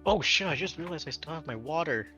Oh shit, I just realized I still have my water.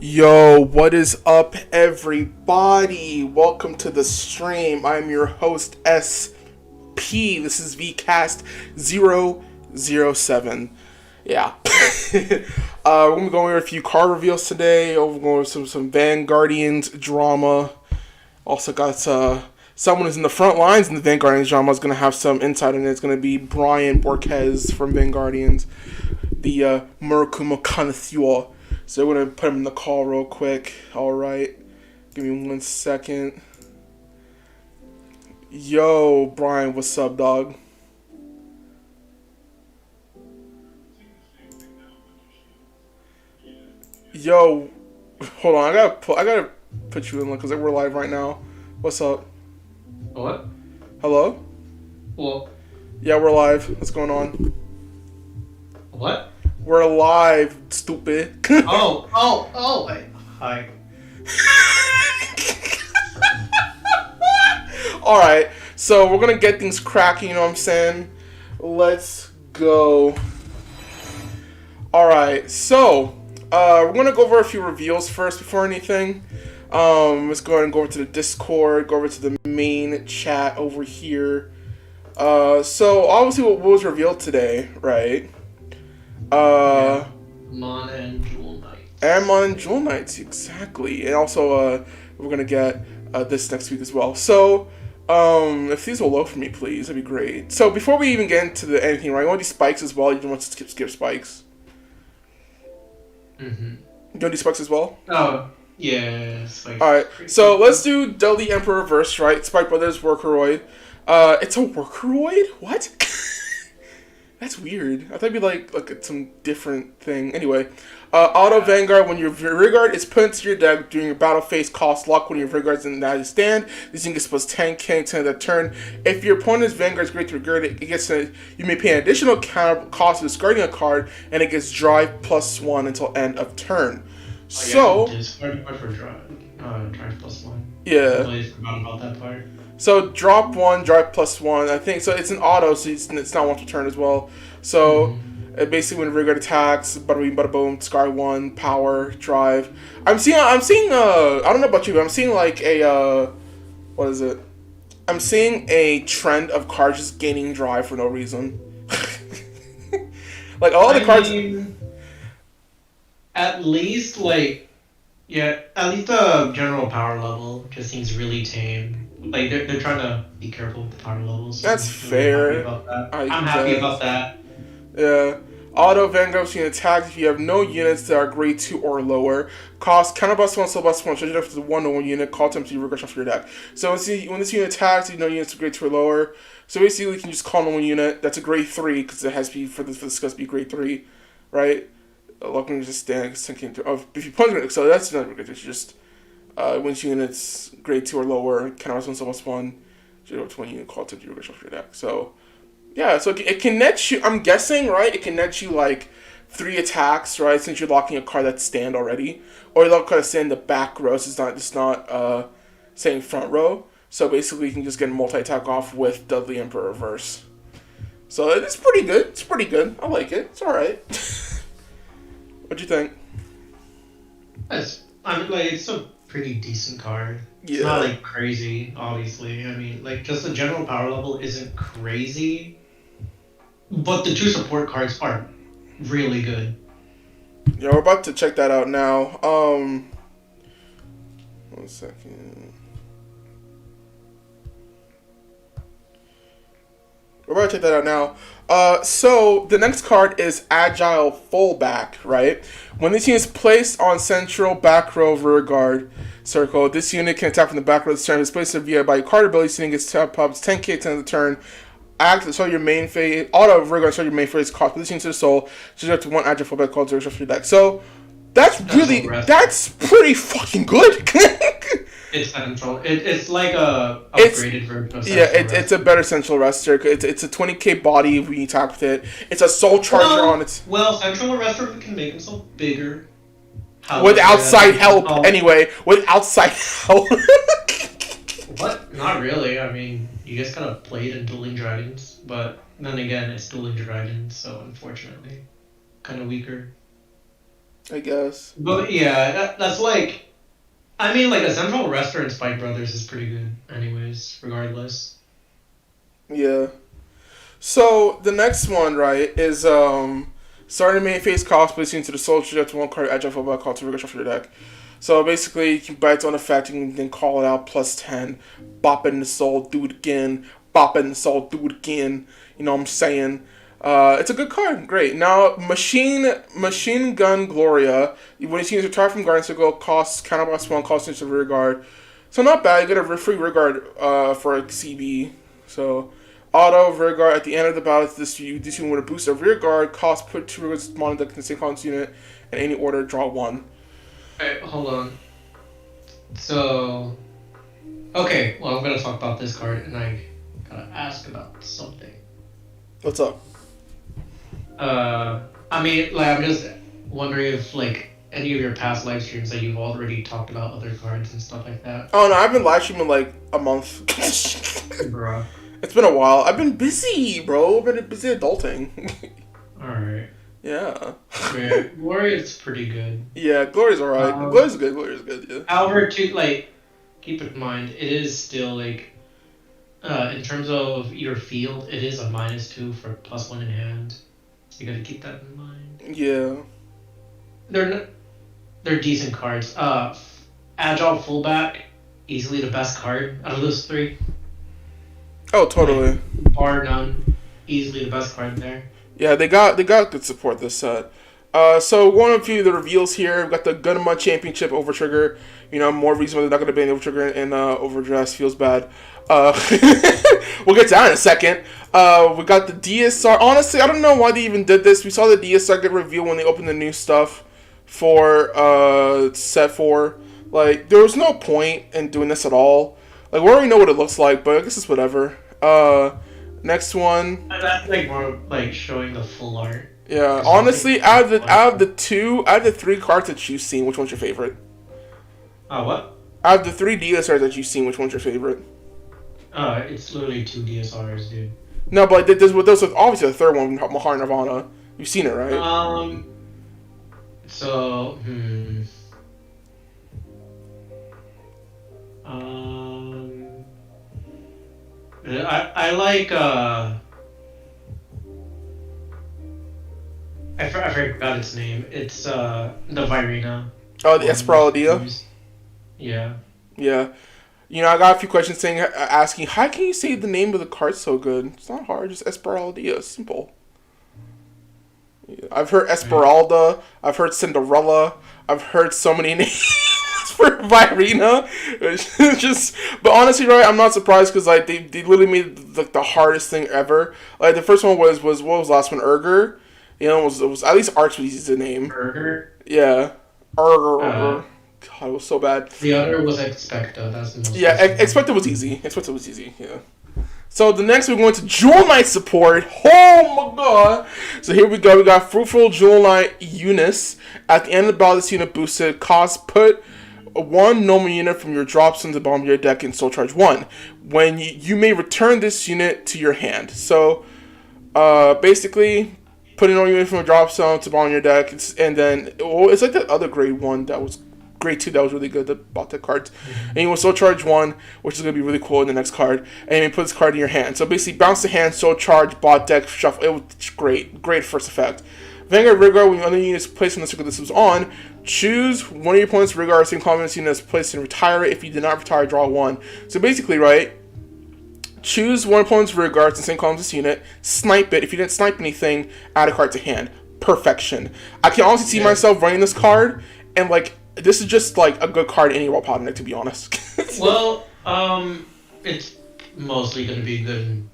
Yo, what is up, everybody? Welcome to the stream. I'm your host, SP. This is VCast 007. Yeah. We're going to be going over a few card reveals today. We're going over some vanguardians drama. Also got someone who's in the front lines in the vanguardians drama is going to have some insight in it. It's going to be Bryan Borquez from Vanguardians, the Murakumo connoisseur. So we're going to put him in the call real quick. Alright. Give me 1 second. Yo, Brian, what's up, dog? Yo, hold on. I gotta put you in because we're live right now. What's up? What? Hello? Well, Yeah, we're live. What's going on? what? We're live, stupid. Wait. Hi. Alright, so we're gonna get things cracking, you know what I'm saying? Let's go. Alright, so, we're gonna go over a few reveals first before anything. Let's go ahead and go over to the Discord, go over to the main chat over here. So, obviously what was revealed today, right? Mana and Jewel Knight. Amon and Jewel Knights, exactly. And also, we're gonna get this next week as well. So, if these will load for me, please, that'd be great. So, before we even get into anything, right, you want to do spikes as well? You don't want to skip spikes? Mm-hmm. You want to do spikes as well? Oh, yeah. Spike. Alright, so let's do Deli Emperor Reverse, right? Spike Brothers, Workeroid. It's a Workeroid? What? That's weird. I thought it'd be like some different thing. Anyway, Auto Vanguard, when your Vanguard is put into your deck during your battle phase, cost luck when your Vanguard's in that stand. This thing gets plus 10k to that turn. If your opponent's Vanguard is great to regard it, you may pay an additional counter cost of discarding a card, and it gets drive +1 until end of turn. So, Discard card for drive +1. yeah. I totally forgot about that part. So drop 1, drive +1. I think so. It's an auto, so it's not once per turn as well. So basically, when Vanguard attacks, bada bing, bada boom, discard 1, power, drive. I'm seeing. I don't know about you, but I'm seeing like a what is it? I'm seeing a trend of cards just gaining drive for no reason. Like all the cards. At least like yeah, at least the general power level just seems really tame. Like they're trying to be careful with the power levels, so That's I'm really happy fair, about that. I I'm happy about guess. that. Yeah. Auto vanguards can attack if you have no units that are grade 2 or lower. Cost counter plus 1, so plus 1. Change it up to the 1 unit. Call time to regression off your deck. So when this unit attacks, you know units are grade 2 or lower. So basically, you can just call on 1 unit. That's a grade 3 because it has to be for this to be grade 3, right? Locking just stand thinking through. Oh, if you punch it, so that's not grade 3. It's just when units grade 2 or lower, counter plus 1, so plus 1. Change it up to 1 unit. Call time to regression off your deck. So. Yeah, so it can net you. I'm guessing, right? It can net you like 3 attacks, right? Since you're locking a card that's stand already, or you lock a card that's stand in the back row. So it's not saying front row. So basically, you can just get a multi attack off with Dudley Emperor reverse. So it's pretty good. It's pretty good. I like it. It's all right. What'd you think? I mean, like it's a pretty decent card. It's Yeah. not like crazy, obviously. I mean, like just the general power level isn't crazy, but the 2 support cards are really good. Yeah, we're about to check that out now. 1 second. We're about to check that out now. So the next card is Agile Fullback, right? When this unit is placed on central back row rear guard circle, this unit can attack from the back row this turn. If it's placed via by card ability, sitting gets top pops 10k at the end of the turn. Act so your main phase auto rear guard so your main phase cost this unit to the soul. So you have to 1 Agile Fullback called to your deck. So that's pretty fucking good. It's central. It's like a It's upgraded version of yeah, central. it's a better central arrestor. It's a 20k body when you attack with it. It's a soul charger on its Well, central arrestor can make himself bigger. with outside help anyway. With outside help. What? Not really. I mean, you just gotta play it in Dueling Dragons, but then again, it's Dueling Dragons, so unfortunately, kind of weaker. I guess. But yeah, that's like, I mean, like a central arrestor in Spike Brothers is pretty good, anyways. Regardless. Yeah. So the next one, right, is starting main phase cost placing into the soul tree up to 1 card agile football call to regression off your deck. So basically, you can buy its own effect, you can then call it out plus 10, bop it in the soul, do it again, bop it in the soul, do it again. You know what I'm saying? It's a good card. Great. Now, Machine Gun Gloria. When you see it retire from Guardian Circle, costs counter plus 1, costs into rear guard. So not bad. You get a free rear guard for a CB. So auto rear guard at the end of the battle. This unit with a boost of rear guard. Cost put 2 rear guards on the deck in the same columns unit in any order. Draw 1. Alright, hold on. So, okay, well, I'm gonna talk about this card, and I gotta ask about something. What's up? I mean, like, I'm just wondering if, like, any of your past live streams that you've already talked about other cards and stuff like that. Oh no, I've been live streaming like a month. Bruh. It's been a while. I've been busy, bro. I've been busy adulting. Alright. Yeah. Yeah, Gloria's pretty good. Yeah, Gloria's alright. Gloria's good. Gloria's good. Yeah. However, keep in mind, it is still, like, in terms of your field, it is a -2 for +1 in hand. You gotta keep that in mind. Yeah. They're decent cards. Agile Fullback, easily the best card out of those 3. Oh, totally. Bar none, easily the best card there. Yeah, they got good support this set. So one of the reveals here. We've got the Gunma Championship over trigger. You know, more reason why they're not going to ban over trigger and overdress feels bad. We'll get to that in a second. We got the DSR. Honestly, I don't know why they even did this. We saw the DSR get revealed when they opened the new stuff for set 4. Like, there was no point in doing this at all. Like, we already know what it looks like, but I guess it's whatever. Next one. That's like more like showing the full art. Yeah, honestly, out of the 3 cards that you've seen, which one's your favorite? What? Out of the 3 DSRs that you've seen, which one's your favorite? It's literally 2 DSRs, dude. No, but there's obviously the third one, Mahar Nirvana. You've seen it, right? So, I like, I forgot its name. It's the Virina. Oh, the Esperaldia. Yeah. Yeah. You know, I got a few questions saying, asking, how can you say the name of the card so good? It's not hard, just Esperaldia. Simple. Yeah. I've heard Esmeralda. I've heard Cinderella. I've heard so many names for Virina. It's just, but honestly, right? I'm not surprised because like they literally made like the hardest thing ever. Like the first one was what was the last one? Urger. You know, it was at least Arch was easy to name. Burger. Yeah. Urger. God, it was so bad. The other was Expecto. That's the most. Yeah, Expected was easy. Expected was easy. Yeah. So the next we're going to Jewel Knight support. Oh my god! So here we go. We got Fruitful Jewel Knight Eunice. At the end of the battle, this unit boosted. Cost put one normal unit from your drops into the bottom of your deck and soul charge one. When you may return this unit to your hand. So basically, put a normal unit from a drop zone to the bottom of your deck, and then it's like that other grade one that was. Grade 2 that was really good that bought the cards. And you will soul charge 1, which is going to be really cool in the next card. And you put this card in your hand. So basically, bounce the hand, soul charge, bot deck, shuffle. It was great. Great first effect. Vanguard Rigor, when your other unit is placed in the circle this was on, choose one of your opponent's Rigor, same combination unit is placed and retire it. If you did not retire, draw 1. So basically, right, choose one opponent's Rigor, it's the same column as this unit, snipe it. If you didn't snipe anything, add a card to hand. Perfection. I can honestly see myself running this card, and like, this is just like a good card in any role paladin deck, to be honest. Well, it's mostly gonna be good in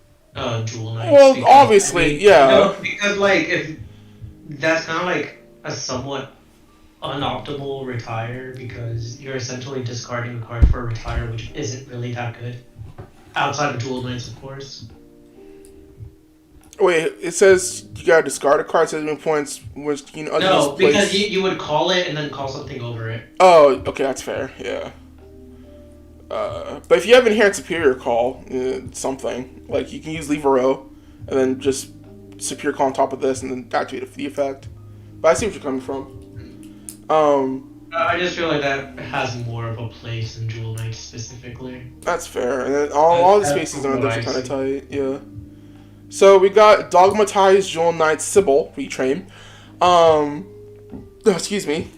Jewel Knights. Well, because, obviously, I mean, yeah. You know, because like if that's kind of like a somewhat unoptimal retire because you're essentially discarding a card for a retire, which isn't really that good. Outside of Jewel Knights, of course. Wait, it says you gotta discard a card, says points, which you know. No, because you would call it and then call something over it. Oh, okay, that's fair. Yeah. But if you have Inherent Superior Call, something like you can use Levero, and then just Superior Call on top of this, and then activate the effect. But I see what you're coming from. I just feel like that has more of a place in Jewel Knights specifically. That's fair, and then all the spaces on the deck are kind of tight. Yeah. So we got Dogmatized Jewel Knight Sybil retrain. Excuse me.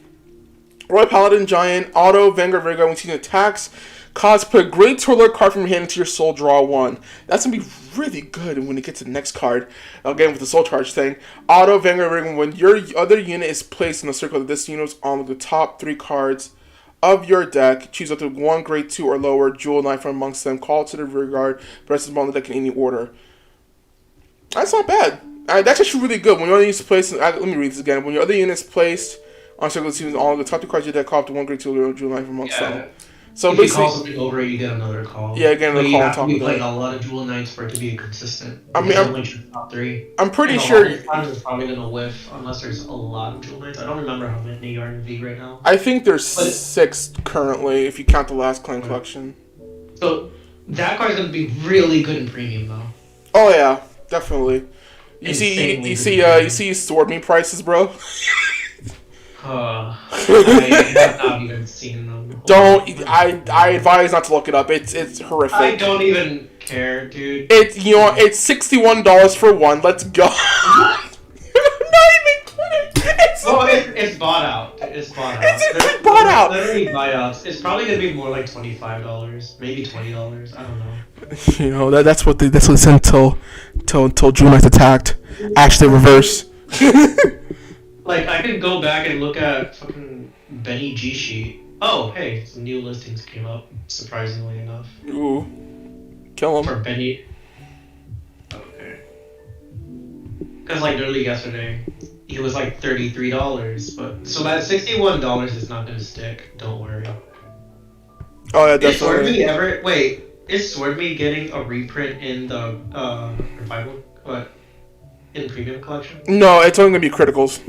Roy Paladin Giant Auto Vanguard Vigor when using attacks. Cause put a Great Twirler card from your hand into your soul, draw 1. That's gonna be really good when it gets to the next card. Again with the soul charge thing. Auto Vanguard Vigor when your other unit is placed in the circle of this unit is on the top 3 cards of your deck. Choose up to 1 Grade 2 or lower Jewel Knight from amongst them. Call to the rear guard. Rest of them on the deck in any order. That's not bad. That's actually really good. When your other unit is placed, let me read this again. When your other unit is placed on circle of all the top 2 cards of your deck, call up to 1 Grade 2 or Jewel Knight from amongst them. So if basically, you call something over, you get another call. Yeah, again, another call on top of that. You playing a lot of Jewel Knights for it to be consistent. I mean, top 3. I'm pretty sure. It's probably gonna whiff unless there's a lot of Jewel Knights. I don't remember how many are in V right now. I think there's 6 currently, if you count the last clan collection. So that card's gonna be really good in premium, though. Oh yeah, definitely. You see sword meat prices, bro. I have not even seen them. I advise not to look it up. It's horrific. I don't even care, dude. It's it's $61 for one. Let's go. I'm not even kidding. It's bought out. It's bought out. It's bought out. Literally buyouts. It's probably gonna be more like $25, maybe $20. I don't know. You know that's what they said until Jewel Knight attacked. Actually, reverse. Like, I could go back and look at fucking Benny G Sheet. Oh, hey, some new listings came up, surprisingly enough. Ooh. Kill him. For Benny. Okay. Because, like, literally yesterday, he was like $33, but... So that $61 is not gonna stick, don't worry. Oh, yeah, definitely. Is Swordmeat getting a reprint in the, Revival? What? In Premium Collection? No, it's only gonna be criticals.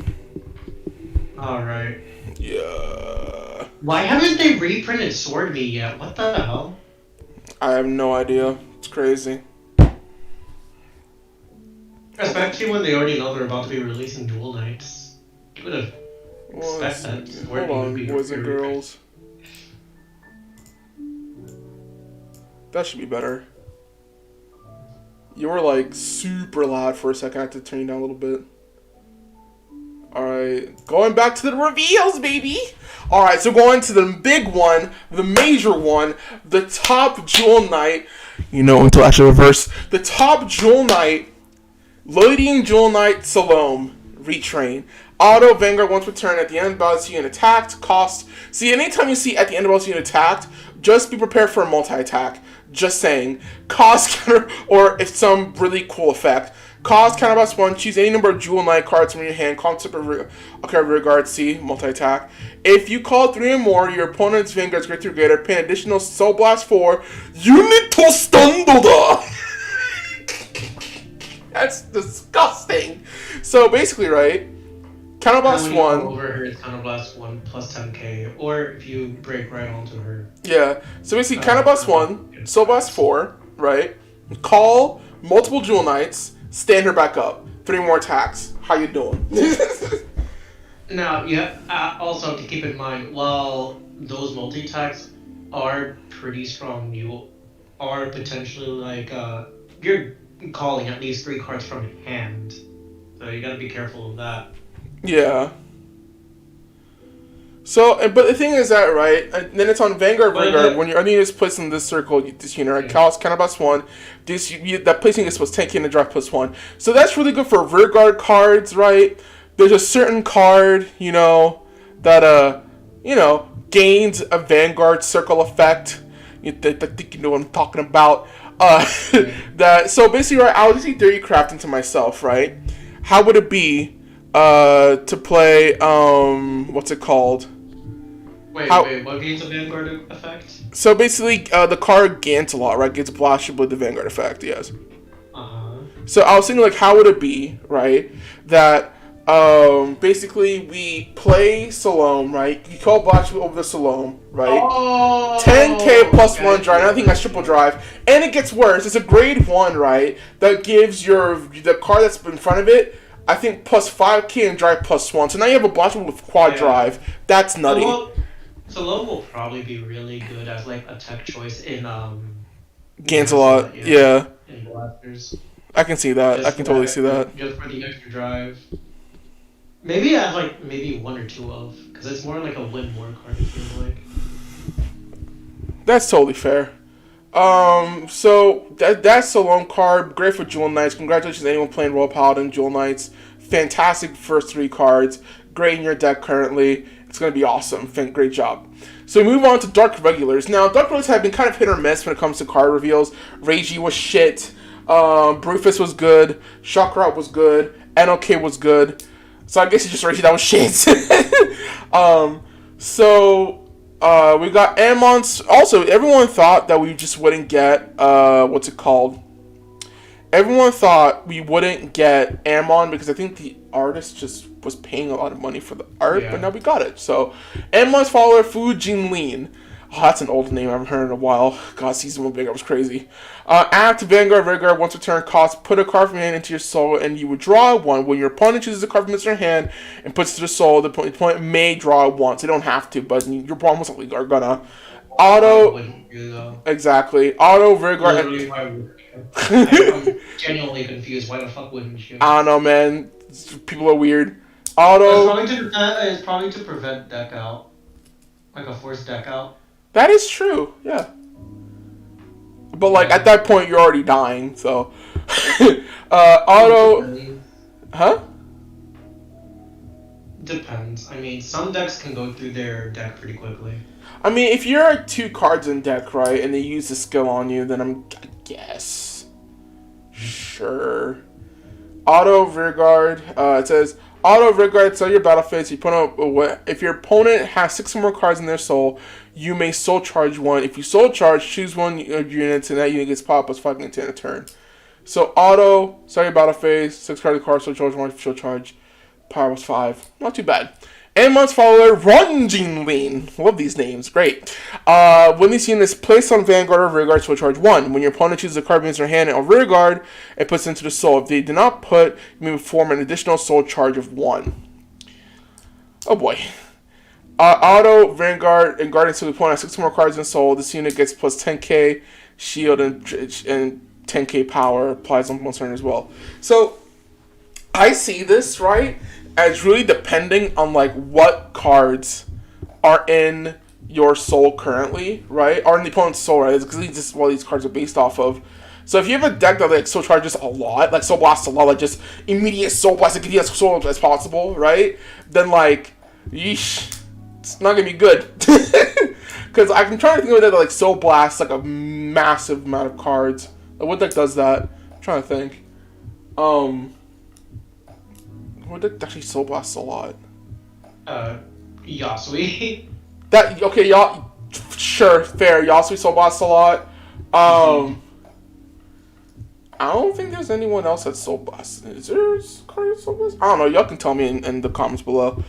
Alright. Yeah. Why haven't they reprinted Sword Me yet? What the hell? I have no idea. It's crazy. Especially when they already know they're about to be releasing Duel Knights. You would have expected that Sword Me would be boys and girls. That should be better. You were like super loud for a second. I had to turn you down a little bit. Alright, going back to the reveals, baby! Alright, so going to the big one, the major one, the top Jewel Knight. You know, until actually reverse. The top Jewel Knight, Loading Jewel Knight Salome, retrain. Auto Vanguard once per turn at the end of the battle, see an attacked, cost. See, anytime you see at the end of the battle, see an attacked, just be prepared for a multi-attack. Just saying. Cost counter, or if some really cool effect. Cost counter plus 1, choose any number of Jewel Knight cards from your hand, concept of regard, see, multi-attack. If you call 3 or more, your opponent's Vanguard's greater or greater, pay an additional Soul Blast 4, Unit to Standoda! That's disgusting. So basically, right, Counterblast 1. Over her, it's Counterblast 1 plus 10k, or if you break right onto her. Yeah, so basically, Counterblast 1, Soul Blast 4, right, call multiple Jewel Knights, stand her back up. 3 more attacks. How you doing? Now, you also have to keep in mind, while those multi-attacks are pretty strong, you are potentially like, you're calling at least 3 cards from hand. So you gotta be careful of that. Yeah. So, but the thing is that, right, and then it's on Vanguard Vanguard, when your enemy is placed in this circle, this unit, right, cost Counterblast 1, that placing is supposed to 10k and the draft plus 1. So that's really good for rear guard cards, right? There's a certain card, you know, that, you know, gains a Vanguard circle effect. I think you know what I'm talking about. So basically, right, I'll just theory craft into myself, right? How would it be to play, what's it called? Wait, what gains a Vanguard effect? So basically, the card gains a lot, right? Gets blasted with the Vanguard effect, yes. So I was thinking, like, how would it be, right? That, basically, we play Salome, right? You call blast over the Salome, right? Oh, 10k plus 1 drive, and I think that's triple drive. And it gets worse. It's a grade 1, right? That gives the card that's in front of it, I think, plus 5k and drive plus 1. So now you have a blast with quad drive. That's nutty. Salome will probably be really good as, like, a tech choice in, gains a lot, yeah. In blasters. I can see that. I can totally see that. Just for the extra drive. Maybe I have, like, maybe 1 or 2 of, because it's more like a win more card, I feel like. That's totally fair. So that's Salome card. Great for Jewel Knights. Congratulations to anyone playing Royal Paladin Jewel Knights. Fantastic first 3 cards. Great in your deck currently. It's going to be awesome. Great job. So we move on to Dark Regulars. Now, Dark Regulars have been kind of hit or miss when it comes to card reveals. Reiji was shit. Brufus was good. Chakra was good. NLK was good. So I guess it's just Reiji that was shit. We got Ammon's. Also, everyone thought that we just wouldn't get, what's it called? Everyone thought we wouldn't get Ammon because I think the artist just was paying a lot of money for the art, but now we got it. So, Ammon's follower, Fu Jinlin. Oh, that's an old name I haven't heard in a while. God, season 1 big, I was crazy. Act Vanguard, once a turn, cost, put a card from your hand into your soul, and you would draw 1. When your opponent chooses a card from their hand and puts it to the soul, the opponent may draw 1. So they don't have to, but you're almost likely are gonna. Auto. Exactly. Auto Vanguard. Literally, why would I'm genuinely confused. Why the fuck wouldn't you? I don't know, man. People are weird. Auto. It's probably to prevent deck out. Like a forced deck out. That is true, yeah. But, like, at that point, you're already dying, so. Auto. Huh? Depends. I mean, some decks can go through their deck pretty quickly. I mean, if you're 2 cards in deck, right, and they use the skill on you, then I guess. Sure. Auto Rearguard. It says, Auto Rearguard, sell your battle phase. If your opponent has 6 or more cards in their soul, you may soul charge 1. If you soul charge, choose 1 unit, and that unit gets power plus 5 into a turn. So, Auto, sell your battle phase, 6 cards of cards, soul charge 1, soul charge, power plus 5. Not too bad. Ammon's follower, Ronjinlin. Love these names. Great. When this unit is placed on Vanguard or Rearguard, soul charge 1. When your opponent chooses a card in their hand or Rearguard, it puts it into the soul. If they do not put, you may perform an additional soul charge of 1. Oh boy. Auto, Vanguard, and Guardian to the opponent has 6 more cards in soul. This unit gets plus 10k shield and 10k power. Applies on one turn as well. So, I see this, right? And it's really depending on like what cards are in your soul currently, right? Or in the opponent's soul, right? Because this is what these cards are based off of. So if you have a deck that like soul charges a lot, like soul blasts a lot, like just immediate soul blast, like get as soul as possible, right? Then like, yeesh, it's not gonna be good. Because I'm trying to think of a deck that like soul blasts like a massive amount of cards. Like what deck does that? I'm trying to think. What deck actually soul blasts a lot? Yasui. That okay, y'all. Sure, fair. Yasui soul blasts a lot. I don't think there's anyone else that's soul blast. Is there a card that's soul blast? I don't know. Y'all can tell me in the comments below.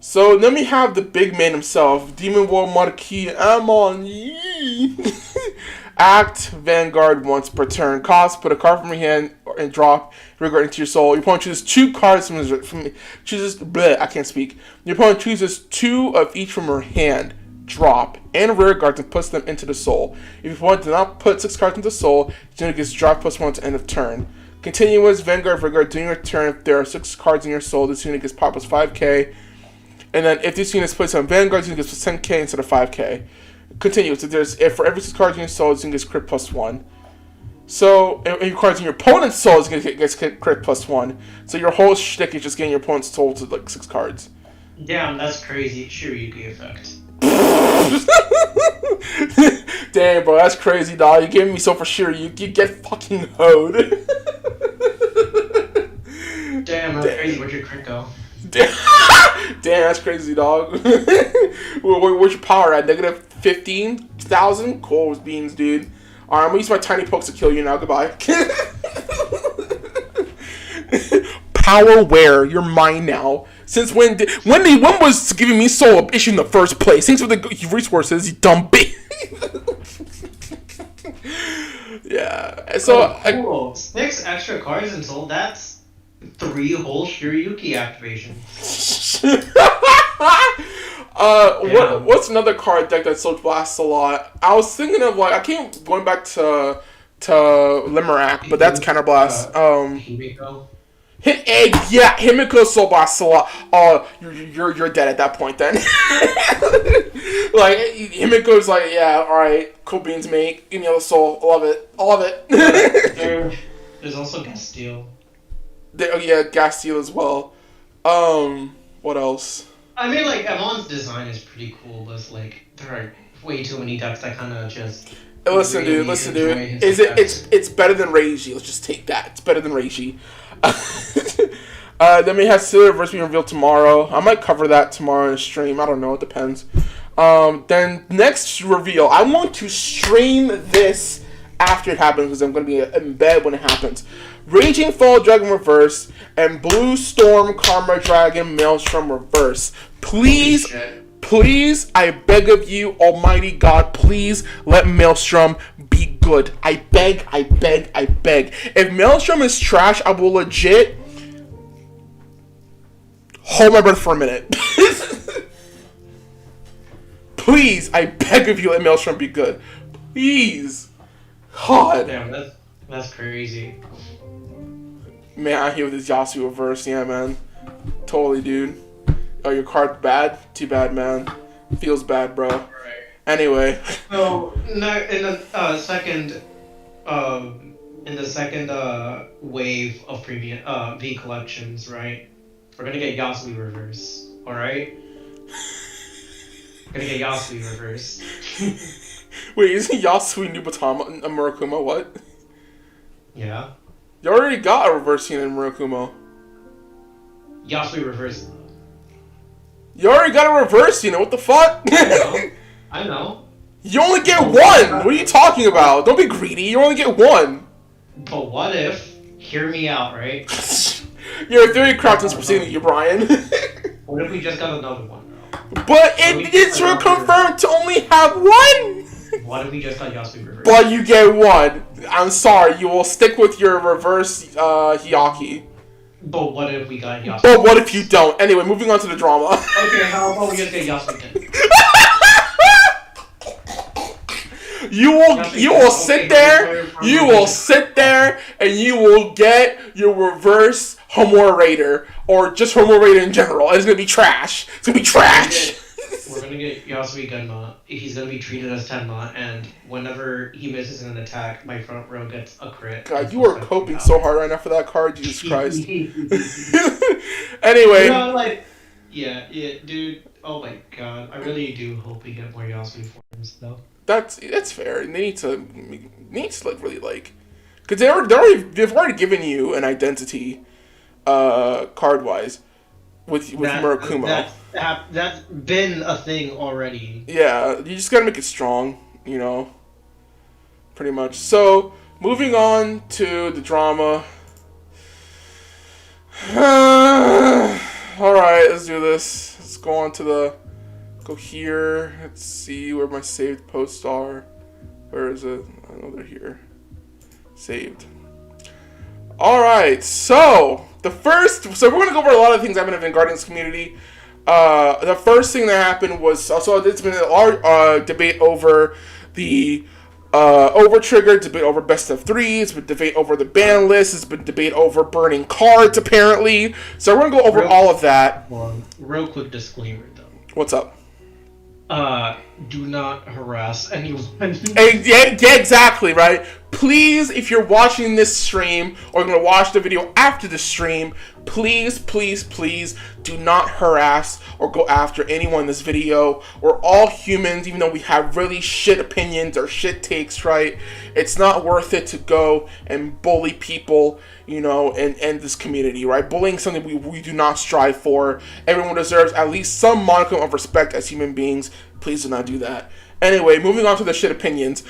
So then we have the big man himself, Demon War Marquis Amon Yee. Act Vanguard once per turn. Cost: put a card from your hand and drop regard into your soul. Your opponent chooses 2 cards from chooses. Bleh, I can't speak. Your opponent chooses 2 of each from her hand. Drop and rear guards and puts them into the soul. If your opponent did not put 6 cards into the soul, your unit gets dropped +1 to end of turn. Continuous Vanguard regard during your turn. If there are 6 cards in your soul, this unit gets popped +5k. And then if this unit is placed on Vanguard, this unit gets +10k instead of 5k. Continuous. If for every 6 cards in your soul, this unit gets crit +1. So if your cards in your opponent's soul is gonna get crit +1. So your whole shtick is just getting your opponent's soul to like 6 cards. Damn, that's crazy. Shiryuki effect. Damn, bro, that's crazy, dog. You're giving me so for sure. You get fucking hoed. Damn, that's crazy. Where'd your crit go? Damn, that's crazy, dog. Where's your power at? Negative 15,000? Cool with beans, dude. Alright, I'm gonna use my tiny pokes to kill you now. Goodbye. Power where? You're mine now. Since when was giving me soul issue in the first place? Thanks for the resources, you dumb bitch. Yeah. So cool. 6 extra cards in soul. That's 3 whole Shiryuki activations. What's another card deck that soul blasts a lot? I was thinking of like I keep going back to Limerak, but that's counterblast. Himiko. Yeah, Himiko soul blasts a lot. Oh, you're dead at that point then. Like Himiko's like, yeah, all right, cool beans, mate. Give me all the soul. I love it. There's also Gastille. Yeah, Gastille as well. What else? I mean, like Amon's design is pretty cool, but like there are way too many decks that kind of just. Listen, dude. It's better than Reiji. Let's just take that. It's better than Reiji. Then we have Saber versus being revealed tomorrow. I might cover that tomorrow in a stream. I don't know. It depends. Then next reveal. I want to stream this after it happens because I'm going to be in bed when it happens. Raging Fall Dragon Reverse and Blue Storm Karma Dragon Maelstrom Reverse. Please, I beg of you, Almighty God, please let Maelstrom be good. I beg. If Maelstrom is trash, I will legit hold my breath for a minute. Please, I beg of you, let Maelstrom be good. Please. God. Damn, that's crazy. Man, I'm here with this Yasuo reverse. Yeah, man. Totally, dude. Oh, your card's bad? Too bad, man. Feels bad, bro. Right. Anyway. So, in the second wave of premium V collections, right? We're gonna get Yasui reverse. All right. We're gonna get Yasui reverse. Wait, isn't Yasui Nubatama Murakumo? What? Yeah. You already got a reverse unit in Murakumo. Yasui reverse. You already got a reverse unit. What the fuck? I know. You only get one. What are you talking about? Don't be greedy. You only get one. But what if? Hear me out, right? Your theory Crafton's proceeding you, Bryan. What if we just got another one, bro? But it's confirmed to only have one. What if we just got Yasui reverse? But you get one. I'm sorry. You will stick with your reverse Hiyaki. But what if we got Yasui? But what if you don't? Anyway, moving on to the drama. Okay, how about we just get Yasui then? You will sit there and you will get your reverse Homura Raider or just Homura Raider in general. It's gonna be trash. It's gonna be trash. We're gonna get Yasui Gunma. He's gonna be treated as Tenma, and whenever he misses an attack, my front row gets a crit. God, you are coping so hard right now for that card, Jesus Christ. Anyway. You know, like, yeah, dude. Oh my God, I really do hope we get more Yasui forms, though. That's fair. They need to like really like, because they've already given you an identity, card wise, with Murakumo. That's been a thing already. Yeah, you just gotta make it strong, you know. Pretty much. So moving on to the drama. All right, let's do this. Let's go on to go here. Let's see where my saved posts are. Where is it? I know they're here. Saved. All right, so we're gonna go over a lot of things that happened in the Vanguardians community. The first thing that happened was also there's been a large debate over the over trigger, debate over best of threes, but debate over the ban list. There's been debate over burning cards apparently. So we're gonna go over all of that. Real quick disclaimer though. What's up? Do not harass anyone. Yeah, exactly, right? Please, if you're watching this stream or going to watch the video after the stream, please, please, please do not harass or go after anyone in this video. We're all humans, even though we have really shit opinions or shit takes, right? It's not worth it to go and bully people, you know, and end this community, right? Bullying is something we do not strive for. Everyone deserves at least some modicum of respect as human beings. Please do not do that. Anyway, moving on to the shit opinions.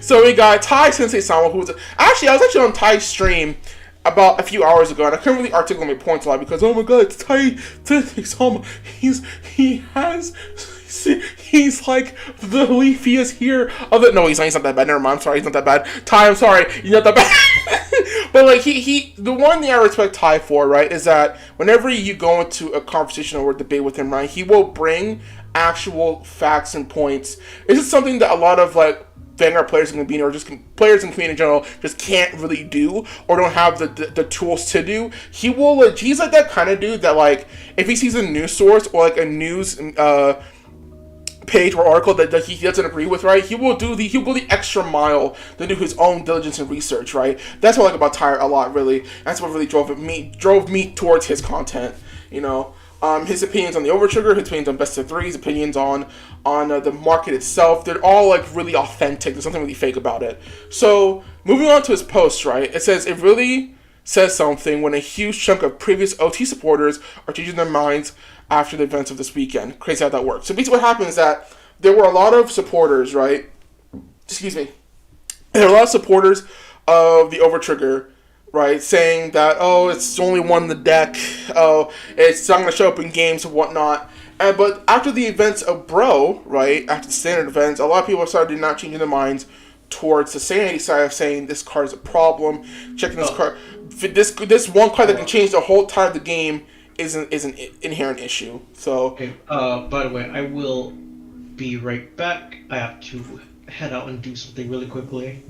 So we got Tai Sensei Sama, who's I was actually on Tai's stream about a few hours ago, and I couldn't really articulate my points a lot because, oh my god, it's Tai Sensei Sama. He's like the leafiest here of it. No, he's not that bad. Never mind. I'm sorry, he's not that bad. Tai, I'm sorry, you're not that bad. But like the one thing I respect Tai for, right, is that whenever you go into a conversation or a debate with him, right, he will bring actual facts and points. This is something that a lot of like Vanguard players in the community or just players in the community in general just can't really do or don't have the tools to do. He's like that kind of dude that like if he sees a news source or like a news page or article that he doesn't agree with, right, he'll go the extra mile to do his own diligence and research, right? That's what I like about Tyre a lot, really. That's what really drove me towards his content, you know. His opinions on the overtrigger, his opinions on best of threes, opinions on the market itself, they're all like really authentic. There's something really fake about it. So moving on to his post, right, it says it really says something when a huge chunk of previous OT supporters are changing their minds after the events of this weekend. Crazy how that works. So basically what happened is that there were a lot of supporters, right? Excuse me. There were a lot of supporters of the overtrigger, right, saying that, oh, it's only one in the deck, oh, it's not going to show up in games and whatnot. But after the events of Bro, right, after the standard events, a lot of people started not changing their minds towards the sanity side of saying this card is a problem, checking this card. This one card that can change the whole tide of the game is an inherent issue. So, okay, by the way, I will be right back. I have to head out and do something really quickly.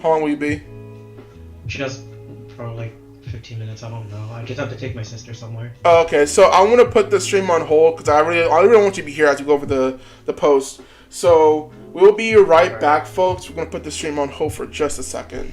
How long will you be? Just probably like 15 minutes, I don't know. I just have to take my sister somewhere. Okay, so I'm going to put the stream on hold because I really want you to be here as we go over the post. So we'll be right back, folks. We're going to put the stream on hold for just a second.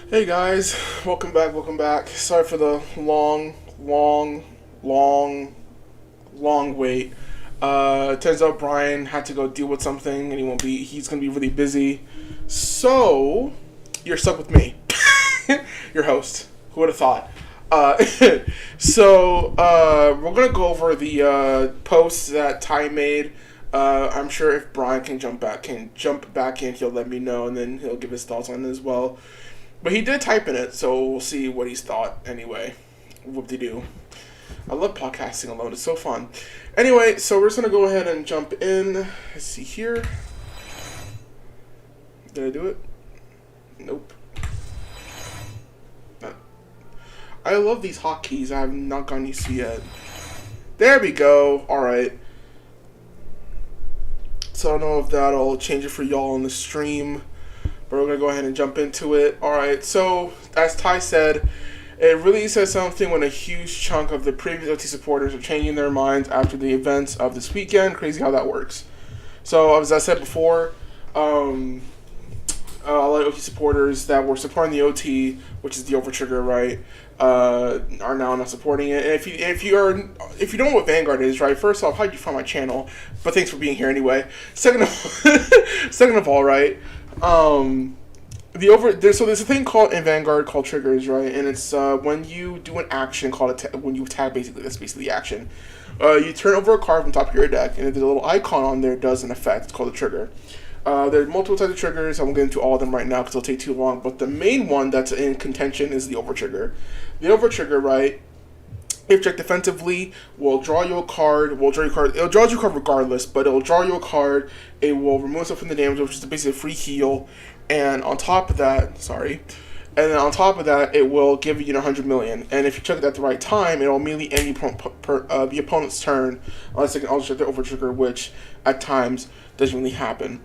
Hey guys, welcome back, welcome back. Sorry for the long wait. Turns out Bryan had to go deal with something and he's gonna be really busy. So, you're stuck with me, your host. Who would have thought? Uh, we're gonna go over the posts that Ty made. I'm sure if Bryan can jump back in, he'll let me know, and then he'll give his thoughts on it as well. But he did type in it, so we'll see what he's thought anyway. Whoop-de-doo. I love podcasting alone. It's so fun. Anyway, so we're just going to go ahead and jump in. Let's see here. Did I do it? Nope. I love these hotkeys. I have not gotten used to yet. There we go. Alright. So I don't know if that'll change it for y'all on the stream. But we're going to go ahead and jump into it. Alright, so as Ty said, it really says something when a huge chunk of the previous OT supporters are changing their minds after the events of this weekend. Crazy how that works. So as I said before, a lot of OT supporters that were supporting the OT, which is the overtrigger, right, are now not supporting it. And if you don't know what Vanguard is, right, first off, how'd you find my channel? But thanks for being here anyway. Second of all, right, there's a thing called in Vanguard called triggers, right? And it's when you do an action called when you attack, basically. That's basically the action. You turn over a card from top of your deck, and if there's a little icon on there, it does an effect. It's called a trigger. There's multiple types of triggers. I won't get into all of them right now because it'll take too long. But the main one that's in contention is the overtrigger. The overtrigger, right, if checked defensively, will draw you a card. It'll draw you a card regardless, but it'll draw you a card. It will remove stuff from the damage, which is basically a free heal. And on top of that, it will give you 100 million. And if you check it at the right time, it'll immediately end the opponent's turn, unless they can also check the overtrigger, which at times doesn't really happen.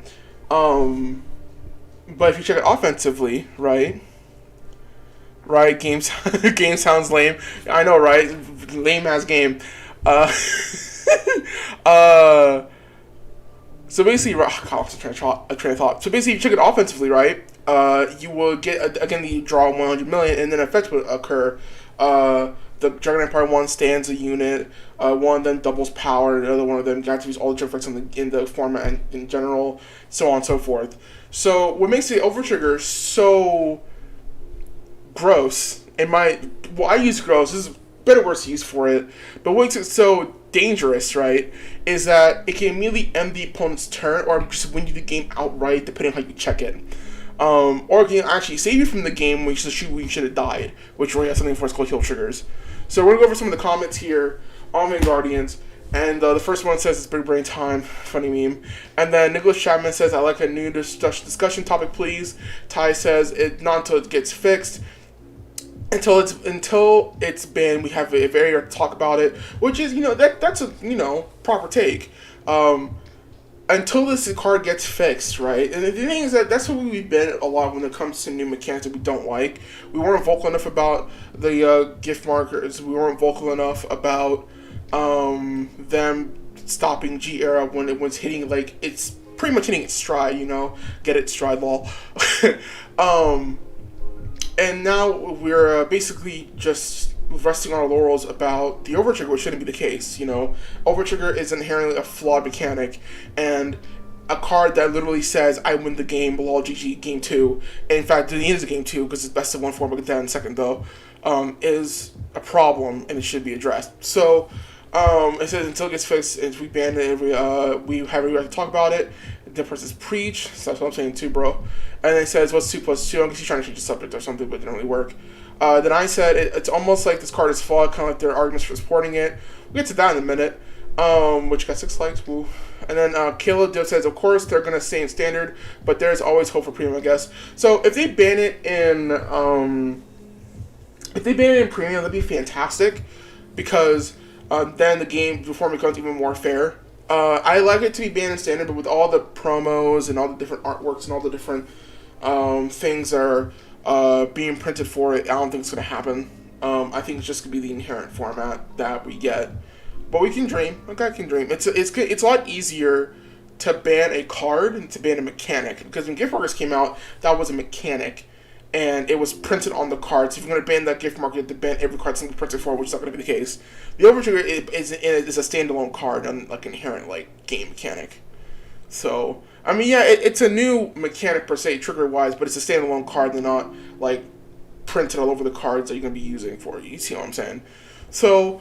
But if you check it offensively, right, game sounds lame. I know, right? Lame ass game. So basically, a train of thought. So basically, if you check it offensively, right, you will get, again, you draw 100 million, and then effects would occur. The Dragon Empire one stands a unit, one of them doubles power, the other one of them activates all the effects in the format and in general, so on and so forth. So what makes the overtrigger so gross, I use gross, this is a better words to use for it, but what makes it so dangerous, right, is that it can immediately end the opponent's turn or just win you the game outright, depending on how you check it. Or it can actually save you from the game when you should have died, which really has something for us called heal triggers. So we're going to go over some of the comments here on vanguardians, and the first one says it's big brain time, funny meme. And then Nicholas Chapman says, I like a new discussion topic, please. Ty says, not until it gets fixed. Until it's been, we have a area to talk about it, which is, that's a, proper take. Until this card gets fixed, right? And the thing is that's what we've been a lot when it comes to new mechanics that we don't like. We weren't vocal enough about the gift markers. We weren't vocal enough about them stopping G era when it was hitting, like, it's pretty much hitting its stride, get it, stride lol. And now we're basically just resting on our laurels about the overtrigger, which shouldn't be the case. Overtrigger is inherently a flawed mechanic, and a card that literally says I win the game, lol GG, game 2. And in fact, it is a game 2 because it's best of 1 form. We'll get that in a second though. Is a problem and it should be addressed. So it says until it gets fixed, if we ban it, we have a right to talk about it. The person's preach. So that's what I'm saying too, bro. And then it says, what's 2 plus 2? I guess he's trying to change the subject or something, but it didn't really work. Then I said, it's almost like this card is flawed, kind of like their arguments for supporting it. We'll get to that in a minute. Which got 6 likes, woo. And then Caleb says, of course, they're going to stay in standard, but there's always hope for premium, I guess. So if they ban it in, premium, that'd be fantastic, because then the game before becomes even more fair. I like it to be banned in standard, but with all the promos and all the different artworks and all the different things that are being printed for it, I don't think it's going to happen. I think it's just going to be the inherent format that we get. But we can dream. A guy can dream. It's a lot easier to ban a card than to ban a mechanic, because when Gift Workers came out, that was a mechanic. and it was printed on the card. So if you're going to ban that gift mark, you have to ban every card it's printed for, which is not going to be the case. The overtrigger is a standalone card, and like inherent like game mechanic. So I mean, yeah, it's a new mechanic per se, trigger wise, but it's a standalone card. They're not like printed all over the cards that you're going to be using for it. You see what I'm saying? So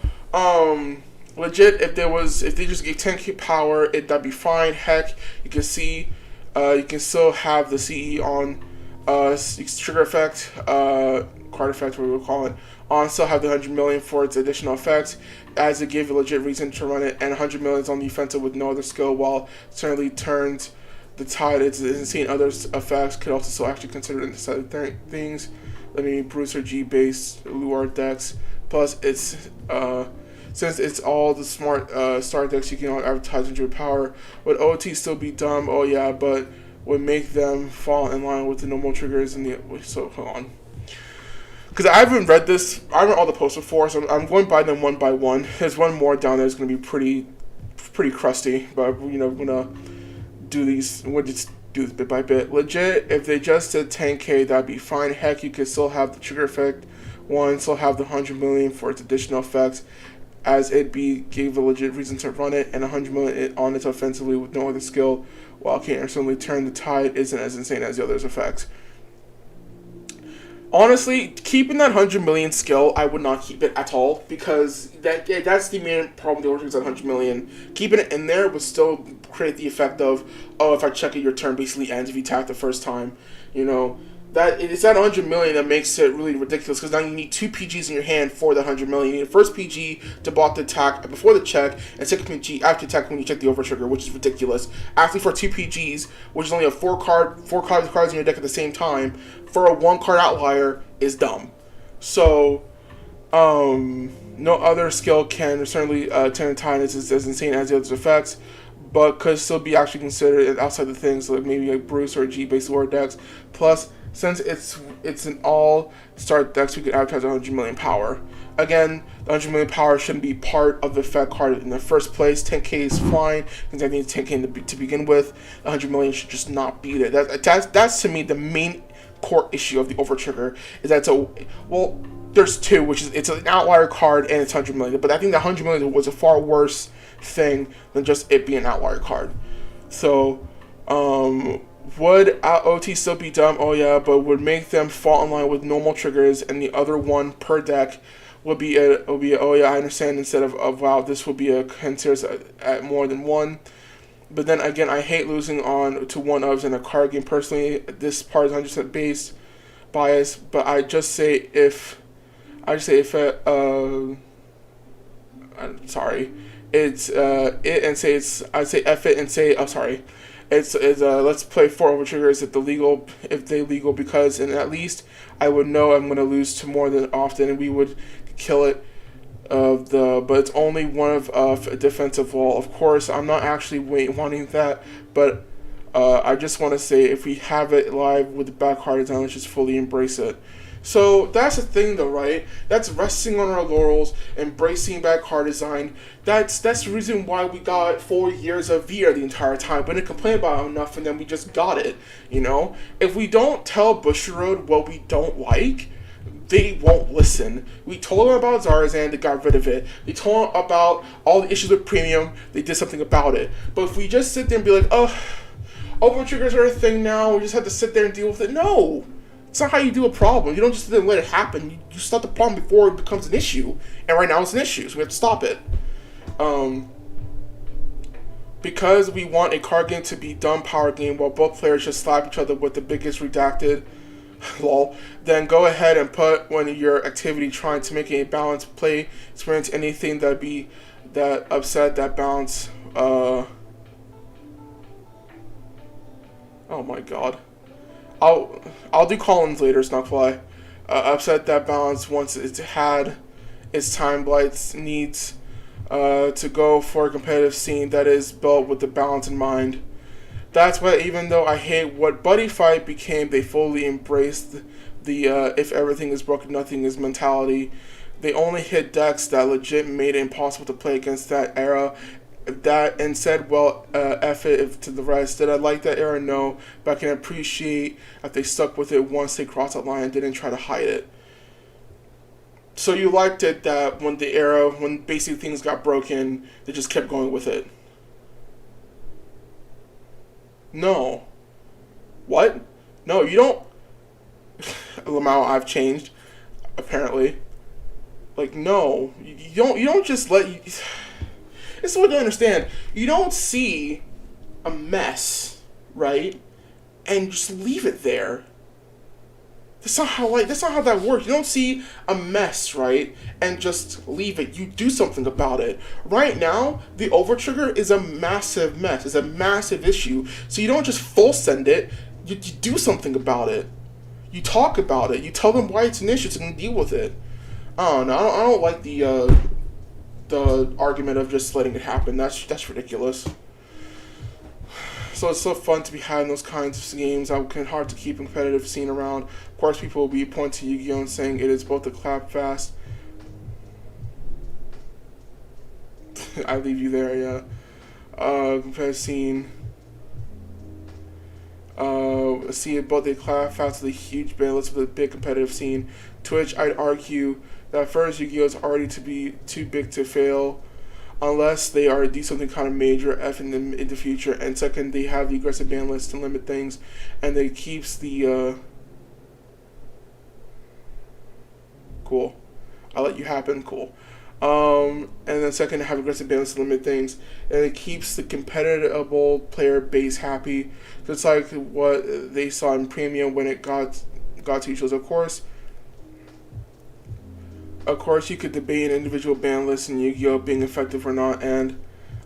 legit, if they just gave 10k power, that'd be fine. Heck, you can see, you can still have the CE on trigger effect, card effect, what we would call it, on. Still have the 100 million for its additional effects, as it gave a legit reason to run it, and 100 million is on the offensive with no other skill, while certainly turns the tide. It's insane. Other effects could also still actually consider in the side of things. Let me Bruiser G based Luar decks. Plus, it's since it's all the smart star decks, you can advertise 100 power. Would OT still be dumb? Oh yeah, but would make them fall in line with the normal triggers and the. So hold on, because I haven't read this. I haven't read all the posts before, so I'm going by them one by one. There's one more down there that's going to be pretty crusty, but you know, we're gonna do these. We'll just do this bit by bit. Legit, if they just did 10k, that'd be fine. Heck, you could still have the trigger effect one, still have the 100 million for its additional effects, as it gave a legit reason to run it, and 100 million on its offensively with no other skill, while it can instantly turn the tide isn't as insane as the others' effects. Honestly, keeping that 100 million skill, I would not keep it at all, because that's the main problem with the overtrigger at 100 million. Keeping it in there would still create the effect of, oh, if I check it, your turn basically ends if you attack the first time. You know, it's that 100 million that makes it really ridiculous, because now you need 2 PGs in your hand for the 100 million. You need the first PG to block the attack before the check, and second PG after attack when you check the overtrigger, which is ridiculous. Asking for 2 PGs, which is only a 4 cards in your deck at the same time, for a 1 card outlier is dumb. So, no other skill can certainly turn the tide as insane as the other effects, but could still be actually considered outside the things, like maybe like Bruce or G-based lore decks. Plus, since it's an all-star decks, we could advertise 100 million power. Again, the 100 million power shouldn't be part of the effect card in the first place. 10k is fine, because I think it's 10k to begin with. 100 million should just not be there. That's to me the main core issue of the overtrigger, is that there's two, which is it's an outlier card and it's 100 million, but I think the 100 million was a far worse thing than just it being an outlier card. So would OT still be dumb? Oh yeah, but would make them fall in line with normal triggers, and the other one per deck would be oh yeah, I understand, instead of wow, this would be considered at more than one. But then again, I hate losing on to one-ofs in a card game. Personally, this part is 100% based bias, but I just say if I'm sorry, it's it, and say it's, I'd say F it and say, oh sorry, it's let's play 4 overtriggers if they legal, because and at least I would know I'm gonna lose to more than often, and we would kill it. But it's only one of a defensive wall. Of course, I'm not actually wanting that, but I just want to say, if we have it live with the back card design, let's just fully embrace it. So that's the thing, though, right? That's resting on our laurels, embracing back card design. That's the reason why we got 4 years of VR the entire time. We didn't complain about it enough, and then we just got it. You know, if we don't tell Bushiroad what we don't like, they won't listen. We told them about Zarazan, they got rid of it. We told them about all the issues with premium, they did something about it. But if we just sit there and be like, oh, overtriggers are a thing now, we just have to sit there and deal with it. No, it's not how you do a problem. You don't just sit there and let it happen. You stop the problem before it becomes an issue. And right now it's an issue, so we have to stop it. Because we want a card game to be dumb power game while both players just slap each other with the biggest redacted lol, then go ahead and put when your activity trying to make a balanced play experience anything that upset that balance. Oh my god, I'll do Collins later, Snuckfly. Upset that balance once it's had its time blights needs to go for a competitive scene that is built with the balance in mind. That's why, even though I hate what Buddy Fight became, they fully embraced the if everything is broken, nothing is mentality. They only hit decks that legit made it impossible to play against that era, that and said, well, F it if to the rest. Did I like that era? No, but I can appreciate that they stuck with it once they crossed that line and didn't try to hide it. So you liked it that when basically things got broken, they just kept going with it. No. What? No, you don't. Lamau, I've changed. Apparently. Like, no. You don't just let you. This is what I don't understand. You don't see a mess, right? And just leave it there. That's not how that works. You don't see a mess, right? And just leave it. You do something about it. Right now, the overtrigger is a massive mess. It's a massive issue. So you don't just full send it. You do something about it. You talk about it. You tell them why it's an issue so they can deal with it. I don't know. I don't like the argument of just letting it happen. That's ridiculous. So it's so fun to be having those kinds of games. I can hard to keep a competitive scene around. Of course, people will be pointing to Yu-Gi-Oh! And saying it is both a clap fast. I leave you there, yeah. Competitive scene. See it both a clap fast with a huge balance with a big competitive scene. To which I'd argue that first, Yu-Gi-Oh! Is already to be too big to fail, unless they are do something kind of major F in the future. And second, they have the aggressive ban list to limit things, and they keeps the cool. I'll let you happen. Cool. And then second, they have aggressive ban list to limit things, and it keeps the competitive player base happy. Just like what they saw in Premium when it got to shows. Of course, you could debate an individual ban list in Yu-Gi-Oh! Being effective or not, and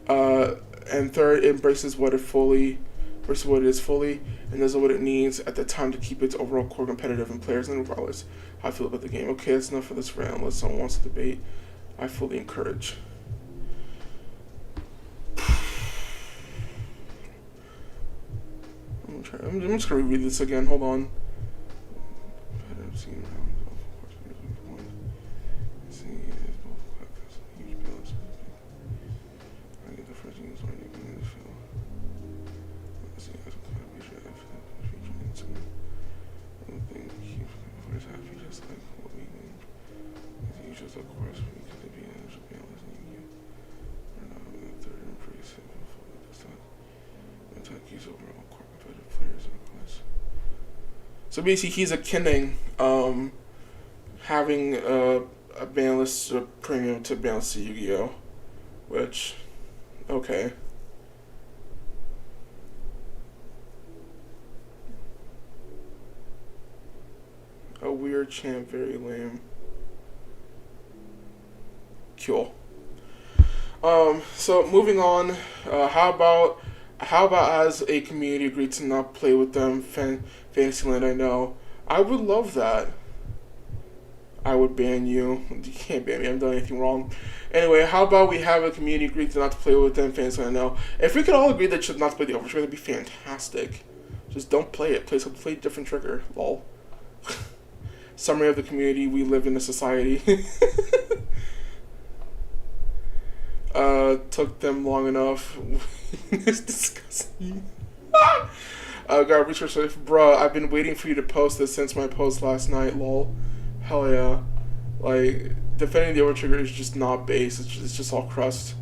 third, it embraces what it is fully, and does what it needs at the time to keep its overall core competitive and players and regardless how I feel about the game. Okay, that's enough for this round. Unless someone wants to debate, I fully encourage. I'm just gonna reread this again. Hold on. So basically, he's akin having a ban list premium to balance to Yu-Gi-Oh! Which, okay. A weird chant, very lame. Cool. So moving on, how about as a community agreed to not play with them, Fantasyland, I know. I would love that. I would ban you. You can't ban me, I haven't done anything wrong. Anyway, how about we have a community agree to not to play with them, Fantasyland, I know. If we could all agree that should not to play the Overtrigger, that'd be fantastic. Just don't play it. Play a different trigger. Lol. Summary of the community, we live in a society. Took them long enough. It's disgusting. Got research life. Bruh, I've been waiting for you to post this since my post last night, lol. Hell yeah. Like, defending the Overtrigger is just not base. It's just all crust.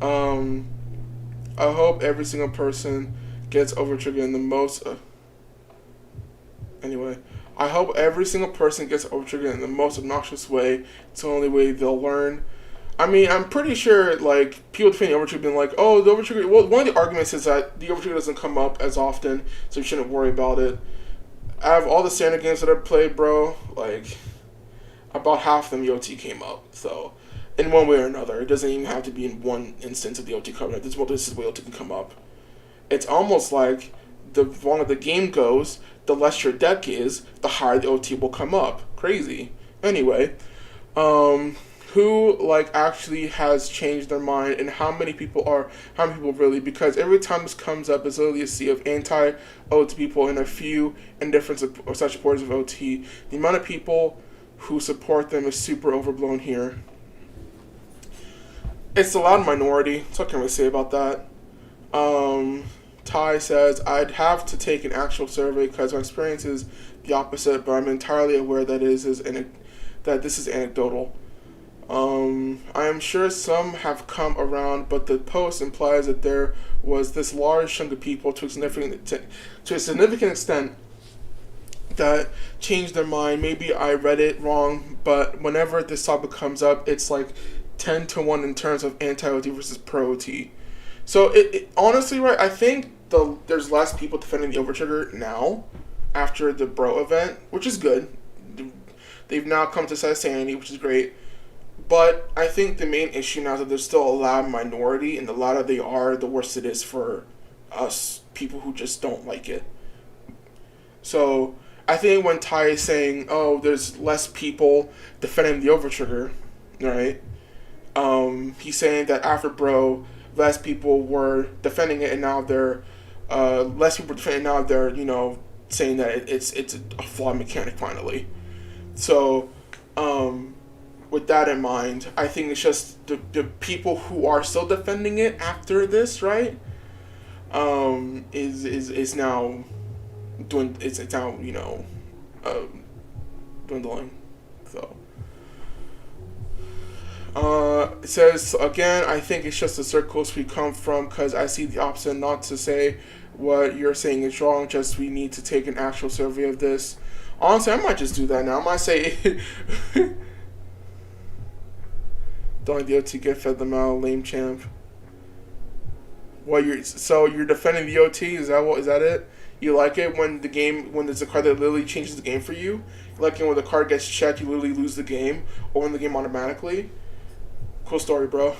I hope every single person gets Overtrigger in the most... Anyway. I hope every single person gets Overtrigger in the most obnoxious way. It's the only way they'll learn. I mean, I'm pretty sure, like, people defending Overtrigger being like, oh, the Overtrigger... Well, one of the arguments is that the Overtrigger doesn't come up as often, so you shouldn't worry about it. Out of all the standard games that I've played, bro, like, about half of them, the OT came up. So, in one way or another, it doesn't even have to be in one instance of the OT coming up. This is the way OT can come up. It's almost like the longer the game goes, the less your deck is, the higher the OT will come up. Crazy. Anyway, who like actually has changed their mind, and how many people really, because every time this comes up, it's literally a sea of anti-OT people and a few indifferent or such supporters of OT. The amount of people who support them is super overblown here. It's a loud minority. That's what I can really say about that. Ty says, I'd have to take an actual survey because my experience is the opposite, but I'm entirely aware that that this is anecdotal. I am sure some have come around, but the post implies that there was this large chunk of people to a significant extent that changed their mind. Maybe I read it wrong, but whenever this topic comes up, it's like 10 to 1 in terms of anti-OT versus pro-OT. So it honestly, right, I think there's less people defending the overtrigger now after the bro event, which is good. They've now come to sanity, which is great. But I think the main issue now is that there's still a loud minority, and the louder they are, the worse it is for us, people who just don't like it. So I think when Ty is saying, oh, there's less people defending the overtrigger, right? He's saying that after bro, less people were defending it, and now they're less people defending it, now they're, saying that it's a flawed mechanic finally. So, with that in mind, I think it's just the people who are still defending it after this, right? Is now doing it's now dwindling. So. It says again, I think it's just the circles we come from because I see the opposite. Not to say what you're saying is wrong, just we need to take an actual survey of this. Honestly, I might just do that now. I might say, don't let the OT get fed them out, lame champ. So you're defending the OT? Is that it? You like it when there's a card that literally changes the game for you? You like it when the card gets checked, you literally lose the game, or win the game automatically? Cool story, bro.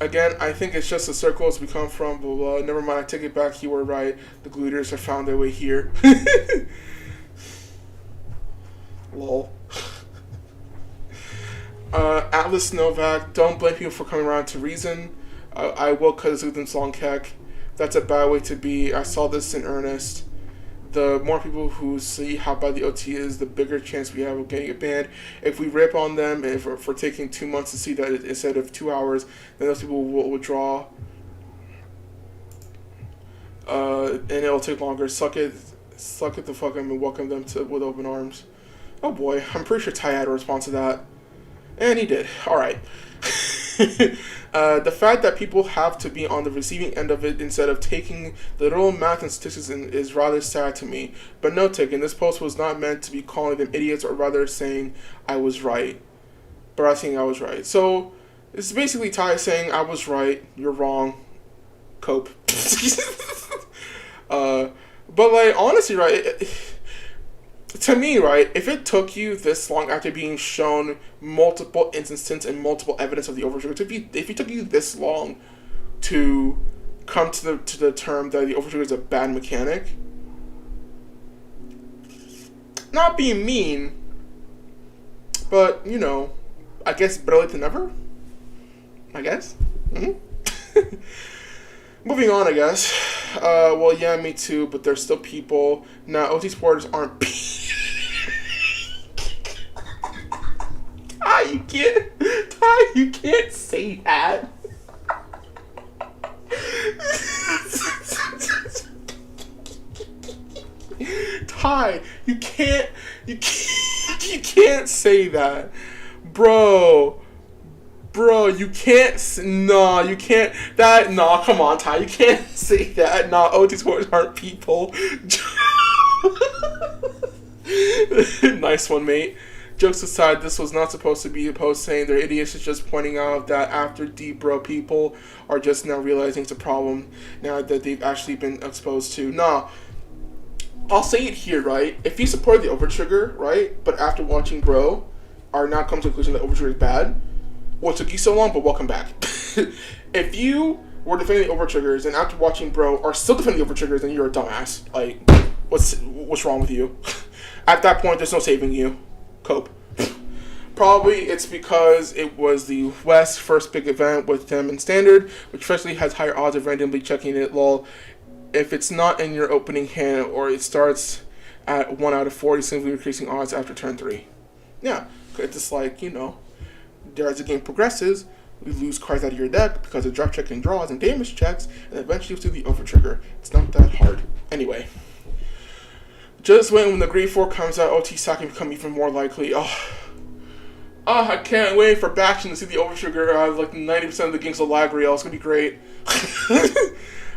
Again, I think it's just the circles we come from, blah, blah. Never mind, I take it back. You were right. The gluters have found their way here. Lol. Atlas Novak, don't blame people for coming around to reason. I will because of them long keck. That's a bad way to be. I saw this in earnest. The more people who see how bad the OT is, the bigger chance we have of getting it banned. If we rip on them, if for taking 2 months to see that instead of 2 hours, then those people will withdraw. And it'll take longer. Suck it the fuck up and welcome them with open arms. Oh boy, I'm pretty sure Ty had a response to that. And he did. Alright. The fact that people have to be on the receiving end of it instead of taking the little math and statistics is rather sad to me. But no taken, this post was not meant to be calling them idiots, or rather saying I was right. But I think I was right. So, it's basically Ty saying I was right, you're wrong, cope. But like, honestly, right, to me, right, if it took you this long after being shown multiple instances and multiple evidence of the overtrigger, if it took you this long to come to the term that the overtrigger is a bad mechanic, not being mean, but, I guess better late than never, I guess. Mm-hmm. Moving on, I guess. Well, yeah, me too, but there's still people. Now, OT supporters aren't you can't say that. Ty, you can't say that. Bro, you can't, you can't, come on, Ty, you can't say that. OT supporters aren't people. Nice one, mate. Jokes aside, this was not supposed to be a post saying they're idiots. It's just pointing out that after deep bro, people are just now realizing it's a problem now that they've actually been exposed to. I'll say it here, right? If you support the overtrigger, right, but after watching bro, are now come to the conclusion that overtrigger is bad, well, it took you so long, but welcome back. If you were defending the overtriggers and after watching bro are still defending the overtriggers, then you're a dumbass. Like, what's wrong with you? At that point, there's no saving you. Cope. Probably it's because it was the West's first big event with them in Standard, which especially has higher odds of randomly checking it, lol. If it's not in your opening hand or it starts at 1 out of 40, simply increasing odds after turn 3. Yeah, it's just like, as the game progresses, You lose cards out of your deck because of drop check and draws and damage checks, and eventually through the overtrigger. It's not that hard. Anyway. Just when the Grade 4 comes out, OT sack can become even more likely. I can't wait for Bastion to see the overtrigger. Like 90% of the games will lag real. It's gonna be great.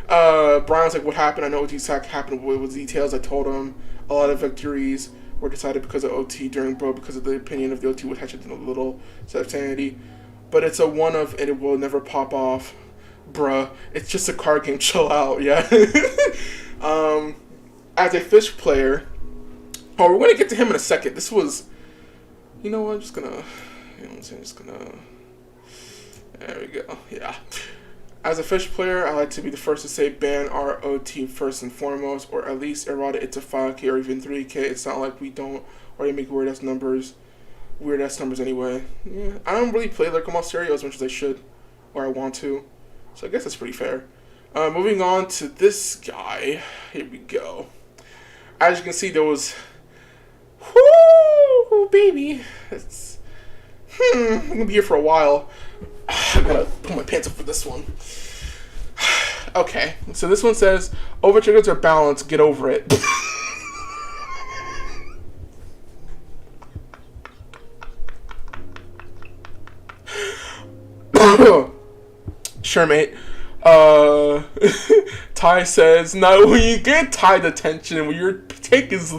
Brian's like, what happened? I know OT sack happened. What was the details? I told him a lot of victories were decided because of OT during Bro, because of the opinion of the OT would hatch it in a little set of sanity. But it's a one of, and it will never pop off. Bruh, it's just a card game. Chill out, yeah. As a fish player, we're gonna get to him in a second. This was, you know what? I'm just gonna, there we go. Yeah. As a fish player, I like to be the first to say ban our OT first and foremost, or at least errata it to 5K or even 3K. It's not like we don't already make weird ass numbers anyway. Yeah, I don't really play Lyrical Stereo as much as I should, or I want to. So I guess that's pretty fair. Moving on to this guy. Here we go. As you can see, there was, whoo, baby. It's, I'm gonna be here for a while. I gotta pull my pants up for this one. Okay, so this one says, overtriggers are balanced, get over it. Sure, mate. Ty says, now when you get Ty's attention, when your take is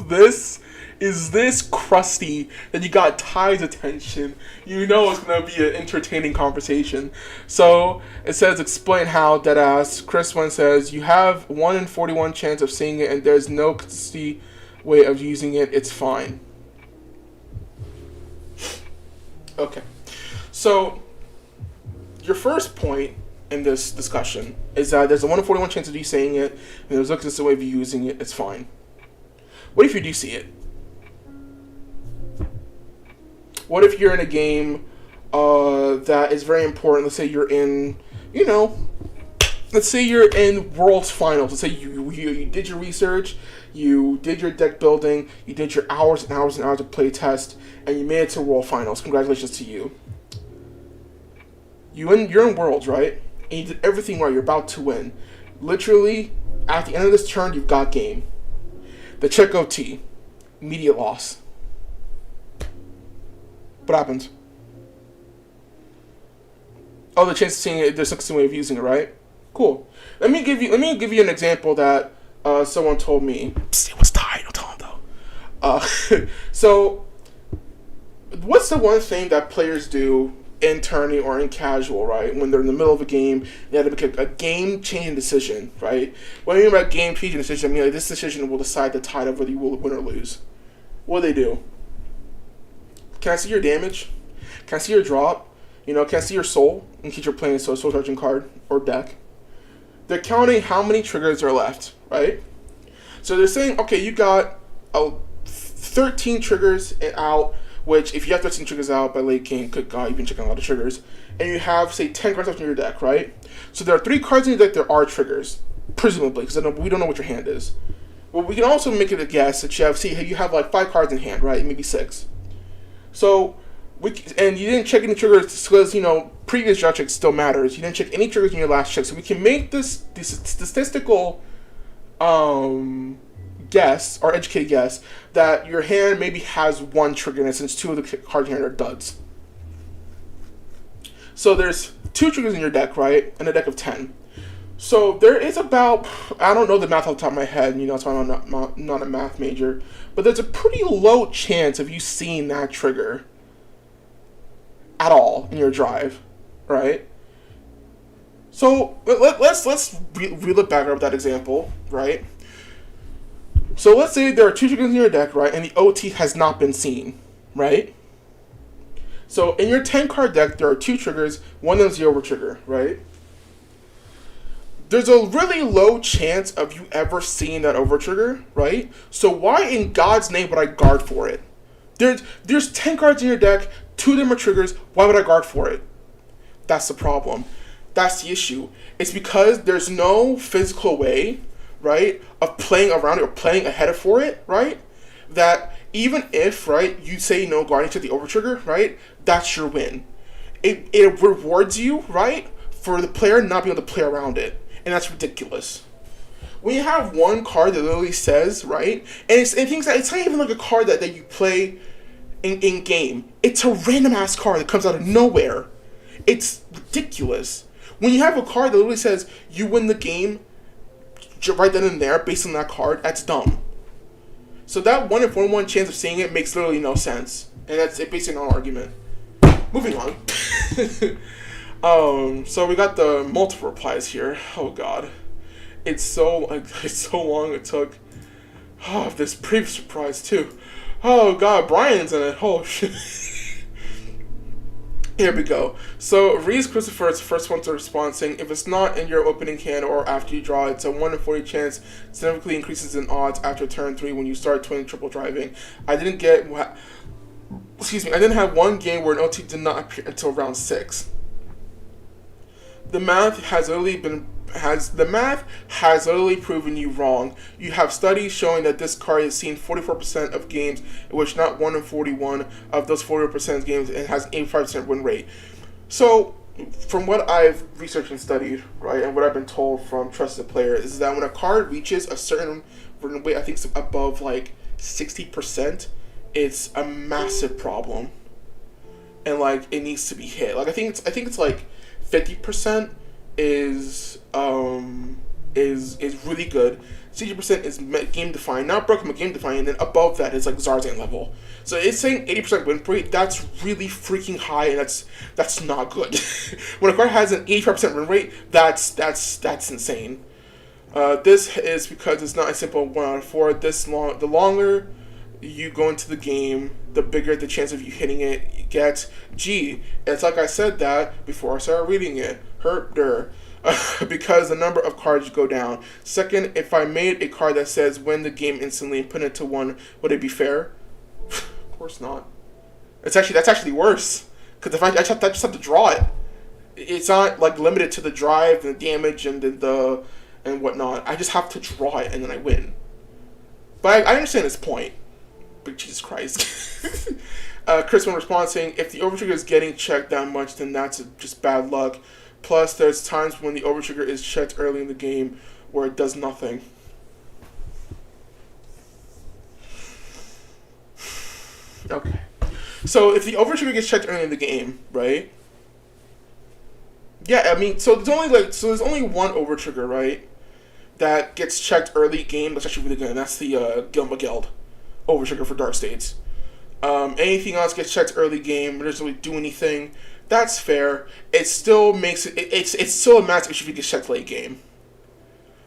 this crusty, that you got Ty's attention, you know it's going to be an entertaining conversation. So, it says, explain how, deadass. Chris one says, you have 1 in 41 chance of seeing it, and there's no consistent way of using it, it's fine. Okay. So, your first point in this discussion is that there's a 1 in 41 chance of you saying it, and there's no consistent way of you using it, it's fine. What if you do see it? What if you're in a game that is very important? Let's say you're in, let's say you're in World's Finals. Let's say you did your research, you did your deck building, you did your hours and hours and hours of play test, and you made it to World Finals. Congratulations to you. You're in Worlds, right? And you did everything right. You're about to win. Literally, at the end of this turn, you've got game. The check OT. Immediate loss. What happens? Oh, the chance of seeing it, there's a way of using it, right? Cool. Let me give you an example that someone told me. Psst, it was tied. Don't tell him though. So, what's the one thing that players do in tourney or in casual, right? When they're in the middle of a game, they have to make a game-changing decision, right? When I mean by game-changing decision, I mean like this decision will decide the tide of whether you will win or lose. What do they do? Can I see your damage? Can I see your drop? Can I see your soul in case you're playing a soul charging card or deck? They're counting how many triggers are left, right? So they're saying, okay, you got 13 triggers out, which if you have 13 triggers out by late game, good God, you've been checking a lot of triggers, and you have, say, 10 cards left in your deck, right? So there are 3 cards in your deck that are triggers, presumably, because we don't know what your hand is. Well, we can also make it a guess that you have like 5 cards in hand, right? Maybe 6. So, and you didn't check any triggers because, previous draw check still matters. You didn't check any triggers in your last check. So we can make this statistical guess, or educated guess, that your hand maybe has 1 trigger in it since 2 of the cards in your hand are duds. So there's 2 triggers in your deck, right? And a deck of 10. So there is about, I don't know the math off the top of my head, that's why I'm not a math major, but there's a pretty low chance of you seeing that trigger at all in your drive, right? So let's reel it back up that example, right? So let's say there are 2 triggers in your deck, right, and the OT has not been seen, right? So in your 10 card deck, there are 2 triggers, one of them is the over trigger, right? There's a really low chance of you ever seeing that over trigger, right? So why in God's name would I guard for it? There's 10 cards in your deck, 2 of them are triggers, why would I guard for it? That's the problem. That's the issue. It's because there's no physical way, right, of playing around it or playing ahead of for it, right? That even if, right, you say no guarding to the over trigger, right, that's your win. it rewards you, right, for the player not being able to play around it, and that's ridiculous. When you have one card that literally says, right, and things that it's not even like a card that you play in game. It's a random ass card that comes out of nowhere. It's ridiculous. When you have a card that literally says you win the game right then and there based on that card, that's dumb. So that 1 in 41 chance of seeing it makes literally no sense, and that's it. Basically, no argument. Moving on. So we got the multiple replies here. Oh god, it's so long it took. Oh, this previous surprise too. Oh god, Brian's in it. Oh shit. Here we go. So Reese Christopher is the first one to respond, saying if it's not in your opening hand or after you draw, it's a 1 in 40 chance. Significantly increases in odds after turn 3 when you start twin triple driving. I didn't have one game where an OT did not appear until round 6. The math has literally proven you wrong. You have studies showing that this card has seen 44% of games in which not 1 in 41 of those 40% of games, and has 85% win rate. So, from what I've researched and studied, right, and what I've been told from trusted players, is that when a card reaches a certain win rate, I think it's above like 60%, it's a massive problem, and like it needs to be hit. Like I think it's like 50% is really good. 60% is game defining, not broken, but game defining. And then above that is like Zarzan level. So it's saying 80% win rate. That's really freaking high, and that's not good. When a card has an 85% win rate, that's insane. This is because it's not a simple 1 out of 4. The longer you go into the game, the bigger the chance of you hitting it gets. Gee, it's like I said that before I started reading it. Because the number of cards go down. Second, if I made a card that says win the game instantly and put it to 1, would it be fair? Of course not. That's actually worse. Because if I just have to draw it. It's not like limited to the drive and the damage and and whatnot. I just have to draw it and then I win. But I understand his point. But Jesus Christ. Chris one responds saying, if the overtrigger is getting checked that much, then that's just bad luck. Plus, there's times when the overtrigger is checked early in the game where it does nothing. Okay. So if the overtrigger gets checked early in the game, right? Yeah, I mean, so there's only one overtrigger, right? That gets checked early game. That's actually really good. And that's the Geld overtrigger for Dark States. Anything else gets checked early game. It doesn't really do anything. That's fair. It still makes it. It's still a massive issue if it gets checked late game.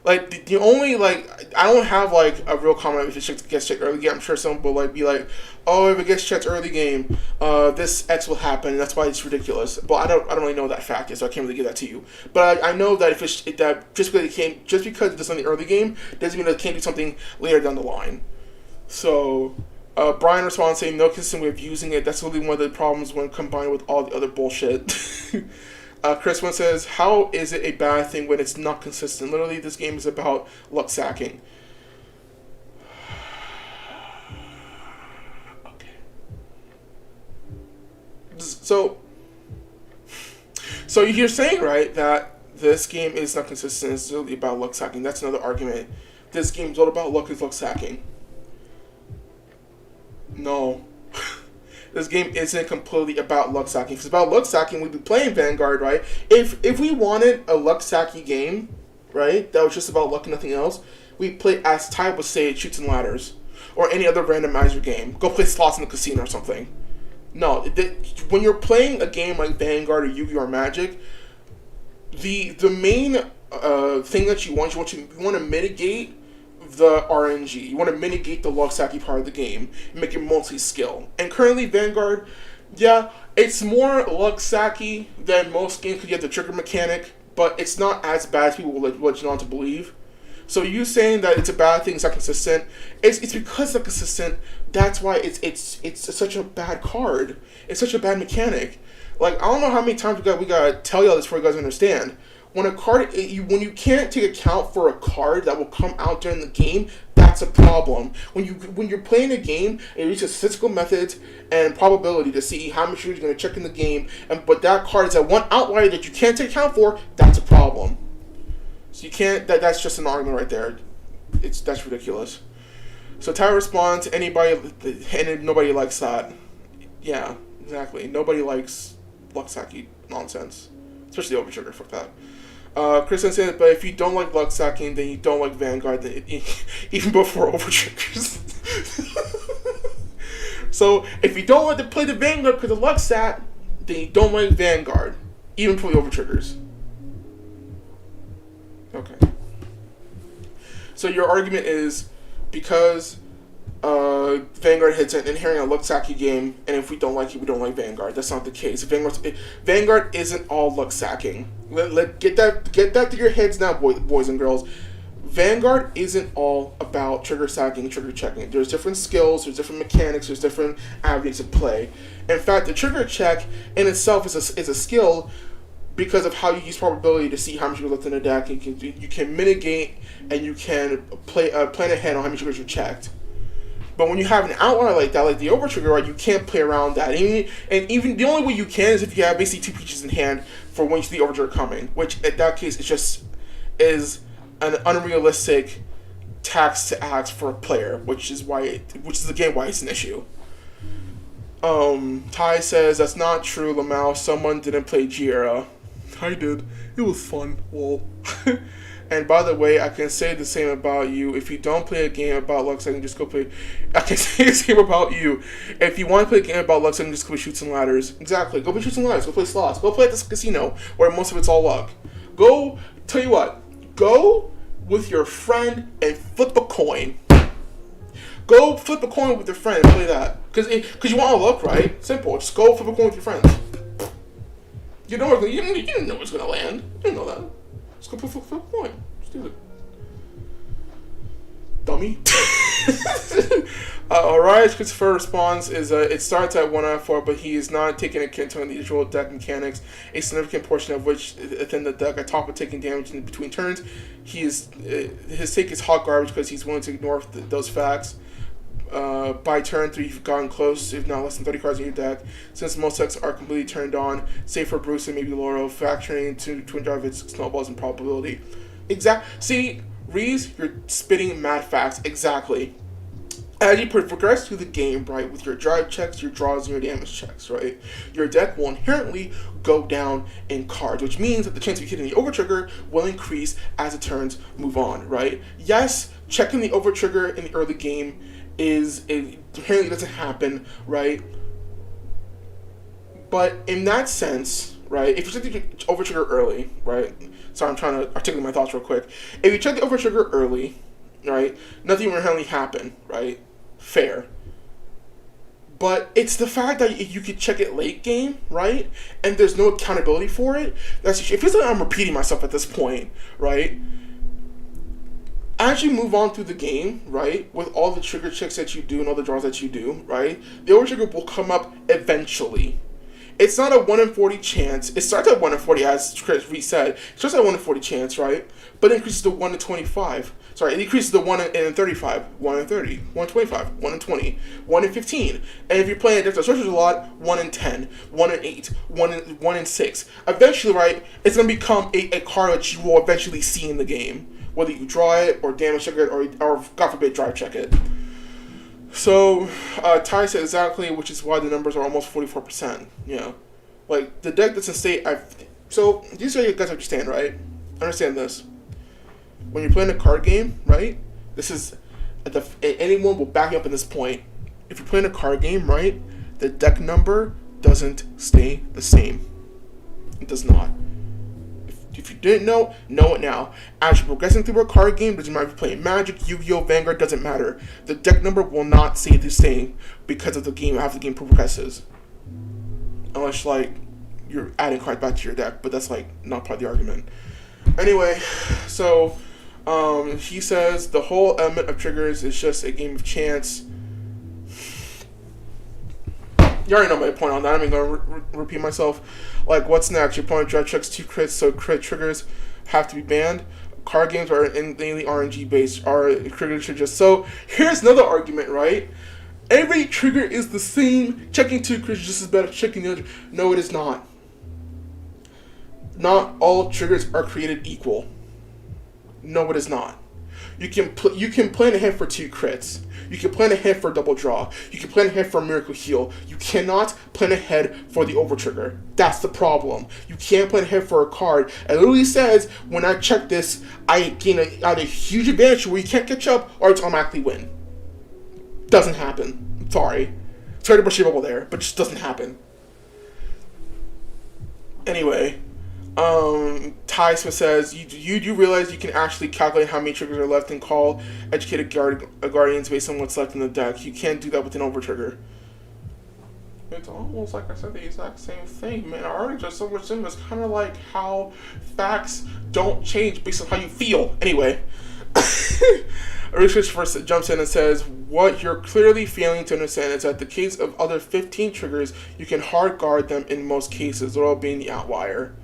Like the only I don't have like a real comment if it gets checked early game. I'm sure someone will be like, oh, if it gets checked early game, this X will happen. And that's why it's ridiculous. But I don't really know that fact yet, so I can't really give that to you. But I know that just because it does in the early game doesn't mean that it can't do something later down the line. So. Brian responds saying, no consistent way of using it. That's really one of the problems when combined with all the other bullshit. Chris one says, how is it a bad thing when it's not consistent? Literally, this game is about luck sacking. Okay. So you're saying, right, that this game is not consistent. It's really about luck sacking. That's another argument. This game is all about luck sacking. No. This game isn't completely about luck sacking. If it's about luck sacking, we'd be playing Vanguard, right? If we wanted a luck sacky game, right, that was just about luck and nothing else, we'd play as Ty would say, Shoots and Ladders. Or any other randomizer game. Go play slots in the casino or something. No. When you're playing a game like Vanguard or Yu-Gi-Oh! Or Magic, the main thing that you want to mitigate the RNG. You want to mitigate the luck sacky part of the game and make it mostly skill. And currently Vanguard, yeah, it's more luck sacky than most games because you have the trigger mechanic, but it's not as bad as people would let you on to believe. So you saying that it's a bad thing, it's not consistent, it's because it's not consistent. That's why it's such a bad card. It's such a bad mechanic. Like, I don't know how many times we gotta tell y'all this before you guys understand. When a card, when you can't take account for a card that will come out during the game, that's a problem. When you're playing a game, it uses statistical methods and probability to see how much you're going to check in the game, but that card is that one outlier that you can't take account for. That's a problem. So you can't. That's just an argument right there. That's ridiculous. So Ty responds, anybody, and nobody likes that. Yeah, exactly. Nobody likes luck-sacky nonsense, especially overtrigger. Fuck that. Chris said, but if you don't like luck-sacking, then you don't like Vanguard, even before overtriggers. So if you don't like to play the Vanguard because of luck-sack, then you don't like Vanguard, even before the overtriggers. Okay. So your argument is because Vanguard hits an inherent luck-sacky game, and if we don't like it, we don't like Vanguard. That's not the case. Vanguard isn't all luck-sacking. Get that to your heads now, boys and girls. Vanguard isn't all about trigger sacking, trigger checking. There's different skills, there's different mechanics, there's different avenues of play. In fact, the trigger check in itself is a skill because of how you use probability to see how much you're left in the deck. You can mitigate and you can plan ahead on how many triggers you checked. But when you have an outlier like that, like the overtrigger, right, you can't play around that. And even the only way you can is if you have basically 2 peaches in hand for when you see the overtrigger coming, which in that case is an unrealistic tax to ask for a player, which is again why it's an issue. Ty says that's not true, Lamau. Someone didn't play Giera. I did. It was fun. Lol. And by the way, I can say the same about you. If you don't play a game about Lux, I can just go play. I can say the same about you. If you want to play a game about Lux, I can just go shoot some ladders. Exactly. Go play shoot some ladders. Go play slots. Go play at this casino where most of it's all luck. Go. Tell you what. Go with your friend and flip a coin. Go flip a coin with your friend and play that. Because you want all luck, right? Simple. Just go flip a coin with your friends. You didn't know what's going to land. You didn't know that. Just go flip a coin. Just do it. Dummy. Orion Christopher response is it starts at 1 out of 4, but he is not taking into account the usual deck mechanics, a significant portion of which within the deck, on top of taking damage in between turns. His take is hot garbage because he's willing to ignore those facts. By turn 3, you've gotten close, if not less than 30 cards in your deck. Since most decks are completely turned on, save for Bruce and maybe Laurel, factoring to twin drive its snowballs and probability. See, Reese, you're spitting mad facts. Exactly. As you progress through the game, right, with your drive checks, your draws, and your damage checks, right, your deck will inherently go down in cards, which means that the chance of hitting the overtrigger will increase as the turns move on, right? Yes, checking the overtrigger in the early game apparently doesn't happen, right? But in that sense, right, if you check the overtrigger early, right, sorry, I'm trying to articulate my thoughts real quick. If you check the overtrigger early, right, nothing will inherently happen, right? Fair. But it's the fact that you could check it late game, right, and there's no accountability for it. It feels like I'm repeating myself at this point, right? As you move on through the game, right, with all the trigger checks that you do and all the draws that you do, right, the overtrigger will come up eventually. It's not a 1 in 40 chance. It starts at 1 in 40, as Chris said. It starts at 1 in 40 chance, right, but it increases to 1 in 25. Sorry, it increases to 1 in 35, 1 in 30, 1 in 25, 1 in 20, 1 in 15. And if you're playing Death Searchers a lot, 1 in 10, 1 in 8, 1 in 6. Eventually, right, it's going to become a card that you will eventually see in the game, whether you draw it or damage check it or God forbid drive check it. So Ty said exactly, which is why the numbers are almost 44%. Yeah, like the deck doesn't stay. So these are you guys understand, right? Understand this. When you're playing a card game, right? This is anyone will back you up in this point. If you're playing a card game, right, the deck number doesn't stay the same. It does not. If you didn't know it now. As you're progressing through a card game, doesn't matter if you're playing Magic, Yu-Gi-Oh, Vanguard, doesn't matter. The deck number will not stay the same because of the game after the game progresses. Unless, like, you're adding cards back to your deck, but that's, like, not part of the argument. Anyway, so, he says the whole element of triggers is just a game of chance. You already know my point on that. I'm going to repeat myself. Like, what's next? Your opponent drive checks 2 crits, so crit triggers have to be banned. card games are mainly RNG based are trigger triggers. So here's another argument, right? Every trigger is the same. Checking 2 crits is just as bad as checking the other. No, it is not. Not all triggers are created equal. No, it is not. You can plan ahead for 2 crits. You can plan ahead for a double draw. You can plan ahead for a miracle heal. You cannot plan ahead for the over trigger. That's the problem. You can't plan ahead for a card. It literally says, when I check this, I gain either a huge advantage where you can't catch up, or it's automatically win. Doesn't happen. Sorry to brush your bubble there, but it just doesn't happen. Anyway, Ty Smith says, you do realize you can actually calculate how many triggers are left and call educated guardians based on what's left in the deck. You can't do that with an over trigger. It's almost like I said the exact same thing, man. Our argument just so much simple. It's kind of like how facts don't change based on how you feel. Anyway, Research first jumps in and says, what you're clearly failing to understand is that the case of other 15 triggers, you can hard guard them in most cases, Laurel being the outlier.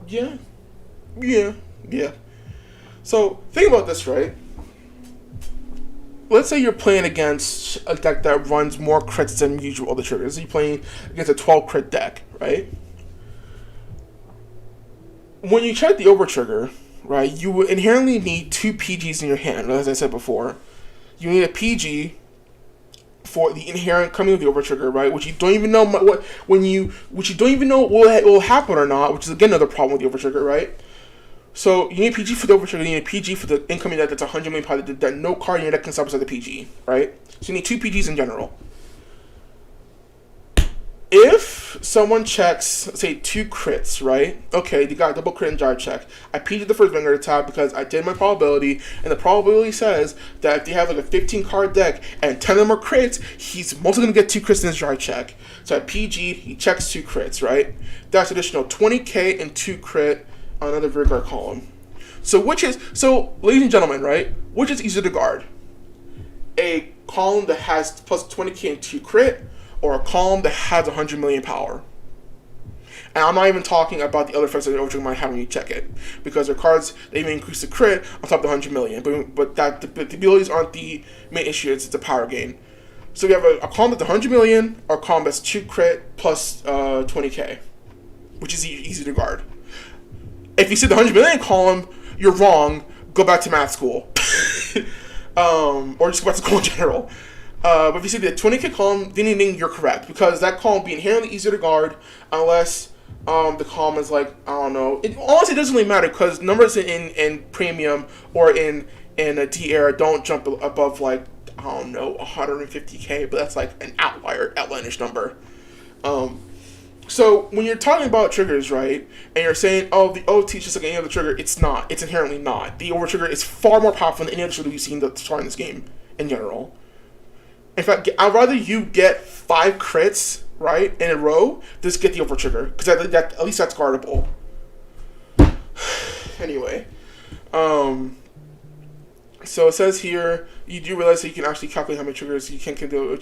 Yeah. So, think about this, right? Let's say you're playing against a deck that runs more crits than usual other triggers. So you're playing against a 12 crit deck, right? When you check the over trigger, right, you would inherently need 2 PGs in your hand, as I said before. You need a PG for the inherent coming of the over trigger, right? Which you don't even know which you don't even know will happen or not, which is again another problem with the over trigger, right? So you need a PG for the over trigger, you need a PG for the incoming deck that's 100 million power that no card in your deck can stop beside the PG, right? So you need 2 PGs in general. If someone checks, say, 2 crits, right? Okay, they got a double crit and drive check. I PG'd the first Vanguard attack because I did my probability, and the probability says that if they have like a 15 card deck and 10 of them are crits, he's mostly going to get 2 crits in his drive check. So I PG'd, he checks 2 crits, right? That's additional 20k and 2 crit on another Vanguard column. So ladies and gentlemen, right? Which is easier to guard? A column that has plus 20k and 2 crit, or a column that has 100 million power. And I'm not even talking about the other effects that the overtrigger might have when you check it, because their cards, they even increase the crit on top of the 100 million. But the abilities aren't the main issue, it's the power gain. So we have a column that's 100 million, or a column that's 2 crit plus 20k, which is easy to guard. If you see the 100 million column, you're wrong, go back to math school. Or just go back to school in general. But if you see the 20k column, then you're correct, because that column will be inherently easier to guard unless the column is like, I don't know. Honestly, it doesn't really matter, because numbers in premium or in a D era don't jump above like, I don't know, 150k, but that's like an outlandish number. So when you're talking about triggers, right, and you're saying, oh, the OT is just like any other trigger, it's not. It's inherently not. The over trigger is far more powerful than any other trigger we've seen to start in this game in general. In fact, I'd rather you get 5 crits, right, in a row, than just get the over trigger, because at least that's guardable. Anyway, so it says here, you do realize that you can actually calculate how many triggers you can do.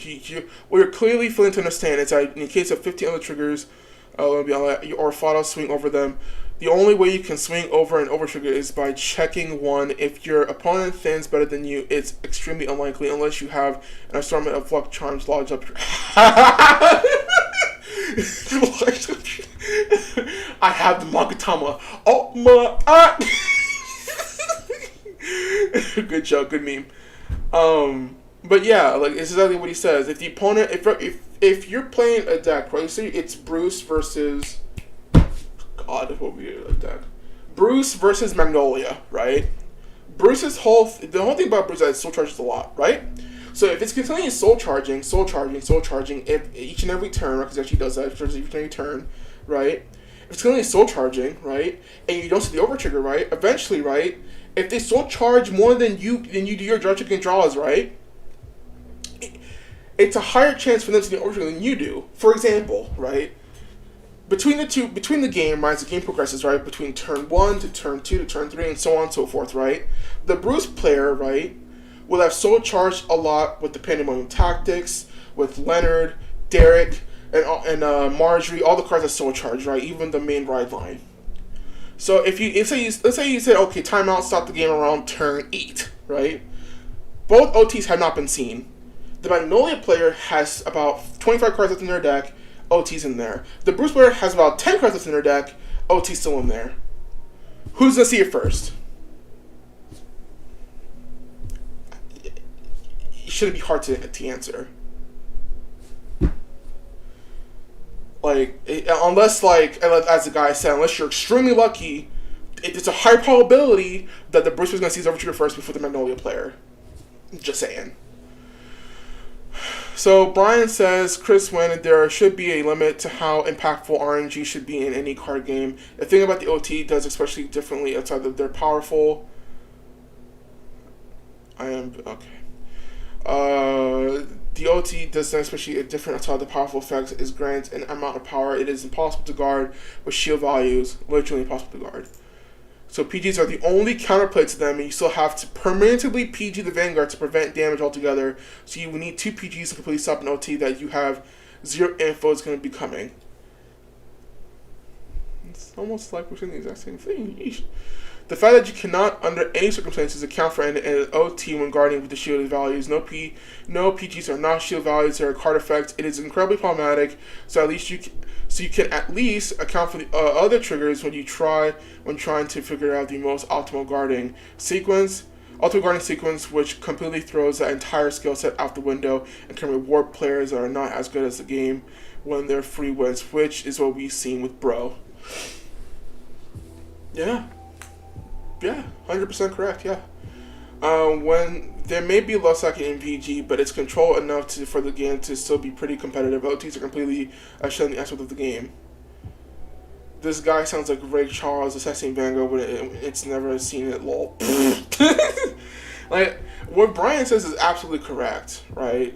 What you're clearly failing to understand is that in the case of 15 other triggers, or flat out swing over them, the only way you can swing over an over trigger is by checking one. If your opponent thins better than you, it's extremely unlikely unless you have an assortment of luck charms lodged up your I have the Magatama. Oh my Good joke, good meme. But yeah, like it's exactly what he says. If the opponent, if you're playing a deck, right? Say it's Bruce versus God, what would be a deck? Bruce versus Magnolia, right? The whole thing about Bruce is that it soul charges a lot, right? So if it's continuing soul charging, if each and every turn, because it actually does that, each and every turn, right? If it's continuing soul charging, right, and you don't see the over trigger, right? Eventually, right? If they soul charge more than you do your draw check and draws, right? It's a higher chance for them to get over trigger than you do. For example, right? Between the game, right, as the game progresses, right, between turn 1 to turn 2 to turn 3 and so on and so forth, right, the Bruce player, right, will have soul charged a lot with the Pandemonium Tactics, with Leonard, Derek, and Marjorie. All the cards are soul charged, right, even the main ride line. So let's say you said, okay, timeout, stop the game around turn 8, right? Both OTs have not been seen. The Magnolia player has about 25 cards left in their deck, OT's in there. The Bruce player has about 10 cards left in their deck, OT's still in there. Who's going to see it first? It shouldn't be hard to answer. Like, unless, like, as the guy said, unless you're extremely lucky, it's a high probability that the Bruce is going to see his overtrigger first before the Magnolia player. Just saying. So Bryan says, Chris, when there should be a limit to how impactful RNG should be in any card game. The thing about the OT does especially differently outside that they're powerful. The OT does especially different outside the powerful effects is grants an amount of power. It is impossible to guard with shield values, literally impossible to guard. So PGs are the only counterplay to them, and you still have to permanently PG the Vanguard to prevent damage altogether. So you will need 2 PGs to completely stop an OT that you have 0 info is going to be coming. It's almost like we're saying the exact same thing. Yeesh. The fact that you cannot, under any circumstances, account for an OT when guarding with the shielded values. No PGs are not shield values; they are card effects. It is incredibly problematic. So you can at least account for the other triggers when trying to figure out the most optimal guarding sequence. Ultimate guarding sequence, which completely throws that entire skill set out the window and can reward players that are not as good as the game when they're free wins, which is what we've seen with Bro. Yeah, 100% correct, yeah. When there may be low second in VG, but it's controlled enough for the game to still be pretty competitive. OTs are completely shutting the aspect of the game. This guy sounds like Ray Charles assessing Vanguard when it's never seen it, lol. Like, what Bryan says is absolutely correct, right?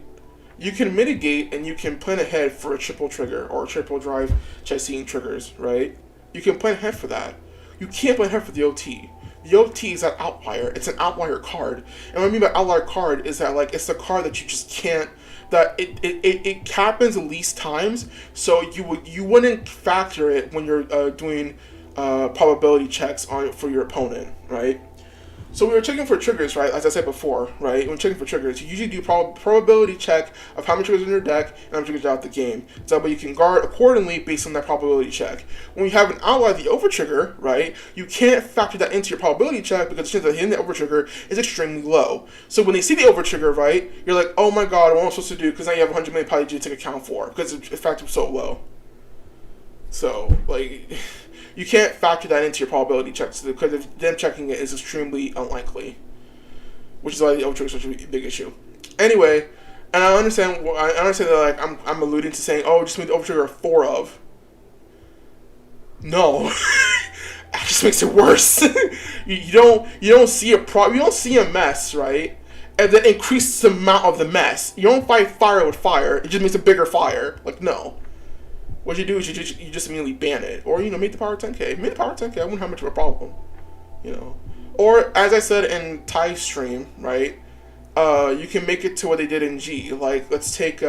You can mitigate and you can plan ahead for a triple trigger or a triple drive chasing triggers, right? You can plan ahead for that. You can't plan ahead for the OT. The OT is an outlier. It's an outlier card. And what I mean by outlier card is that, like, it's the card that you just can't, that it happens the least times, so you wouldn't factor it when you're doing probability checks for your opponent, right? So we were checking for triggers, right? As I said before, right? When checking for triggers, you usually do probability check of how many triggers are in your deck and how many triggers are out the game. So that way you can guard accordingly based on that probability check. When you have an outlier, the overtrigger, right? You can't factor that into your probability check because the chance of hitting the overtrigger is extremely low. So when they see the overtrigger, right? You're like, oh my god, what am I supposed to do? Because now you have 100 million poly to take account for because the factor was so low. So, like, you can't factor that into your probability checks because if them checking it is extremely unlikely, which is why the overtrigger is such a big issue. Anyway, and I understand that, like, I'm alluding to saying, oh, just make the overtrigger a 4 of. No, that just makes it worse. you don't see a mess, right? And then increase the amount of the mess. You don't fight fire with fire. It just makes a bigger fire. Like, no. What you do is you just immediately ban it, or make the power 10k. Make the power 10k. I wouldn't have much of a problem, Or as I said in Ty's stream, right? You can make it to what they did in G. Like, let's take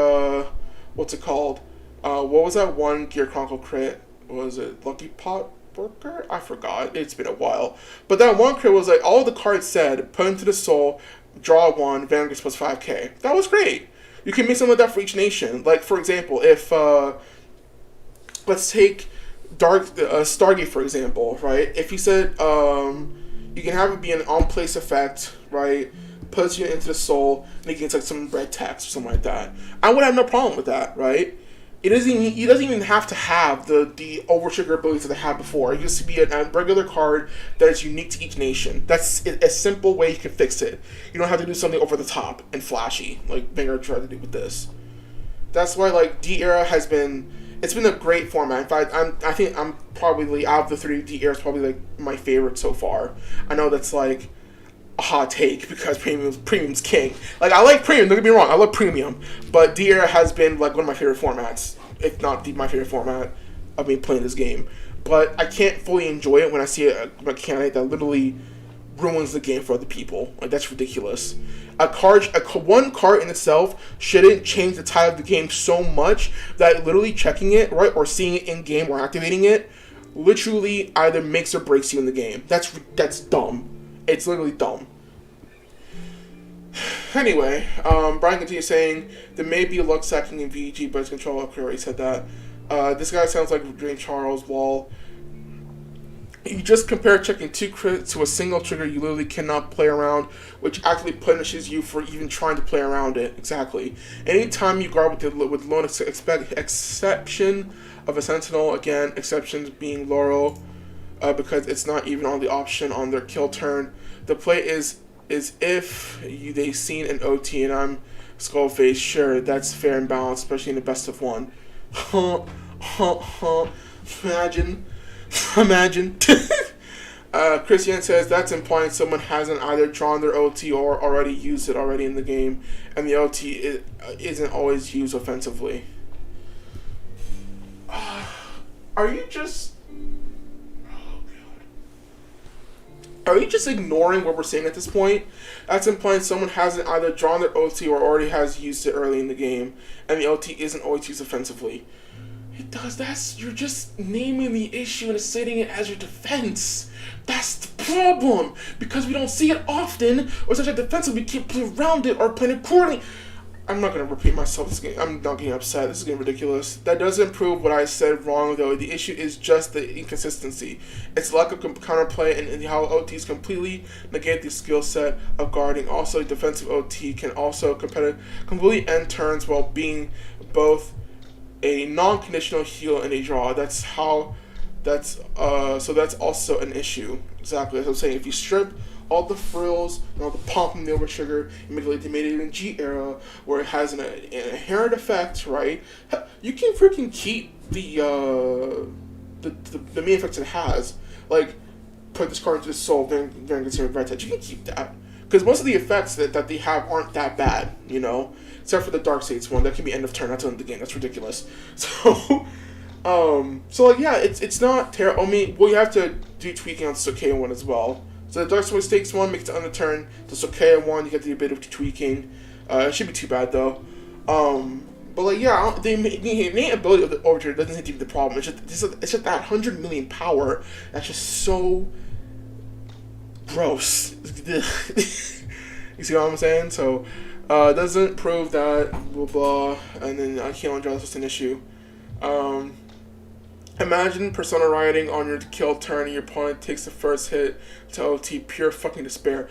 what's it called? What was that one Gear Chronicle crit? Was it Lucky Pot Worker? I forgot. It's been a while. But that one crit was like all the cards said: put into the soul, draw 1, Vanguard plus 5k. That was great. You can make something like that for each nation. Like, for example, if let's take Stargate, for example, right? If you said you can have it be an on-place effect, right? Puts you into the soul, and you get like some red text or something like that. I would have no problem with that, right? He doesn't even have to have the overtrigger abilities that they had before. It used to be a regular card that is unique to each nation. That's a simple way you can fix it. You don't have to do something over the top and flashy like Vanguard tried to do with this. That's why, like, D-Era has been... It's been a great format. In fact, I think I'm probably, out of the 3, D-Era is probably, like, my favorite so far. I know that's, like, a hot take because premium's king. Like, I like premium, don't get me wrong, I love premium. But D-Era has been, like, one of my favorite formats, if not my favorite format of me playing this game. But I can't fully enjoy it when I see a mechanic that literally ruins the game for other people. Like, that's ridiculous. One card in itself shouldn't change the tide of the game so much that literally checking it, right, or seeing it in game or activating it literally either makes or breaks you in the game. That's dumb. It's literally dumb. Anyway, Bryan continues saying, there may be luck sacking in VG, but it's control. Okay, already said that. This guy sounds like Dream Charles Wall. You just compare checking 2 crits to a single trigger you literally cannot play around, which actually punishes you for even trying to play around it. Exactly. Anytime you guard with lone exception of a sentinel, again, exceptions being Laurel, because it's not even on the option on their kill turn. The play is if they seen an OT and I'm Skullface, sure, that's fair and balanced, especially in the best of one. Imagine. Christian says that's implying someone hasn't either drawn their OT or already used it already in the game, and the OT isn't always used offensively. Are you just ignoring what we're saying at this point? That's implying someone hasn't either drawn their OT or already has used it early in the game, and the OT isn't always used offensively. It does. You're just naming the issue and stating it as your defense. That's the problem, because we don't see it often, or such a defensive we can't play around it or play it poorly. I'm not gonna repeat myself. I'm not getting upset. This is getting ridiculous. That doesn't prove what I said wrong, though. The issue is just the inconsistency. It's lack of counterplay and how OTs completely negate the skill set of guarding. Also, defensive OT can also completely end turns while being both a non-conditional heal and a draw. So that's also an issue. Exactly as I'm saying. If you strip all the frills and all the pomp from the over trigger, and make it made it in G era where it has an inherent effect, right? You can freaking keep the main effects it has, like put this card into the soul, then consider Vertex. You can keep that because most of the effects that they have aren't that bad, you know. Except for the Dark States one, that can be end of turn. That's end of the game. That's ridiculous. So, like yeah, it's not terrible. I mean, well, you have to do tweaking on the Sokea one as well. So the Dark States one makes it end of turn. The Sokea one, you get the bit of tweaking. It shouldn't be too bad though. But like yeah, the innate ability of the Overture doesn't seem to be the problem. It's just that 100 million power. That's just so gross. You see what I'm saying? So. Doesn't prove that blah blah, and then healing draw is just an issue. Imagine Persona rioting on your kill turn and your opponent takes the first hit to OT, pure fucking despair.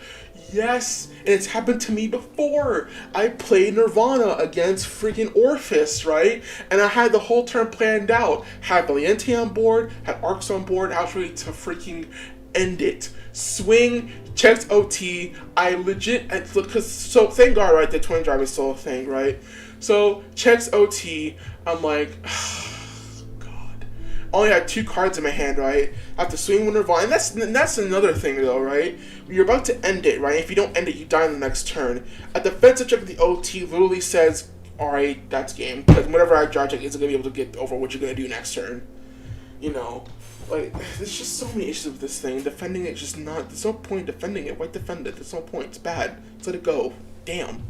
Yes, and it's happened to me before. I played Nirvana against freaking Orpheus, right? And I had the whole turn planned out. Had Valiente on board, had Arcs on board, I was ready to freaking end it. Swing, checks OT, I legit, so thank God, right, the twin drive is still a thing, right? So, checks OT, I'm like, oh, God. I only had 2 cards in my hand, right? I have to swing with Nirvana, and that's another thing, though, right? When you're about to end it, right? If you don't end it, you die on the next turn. A defensive check with the OT literally says, alright, that's game, because whenever I draw check, it's going to be able to get over what you're going to do next turn, you know? Like, there's just so many issues with this thing. Defending it just not... There's no point in defending it. Why defend it? There's no point. It's bad. Just let it go. Damn.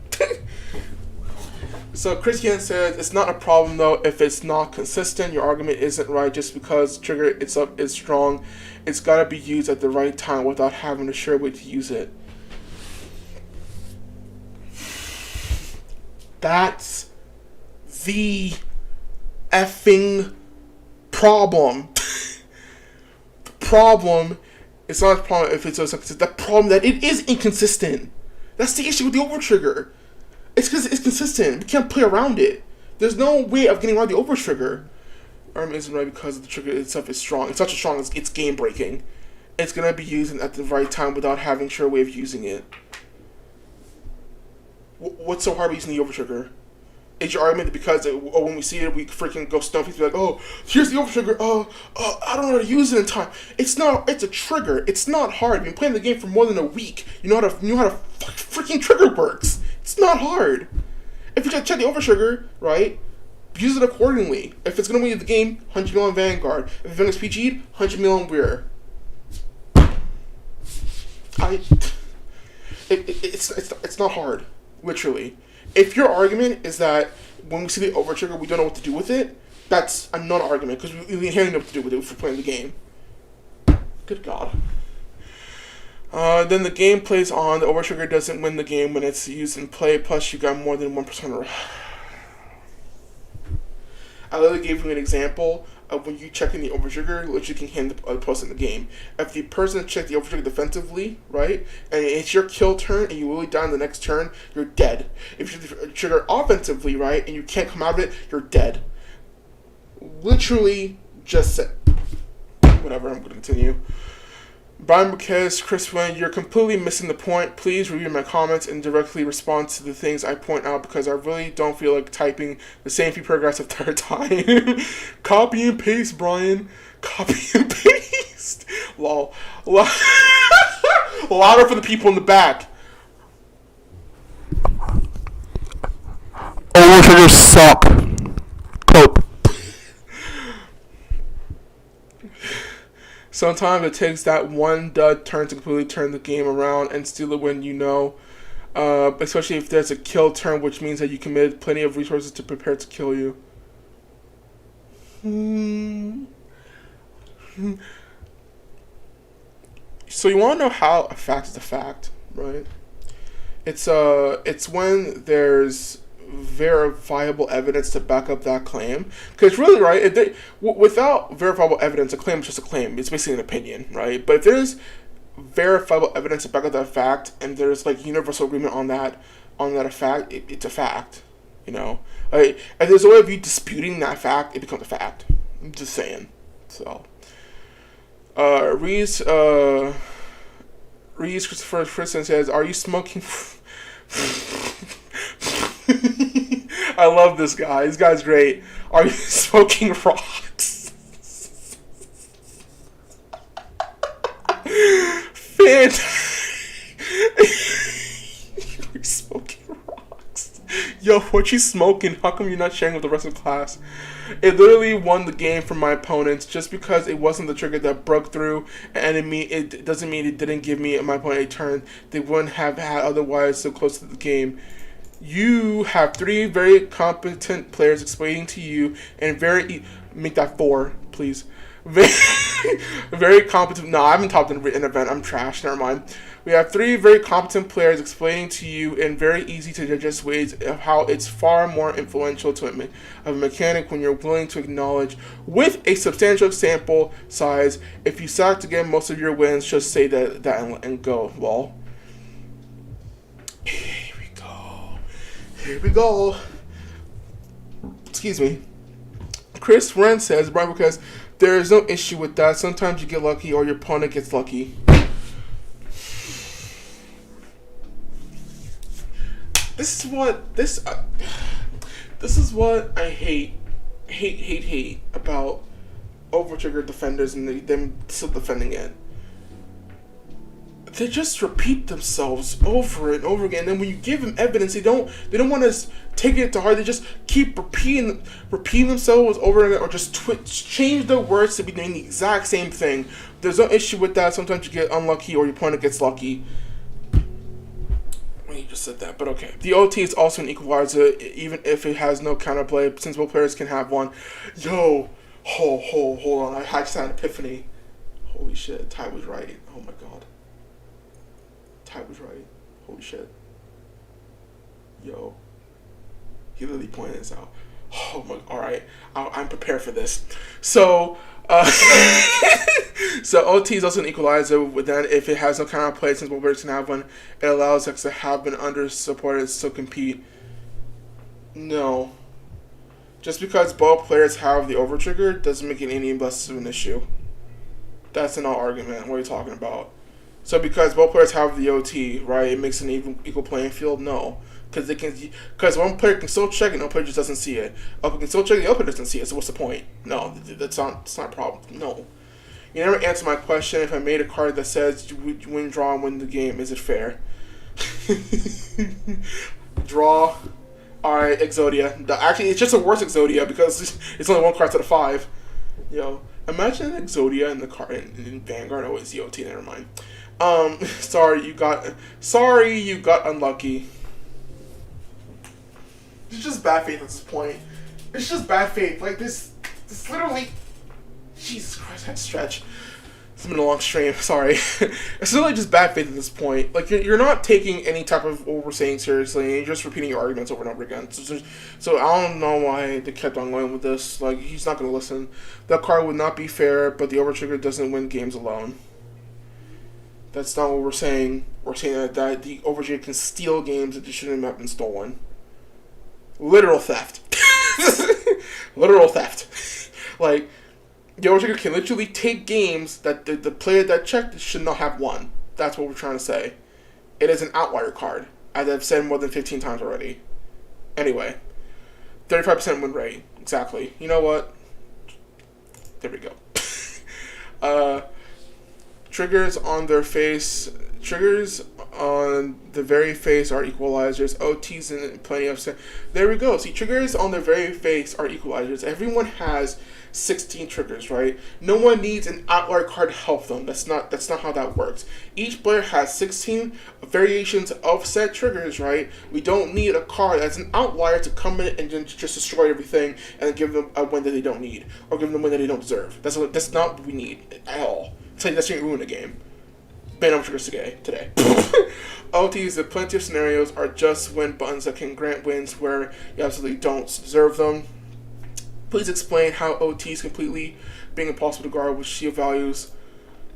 So, Christian says, it's not a problem, though, if it's not consistent. Your argument isn't right just because trigger itself is strong. It's got to be used at the right time without having a sure way to use it. That's the effing problem. Problem, it's not a problem if it's inconsistent. The problem that it is inconsistent. That's the issue with the over trigger. It's because it's consistent. We can't play around it. There's no way of getting around the over trigger. Arm isn't right because the trigger itself is strong. It's such a strong, it's game breaking. It's gonna be used at the right time without having a sure way of using it. What's so hard about using the over trigger? Is your argument that because when we see it, we freaking go stone face, be like, oh, here's the over trigger, I don't know how to use it in time. It's a trigger. It's not hard. You've been playing the game for more than a week. You know how freaking trigger works. It's not hard. If you just check the over trigger, right, use it accordingly. If it's going to win you the game, 100 mil on Vanguard. If it's PG'd, 100 mil on Weir. It's not hard, literally. If your argument is that when we see the over trigger, we don't know what to do with it, That's a non-argument, because we inherently know what to do with it if we're playing the game. Good God. Then the game plays on. The overtrigger doesn't win the game when it's used in play, plus you got more than 1%. I literally gave you an example of when you check in the overtrigger, which you can hand the person in the game. If the person checked the overtrigger defensively, right, and it's your kill turn and you literally die on the next turn, you're dead. If you trigger offensively, right, and you can't come out of it, you're dead. Literally just said. Whatever, I'm going to continue. Bryan Borquez, Chris Wynn, you're completely missing the point. Please review my comments and directly respond to the things I point out, because I really don't feel like typing the same few paragraphs a third time. Copy and paste, Brian. Copy and paste. Lol. Louder for the people in the back. Overtriggers suck. Quote. Sometimes it takes that one dud turn to completely turn the game around and steal a win, especially if there's a kill turn, which means that you committed plenty of resources to prepare to kill you. So you want to know how a fact is a fact, right? It's when there's verifiable evidence to back up that claim, because really, right, without verifiable evidence, a claim is just a claim. It's basically an opinion, right? But if there's verifiable evidence to back up that fact, and there's like universal agreement on that fact, it's a fact, Like, if there's a way of you disputing that fact, it becomes a fact. I'm just saying. So Reese Christopher Friston says, "Are you smoking?" I love this guy. This guy's great. Are you smoking rocks? Are you smoking rocks? Yo, what you smoking? How come you're not sharing with the rest of the class? It literally won the game for my opponents. Just because it wasn't the trigger that broke through an enemy, it doesn't mean it didn't give me and my opponent a turn they wouldn't have had otherwise so close to the game. You have 3 very competent players explaining to you and make that 4, please. Very competent. No, I haven't talked in an event. I'm trash. Never mind. We have 3 very competent players explaining to you in very easy to digest ways of how it's far more influential to a mechanic when you're willing to acknowledge with a substantial sample size. If you suck to get most of your wins, just say that and go. Well. Here we go. Excuse me. Chris Wren says, Bryan Borquez, there is no issue with that. Sometimes you get lucky or your opponent gets lucky. This is what I hate about overtrigger defenders and them still defending it. They just repeat themselves over and over again. And then when you give them evidence, they don't want to take it to heart. They just keep repeating themselves over and over, or just change the words to be doing the exact same thing. There's no issue with that. Sometimes you get unlucky or your opponent gets lucky. You just said that, but okay. The OT is also an equalizer, even if it has no counterplay, since both players can have one. Yo, hold on. I just had an epiphany. Holy shit, Ty was right. Oh my god. Ty was right. Holy shit. Yo. He literally pointed this out. Oh my, alright. I'm prepared for this. So, so OT is also an equalizer. Then, if it has no counterplay, since both players can have one, it allows us to have been under supported to compete. No. Just because both players have the overtrigger doesn't make it any less of an issue. That's an argument. What are you talking about? So because both players have the OT, right, it makes an equal playing field? No. Because one player can still check it, no player just doesn't see it. Other can still check it, the other player doesn't see it. So what's the point? No, that's not a problem. No. You never answer my question. If I made a card that says win, draw, and win the game, is it fair? Draw. Alright, Exodia. Actually, it's just a worse Exodia because it's only 1 card to the 5. Yo, imagine an Exodia in the card in Vanguard. Oh, it's the OT. Never mind. Sorry you got unlucky. It's just bad faith at this point. It's just bad faith. Like this. It's literally... Jesus Christ, I had to stretch. It's been a long stream, sorry. It's really just bad faith at this point. Like, you're not taking any type of what we're saying seriously, and you're just repeating your arguments over and over again. So I don't know why they kept on going with this. Like, he's not going to listen. That card would not be fair, but the overtrigger doesn't win games alone. That's not what we're saying. We're saying that the overtrigger can steal games that shouldn't have been stolen. Literal theft. Literal theft. Like... The overtrigger can literally take games that the player that checked should not have won. That's what we're trying to say. It is an outlier card, as I've said more than 15 times already. Anyway, 35% win rate. Exactly. You know what? There we go. Triggers on their face. Triggers on the very face are equalizers. OTs and plenty of... There we go. See, triggers on their very face are equalizers. Everyone has 16 triggers, right? No one needs an outlier card to help them. That's not how that works. Each player has 16 variations of said triggers, right? We don't need a card that's an outlier to come in and just destroy everything and then give them a win that they don't need, or give them a win that they don't deserve. That's not what we need at all. That's going to ruin the game. Ban over triggers today. OTs, the plenty of scenarios, are just win buttons that can grant wins where you absolutely don't deserve them. Please explain how OTs completely being impossible to guard with shield values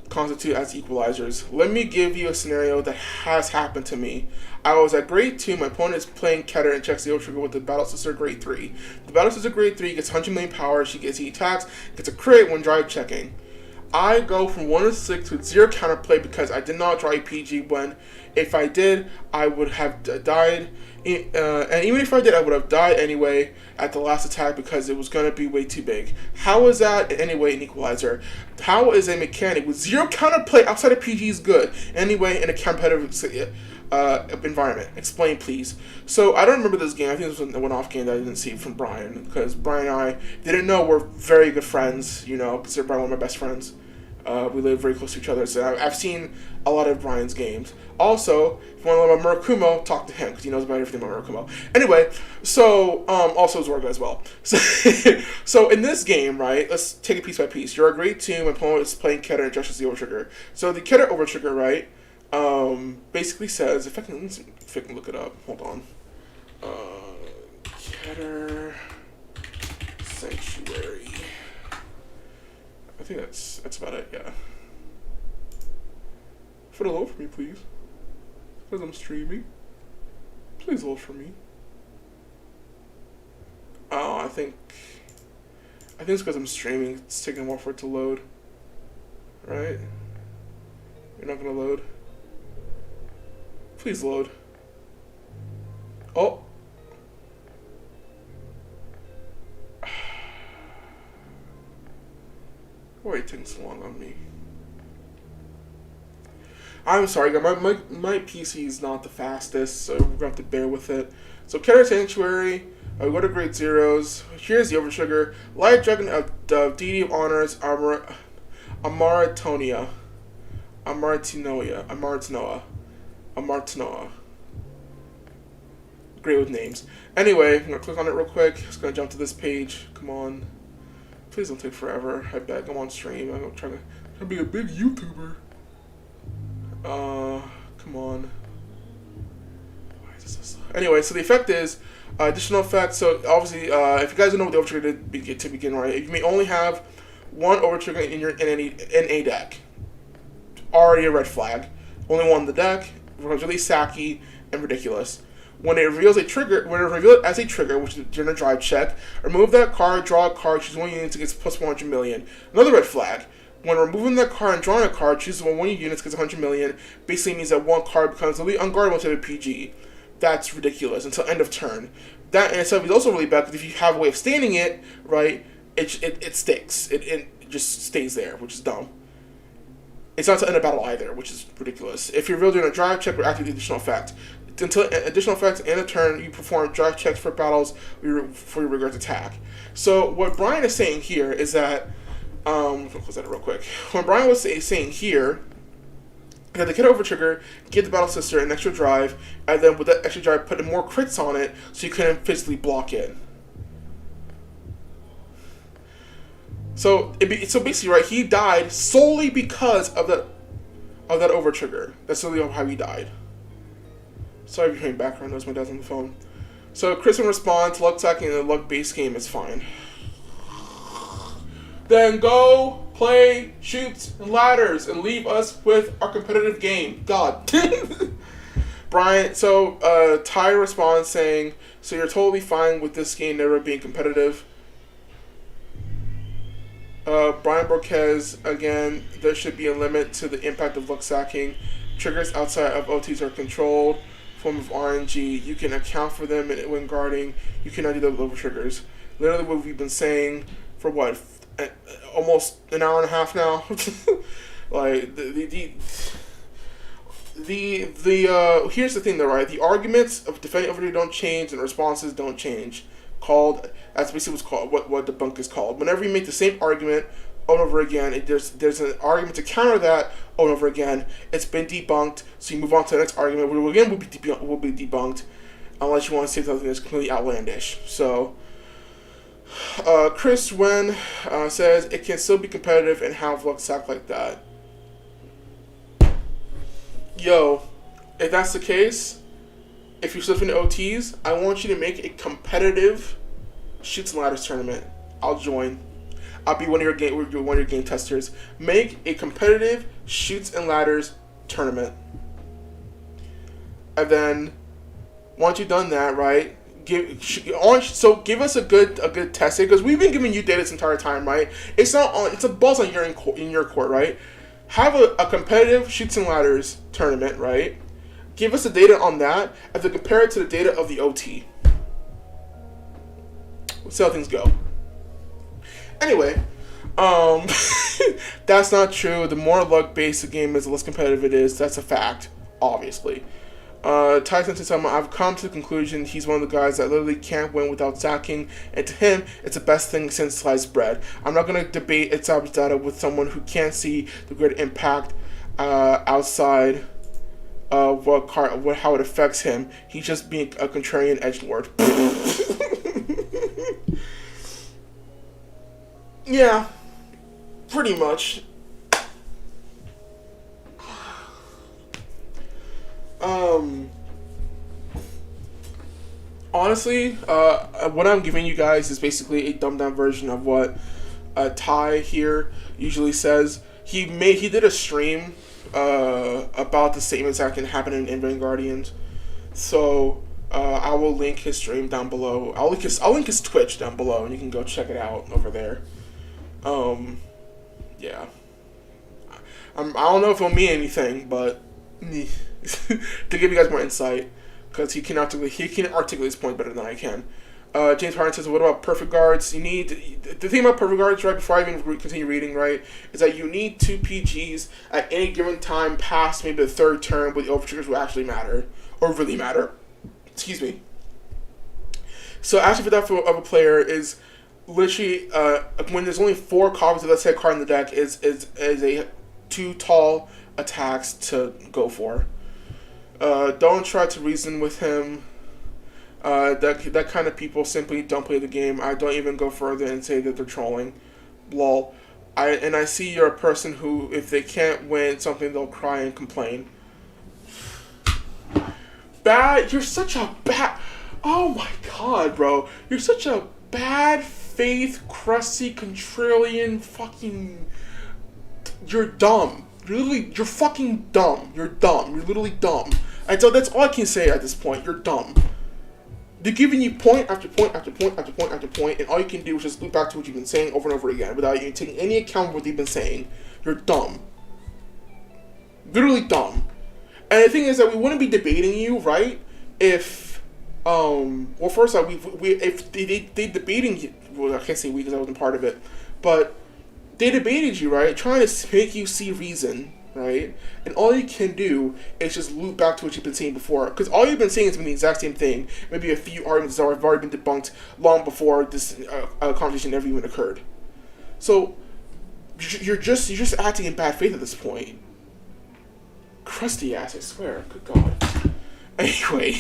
constitute as equalizers. Let me give you a scenario that has happened to me. I was at grade 2, my opponent is playing Keter and checks the overtrigger with the Battle Sister grade 3. The Battle Sister grade 3 gets 100 million power, he attacks, gets a crit when drive checking. I go from 1 to 6 with 0 counterplay because I did not draw a PG when, if I did, I would have died. And even if I did, I would have died anyway at the last attack because it was going to be way too big. How is that anyway an equalizer? How is a mechanic with 0 counterplay outside of PG is good anyway in a competitive environment? Explain, please. So I don't remember this game. I think this was a one-off game that I didn't see from Bryan because Bryan and I didn't know we're very good friends. You know, consider Bryan one of my best friends. We live very close to each other, so I've seen a lot of Bryan's games. Also, if you want to learn about Murakumo, talk to him, because he knows about everything about Murakumo. Anyway, so, also Zorga as well. So in this game, right, let's take it piece by piece. You're a grade 2, my opponent is playing Keter and Josh is the overtrigger. So the Keter overtrigger, right, basically says, if I can look it up, hold on. Keter Sanctuary. I think that's about it, yeah. Put a load for me, please. Because I'm streaming. Please load for me. Oh, I think it's because I'm streaming. It's taking a while for it to load. Right? You're not gonna load? Please load. Oh! Why are you taking so long on me? I'm sorry, guys. My PC is not the fastest, so we're going to have to bear with it. So, Keter Sanctuary, we go to grade 0s. Here's the Overtrigger. Light Dragon of the Deity of Honors, Amartinoa. Great with names. Anyway, I'm going to click on it real quick. Just going to jump to this page. Come on. Please don't take forever. I beg. I'm on stream. I'm trying to be a big YouTuber. Come on. Why is this so slow? Anyway, so the effect is additional effect. So obviously, if you guys don't know what the overtrigger did to begin, right? You may only have one overtrigger in a deck. Already a red flag. Only one in the deck. Really sacky and ridiculous. When it reveals a trigger, when it reveals it as a trigger, which is during a drive check, remove that card, draw a card, choose one unit to get plus 100 million. Another red flag. When removing that card and drawing a card, choose one unit gets 100 million. Basically means that one card becomes really unguardable to the PG. That's ridiculous until end of turn. That in itself is also really bad because if you have a way of standing it, right, it sticks. It just stays there, which is dumb. It's not to end a battle either, which is ridiculous. If you're revealed during a drive check, or activate the additional effect. Until additional effects and a turn, you perform drive checks for battles for your rigorous attack. So what Bryan is saying here is that, I'm gonna close that real quick. What Bryan was saying here, that the Keter Overtrigger give the Battle Sister an extra drive, and then with that extra drive, put more crits on it, so you couldn't physically block it. So basically, right, he died solely because of that over trigger. That's literally how he died. Sorry if you're hearing background noise. My dad's on the phone. So Chris will respond to luck stacking in the luck base game is fine. Then go play shoots and ladders and leave us with our competitive game. God. Brian, so Ty responds saying, so you're totally fine with this game never being competitive. Bryan Borquez, again, there should be a limit to the impact of luck stacking. Triggers outside of OTs are controlled, form of RNG. You can account for them when guarding. You cannot do those over triggers. Literally what we've been saying for what, almost an hour and a half now. Like here's the thing though, right? The arguments of defending overview don't change and responses don't change. That's basically what's called what debunk is called. Whenever you make the same argument over and over again, there's an argument to counter that over and over again. It's been debunked, so you move on to the next argument, which again will be debunked, unless you want to say something that's completely outlandish. So, Chris Wen says it can still be competitive and have luck stack like that. Yo, if that's the case, if you're still in OTs, I want you to make a competitive shoots and ladders tournament. I'll join. I'll be one of your game testers. Make a competitive shoots and ladders tournament. And then once you've done that, right? Give us a good test because we've been giving you data this entire time, right? It's a ball's in your court, right? Have a competitive shoots and ladders tournament, right? Give us the data on that and then compare it to the data of the OT. We'll see how things go. Anyway, that's not true. The more luck-based the game is, the less competitive it is. That's a fact, obviously. Tyson says, I've come to the conclusion he's one of the guys that literally can't win without sacking, and to him, it's the best thing since sliced bread. I'm not going to debate established data with someone who can't see the great impact outside of how it affects him. He's just being a contrarian edgelord. Yeah, pretty much. Honestly, what I'm giving you guys is basically a dumbed down version of what Ty here usually says. He did a stream about the statements that can happen in vanguardians. So I will link his stream down below. I'll link his Twitch down below, and you can go check it out over there. Yeah. I don't know if it'll mean anything, but to give you guys more insight, because he can articulate his point better than I can. James Harden says, what about perfect guards? You need the thing about perfect guards, right, before I even continue reading, right, is that you need 2 PGs at any given time past maybe the 3rd turn where the overtriggers will actually matter, or really matter. Excuse me. So actually for that of a player is literally when there's only 4 copies of that said card in the deck is a 2 tall attacks to go for. Don't try to reason with him. That kind of people simply don't play the game. I don't even go further and say that they're trolling. Lol. I see you're a person who, if they can't win something, they'll cry and complain. You're such a bad... Oh my god, bro. You're such a bad faith, crusty, contrarian, fucking... You're dumb. You're fucking dumb. You're dumb. You're literally dumb. And so that's all I can say at this point. You're dumb. They're giving you point after point after point after point after point, and all you can do is just loop back to what you've been saying over and over again without you taking any account of what they've been saying. You're dumb. Literally dumb. And the thing is that we wouldn't be debating you, right? If, well, first off, if they debating you, well, I can't say we because I wasn't part of it, but they debated you, right? Trying to make you see reason, right? And all you can do is just loop back to what you've been saying before. Because all you've been saying has been the exact same thing. Maybe a few arguments that have already been debunked long before this conversation ever even occurred. So, you're just acting in bad faith at this point. Crusty ass, I swear. Good God. Anyway,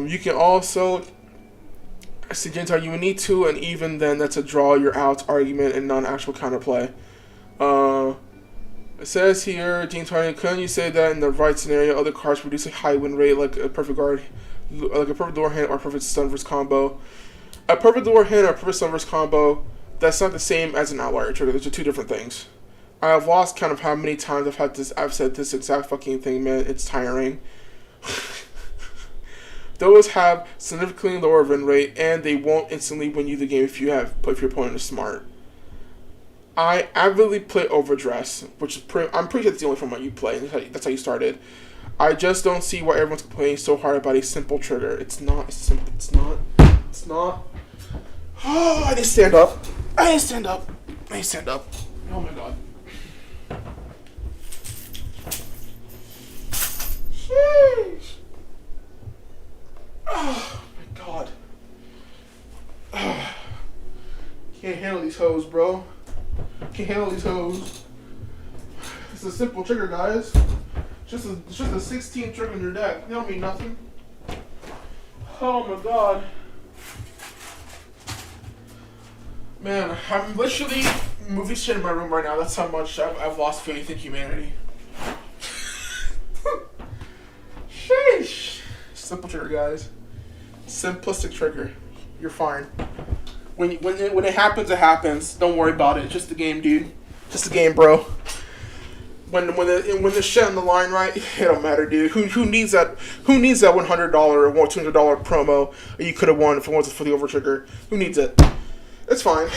you can also I see, James, you would need to, and even then, that's a draw your out argument and non-actual counterplay. It says here, James Harden, couldn't you say that in the right scenario, other cards produce a high win rate, like a perfect guard, like a perfect door hand or a perfect stun versus combo? A perfect door hand or a perfect stun versus combo, that's not the same as an outlier trigger. Those are two different things. I have lost count of how many times I've said this exact fucking thing, man. It's tiring. Those have significantly lower win rate, and they won't instantly win you the game if your opponent is smart. I avidly play Overdress, which is I'm pretty sure that's the only format you play. That's how you started. I just don't see why everyone's complaining so hard about a simple trigger. It's not simple. It's not. Oh, I need to stand up. I need to stand up. Oh my god. Sheesh. Oh my god. Can't handle these hoes, bro. Can't handle these hoes. It's a simple trigger, guys. It's just a 16 trigger in your deck. They don't mean nothing. Oh my god. Man, I'm literally moving shit in my room right now. That's how much I've lost faith in humanity. Sheesh. Simple trigger, guys. Simplistic trigger. You're fine. When it happens, it happens. Don't worry about it. Just the game, dude. Just the game, bro. When the shit on the line, right? It don't matter, dude. Who needs that? Who needs that $100 or $200 promo that you could have won if it wasn't for the overtrigger? Who needs it? It's fine.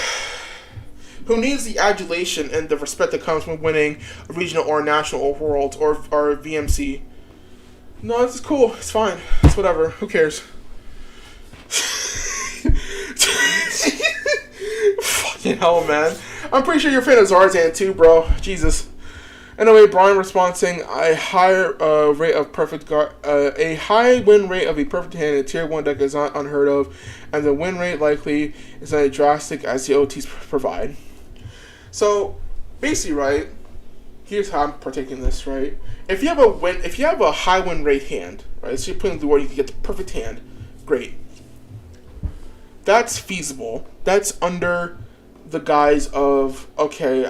Who needs the adulation and the respect that comes from winning a regional or national or world or VMC? No, this is cool. It's fine. It's whatever. Who cares? Fucking hell, man. I'm pretty sure you're a fan of Zarzan too, bro. Jesus. Anyway, Bryan responding, a high rate of perfect guard, a high win rate of a perfect hand in tier 1 deck is not unheard of, and the win rate likely is not as drastic as the OTs provide. So, basically, right, here's how I'm partaking this, right? If you have a high win rate hand, right, so you're putting the word you can get the perfect hand, great. That's feasible. That's under the guise of, okay,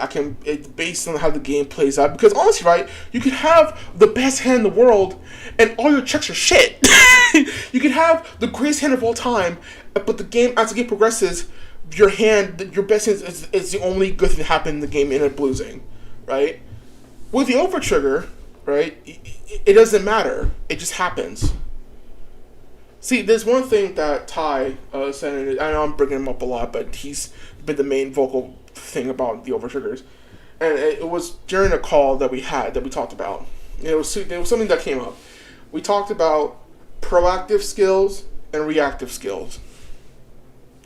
it's based on how the game plays out. Because honestly, right, you could have the best hand in the world and all your checks are shit. You could have the greatest hand of all time, but as the game progresses, your best hand is the only good thing that happened in the game and it losing, right? With the over trigger, right, it doesn't matter. It just happens. See, there's one thing that Ty said, and I know I'm bringing him up a lot, but he's been the main vocal thing about the overtriggers. And it was during a call that we talked about. It was something that came up. We talked about proactive skills and reactive skills.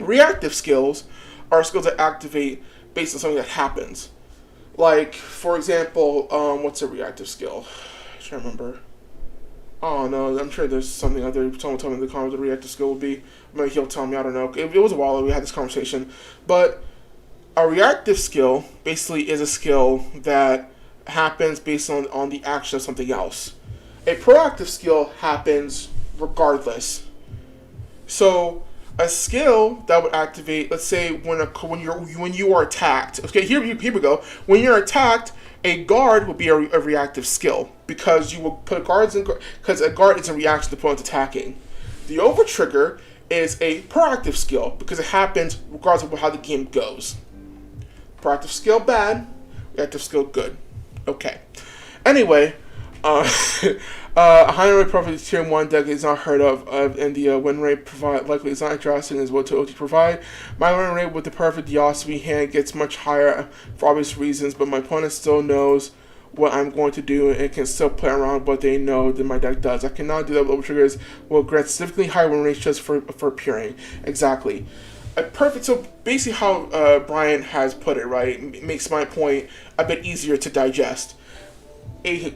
Reactive skills are skills that activate based on something that happens. Like, for example, what's a reactive skill? I'm trying to remember. Oh no, I'm sure there's something out there. Someone told me in the comments what the reactive skill would be. Maybe he'll tell me, I don't know. It was a while ago we had this conversation. But a reactive skill basically is a skill that happens based on the action of something else. A proactive skill happens regardless. So a skill that would activate, let's say when you are attacked. Okay, here we go. When you're attacked, a guard would be a reactive skill because you will put guards in, because a guard is a reaction to the opponent attacking. The over trigger is a proactive skill because it happens regardless of how the game goes. Proactive skill bad, reactive skill good. Okay. Anyway, a high rate perfect tier 1 deck is not heard of, and the win rate likely is not as drastic as what to OT provide. My win rate with the perfect Yasui hand gets much higher for obvious reasons, but my opponent still knows what I'm going to do and can still play around what they know that my deck does. I cannot do that with over triggers will grant significantly higher win rates just for appearing. Exactly. So basically how Bryan has put it, right, makes my point a bit easier to digest. A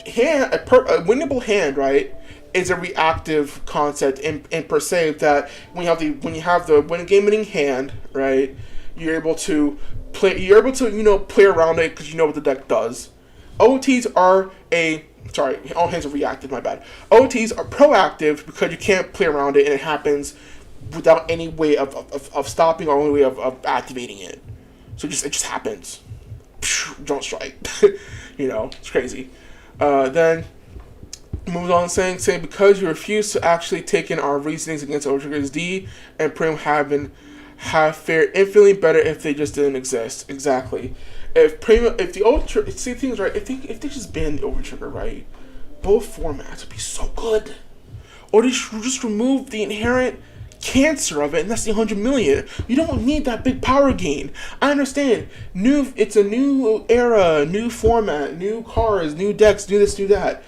winnable hand, right, is a reactive concept in per se that when you have the game winning hand, right, you're able to play around it because you know what the deck does. OTs are all hands are reactive, my bad. OTs are proactive because you can't play around it and it happens without any way of stopping or any way of activating it. So it just happens. Drone strike. It's crazy. Then moves on saying because you refuse to actually take in our reasonings against overtriggers, D and Prim have fared infinitely better if they just didn't exist. Exactly. If the overtrigger, see things right. If they just banned the overtrigger, right, both formats would be so good. Or they just remove the inherent cancer of it, and that's the 100 million. You don't need that big power gain. I understand. It's a new era, new format, new cars, new decks, do this, do that.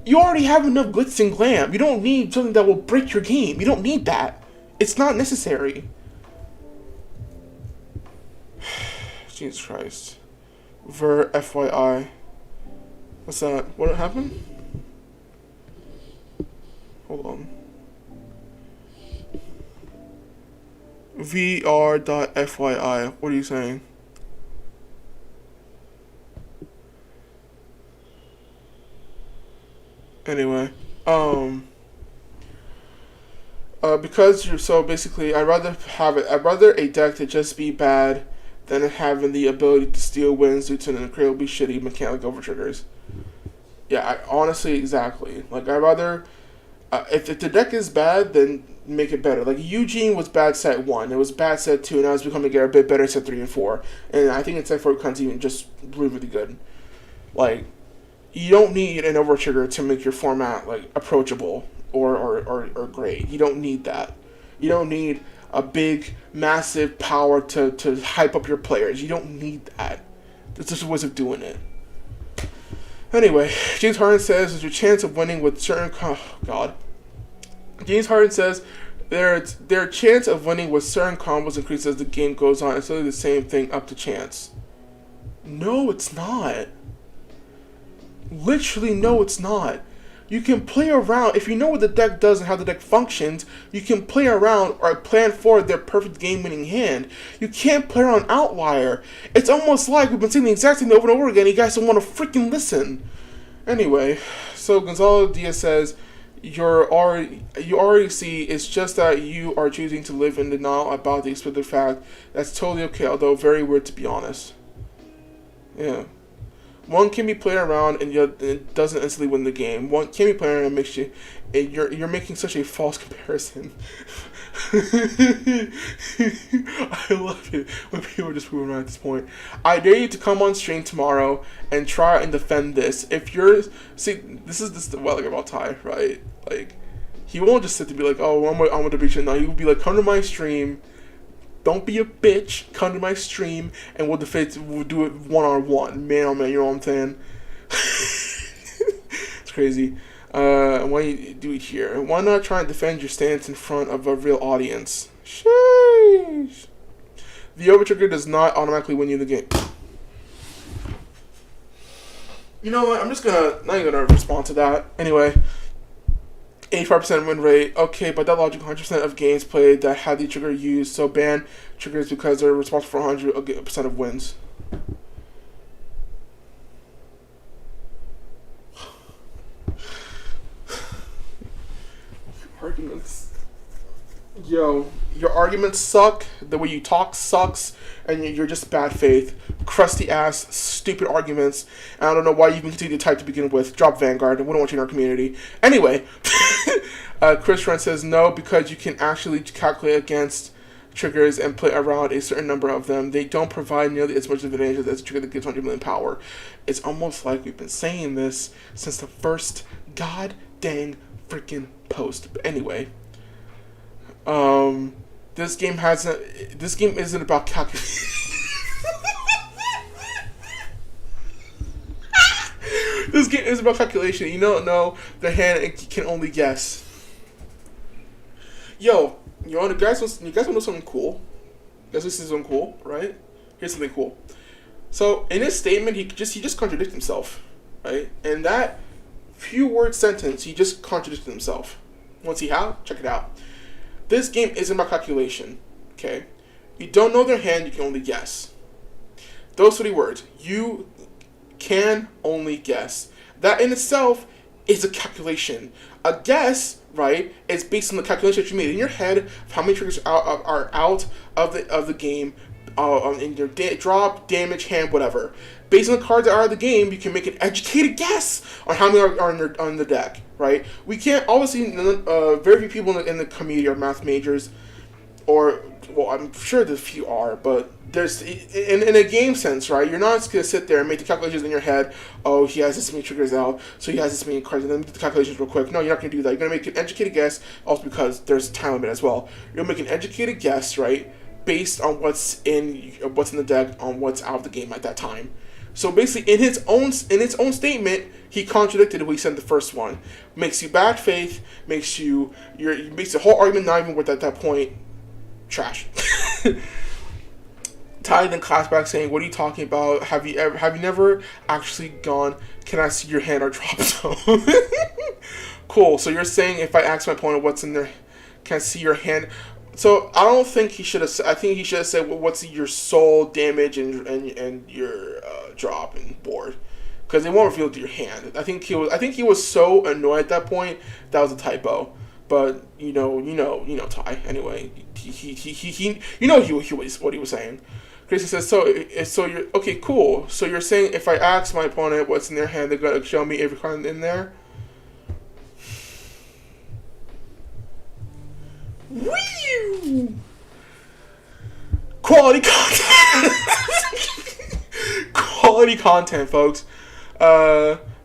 You already have enough glitz and glam. You don't need something that will break your game. You don't need that. It's not necessary. Jesus Christ. FYI. What's that? What happened? Hold on. VR.FYI. What are you saying? Anyway, because you're so basically, I'd rather a deck to just be bad than having the ability to steal wins due to an incredibly shitty mechanic overtriggers. Yeah, honestly, exactly. Like, I'd rather, if the deck is bad, then make it better. Like, Eugene was bad set 1, it was bad set 2, and now it's becoming a bit better set 3 and 4. And I think in set 4 it becomes even just really, really good. Like, you don't need an overtrigger to make your format, like, approachable or great. You don't need that. You don't need a big, massive power to hype up your players. You don't need that. It's just a way of doing it. Anyway, James Harden says there's a chance of winning with certain... Oh, God. James Harden says their chance of winning with certain combos increases as the game goes on. It's really the same thing, up to chance. No, it's not. Literally, no, it's not. You can play around. If you know what the deck does and how the deck functions, you can play around or plan for their perfect game-winning hand. You can't play around outlier. It's almost like we've been saying the exact thing over and over again. You guys don't want to freaking listen. Anyway, so Gonzalo Diaz says, you already see, it's just that you are choosing to live in denial about the explicit fact. That's totally okay, although very weird to be honest. Yeah. One can be played around and it doesn't instantly win the game. One can be played around and makes you... You're making such a false comparison. I love it when people just move around at this point. I dare you to come on stream tomorrow and try and defend this. If you're... See, this is the well, like about Ty, right? Like, he won't just sit to be like, oh, I'm going to beat you. No, he will be like, come to my stream. Don't be a bitch. Come to my stream, and we'll do it one-on-one, man on man. You know what I'm saying? It's crazy. Why you do it here? Why not try and defend your stance in front of a real audience? Sheesh. The overtrigger does not automatically win you the game. You know what? I'm just not even gonna respond to that. Anyway. 85% win rate. Okay, by that logic, 100% of games played that had the trigger used, so ban triggers because they're responsible for 100% of wins. Arguments. Yo, your arguments suck. The way you talk sucks, and you're just bad faith. Crusty ass, stupid arguments. And I don't know why you even continue to type to begin with. Drop Vanguard, and we don't want you in our community. Anyway, Chris Rent says no, because you can actually calculate against triggers and play around a certain number of them. They don't provide nearly as much advantage as a trigger that gives 100 million power. It's almost like we've been saying this since the first god dang freaking post. But anyway, this game isn't about calculation. This game is about calculation. You don't know the hand and can only guess. Yo, you guys want to know something cool? You guys want to see something cool, right? Here's something cool. So in his statement, he just contradicted himself, right? In that few word sentence, he just contradicted himself. Want to see how? Check it out. This game isn't about calculation. Okay, you don't know their hand, you can only guess. Those 3 words. You can only guess. That in itself is a calculation. A guess, right, is based on the calculation that you made in your head of how many triggers are out of the game, in your drop, damage, hand, whatever. Based on the cards that are in the game, you can make an educated guess on how many are on the deck, right? We can't, obviously, very few people in the community are math majors, or, well, I'm sure there's a few are, but there's, in a game sense, right, you're not just going to sit there and make the calculations in your head, oh, he has this many triggers out, so he has this many cards, and then do the calculations real quick. No, you're not going to do that. You're going to make an educated guess, also because there's a time limit as well. You're going to make an educated guess, right, based on what's in the deck, on what's out of the game at that time. So basically, in its own statement, he contradicted what he said in the first one. Makes you bad faith, makes the whole argument not even worth at that point. Trash. Ty then claps back saying, "What are you talking about? Have you never actually gone? Can I see your hand or drop zone?" Cool. So you're saying if I ask my opponent what's in there, can I see your hand? So I don't think he should have. I think he should have said, well, "What's your soul damage and your drop and board?" Because they won't reveal to your hand. I think he was so annoyed at that point that was a typo. But you know Ty. Anyway, he what he was saying. Grayson says, so you're okay, cool. So you're saying if I ask my opponent what's in their hand, they're gonna show me every card in there? Woo! Quality content. Quality content, folks.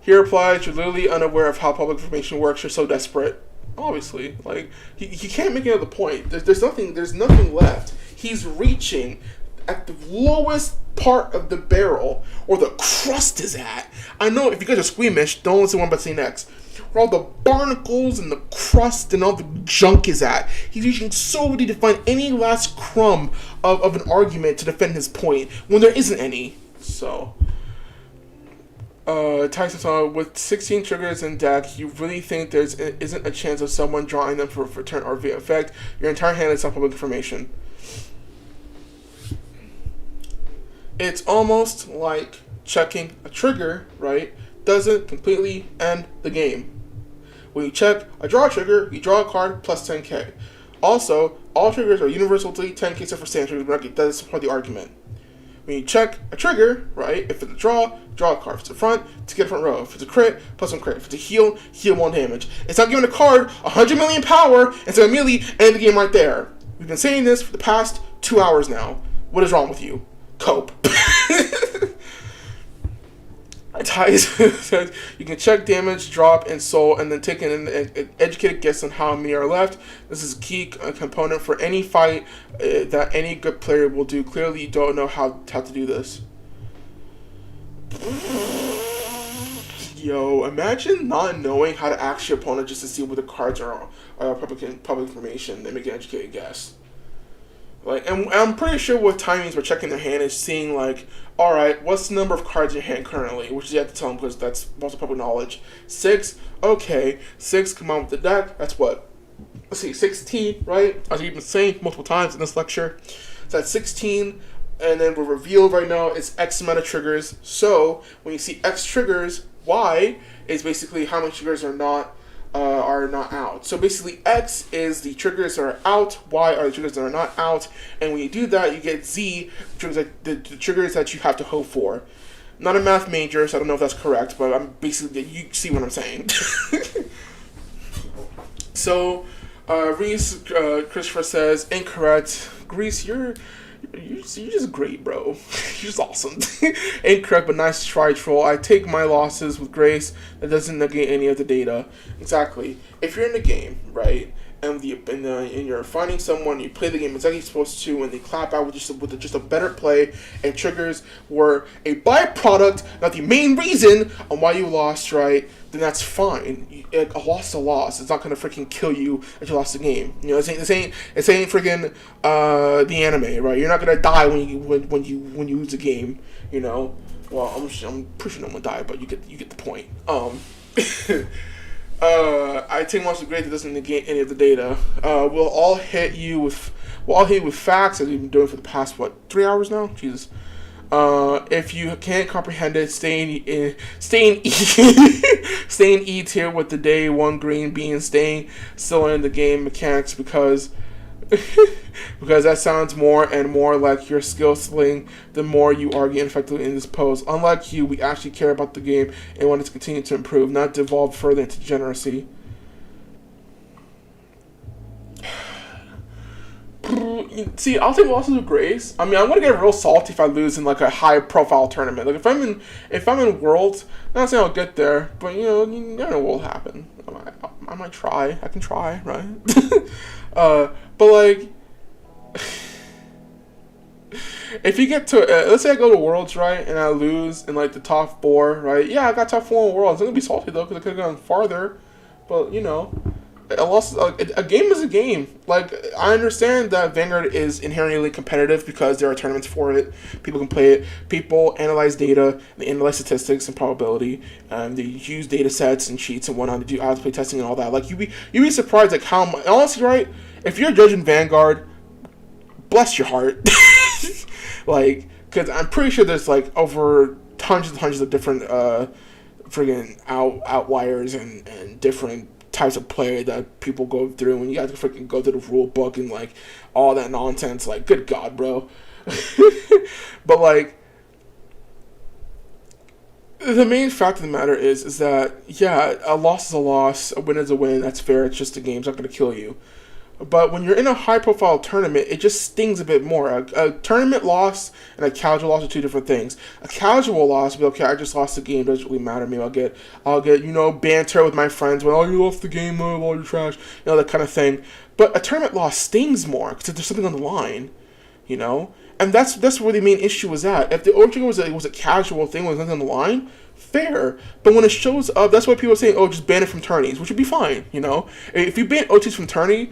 He replies, "You're literally unaware of how public information works. You're so desperate." Obviously, like he can't make another point. There's nothing left. He's reaching at the lowest part of the barrel, or the crust is at. I know if you guys are squeamish, don't listen to what I'm about to say next. Where all the barnacles and the crust and all the junk is at. He's reaching so deep to find any last crumb of an argument to defend his point when there isn't any. So, Tyson, with 16 triggers in deck, you really think there isn't a chance of someone drawing them for turn or via effect? Your entire hand is not public information. It's almost like checking a trigger, right? Doesn't completely end the game. When you check a draw trigger, you draw a card plus 10k. Also, all triggers are universally 10k except for standard triggers, but that doesn't support the argument. When you check a trigger, right, if it's a draw a card. If it's a front, to get a front row. If it's a crit, plus one crit. If it's a heal 1 damage. It's not giving a card 100 million power and so immediately end the game right there. We've been saying this for the past 2 hours now. What is wrong with you? Cope. Ty says you can check damage, drop, and soul, and then take an educated guess on how many are left. This is a key component for any fight that any good player will do. Clearly, you don't know how to do this. Yo, imagine not knowing how to ask your opponent just to see what the cards are public information and make an educated guess. Like, and I'm pretty sure what timings we're checking their hand is seeing, like, all right, what's the number of cards in your hand currently? Which you have to tell them because that's most public knowledge. 6, okay. 6, come on with the deck. That's what? Let's see, 16, right? As you've been saying multiple times in this lecture. So that's 16, and then we're revealed right now it's X amount of triggers. So when you see X triggers, Y is basically how many triggers are not out. So basically X is the triggers that are out, Y are the triggers that are not out, and when you do that you get Z, the triggers that you have to hope for. Not a math major, so I don't know if that's correct, but I'm basically, you see what I'm saying. So Reese Christopher says incorrect. Grease, you're just great, bro. You're just awesome. Incorrect, but nice try, troll. I take my losses with grace. That doesn't negate any of the data. Exactly. If you're in the game, right, and you're finding someone, you play the game exactly you're supposed to, and they clap out with just a better play, and triggers were a byproduct, not the main reason on why you lost, right, then that's fine. A loss is a loss. It's not gonna freaking kill you if you lost the game. You know, this ain't freaking the anime, right? You're not gonna die when you lose a game. You know. Well, I'm pretty sure no one died, but you get the point. I take much of great that doesn't negate any of the data. We'll all hit you with facts as we've been doing for the past 3 hours now. Jesus. If you can't comprehend it, stay in E tier with the day one green bean, staying still in the game mechanics because because that sounds more and more like your skill ceiling the more you argue effectively in this pose. Unlike you, we actually care about the game and want it to continue to improve, not devolve further into degeneracy. See, I'll take losses with grace. I mean, I'm gonna get real salty if I lose in like a high-profile tournament. Like if I'm in Worlds, I'm not saying I'll get there, but you never know what will happen. I might try. I can try, right? But like, if you get to, let's say I go to Worlds, right, and I lose in like the top 4, right? Yeah, I got top 4 in Worlds. I'm gonna be salty though because I could have gone farther, but a loss, a game is a game. Like, I understand that Vanguard is inherently competitive because there are tournaments for it. People can play it. People analyze data, they analyze statistics and probability. They use data sets and sheets and whatnot to do outplay testing and all that. Like, you'd be surprised, like, how much, honestly, right? If you're judging Vanguard, bless your heart. Like, because I'm pretty sure there's, like, over hundreds and hundreds of different, friggin' outliers and different types of play that people go through, and you have to freaking go through the rule book and like all that nonsense. Like, good God, bro. But like, the main fact of the matter is that yeah, a loss is a loss, a win is a win. That's fair. It's just a game. It's not going to kill you. But when you're in a high-profile tournament, it just stings a bit more. A tournament loss and a casual loss are two different things. A casual loss will be, okay, I just lost the game, doesn't really matter. Maybe I'll get banter with my friends when, oh, you lost the game, oh, you're trash, that kind of thing. But a tournament loss stings more because there's something on the line, And that's where the main issue was at. If the overtrigger was a casual thing with nothing on the line, fair. But when it shows up, that's why people are saying, oh, just ban it from tourneys, which would be fine, If you ban OTs from tourney,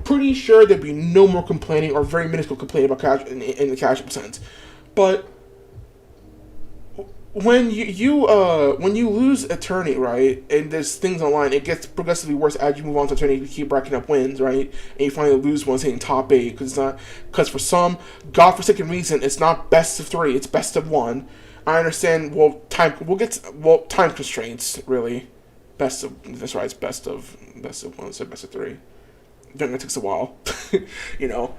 pretty sure there'd be no more complaining or very minuscule complaining about cash in the casual sense. But when you lose a tourney, right, and there's things online, it gets progressively worse as you move on to a tourney. You keep racking up wins, right, and you finally lose one, hitting top 8 because for some godforsaken reason it's not best of 3, it's best of 1. I understand. Time constraints really. That's right. It's best of 1, so best of 3. Then it takes a while,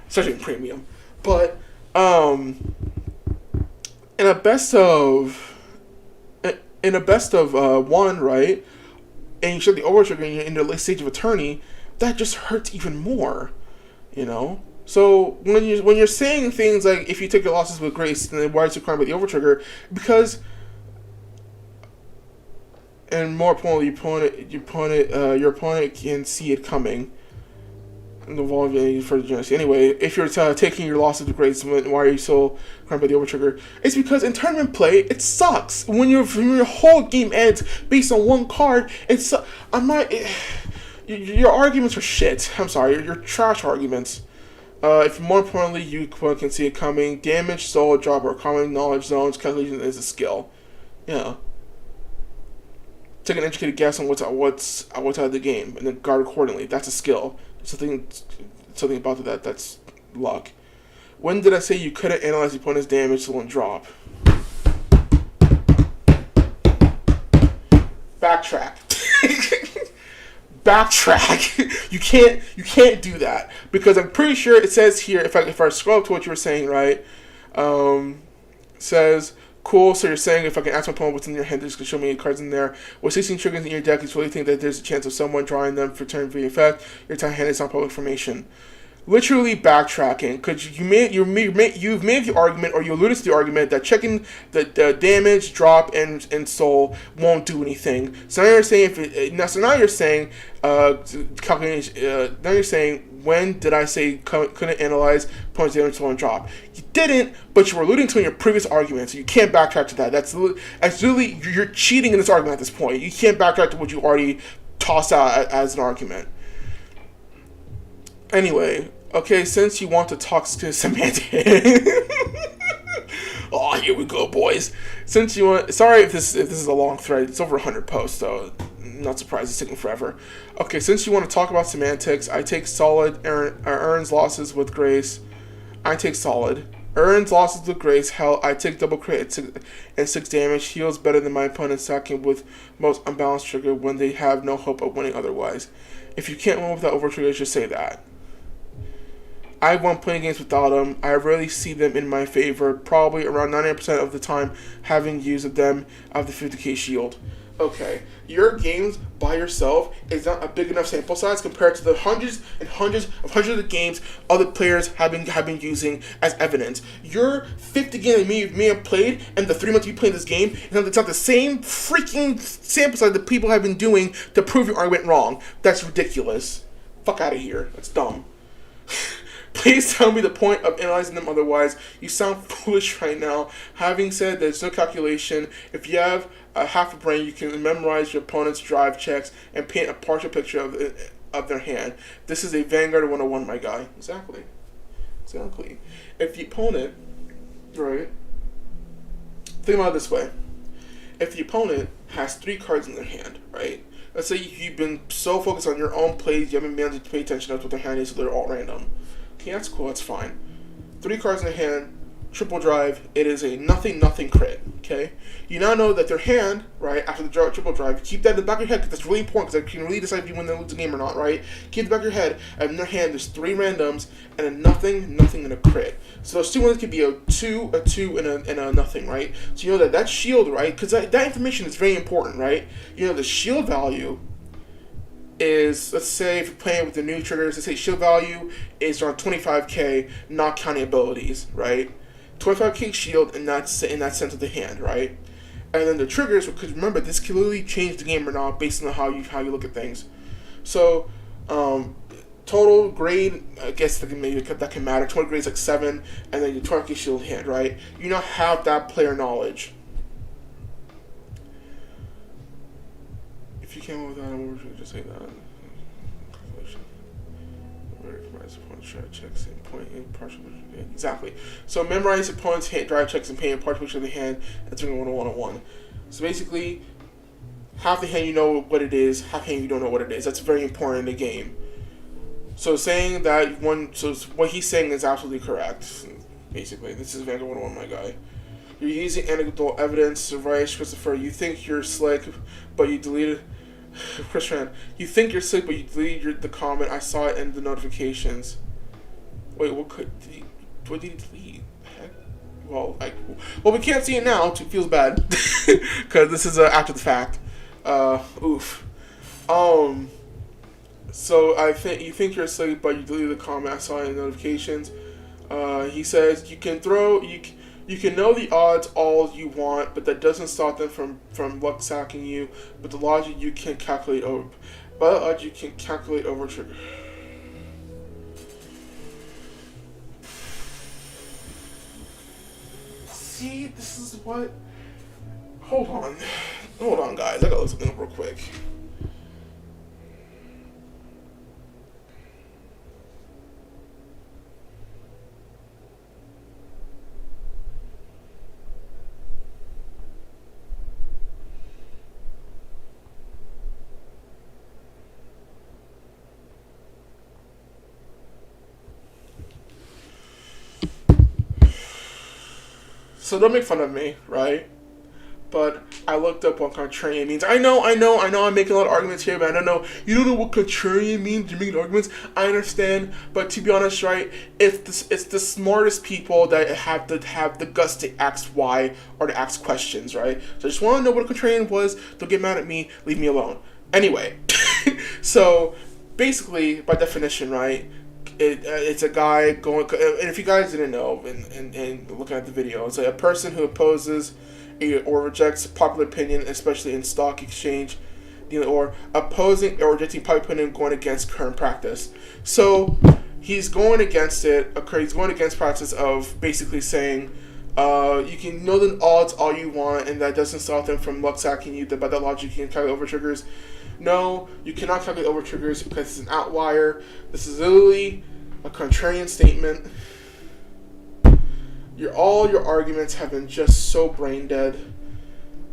especially in premium. But in a best of 1, right, and you show the overtrigger and you're in the late stage of a tourney, that just hurts even more, So when you're saying things like if you take your losses with grace, then why is you crying about the overtrigger? Because, and more importantly, your opponent can see it coming. Involving for the generosity. Anyway, if you're taking your losses with grace, why are you so crying about the overtrigger? It's because in tournament play, it sucks. When your whole game ends based on one card, your arguments are shit. I'm sorry, you're trash arguments. If more importantly, you can see it coming, damage, soul, drop, or common knowledge zones, calculation is a skill. Yeah. Take an educated guess on what's out of the game, and then guard accordingly. That's a skill. Something about that's luck. When did I say you couldn't analyze the opponent's damage soul and drop? Backtrack. Backtrack. You can't do that because I'm pretty sure it says here. If I scroll up to what you were saying, right? Says. Cool, so you're saying if I can ask my opponent what's in your hand, they're just going to show me any cards in there. With 16 triggers in your deck, you really think that there's a chance of someone drawing them for turn free effect. Your time hand is not public information. Literally backtracking, because you've made the argument, or you alluded to the argument, that checking the damage, drop, and soul won't do anything. So now you're saying now you're saying calculation. Now you're saying when did I say couldn't analyze opponent's damage, soul, and drop? You didn't, but you were alluding to in your previous argument, so you can't backtrack to that. That's literally you're cheating in this argument at this point. You can't backtrack to what you already tossed out as an argument. Anyway, okay, since you want to talk to semantic, oh, here we go, boys. Since you want, sorry if this is a long thread. It's over 100 posts, so not surprised it's taking forever. Okay, since you want to talk about semantics, I take solid earns losses with grace. I take solid. Earns losses with grace. Hell, I take double crit and 6 damage. Heals better than my opponent stacking with most unbalanced trigger when they have no hope of winning otherwise. If you can't win without over triggers, just say that. I won playing games without them. I rarely see them in my favor. Probably around 90% of the time having used them of the 50k shield. Okay, your games by yourself is not a big enough sample size compared to the hundreds of games other players have been using as evidence. Your 50 games that you may have played and the 3 months you played this game, it's not the same freaking sample size that people have been doing to prove your argument wrong. That's ridiculous. Fuck out of here. That's dumb. Please tell me the point of analyzing them otherwise. You sound foolish right now. Having said there's no calculation. If you have a half a brain, you can memorize your opponent's drive checks and paint a partial picture of their hand. This is a Vanguard 101, my guy. Exactly. If the opponent, right, think about it this way. If the opponent has 3 cards in their hand, right, let's say you've been so focused on your own plays, you haven't been able to pay attention to what their hand is, so they're all random. Okay, that's cool, that's fine. 3 cards in the hand, triple drive, it is a nothing crit, okay? You now know that their hand, right, after the triple drive, keep that in the back of your head, because that's really important, because that can really decide if you win or lose the game or not, right? Keep it in the back of your head, and in their hand, there's 3 randoms, and a nothing, and a crit. So those 2 ones could be a 2, and a nothing, right? So you know that shield, right, because that information is very important, right? You know the shield value is, let's say if you're playing with the new triggers, let's say shield value is around 25k, not counting abilities, right? 25k shield in that sense of the hand, right? And then the triggers, because remember, this can literally change the game or not based on how you look at things. So, total grade, I guess that can matter. Total grade is like 7, and then your 20k shield hand, right? You now have that player knowledge. If you can't move that, we'll just say that. Checks and point in partial hand. Exactly. So memorize opponent's hand, drive checks and paint partial picture of the hand. That's doing 101. So basically, half the hand you know what it is, half the hand you don't know what it is. That's very important in the game. So saying that so what he's saying is absolutely correct. Basically, this is Vanguard 101, my guy. You're using anecdotal evidence, right, Christopher? You think you're slick, but you deleted. Chris Rand, you think you're slick, but you deleted the comment. I saw it in the notifications. Wait, what did he delete? Heck? Well, we can't see it now. It feels bad because this is after the fact. Oof. So you think you're slick, but you deleted the comment. I saw it in the notifications. He says you can know the odds all you want, but that doesn't stop them from luck sacking you. But the logic you can calculate over. But the odds you can calculate over trigger. See, this is what. Hold on, guys. I gotta look something up real quick. So don't make fun of me, right? But I looked up what contrarian means. I know I'm making a lot of arguments here, but I don't know. You don't know what contrarian means? You're making arguments? I understand, but to be honest, right, it's the smartest people that have the guts to ask why or to ask questions, right? So I just want to know what a contrarian was. Don't get mad at me. Leave me alone. Anyway, so basically, by definition, right, it's a guy going, and if you guys didn't know, and looking at the video, it's like a person who opposes or rejects popular opinion, especially in stock exchange, or opposing or rejecting public opinion, going against current practice. So he's going against it. He's going against practice of basically saying, you can know the odds all you want, and that doesn't stop them from luck sacking you. By that logic, you can calculate over triggers. No, you cannot calculate over triggers because it's an outlier. This is literally a contrarian statement. All your arguments have been just so brain dead.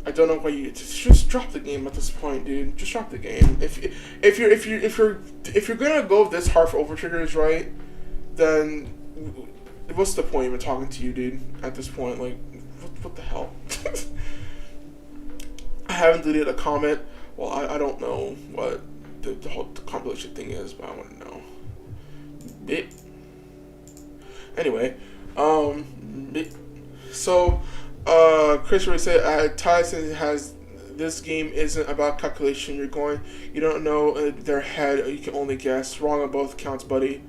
I don't know why you just drop the game at this point, dude. Just drop the game. If you're gonna go this hard for over triggers, right? Then What's the point of even talking to you, dude? At this point, like, what the hell? I haven't deleted a comment. Well, I don't know what the whole compilation thing is, but I want to know. Anyway, so Chris already said Tyson has this game isn't about calculation. You don't know their head. You can only guess. Wrong on both counts, buddy.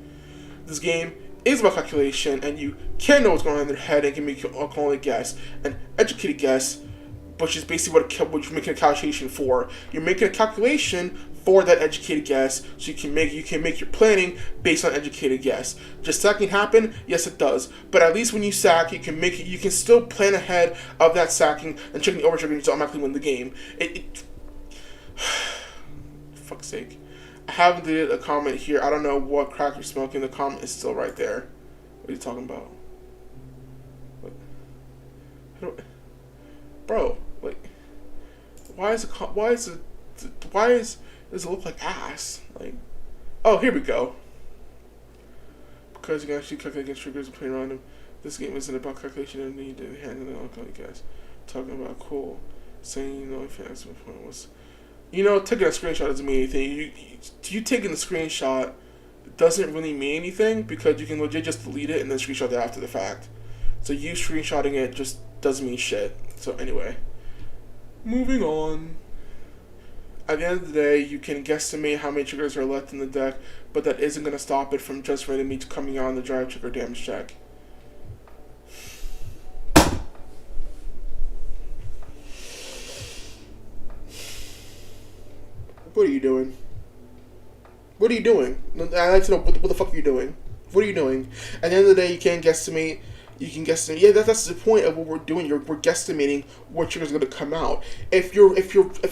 This game is about calculation, and you can know what's going on in their head and can only guess. An educated guess, which is basically what you're making a calculation for. You're making a calculation for that educated guess, so you can make your planning based on educated guess. Does sacking happen? Yes, it does. But at least when you sack, you can still plan ahead of that sacking and checking the overtrigger to automatically win the game. Fuck's sake. I haven't deleted a comment here. I don't know what crack you're smoking. The comment is still right there. What are you talking about? What? Bro, like, why does it look like ass? Like, oh, here we go. Because you can actually calculate against triggers and play around them. This game isn't about calculation and need to handle it. Okay, guys, talking about cool, saying if your point was, taking a screenshot doesn't mean anything. You taking the screenshot doesn't really mean anything because you can legit just delete it and then screenshot it after the fact. So you screenshotting it just doesn't mean shit. So anyway, moving on. At the end of the day, you can guesstimate how many triggers are left in the deck, but that isn't going to stop it from just randomly coming out on the drive trigger damage check. What are you doing? What are you doing? I'd like to know what the fuck are you doing? What are you doing? At the end of the day, you can guesstimate. Yeah, that's the point of what we're doing. We're guesstimating what triggers are going to come out. If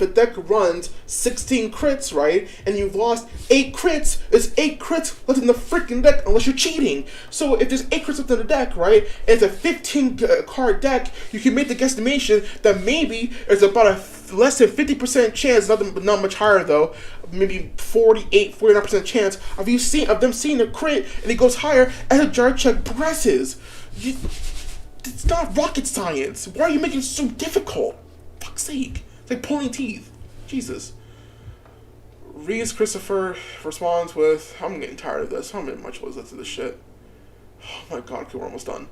a deck runs 16 crits, right, and you've lost 8 crits, there's 8 crits left in the freaking deck unless you're cheating. So if there's 8 crits left in the deck, right, and it's a 15 card deck, you can make the guesstimation that maybe there's about a less than 50% chance, not much higher though, maybe 49% chance of them seeing a crit, and it goes higher as the jar check progresses. It's not rocket science. Why are you making it so difficult? Fuck's sake. It's like pulling teeth. Jesus. Reese Christopher responds with, I'm getting tired of this. How much was that to this shit? Oh my god, okay, we're almost done.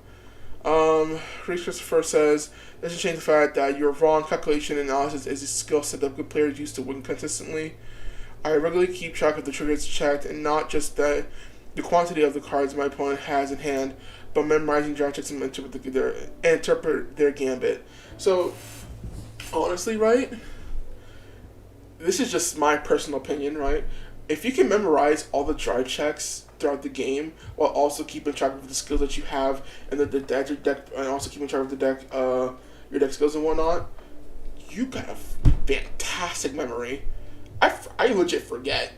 Reese Christopher says, doesn't change the fact that your wrong calculation analysis is a skill set that good players use to win consistently. I regularly keep track of the triggers checked and not just the quantity of the cards my opponent has in hand, but memorizing draft checks and interpret their gambit. So, honestly, right? This is just my personal opinion, right? If you can memorize all the draft checks throughout the game while also keeping track of the skills that you have and the deck, and also keeping track of the deck, your deck skills and whatnot, you got a fantastic memory. I legit forget.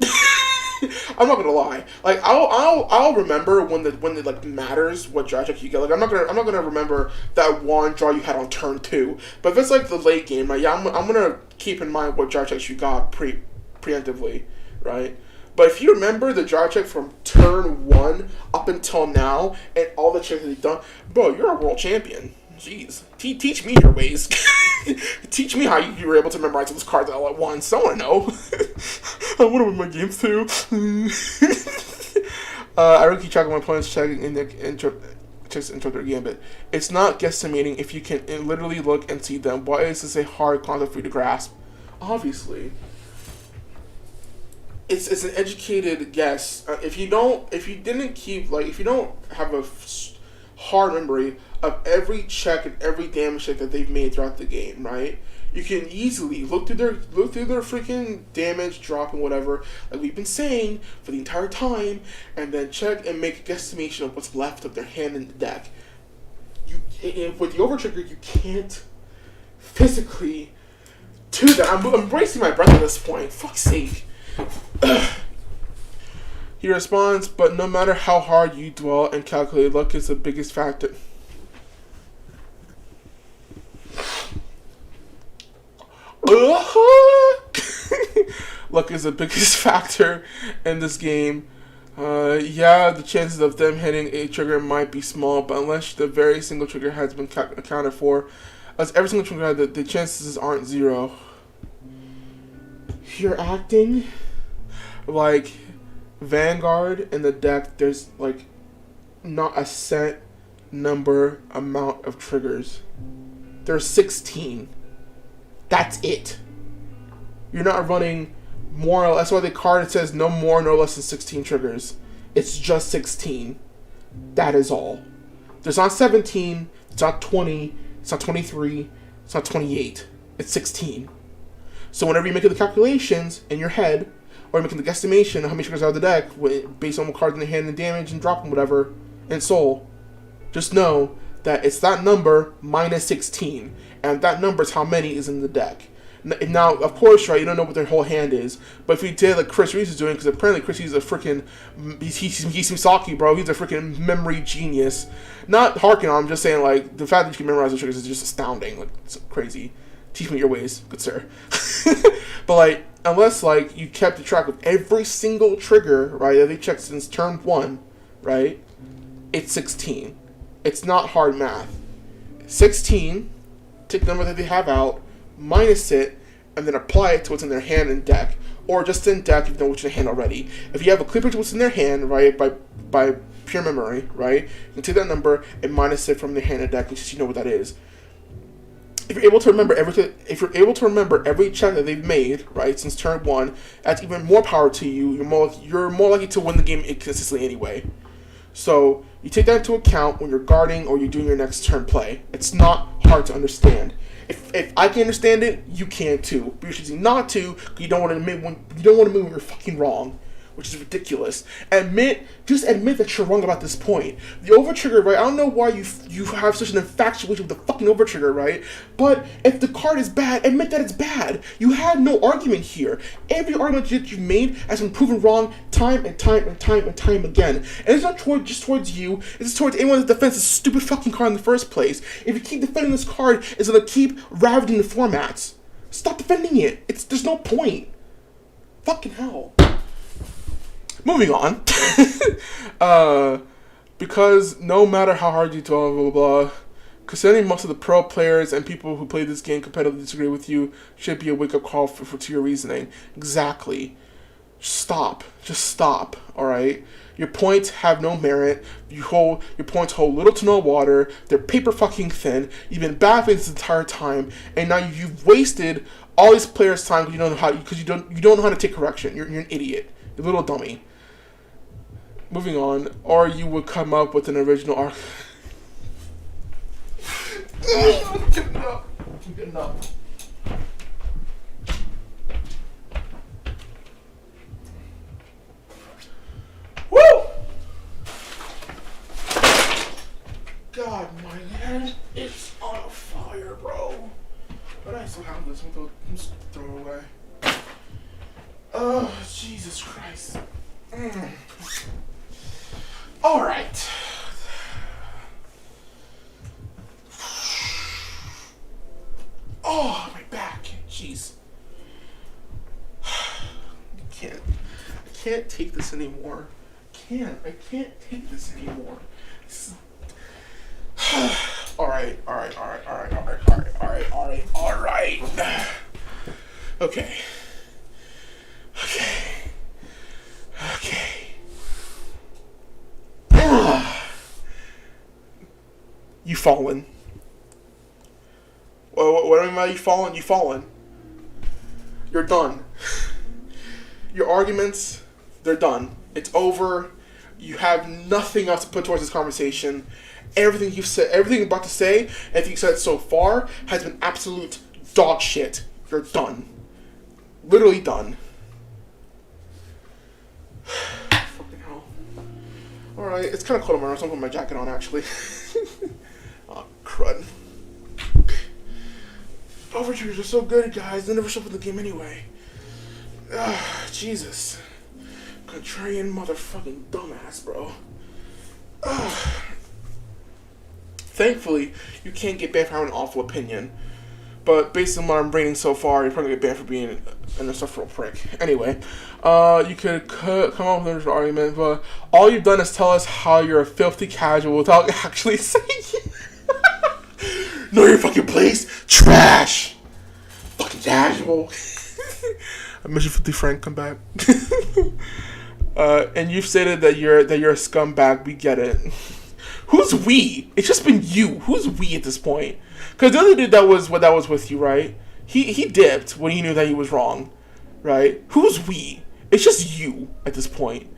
I'm not gonna lie. Like I'll remember when it like matters what draw check you get. Like I'm not gonna remember that one draw you had on turn 2. But if it's like the late game, like yeah, I'm gonna keep in mind what draw checks you got preemptively, right? But if you remember the draw check from turn 1 up until now and all the checks that you've done, bro, you're a world champion. Jeez, teach me your ways. Teach me how you were able to memorize all those cards all at once. I want to know. I want to win my games too. I really keep track of my opponent's checking in checks into their gambit. It's not guesstimating if you can literally look and see them. Why is this a hard concept for you to grasp? Obviously, it's an educated guess. If you don't have a hard memory of every check and every damage check that they've made throughout the game, right? You can easily look through their freaking damage, drop, and whatever, like we've been saying for the entire time, and then check and make a guesstimation of what's left of their hand in the deck. With the overtrigger, you can't physically do that. I'm embracing my breath at this point. Fuck's sake. He responds, but no matter how hard you dwell and calculate, luck is the biggest factor. Luck is the biggest factor in this game. Yeah, the chances of them hitting a trigger might be small, but unless the very single trigger has been accounted for, as every single trigger, the chances aren't zero. You're acting like Vanguard in the deck. There's like not a set amount of triggers. There's 16. That's it. You're not running more or less. That's why the card says no more, no less than 16 triggers. It's just 16. That is all. There's not 17. It's not 20. It's not 23. It's not 28. It's 16. So whenever you're making the calculations in your head, or you're making the guesstimation of how many triggers are out of the deck, based on what cards in the hand and damage and drop and whatever, and soul, just know that it's that number minus 16. And that number is how many is in the deck. Now, of course, right, you don't know what their whole hand is, but if we did like Chris Reese is doing, because apparently Chris Reese is a freaking, he's Misaki, bro, he's a freaking memory genius. Not harking on, I'm just saying, like, the fact that you can memorize the triggers is just astounding, like, it's crazy. Teach me your ways, good sir. But, like, unless, like, you kept track of every single trigger, right, that they checked since turn 1, right, it's 16. It's not hard math. 16, take the number that they have out, minus it, and then apply it to what's in their hand and deck. Or just in deck if you know what's in their hand already. If you have a clear picture of what's in their hand, right, by pure memory, right, you can take that number and minus it from their hand and deck, because you know what that is. If you're able to remember every check that they've made, right, since turn 1, that's even more power to you. You're more likely to win the game consistently anyway. So you take that into account when you're guarding or you're doing your next turn play. It's not hard to understand. If I can understand it, you can too. But you're choosing not to because you don't want to admit when you're fucking wrong, which is ridiculous. Just admit that you're wrong about this point. The overtrigger, right? I don't know why you have such an infatuation with the fucking overtrigger, right? But if the card is bad, admit that it's bad. You have no argument here. Every argument that you've made has been proven wrong time and time and time and time again. And it's not just towards you. It's towards anyone that defends this stupid fucking card in the first place. If you keep defending this card, it's gonna keep ravaging the formats. Stop defending it. There's no point. Fucking hell. Moving on. Because no matter how hard you talk, blah, blah, blah, considering most of the pro players and people who play this game competitively disagree with you should be a wake-up call to your reasoning. Exactly. Stop. Just stop, alright? Your points have no merit. Your points hold little to no water. They're paper fucking thin. You've been battling this entire time, and now you've wasted all these players' time because you don't know how to take correction. You're an idiot. You're a little dummy. Moving on, or you would come up with an original arc. I'm getting up. Woo! God, my head is on fire, bro. But I still have this. I'm just throw it away. Oh, Jesus Christ. All right. Oh, my back. Jeez. I can't take this anymore. I can't take this anymore. All right. Okay. You fallen. What do I mean by you fallen? You fallen. You're done. Your arguments, they're done. It's over. You have nothing else to put towards this conversation. Everything you've said, everything you're about to say, everything you've said so far has been absolute dog shit. You're done. Literally done. Fucking hell. Alright, it's kind of cold tomorrow, so I'm putting my jacket on actually. Oh, crud. Overtures are so good, guys. They never show up in the game anyway. Jesus. Contrarian motherfucking dumbass, bro. Thankfully, you can't get banned for having an awful opinion. But based on what I'm reading so far, you're probably gonna get banned for being an insufferable prick. Anyway, you could come up with an argument, but all you've done is tell us how you're a filthy casual without actually saying it. Know your fucking place? Trash! Fucking casual. Mission 50 Frank, come back. And you've stated that you're a scumbag. We get it. Who's we? It's just been you. Who's we at this point? Because the other dude that was with you, right? He dipped when he knew that he was wrong, right? Who's we? It's just you at this point.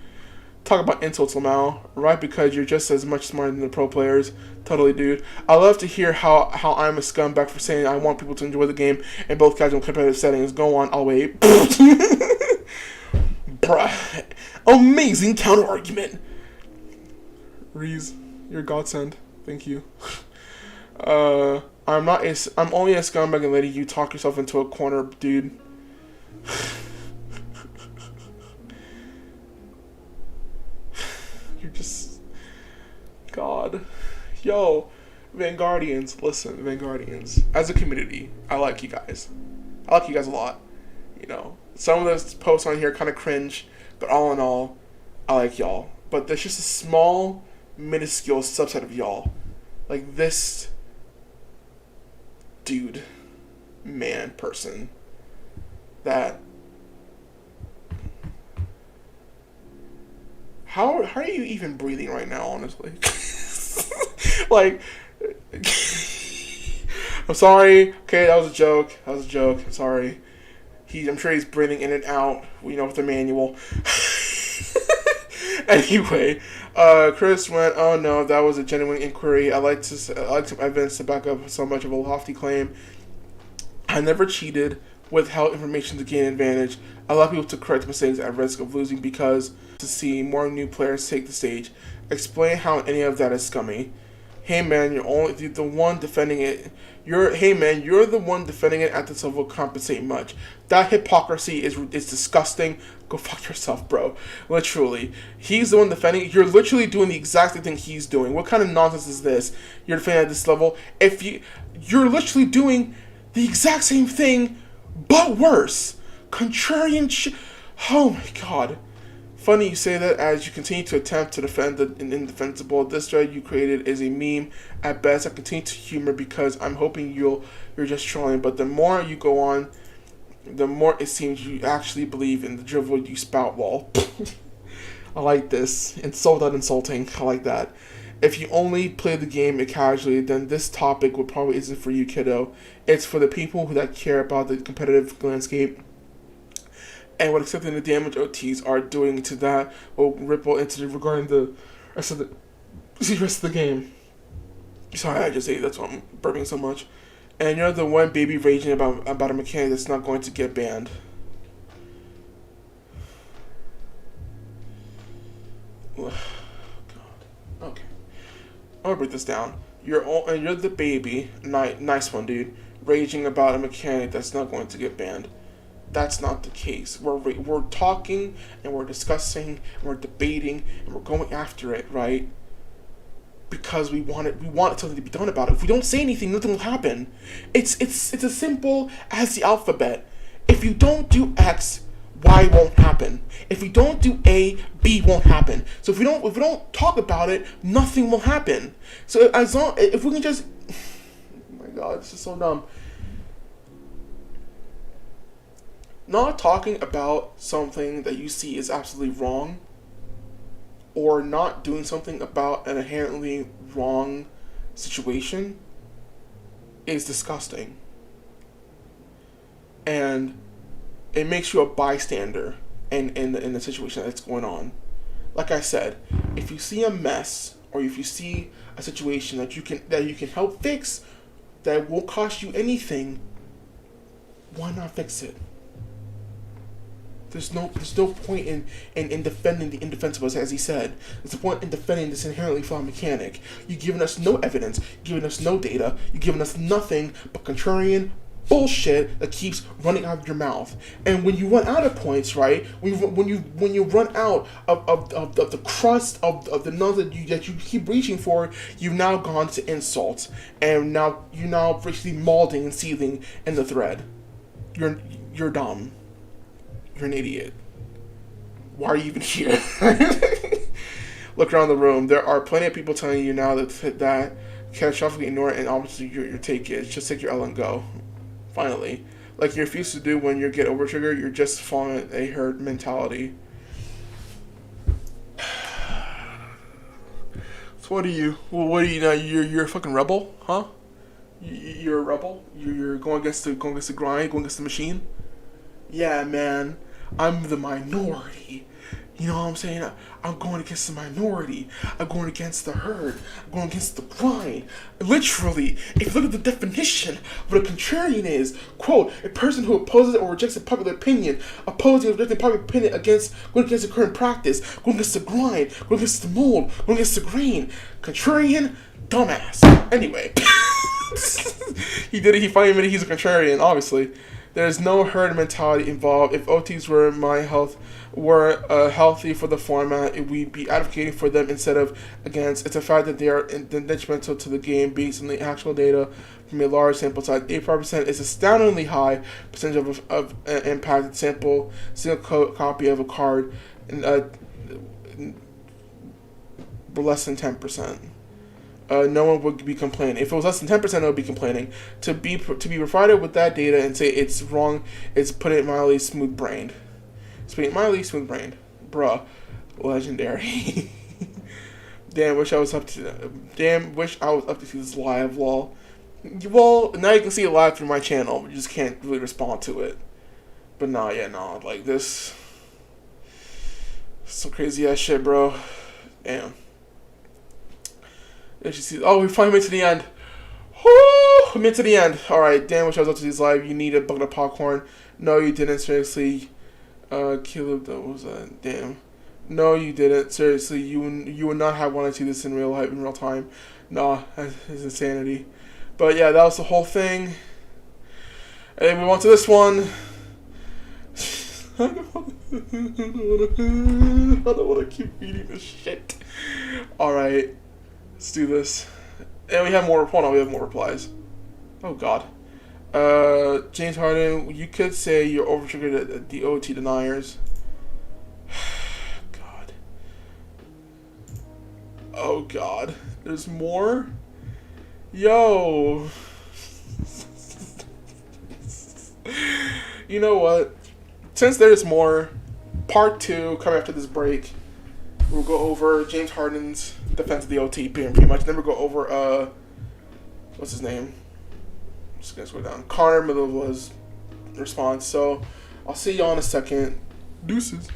Talk about insults, Lamau, right? Because you're just as much smarter than the pro players. Totally, dude. I love to hear how I'm a scumbag for saying I want people to enjoy the game in both casual and competitive settings. Go on, I'll wait. Bruh. Amazing counter argument. Reese, you're a godsend. Thank you. I'm only a scumbag and letting you talk yourself into a corner, dude. You're just God. Yo, Vanguardians, listen, Vanguardians. As a community, I like you guys. I like you guys a lot. You know, some of those posts on here kind of cringe, but all in all, I like y'all. But there's just a small, minuscule subset of y'all. Like this dude, man, person, that... How are you even breathing right now, honestly? Like, I'm sorry. Okay, that was a joke. I'm sorry. I'm sure he's breathing in and out, you know, with the manual. Anyway, Chris went, oh no, that was a genuine inquiry. I like some evidence to back up so much of a lofty claim. I never cheated, withheld information to gain advantage. I allow people to correct mistakes at risk of losing because to see more new players take the stage. Explain how any of that is scummy. Hey man, you're only the one defending it. You're the one defending it at this level. Compensate much. That hypocrisy is disgusting. Go fuck yourself, bro. Literally, he's the one defending it. You're literally doing the exact same thing he's doing. What kind of nonsense is this? You're defending at this level. You're literally doing the exact same thing, but worse. Contrarian shit. Oh my god. Funny you say that as you continue to attempt to defend the indefensible. This thread you created is a meme at best. I continue to humor because I'm hoping you're just trolling. But the more you go on, the more it seems you actually believe in the drivel you spout, lol. I like this. Insult that insulting. I like that. If you only play the game casually, then this topic would probably isn't for you, kiddo. It's for the people that care about the competitive landscape. And what accepting the damage OTs are doing to that will ripple into regarding the rest of the game. Sorry, I just ate. That's why I'm burping so much. And you're the one baby raging about a mechanic that's not going to get banned. God. Okay, I'm gonna break this down. You're the baby, nice one, dude, raging about a mechanic that's not going to get banned. That's not the case. We're talking and we're discussing and we're debating and we're going after it, right? Because we want something to be done about it. If we don't say anything, nothing will happen. It's as simple as the alphabet. If you don't do X, Y won't happen. If we don't do A, B won't happen. So if we don't talk about it, nothing will happen. So if we can just, oh my god, this is so dumb. Not talking about something that you see is absolutely wrong, or not doing something about an inherently wrong situation, is disgusting. And it makes you a bystander in the situation that's going on. Like I said, if you see a mess or if you see a situation that you can help fix that won't cost you anything, why not fix it? There's no point in defending the indefensible, as he said. There's a point in defending this inherently flawed mechanic. You've given us no evidence, you've given us no data, you've given us nothing but contrarian bullshit that keeps running out of your mouth. And when you run out of points, right? When you run out of the crust of the nuns that you keep reaching for, you've now gone to insults, and now you're now basically molding and seething in the thread. You're dumb. You're an idiot. Why are you even here? Look around the room. There are plenty of people telling you now that catastrophically ignore it, and obviously your take is just take your L and go. Finally, like you refuse to do when you get over triggered, you're just following a herd mentality. So what are you? Well, what are you now? You're a fucking rebel, huh? You're a rebel. You're going against the grind, going against the machine. Yeah, man, I'm the minority. You know what I'm saying? I'm going against the minority. I'm going against the herd. I'm going against the grind. Literally, if you look at the definition of what a contrarian is, quote, a person who opposes or rejects a popular opinion, opposing or rejecting popular opinion going against the current practice, going against the grind, going against the mold, going against the grain. Contrarian, dumbass. Anyway. He did it. He finally admitted he's a contrarian, obviously. There's no herd mentality involved. If OTs were healthy for the format, we'd be advocating for them instead of against. It's a fact that they are detrimental to the game based on the actual data from a large sample size. 85% is astoundingly high percentage of impacted sample, single copy of a card, and less than 10%. No one would be complaining. If it was less than 10%, I would be complaining. To be provided with that data and say it's wrong, it's putting it mildly smooth-brained. Bruh. Legendary. Wish I was up to see this live, lol. Well, now you can see it live through my channel, but you just can't really respond to it. But like this. Some crazy ass shit, bro. Damn. We finally made it to the end. Woo! We made it to the end. Alright, damn, wish I was up to these live. You need a bucket of popcorn. No, you didn't. Seriously. Caleb, what was that? Damn. No, you didn't. Seriously, you would not have wanted to see this in real time. Nah, that's insanity. But yeah, that was the whole thing. And then we went to this one. I don't want to keep reading this shit. Alright. Let's do this. And we have more. Hold on, we have more replies. Oh God. James Harden, you could say you're over triggered at the OT deniers. God. Oh God. There's more? Yo. You know what? Since there's more, part 2 coming after this break. We'll go over James Harden's defense of the OT, pretty much. Then we'll go over, what's his name? I'm just gonna scroll down. Connor Milova's response. So, I'll see y'all in a second. Deuces.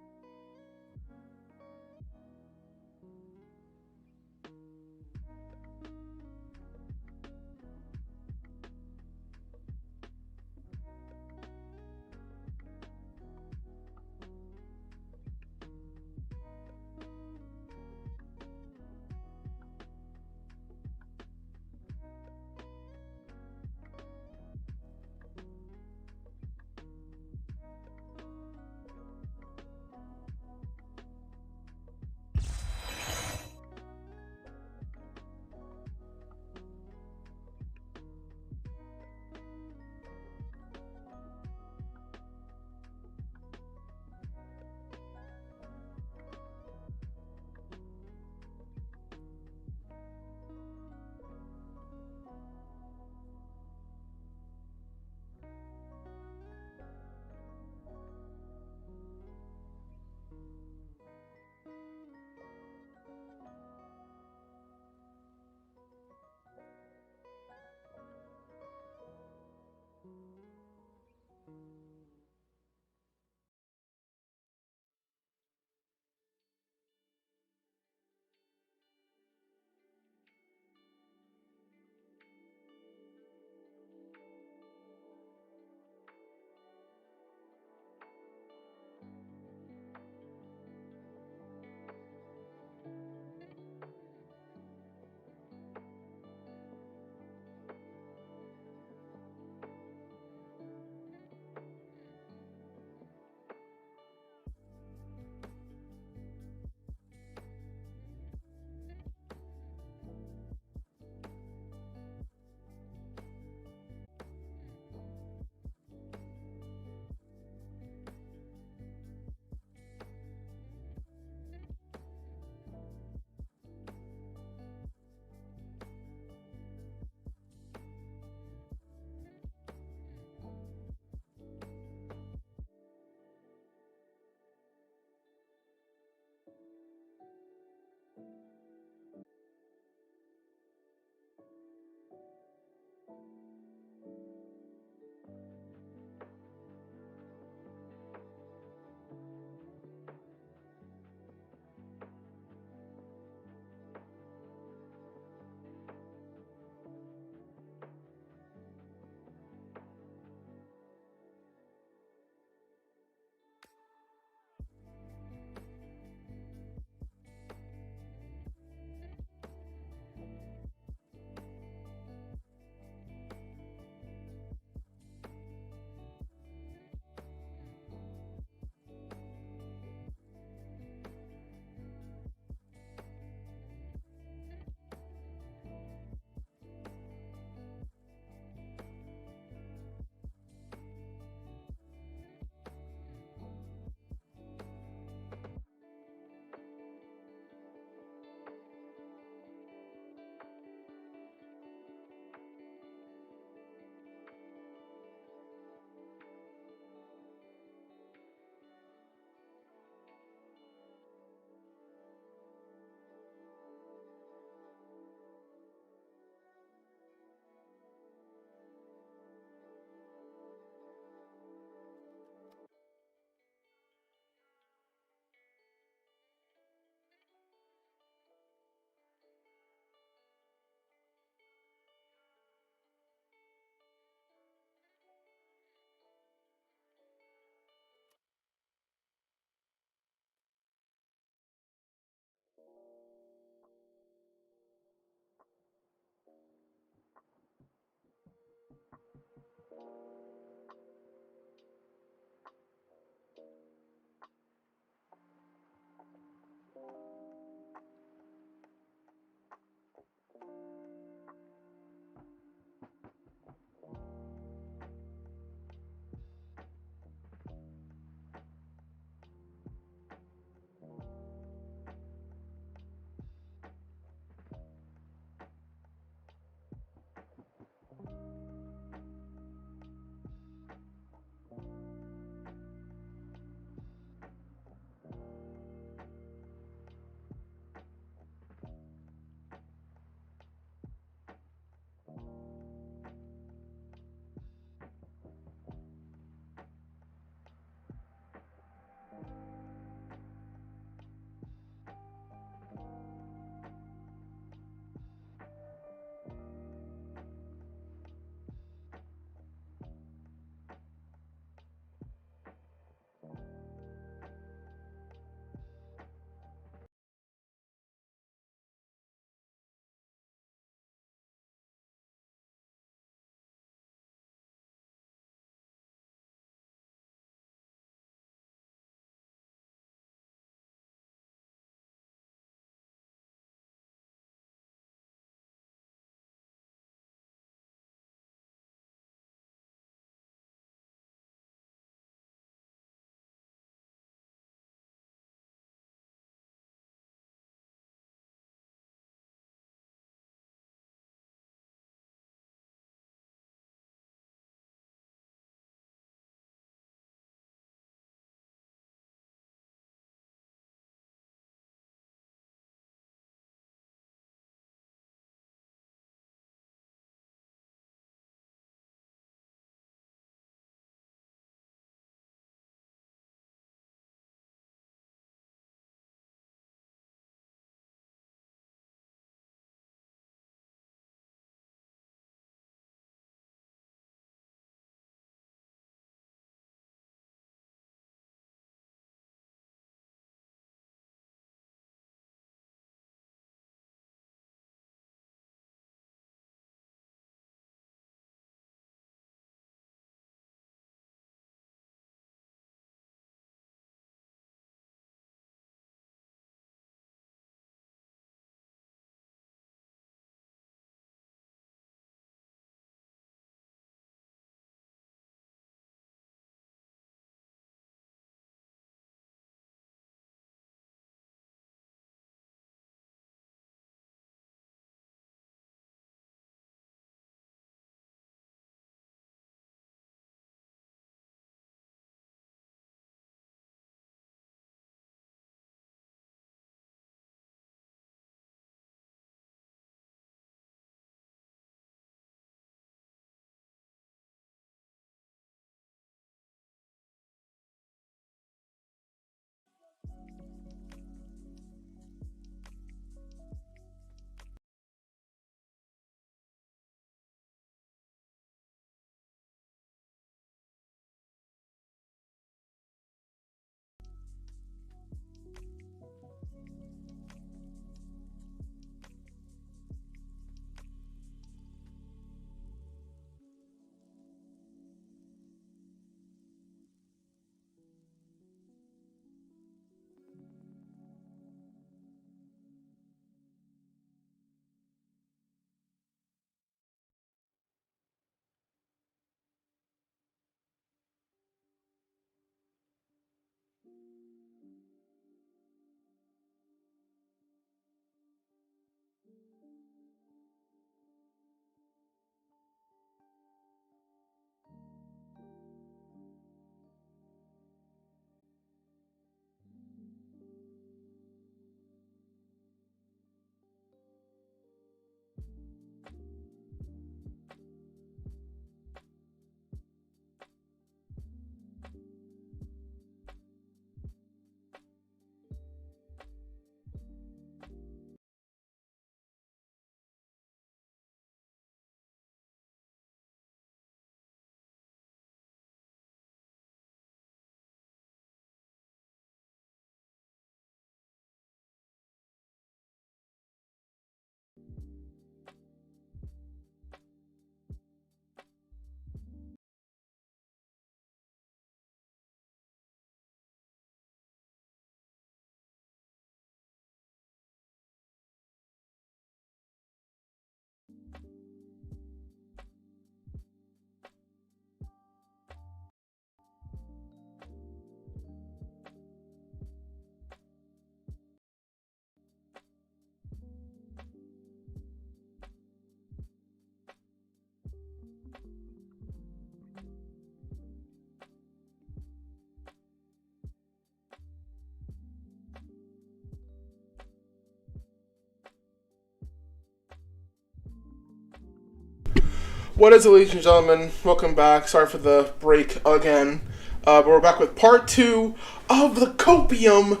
What is it, ladies and gentlemen? Welcome back. Sorry for the break again. But we're back with part 2 of the Copium.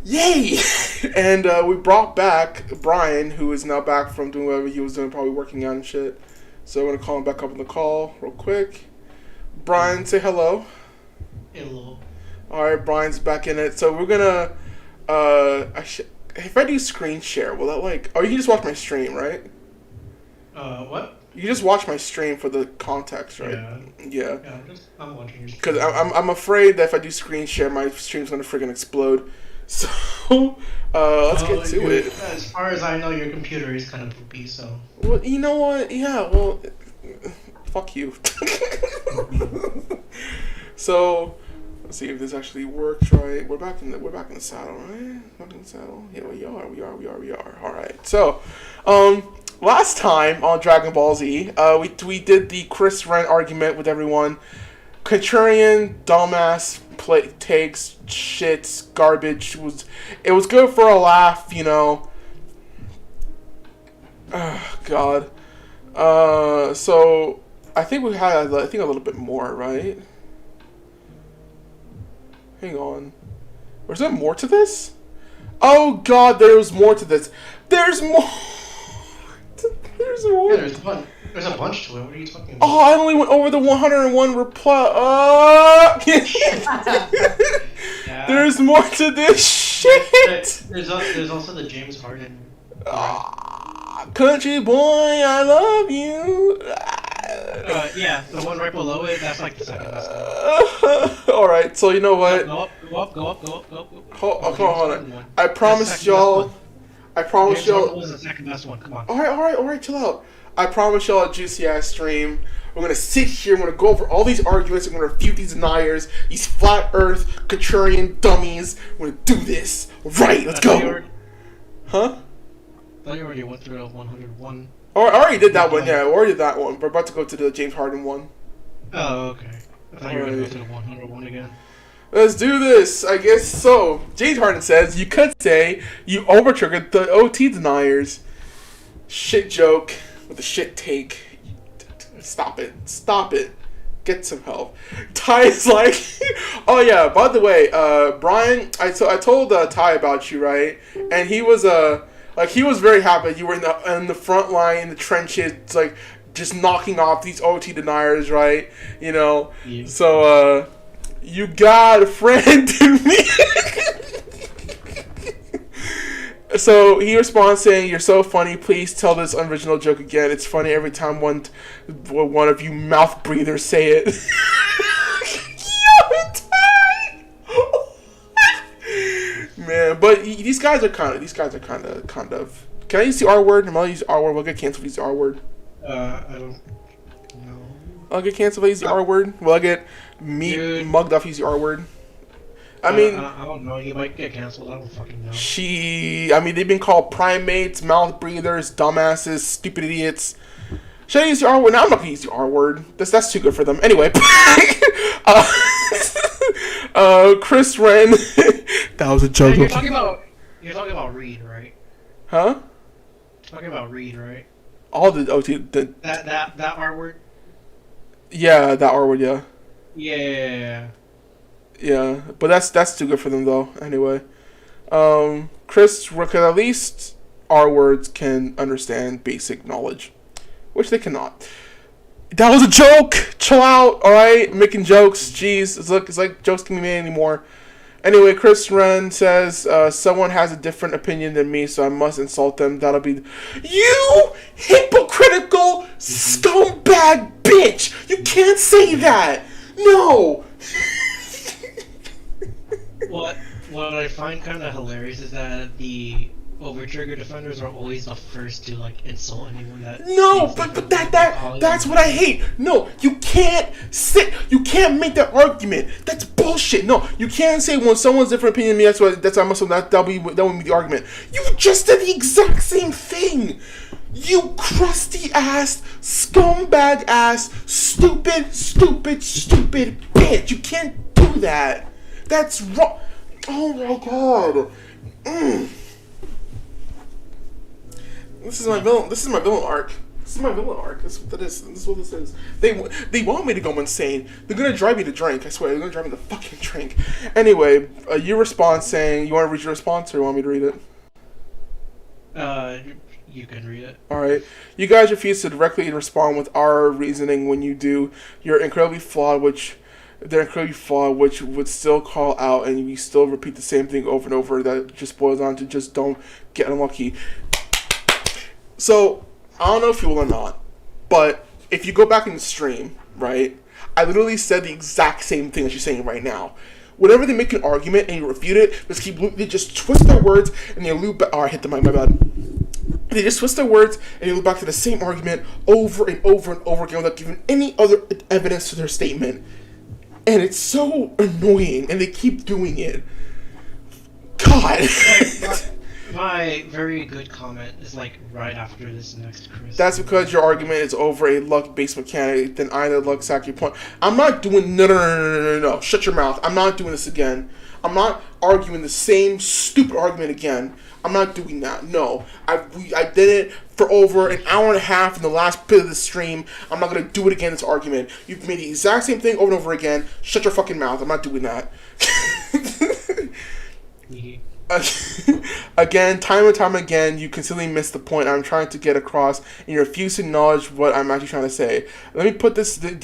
Yay! And we brought back Bryan, who is now back from doing whatever he was doing, probably working out and shit. So we're going to call him back up on the call real quick. Bryan, say hello. Hello. Alright, Bryan's back in it. So we're going to... if I do screen share, will that like... Oh, you can just watch my stream, right? What? You can just watch my stream for the context, right? Yeah. Yeah, I'm watching your stream. Because I'm afraid that if I do screen share, my stream's gonna freaking explode. So, let's get to it. As far as I know, your computer is kind of poopy, so... Well, you know what? Yeah, well... Fuck you. So, let's see if this actually works, right? We're back in the saddle, right? Back in the saddle? Yeah, we are. Alright, so, last time on Dragon Ball Z, we did the Chris Ren argument with everyone. Contrarian, dumbass, takes, shits, garbage. It was good for a laugh, you know. God. So, I think we had, a little bit more, right? Hang on. Was there more to this? Oh, God, there was more to this. There's more. There's more. Yeah, there's a bunch to it. What are you talking about? Oh, I only went over the 101 reply. Yeah. There's more to this shit. There's also the James Harden. Country boy, I love you. Yeah, the one right below it, that's like the second best one. Alright, so you know what? Go up. Hold on. I promise y'all. James Harden was the second best one, come on. Alright, chill out. I promise y'all a juicy ass stream. We're gonna sit here, we're gonna go over all these arguments, we're gonna refute these deniers, these flat earth, contrarian dummies. We're gonna do this. Right, let's go. Huh? I thought you already went through the 101. Oh, I already did that one, yeah, I already did that one. We're about to go to the James Harden one. Oh, okay. I thought you were going to go to the 101 again. Let's do this, I guess so. James Harden says, you could say you over-triggered the OT deniers. Shit joke with a shit take. Stop it. Get some help. Ty is like, oh yeah, by the way, Bryan, I told Ty about you, right? And he was, he was very happy you were in the front line, in the trenches, like, just knocking off these OT deniers, right? You know? Yeah. So, you got a friend in me. So, he responds saying, you're so funny, please tell this unoriginal joke again. It's funny every time one of you mouth breathers say it. Man, but these guys are kind of. Can I use the R word? I'm gonna use the R word. We'll get canceled if I use the R word. I don't know. I'll get canceled if I use the R word. Will I get mugged off if I use the R word? I mean, I don't know. You might get canceled. I don't fucking know. They've been called primates, mouth breathers, dumbasses, stupid idiots. Should I use the R word? No, I'm not gonna use the R word. That's too good for them. Anyway. Chris Ren. That was a joke. You're talking about Reed, right? Huh? You're talking about Reed, right? All the OT. That R word. Yeah, that R word. Yeah. Yeah. Yeah, but that's too good for them though. Anyway, Chris, at least R words can understand basic knowledge, which they cannot. That was a joke. Chill out, all right? Making jokes. Jeez, it's like jokes can be made anymore. Anyway, Chris Ren says someone has a different opinion than me, so I must insult them. That'll be you hypocritical scumbag bitch. You can't say that. No. What I find kind of hilarious is that the over-trigger defenders are always the first to like insult anyone that. No, but that's what I hate. No, you can't make that argument. That's bullshit. No, you can't say when someone's different opinion than me. That would be the argument. You just did the exact same thing. You crusty ass, scumbag ass, stupid bitch. You can't do that. That's wrong. Oh my god. This is my villain arc. This is my villain arc. This is what that is. This is what this is. They want me to go insane. They're gonna drive me to drink. I swear, they're gonna drive me to fucking drink. Anyway, your response saying, you want to read your response or you want me to read it? You can read it. Alright. You guys refuse to directly respond with our reasoning. When you do, they're incredibly flawed, which would still call out, and you still repeat the same thing over and over. That just boils down to just don't get unlucky. So, I don't know if you will or not, but if you go back in the stream, right, I literally said the exact same thing that you're saying right now. Whenever they make an argument and you refute it, they just twist their words and they loop back. Oh, I hit the mic, my bad. They just twist their words and they loop back to the same argument over and over and over again without giving any other evidence to their statement. And it's so annoying, and they keep doing it. God. My very good comment is like right after this next Chris. That's because your argument is over a luck-based mechanic, then either luck sack your point. I'm not doing no. Shut your mouth. I'm not doing this again. I'm not arguing the same stupid argument again. I'm not doing that. No. I did it for over an hour and a half in the last bit of the stream. I'm not going to do it again, this argument. You've made the exact same thing over and over again. Shut your fucking mouth. I'm not doing that. Again, time and time again, you consistently miss the point I'm trying to get across, and you refuse to acknowledge what I'm actually trying to say. Let me put this as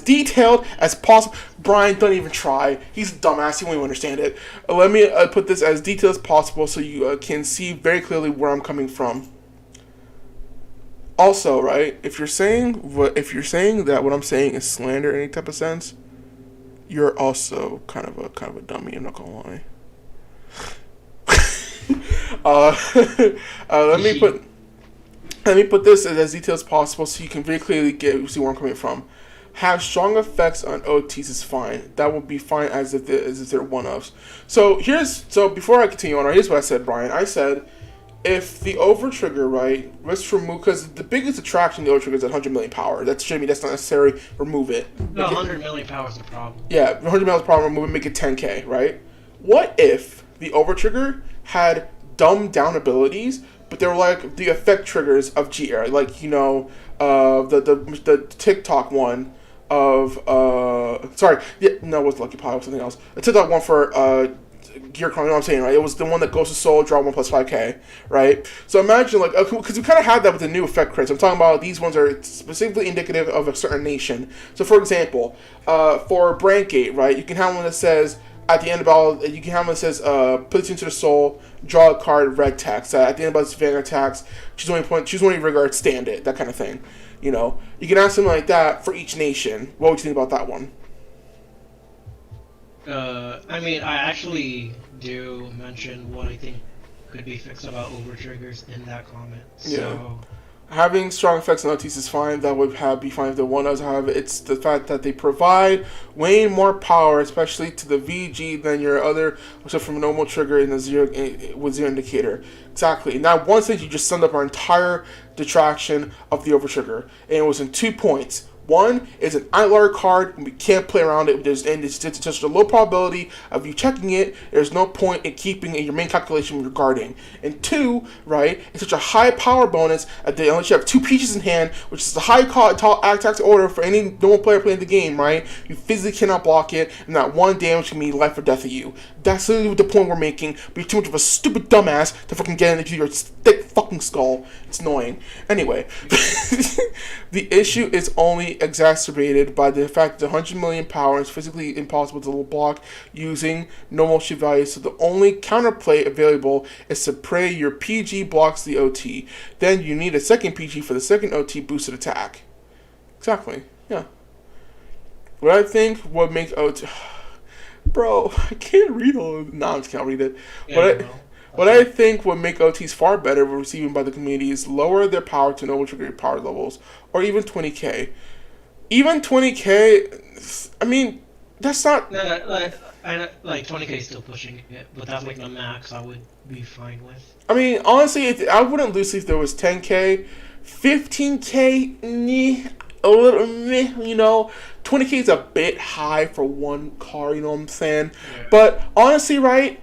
detailed as possible. Brian, don't even try. He's a dumbass. He won't even understand it. Let me put this as detailed as possible so you can see very clearly where I'm coming from. Also, right, if you're saying that what I'm saying is slander in any type of sense, you're also kind of a dummy. I'm not gonna lie. Let me put this as detailed as possible so you can very clearly see where I'm coming from. Have strong effects on OTs is fine. That will be fine as if they're one-offs. So before I continue on, here's what I said, Brian. I said if the over trigger, right, let's remove, because the biggest attraction to the over trigger is at 100 million power. That's not necessary. Remove it. No, 100 million power is the problem. Yeah, 100 million power. Remove it. Make it 10k, right? What if the over trigger had dumbed down abilities, but they were like the effect triggers of GR, like the TikTok one of it was Lucky Pie or something else. The TikTok one for Gear Chrono, you know what I'm saying, right? It was the one that goes to Soul, draw 1 plus 5k, right? So imagine, like, because we kind of had that with the new effect crits. I'm talking about these ones are specifically indicative of a certain nation. So, for example, for Brandgate, right, you can have one that says, at the end of all, you can have one that says, put it into the soul, draw a card, red text. At the end of its vanguard attacks, choose one irregular, stand it, that kind of thing. You know, you can have something like that for each nation. What would you think about that one? I mean, I actually do mention what I think could be fixed about over triggers in that comment. So. Yeah. Having strong effects on OTs is fine. That would be fine if the one does. However, it's the fact that they provide way more power, especially to the VG, than your other, except from a normal trigger in the with zero indicator. Exactly. Now, one thing you just summed up our entire detraction of the over trigger, and it was in 2 points. One is an outlier card, and we can't play around it. It's just a low probability of you checking it. There's no point in keeping in your main calculation when you're guarding. And two, right, it's such a high power bonus that unless you have 2 peaches in hand, which is the high attack order for any normal player playing the game, right, you physically cannot block it, and that 1 damage can mean life or death of you. That's literally the point we're making, but you're too much of a stupid dumbass to fucking get into your thick fucking skull. It's annoying. Anyway, the issue is only exacerbated by the fact that 100 million power is physically impossible to block using normal shield values, so the only counterplay available is to pray your PG blocks the OT. Then you need a second PG for the second OT boosted attack. Exactly, yeah. What I think would make OT... Bro, I can't read all of it. No, I just can't read it. Yeah, what I think would make OTs far better for receiving by the community is lower their power to normal trigger power levels, or even 20k. Even 20k, I mean, that's not... No, like 20k is still pushing it, but that's like the max I would be fine with. I mean, honestly, I wouldn't lose if there was 10k. 15k, a little meh, you know. 20k is a bit high for one car, you know what I'm saying? Yeah. But honestly, right,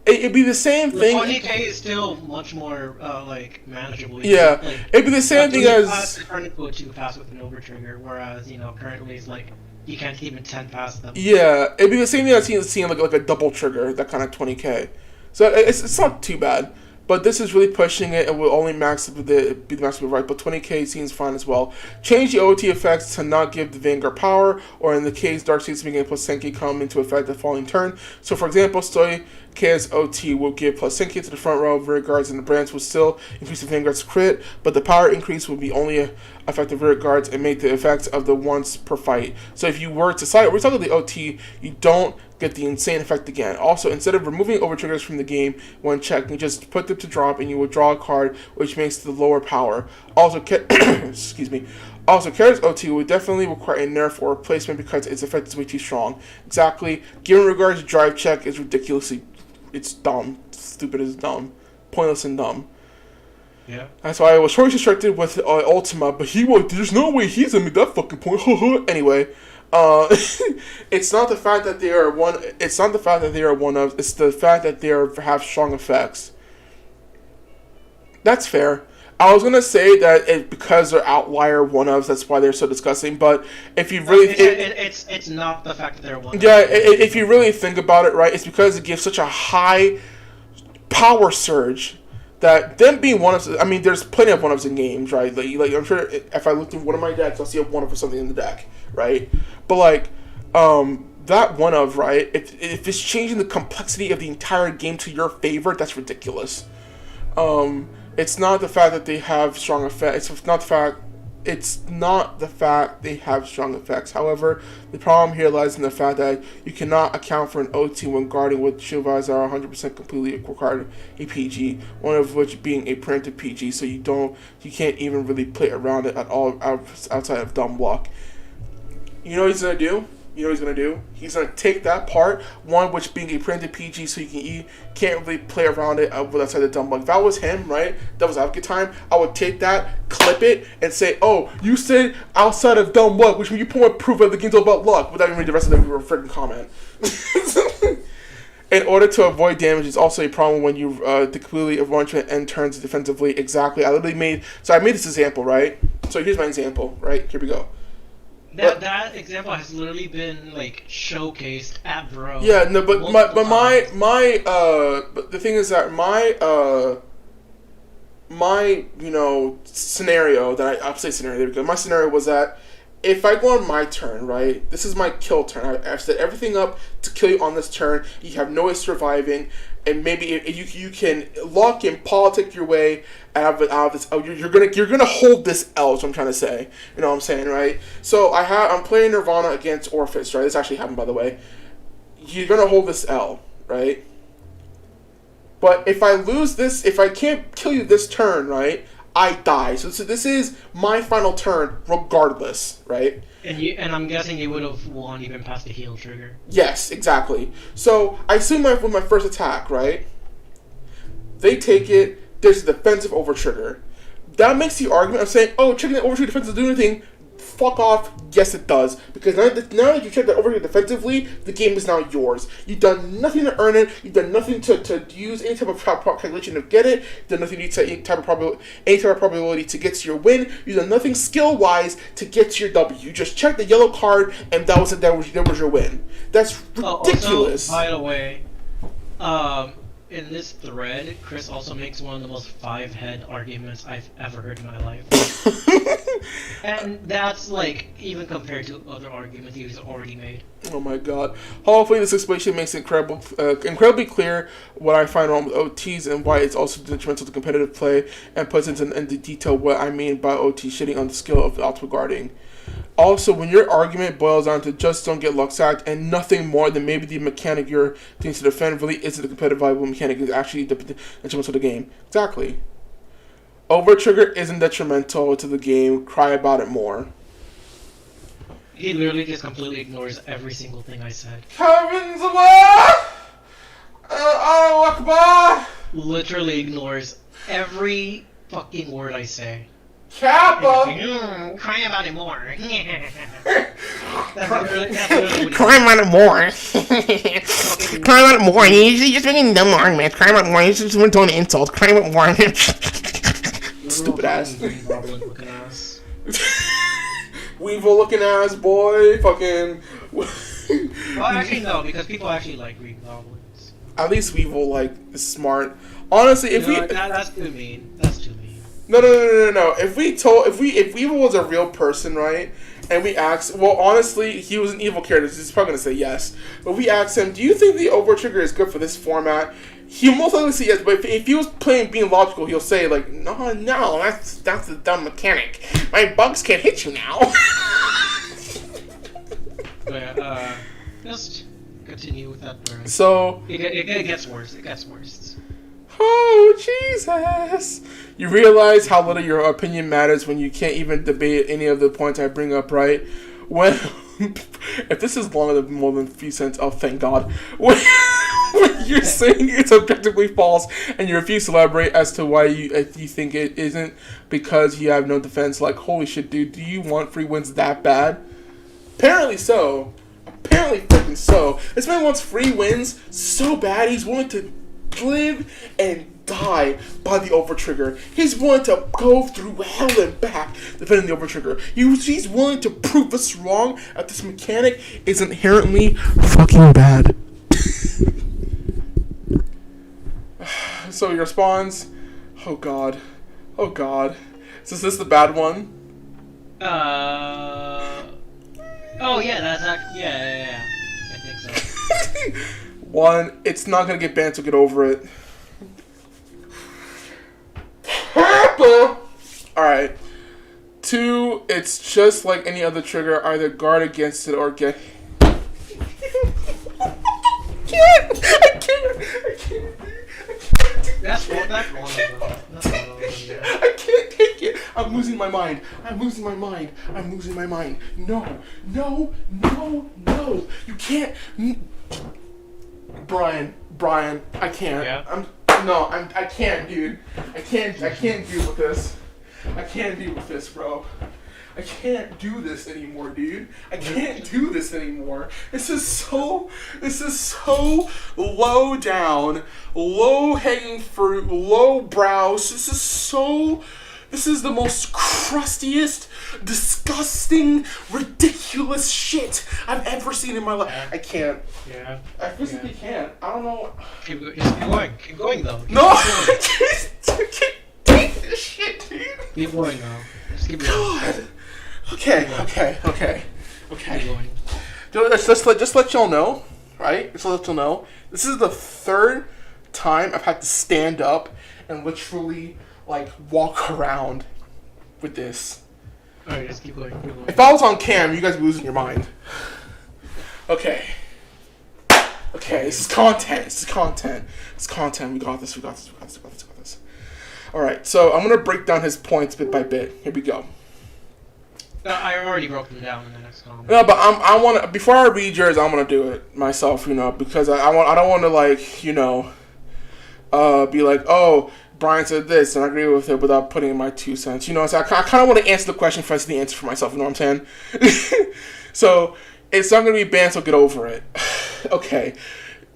It'd be the same The thing. 20k is still much more like manageable. Yeah, Like, it'd be the same thing as. turn into a 2 pass with an over trigger, whereas currently it's like you can't even 10 pass them. Yeah, it'd be the same thing as seeing like a double trigger, that kind of 20k. So it's not too bad. But this is really pushing it, and will only be the maximum right. But 20k seems fine as well. Change the OT effects to not give the Vanguard power, or in the case Dark States beginning plus 10k come into effect the following turn. So for example, Stoy KS OT will give plus 10k to the front row of rear guards, and the branch will still increase the Vanguard's crit, but the power increase will be only affect the rear guards and make the effects of the once per fight. So if you were to side recycle the OT, you don't get the insane effect again. Also, instead of removing over triggers from the game when checked, you just put them to drop and you will draw a card which makes the lower power. Also, excuse me. Also, Kara's OT would definitely require a nerf or replacement because its effect is way too strong. Exactly. Given regards to drive check is ridiculously, it's dumb, stupid as dumb, pointless and dumb. Yeah. That's why I was choice restricted with Ultima, but there's no way he's gonna make that fucking point. Anyway. It's not the fact that they are one. It's not the fact that they are one of. It's the fact that they have strong effects. That's fair. I was gonna say that because they're outlier one ofs, that's why they're so disgusting. But if you really, it's not the fact that they're one. Yeah, if you really think about it, right, it's because it gives such a high power surge. That them being one of, I mean, there's plenty of one ofs in games, right? Like I'm sure if I look through one of my decks, I'll see a one of or something in the deck, right? But like, that one of, right? If it's changing the complexity of the entire game to your favor, that's ridiculous. It's not the fact that they have strong effects. It's not the fact they have strong effects. However, the problem here lies in the fact that you cannot account for an OT when guarding with shield that are 100% completely required a PG, one of which being a preemptive PG, so you can't even really play around it at all outside of dumb block. You know what he's gonna do? He's gonna take that part, one which being a preemptive PG, so you can't really play around it outside the dumb block. If that was him, right? That was advocate time. I would take that, clip it, and say, "Oh, you said outside of dumb luck," which means you point proof that the game's all about luck, without even reading the rest of the freaking comment. In order to avoid damage, it's also a problem when you completely avoid end turns defensively. Exactly. I made this example, right? So here's my example, right? Here we go. That example has literally been like showcased at Bro. Yeah, no, but the thing is that my scenario that I'll say scenario, there we go. My scenario was that if I go on my turn, right, this is my kill turn. I've set everything up to kill you on this turn. You have no way of surviving, and maybe you can lock and politic your way out of this. Oh, you're gonna hold this L. Is what I'm trying to say. You know what I'm saying, right? So I'm playing Nirvana against Orphis, right? This actually happened, by the way. You're gonna hold this L, right? But if I lose this, if I can't kill you this turn, right, I die. So this is my final turn, regardless, right? And I'm guessing you would have won even past the heal trigger. Yes, exactly. So I assume with my first attack, right? They take it. There's a defensive over trigger. That makes the argument of saying, "Oh, triggering the over trigger defense doesn't do anything." Fuck off. Yes, it does. Because now that you check that over here defensively, the game is now yours. You've done nothing to earn it. You've done nothing to use any type of calculation to get it. You've done nothing to use any type of probability to get to your win. You've done nothing skill-wise to get to your W. You just checked the yellow card, and that was your win. That's ridiculous. Also, by the way, in this thread, Chris also makes one of the most 5-head arguments I've ever heard in my life. And that's like even compared to other arguments he's already made. Oh my god. Hopefully this explanation makes it incredibly clear what I find wrong with OTs and why it's also detrimental to competitive play, and puts into detail what I mean by OT shitting on the skill of ultimate guarding. Also, when your argument boils down to just don't get luck sacked and nothing more than maybe the mechanic you're thinking to defend really isn't a competitive viable mechanic, is actually detrimental to the game. Exactly. Over trigger isn't detrimental to the game. Cry about it more. He literally just completely ignores every single thing I said. Heavens above! Allahu Akbar! Literally ignores every fucking word I say. Kappa! Cry about it more. Cry about it more. Cry about it more. You're just making dumb arguments. Cry about it more. You just want to tone insults. Cry about it more. Stupid ass. Weevil looking ass boy. Fucking. Well, actually, no, because people actually like green goblins. At least Weevil, like, is smart. Honestly, if we. That's too mean. That's too mean. No. If Weevil was a real person, right? And we asked, well, honestly, he was an evil character, so he's probably gonna say yes. But we asked him, do you think the over trigger is good for this format? He'll most likely say yes. But if he was being logical, he'll say like, no, that's a dumb mechanic. My bugs can't hit you now. But, just continue with that burn. So it gets worse. It gets worse. Oh, Jesus. You realize how little your opinion matters when you can't even debate any of the points I bring up, right? When, if this is longer than more than a few cents, oh, thank God. When you're saying it's objectively false and you refuse to elaborate as to why you think it isn't because you have no defense, like, holy shit, dude, do you want free wins that bad? Apparently so. Apparently freaking so. This man wants free wins so bad he's willing to live and die by the over trigger. He's willing to go through hell and back defending the over trigger. He's willing to prove us wrong that this mechanic is inherently fucking bad. So he responds, oh god. So is this the bad one? Oh yeah, that's actually yeah. I think so. 1, it's not gonna get banned, so get over it. Alright. 2, it's just like any other trigger, either guard against it or get. I can't. That's wrong. I can't take it. I'm losing my mind. No. You can't. Bryan, I can't. Yeah. I can't, dude. I can't deal with this. I can't deal with this, bro. I can't do this anymore, dude. I can't do this anymore. This is so low down, low hanging fruit, low brows. This is the most crustiest, disgusting, ridiculous shit I've ever seen in my life. I can't. Yeah. I physically can't. I don't know. Keep going. Keep going though. I can't take this shit, dude. Keep going though. Just keep going. God. Okay. Keep going. Just let y'all know, right? Just let y'all know. This is the 3rd time I've had to stand up and literally, like, walk around with this. Alright, just keep going. If I was on cam, you guys would be losing your mind. Okay, this is content. We got this. Alright, so I'm going to break down his points bit by bit. Here we go. I already broke them down in the next comment. No, but I want to, before I read yours, I'm going to do it myself, because I don't want to, like, be like, oh, Bryan said this, and I agree with it without putting in my 2 cents. So I kind of want to answer the question first, the answer for myself. You know what I'm saying? So it's not going to be banned, so get over it. Okay.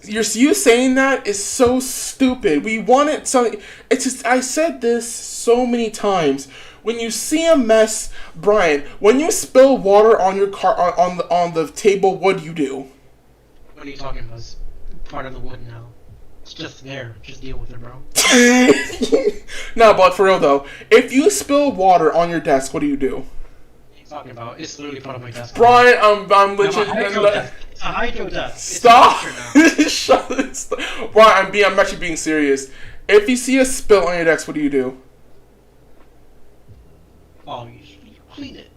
You saying that is so stupid. We wanted something. It's just, I said this so many times. When you see a mess, Bryan, when you spill water on your car on the table, what do? What are you talking about? It's part of the wood now. It's just there. Just deal with it, bro. No, but for real though, if you spill water on your desk, what do? What are you talking about? It's literally part of my desk. Bryan, I'm legit. It's a hydro desk. Stop! Shut it. Bryan, I'm actually being serious. If you see a spill on your desk, what do? Oh, you clean it.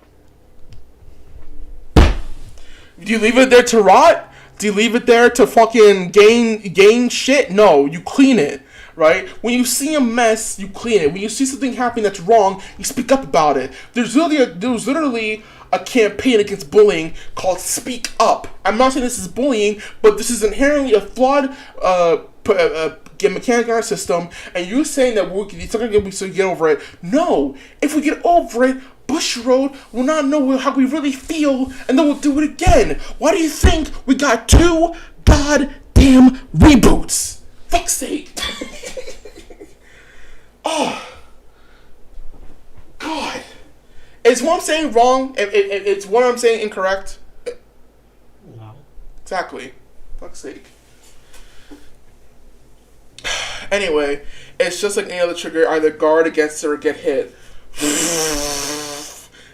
Do you leave it there to rot? Do you leave it there to fucking gain shit? No, you clean it, right? When you see a mess, you clean it. When you see something happening that's wrong, you speak up about it. There's literally a campaign against bullying called Speak Up. I'm not saying this is bullying, but this is inherently a flawed get mechanic in our system, and you saying that it's not gonna be so get over it. No, if we get over it, Bushiroad will not know how we really feel, and then we'll do it again. Why do you think we got 2 goddamn reboots? Fuck's sake. Oh, God. Is what I'm saying wrong? It's what I'm saying incorrect? Wow. Exactly. Fuck's sake. Anyway, it's just like any other trigger. Either guard against it or get hit.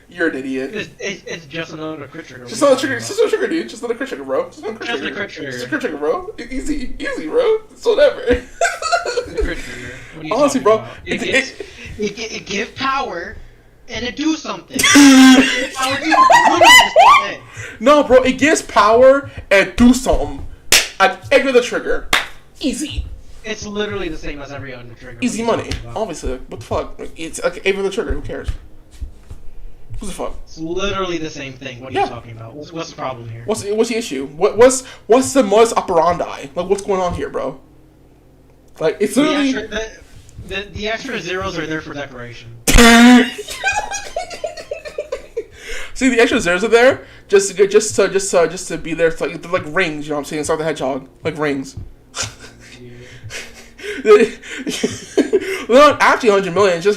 You're an idiot. It's just another crit trigger. Just another trigger. Just another trigger, dude. Just another crit trigger, bro. Just another Just a crit trigger. Just a crit trigger, bro. Easy, bro. It's whatever. Crit trigger. What are you Honestly, talking bro. about? It give power and it do something. Power do something. No, bro. It gives power and do something. At every other trigger. Easy. It's literally the same as every other trigger. Easy money. Obviously. What the fuck? It's like every other trigger. Who cares? What the fuck? It's literally the same thing. What are you talking about? What's the problem here? What's the issue? What's the modus operandi? Like, what's going on here, bro? Like, it's literally the extra zeros are there for decoration. See, the extra zeros are there just to be there. They're like rings. You know what I'm saying? It's like the hedgehog, like rings. They're not actually 100 million. You're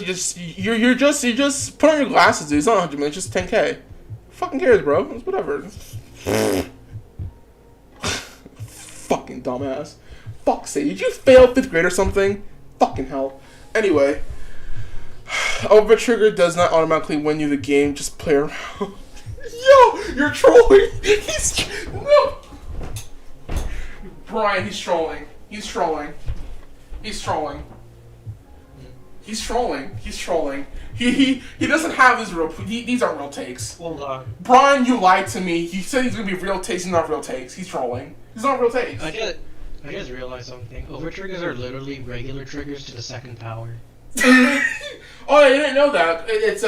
just put on your glasses, dude. It's not 100 million. It's just 10K. Fucking cares, bro. It's whatever. Fucking dumbass. Fuck's sake. Did you fail 5th grade or something? Fucking hell. Anyway, over trigger does not automatically win you the game. Just play around. Yo, you're trolling. No. Bryan, he's trolling. He's trolling. He doesn't have his real. These aren't real takes. Hold on. Bryan, you lied to me. He said he's gonna be real takes. He's not real takes. He's trolling. He's not real takes. I just realized something. Over triggers are literally regular triggers to the 2nd power. Oh, I didn't know that. It's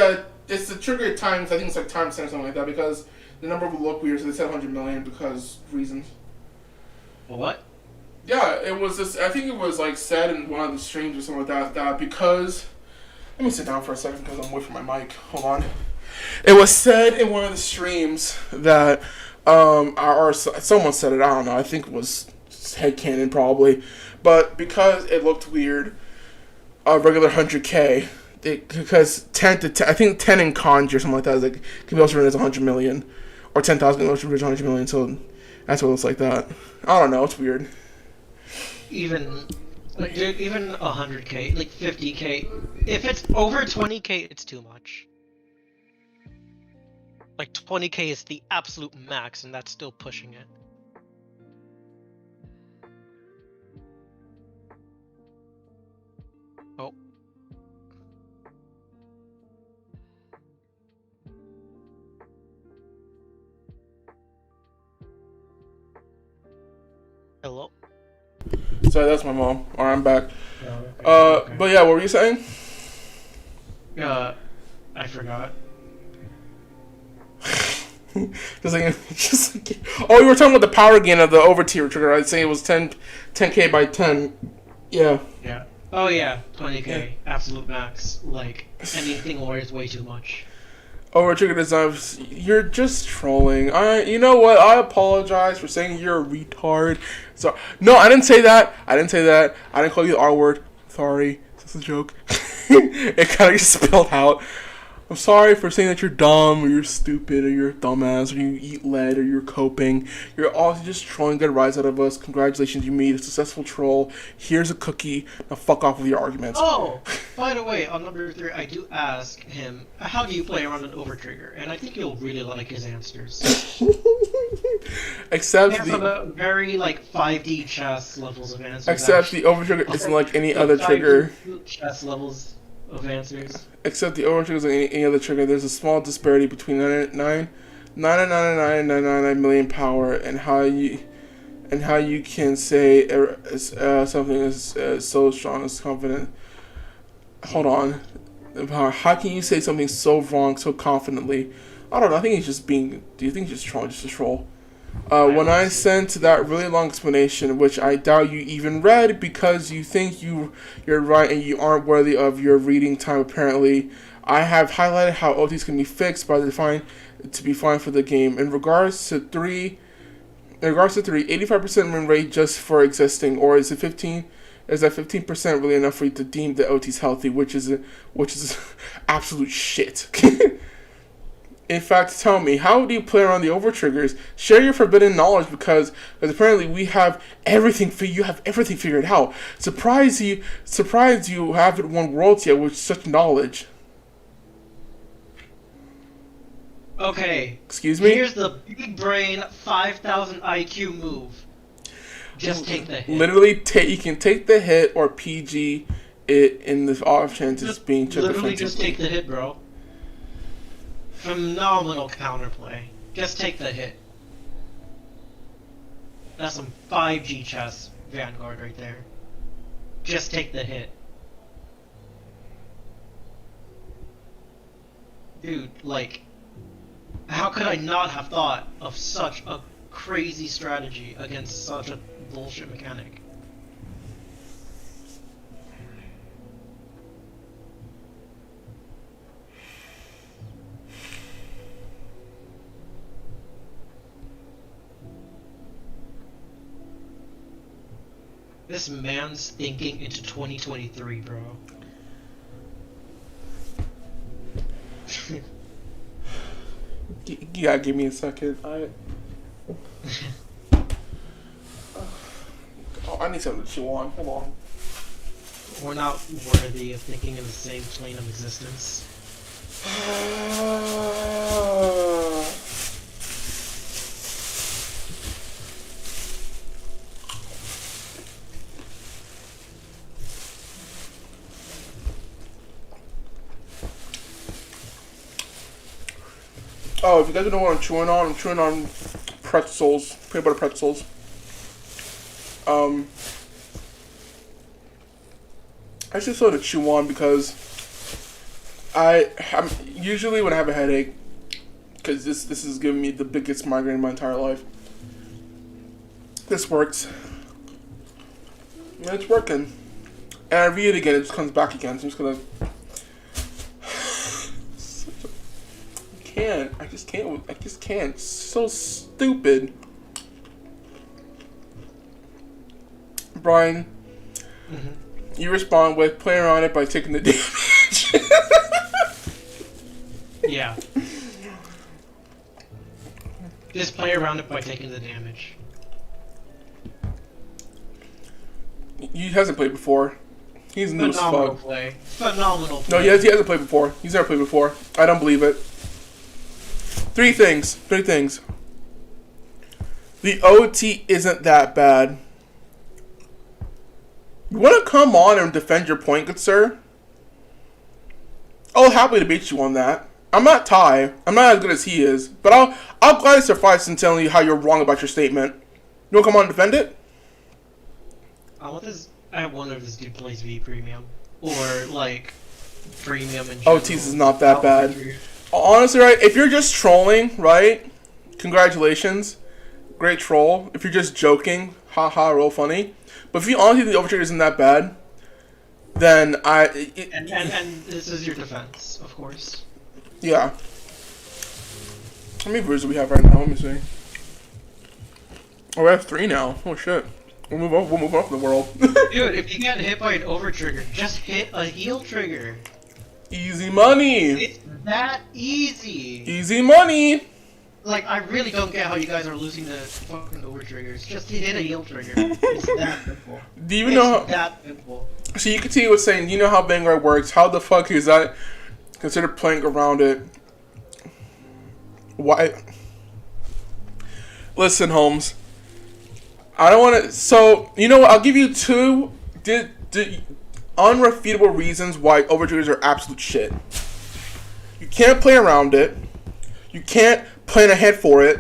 the trigger times. I think it's like times 10 or something like that because the number would look weird. So they said 100 million because reasons. What? Yeah, it was this. I think it was like said in one of the streams or something like that because. Let me sit down for a second because I'm away from my mic. Hold on. It was said in one of the streams that or someone said it. I don't know. I think it was headcanon probably, but because it looked weird, a regular 100K. Because 10 to 10, I think 10 in kanji or something like that is like can be also written as 100 million, or 10,000 can be also written as 100 million. So that's what it looks like that. I don't know. It's weird. Even 100K, like 50K. If it's over 20K, it's too much. Like 20K is the absolute max, and that's still pushing it. Oh. Hello? Sorry, that's my mom. Alright, I'm back. Oh, okay. But yeah, what were you saying? I forgot. just like, oh, you were talking about the power gain of the over tier trigger. I'd say it was 10K by 10. Yeah. Yeah. Oh yeah, 20K, absolute max. Like anything more is way too much. Over trigger designs. You're just trolling. You know what? I apologize for saying you're a retard. So no, I didn't say that. I didn't call you the R word. Sorry, it's a joke. It kind of just spilled out. I'm sorry for saying that you're dumb, or you're stupid, or you're a dumbass, or you eat lead, or you're coping. You're all just trolling good rise out of us. Congratulations, you made a successful troll. Here's a cookie. Now fuck off with your arguments. Oh, by the way, on number 3, I do ask him, how do you play around an overtrigger? And I think you'll really like his answers. Except He has some very, like, 5D chess levels of answers. Except the overtrigger isn't like any other trigger. Chess levels of answers. Except the overtrigger is like any other trigger. There's a small disparity between 999 million power and how you can say something is so strong as confident. Hold on. How can you say something so wrong so confidently? I don't know. I think he's just being. Do you think he's just trolling? Just a troll. When I sent that really long explanation, which I doubt you even read because you think you're right and you aren't worthy of your reading time apparently, I have highlighted how OTs can be fixed by defined to be fine for the game. In regards to 3, 85% win rate just for existing, or is that 15% really enough for you to deem the OTs healthy, which is absolute shit. In fact, tell me, how do you play around the overtriggers? Share your forbidden knowledge because apparently we have everything you have everything figured out. Surprised you haven't won worlds yet with such knowledge. Okay. Excuse me? Here's the big brain 5,000 IQ move. Just take the hit. Literally, you can take the hit or PG it in the off chance it's being tripped. Literally just take the hit, bro. Phenomenal counterplay. Just take the hit. That's some 5G chess Vanguard right there. Just take the hit. Dude, like, how could I not have thought of such a crazy strategy against such a bullshit mechanic? This man's thinking into 2023, bro. Yeah, give me a second. Oh, I need something to chew on. Hold on. We're not worthy of thinking in the same plane of existence. Oh, if you guys don't know what I'm chewing on pretzels, peanut butter pretzels. I just sort of chew on because I'm usually when I have a headache, because this is giving me the biggest migraine in my entire life. This works, and it's working. And I read it again, it just comes back again. So I'm just gonna. I just can't. So stupid. Bryan, you respond with play around it by taking the damage. Yeah. Just play around it by taking the damage. He hasn't played before. He's new as Phenomenal fuck. play. Phenomenal play. No, he hasn't played before. He's never played before. I don't believe it. Three things. The OT isn't that bad. You want to come on and defend your point, good sir? I'll happily debate you on that. I'm not Ty. I'm not as good as he is. But I'll gladly suffice in telling you how you're wrong about your statement. You want to come on and defend it? I wonder if this dude plays V Premium. Or, like, Premium in general. OTs is not that bad. Honestly, right, if you're just trolling, right, congratulations. Great troll. If you're just joking, haha, real funny. But if you honestly think the overtrigger isn't that bad, then And this is your defense, of course. Yeah. How many viewers do we have right now? Let me see. Oh, we have 3 now. Oh shit. We'll move up in the world. Dude, if you get hit by an overtrigger, just hit a heal trigger. Easy money. It's that easy. Easy money. Like, I really don't get how you guys are losing the fucking overtriggers. Just hit a heal trigger. It's that simple. Do you even know how... that simple. So you can see what's saying, do you know how Vanguard works? How the fuck is that considered playing around it? Why? Listen, Holmes. I don't want to... So, you know what? I'll give you 2 unrefutable reasons why overtriggers are absolute shit. You can't play around it. You can't plan ahead for it.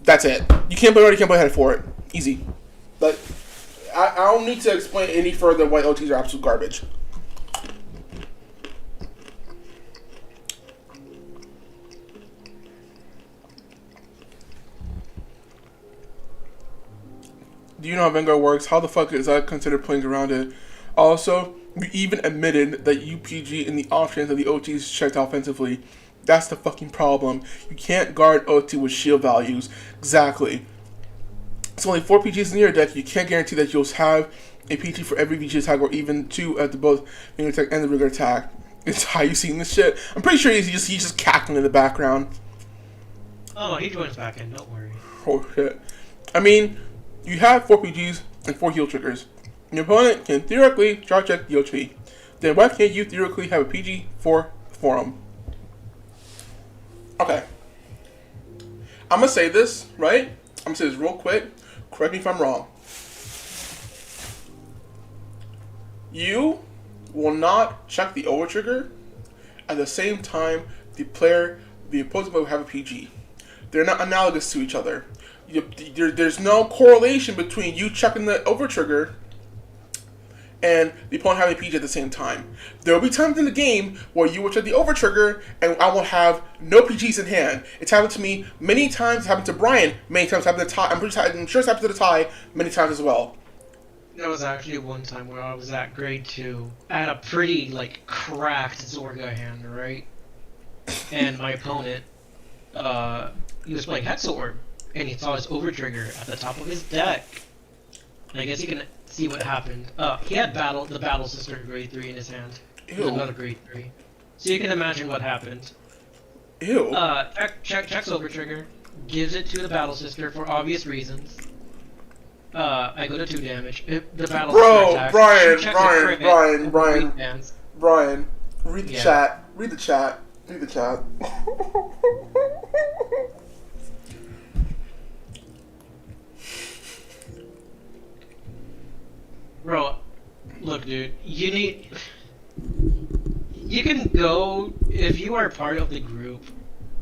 That's it. You can't play around it, you can't play ahead for it. Easy. But I don't need to explain any further why OTs are absolute garbage. Do you know how Vanguard works? How the fuck is that considered playing around it? Also, you even admitted that UPG in the options of the OTs checked offensively. That's the fucking problem. You can't guard OT with shield values. Exactly. It's only 4 PGs in your deck. You can't guarantee that you'll have a PG for every VG attack, or even 2 at the both finger attack and the regular attack. It's how you seen this shit. I'm pretty sure he's just cackling in the background. Oh, he joins back in. Don't worry. Oh shit. I mean, you have 4 PGs and 4 heal triggers. Your opponent can theoretically charge check the HP. Then why can't you theoretically have a PG for him? Okay. I'm gonna say this, right? I'm gonna say this real quick. Correct me if I'm wrong. You will not check the over trigger at the same time the opposing player will have a PG. They're not analogous to each other. There's no correlation between you checking the over trigger and the opponent having a PG at the same time. There will be times in the game where you will check the over trigger and I will have no PGs in hand. It's happened to me many times. It's happened to Bryan many times. It's happened to Ty. I'm sure it's happened to the Ty many times as well. There was actually one time where I was at grade 2. I had a pretty, cracked Zorga hand, right? And my opponent, he was playing Hexorb, and he saw his overtrigger at the top of his deck. And I guess you can see what happened. He had the Battle Sister in grade 3 in his hand. Ew. Another grade 3. So you can imagine what happened. Ew. Checks overtrigger, gives it to the Battle Sister for obvious reasons. I go to 2 damage. The battle attacks. Bryan, read the chat. Read the chat. Bro, look, dude. You can go, if you are part of the group,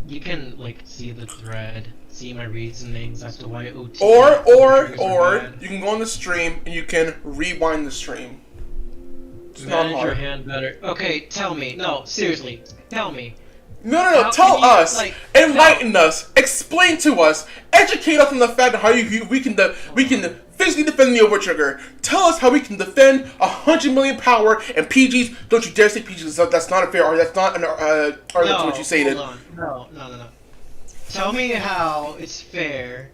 you can, see the thread, see my reasonings as to why OT... Or, you can go on the stream and you can rewind the stream. It's not Manage hard. your hand better. Okay, tell me. No, seriously. Tell me. No, tell us. Enlighten us. Explain to us. Educate us on the fact of how we can physically defend the overtrigger. Tell us how we can defend 100 million power and PGs. Don't you dare say PGs. That's not a fair argument. That's not an argument to what you stated. No. Tell me how it's fair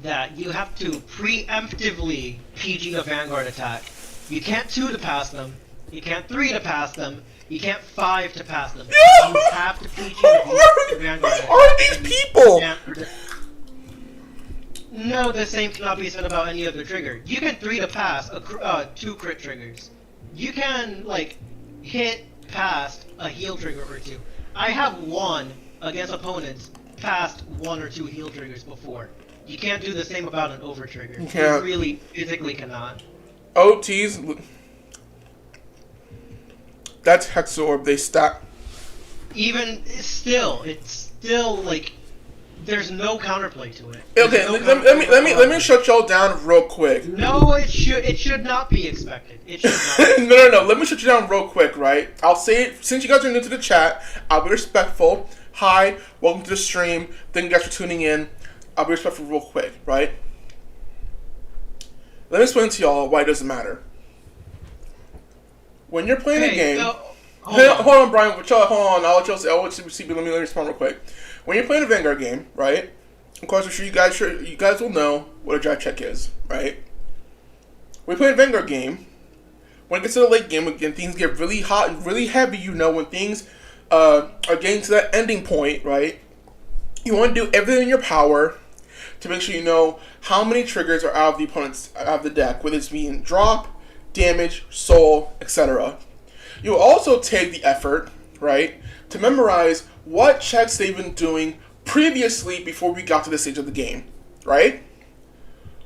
that you have to preemptively PG a Vanguard attack. You can't 2 to pass them. You can't 3 to pass them. You can't 5 to pass them. You have to PG the Vanguard attack. Who are these people? No, the same cannot be said about any other trigger. You can 3 to pass 2 crit triggers. You can, hit past a heal trigger or 2. I have won against opponents past 1 or 2 heal triggers before. You can't do the same about an over trigger. Yeah. You really physically cannot. OTs. That's Hexorb. They stack. Even still, it's still there's no counterplay to it. Okay, let me shut y'all down real quick. No, it should not be expected. It should not. No. Let me shut you down real quick, right? I'll say it since you guys are new to the chat. I'll be respectful. Hi, welcome to the stream. Thank you guys for tuning in. I'll be respectful real quick, right? Let me explain to y'all why it doesn't matter. When you're playing a game, hold on, Bryan. Hold on. I'll let you see. Let me respond real quick. When you're playing a Vanguard game, right? Of course, I'm sure you guys will know what a drive check is, right? When you play a Vanguard game, when it gets to the late game, when things get really hot and really heavy, when things are getting to that ending point, right? You want to do everything in your power to make sure you know how many triggers are out of the deck, whether it's being drop, damage, soul, etc. You will also take the effort, right, to memorize what checks they've been doing previously before we got to this stage of the game, right?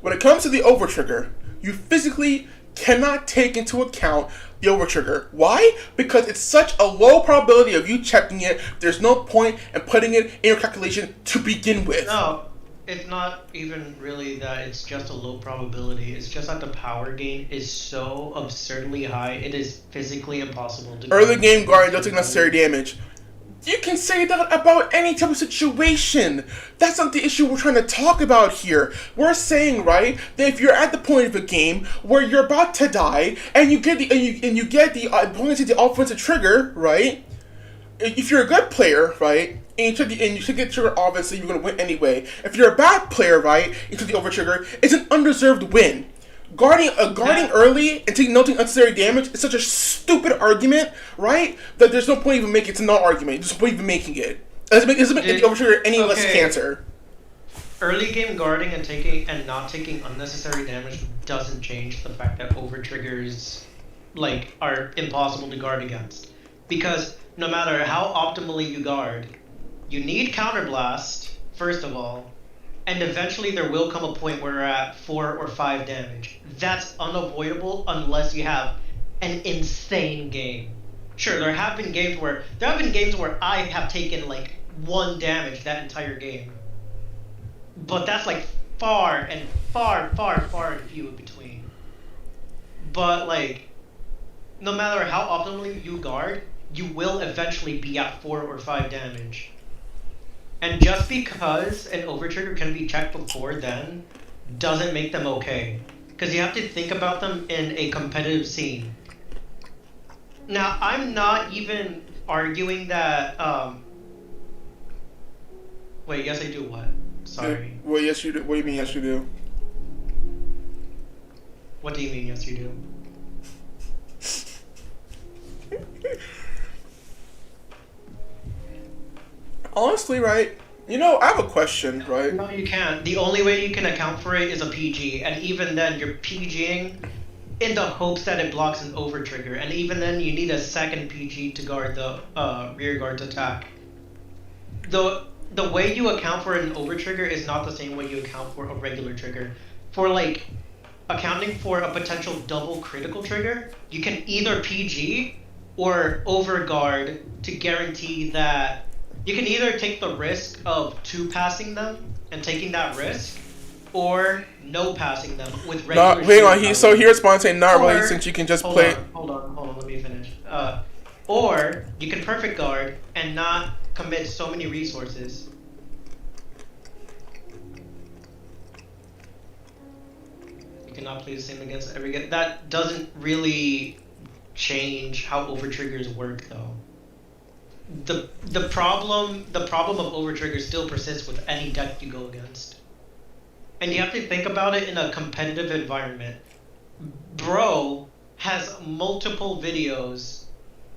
When it comes to the overtrigger, you physically cannot take into account the overtrigger. Why? Because it's such a low probability of you checking it, there's no point in putting it in your calculation to begin with. No, it's not even really that it's just a low probability. It's just that the power gain is so absurdly high, it is physically impossible to... Early game guard don't take necessary damage. You can say that about any type of situation. That's not the issue we're trying to talk about here. We're saying, right, that if you're at the point of a game where you're about to die and you get the opponent to the offensive trigger, right? If you're a good player, right, and you took the trigger, obviously you're gonna win anyway. If you're a bad player, right, you took the over trigger, it's an undeserved win. Guarding early and taking no unnecessary damage is such a stupid argument, right? That there's no point even making it. It's a non-argument. There's no point even making it. It doesn't make the overtrigger any less cancer. Early game guarding and not taking unnecessary damage doesn't change the fact that overtriggers are impossible to guard against. Because no matter how optimally you guard, you need counterblast, first of all. And eventually there will come a point where we're at 4 or 5 damage. That's unavoidable unless you have an insane game. Sure, there have been games where I have taken 1 damage that entire game. But that's far and far and few in between. But no matter how optimally you guard, you will eventually be at 4 or 5 damage. And just because an overtrigger can be checked before then, doesn't make them okay. Because you have to think about them in a competitive scene. Now, I'm not even arguing that, Wait, yes I do what? Sorry. Well, yes you do. What do you mean, yes you do? What do you mean, yes you do? Honestly, right? I have a question, right? No, you can't. The only way you can account for it is a PG, and even then, you're PGing in the hopes that it blocks an overtrigger, and even then, you need a second PG to guard the rear guard's attack. The way you account for an overtrigger is not the same way you account for a regular trigger. For accounting for a potential double critical trigger, you can either PG or overguard to guarantee that. You can either take the risk of 2 passing them and taking that risk, or no passing them with regular. No, hang on. So he responds saying not really, since you can just play. Hold on. Let me finish. Or you can perfect guard and not commit so many resources. You cannot play the same against every game. That doesn't really change how overtriggers work, though. The problem of overtriggers still persists with any deck you go against. And you have to think about it in a competitive environment. Bro has multiple videos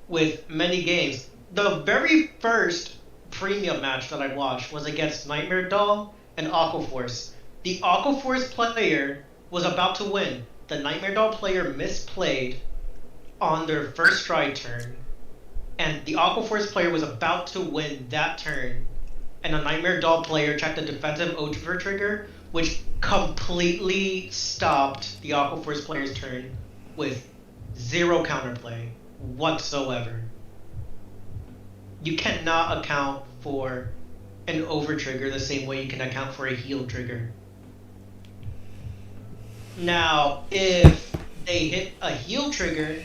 with many games. The very first premium match that I watched was against Nightmare Doll and Aquaforce. The Aquaforce player was about to win. The Nightmare Doll player misplayed on their first stride turn. And the Aquaforce player was about to win that turn, and a Nightmare Doll player checked a defensive over trigger, which completely stopped the Aquaforce player's turn with 0 counterplay whatsoever. You cannot account for an over trigger the same way you can account for a heal trigger. Now, if they hit a heal trigger,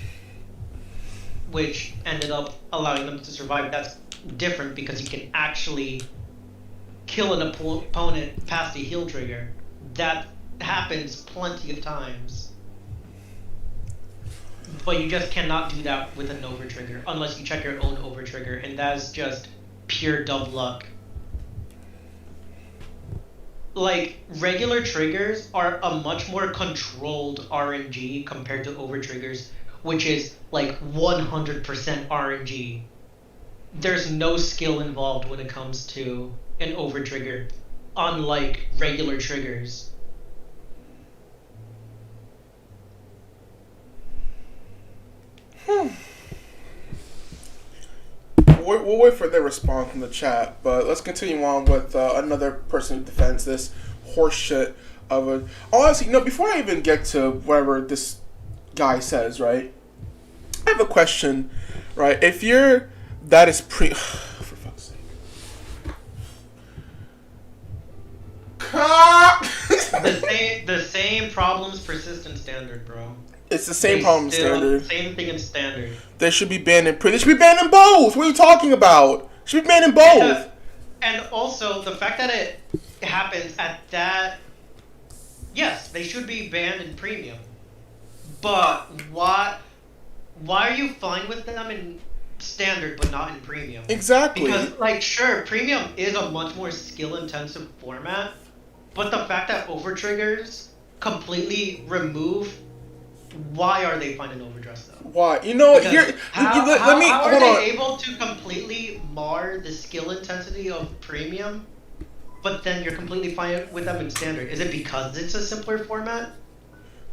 which ended up allowing them to survive, that's different because you can actually kill an opponent past the heal trigger. That happens plenty of times. But you just cannot do that with an over trigger unless you check your own over trigger, and that is just pure dumb luck. Regular triggers are a much more controlled RNG compared to over triggers, which is 100% RNG. There's no skill involved when it comes to an over trigger, unlike regular triggers. We'll wait for their response in the chat, but let's continue on with another person who defends this horseshit of a. Honestly, before I even get to whatever this guy says, right? I have a question, right? If you're that is for fuck's sake. The same problems persist in standard, bro. It's the same problem in standard. Same thing in standard. They should be banned in they should be banned in both. What are you talking about? Should be banned in both. And also, the fact that it happens at that... Yes, they should be banned in premium. But why are you fine with them in standard but not in premium? Exactly. Because, like, sure, premium is a much more skill-intensive format, but the fact that overtriggers completely remove... Why are they fine in overdress, though? Why? You know, How hold are on. they able to completely mar the skill intensity of premium, but then you're completely fine with them in standard? Is it because it's a simpler format?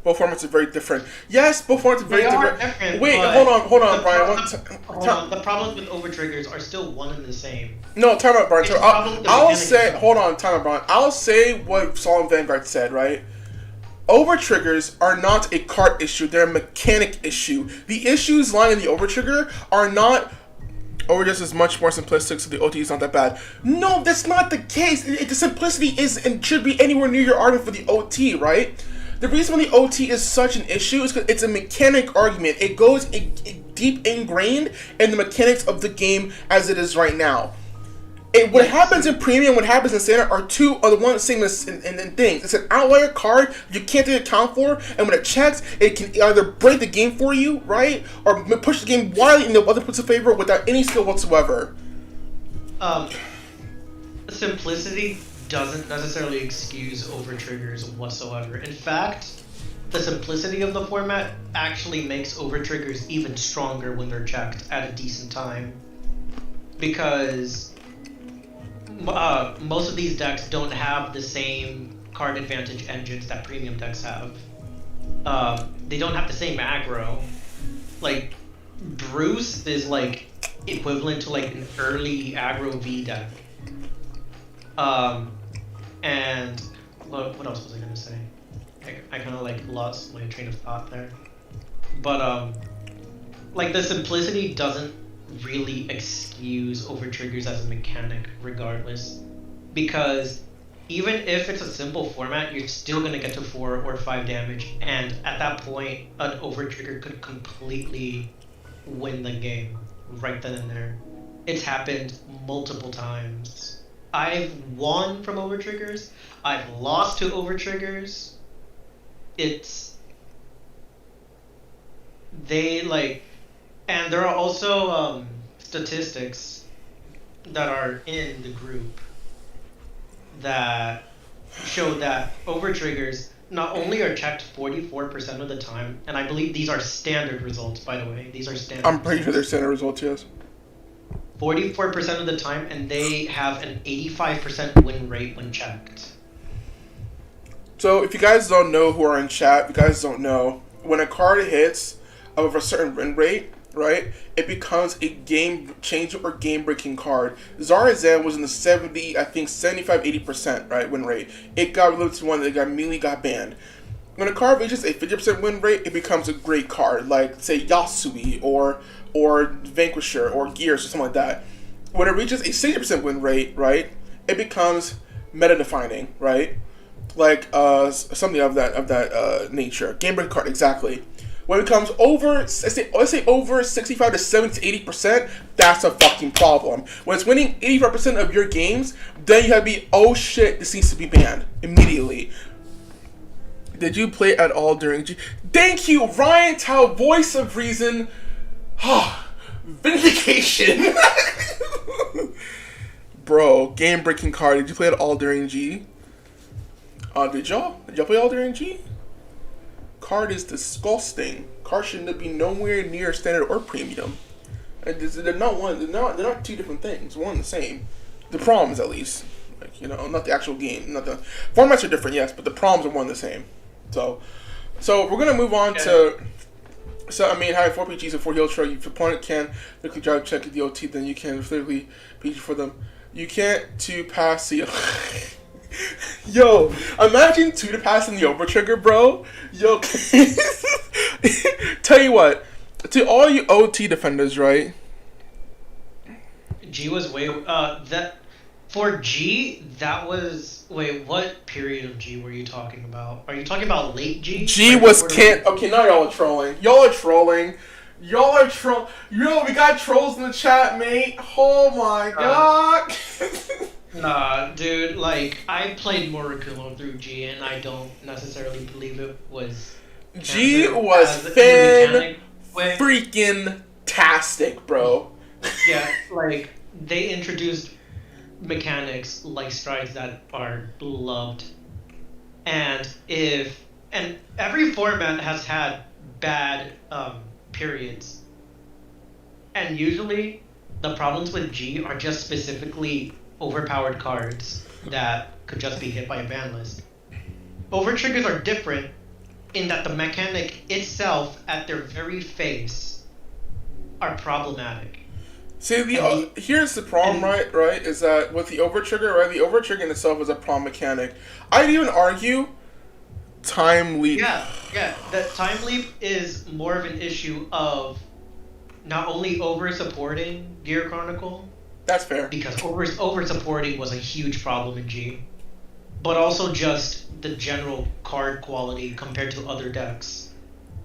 Both formats are very different. Yes, both formats are very different. Wait, but hold on, Brian. The problems with overtriggers are still one and the same. No, time out, Brian. I'll say, mechanics. hold on, time out, Brian. I'll say what Solemn Vanguard said, right? Overtriggers are not a card issue, they're a mechanic issue. The issues lying in the overtrigger are not, overdress is much more simplistic, so the OT is not that bad. No, that's not the case. The simplicity is and should be anywhere near your argument for the OT, right? The reason why the OT is such an issue is because it's a mechanic argument. It goes deep ingrained in the mechanics of the game as it is right now. What happens in premium, what happens in standard are the one same as in things. It's an outlier card you can't take account for, and when it checks, it can either break the game for you, right, or push the game wildly in the other person's favor without any skill whatsoever. Simplicity doesn't necessarily excuse overtriggers whatsoever. In fact, the simplicity of the format actually makes overtriggers even stronger when they're checked at a decent time, because most of these decks don't have the same card advantage engines that premium decks have. They don't have the same aggro. Like, Bruce is like equivalent to like an early aggro V deck. And what else was I gonna say? I kind of like lost my train of thought there. But like, the simplicity doesn't really excuse overtriggers as a mechanic regardless, because even if it's a simple format, you're still going to get to 4 or 5 damage, and at that point an overtrigger could completely win the game right then and there. It's happened multiple times. I've won from overtriggers, I've lost to overtriggers. And there are also statistics that are in the group that show that overtriggers not only are checked 44% of the time, and I believe these are standard results, by the way. These are standard I'm pretty sure they're standard results, yes. 44% of the time, and they have an 85% win rate when checked. So if you guys don't know who are in chat, you guys don't know, when a card hits of a certain win rate, right, it becomes a game changer or game breaking card. Zarazan was in the 75-80%, right, win rate. It got released to one that immediately got banned. When a card reaches a 50% win rate, it becomes a great card, like say Yasui or Vanquisher or Gears or something like that. When it reaches a 60% win rate, right, it becomes meta defining, right, like something of that nature. Game breaking card, exactly. When it comes over, let's say over 65 to 70 to 80%, that's a fucking problem. When it's winning 85% of your games, then you have to be, oh shit, this needs to be banned immediately. Did you play at all during G? Thank you, Ryan Tao, voice of reason. Vindication. Bro, game breaking card. Did you play at all during G? Did y'all play all during G? Card is disgusting. Card shouldn't be nowhere near standard or premium. They're not one. They're not two different things. One and the same. The problems, at least, like, you know, not the actual game. Not the formats are different, yes, but the problems are one and the same. So we're gonna move on to. So I mean, having 4 PGs and 4 heal tray. If your opponent can literally drive check the OT, then you can literally PG for them. You can't to pass the. Yo, imagine 2 to pass in the overtrigger, bro. Yo, tell you what, to all you OT defenders, right? G was way that for G that was what period of G were you talking about? Are you talking about late G? G was can't. Okay, now y'all are trolling. Y'all are troll. Yo, we got trolls in the chat, mate. Oh my god. Nah, dude, like, I played Morikumo through G, and I don't necessarily believe it was... G was fan freaking tastic, bro. Yeah, like, they introduced mechanics like strides that are loved. And every format has had bad periods. And usually, the problems with G are just specifically overpowered cards that could just be hit by a ban list. Overtriggers are different in that the mechanic itself, at their very face, are problematic. See, here's the problem, right? Is that with the overtrigger, right? The overtrigger in itself is a problem mechanic. I'd even argue time leap. Yeah. The time leap is more of an issue of not only over-supporting Gear Chronicle. That's fair. Because over-supporting was a huge problem in G. But also just the general card quality compared to other decks.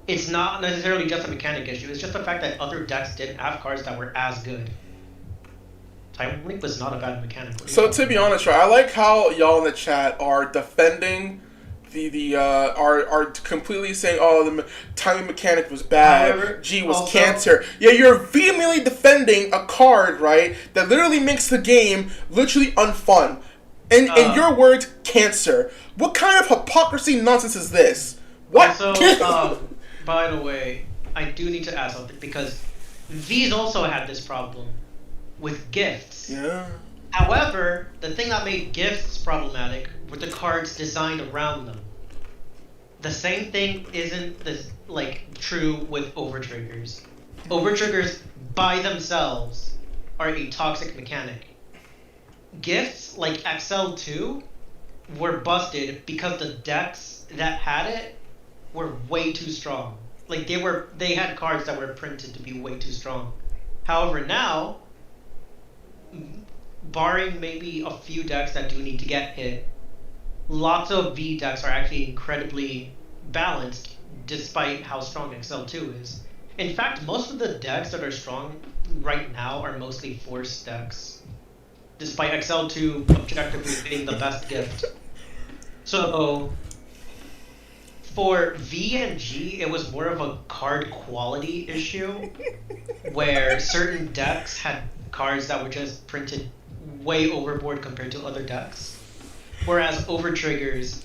It's not necessarily just a mechanic issue, it's just the fact that other decks didn't have cards that were as good. Time Leap was not a bad mechanic. So to be honest, right, I like how y'all in the chat are defending are completely saying, oh, the timing mechanic was bad, However, G was also, cancer. Yeah, you're vehemently defending a card, right, that literally makes the game literally unfun. In your words, cancer. What kind of hypocrisy nonsense is this? What? Also, by the way, I do need to add something, because these also had this problem with gifts. Yeah. However, the thing that made gifts problematic were the cards designed around them. The same thing isn't true with overtriggers. Overtriggers by themselves are a toxic mechanic. Gifts like XL2 were busted because the decks that had it were way too strong. Like they had cards that were printed to be way too strong. However, now, barring maybe a few decks that do need to get hit, lots of V decks are actually incredibly balanced despite how strong XL2 is. In fact, most of the decks that are strong right now are mostly force decks, despite XL2 objectively being the best gift. So, for V and G, it was more of a card quality issue, where certain decks had cards that were just printed way overboard compared to other decks. Whereas overtriggers,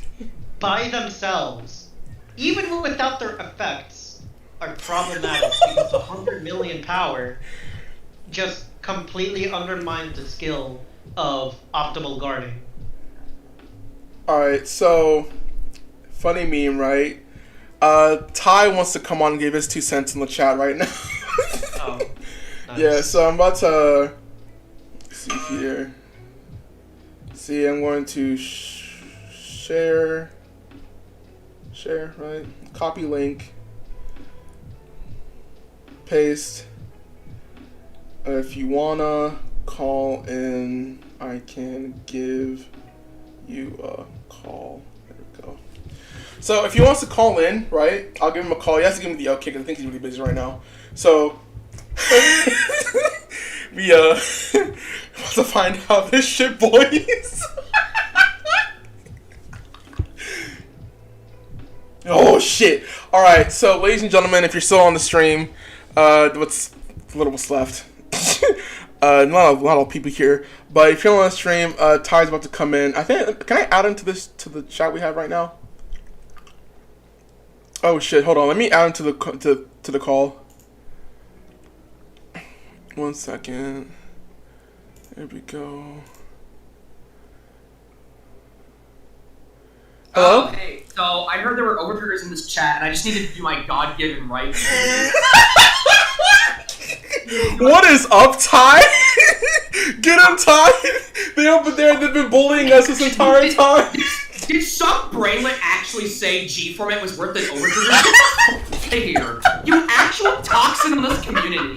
by themselves, even without their effects, are problematic because the 100 million power just completely undermines the skill of optimal guarding. Alright, so, funny meme, right? Ty wants to come on and give his 2 cents in the chat right now. Oh, nice. Yeah, so I'm about to see here. See, I'm going to share, right? Copy link, paste. If you wanna call in, I can give you a call. There we go. So if he wants to call in, right, I'll give him a call. He has to give me the okay because I think he's really busy right now. So we want to find out this shit, boys. Oh shit! All right, so ladies and gentlemen, if you're still on the stream, what's left? Not a lot of people here, but if you're on the stream, Ty's about to come in. I think, can I add him to the chat we have right now? Oh shit! Hold on, let me add him to the call. 1 second. There we go. Hello? Oh, hey, so I heard there were overtriggers in this chat, and I just needed to do my God-given right. What is up, Ty? Get him, Ty! They've been bullying us this entire time. Did some brainlet actually say G format was worth an overtrigger? Get here. You actual toxin in this community.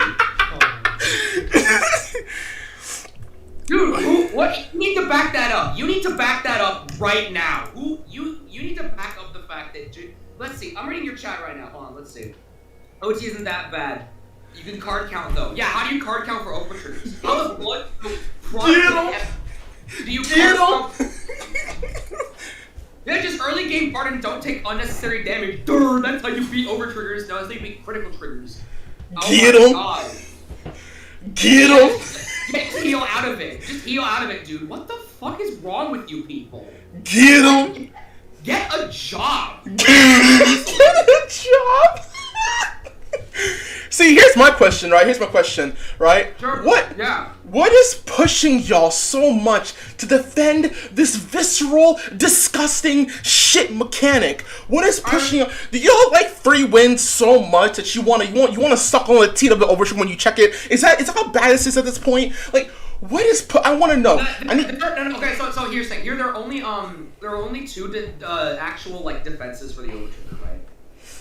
Dude, what? You need to back that up. You need to back that up right now. You need to back up the fact that... Let's see, I'm reading your chat right now. Hold on, let's see. OT isn't that bad. You can card count though. Yeah, how do you card count for overtriggers? How does blood do you Get card count? Yeah, just early game paladin don't take unnecessary damage. Durr, that's how you beat overtriggers. No, that's how you beat critical triggers. Get him! Get him! Just heal out of it. Just heal out of it, dude. What the fuck is wrong with you people? Get him! Get a job! Get a job! See, here's my question, right? Sure. What is pushing y'all so much to defend this visceral, disgusting shit mechanic? What is pushing y'all? Do y'all like free wins so much that you wanna suck on the teeth of the overshoot when you check it? Is that how bad this is at this point? Like, what is I want to know. No. Okay, so here's the thing. Here there are only two actual like defenses for the overtrigger, right?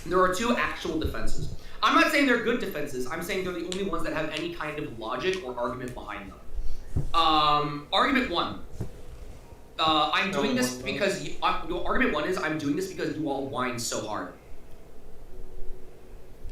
There are two actual defenses. I'm not saying they're good defenses. I'm saying they're the only ones that have any kind of logic or argument behind them. Argument one. I'm doing this because argument one is I'm doing this because you all whine so hard.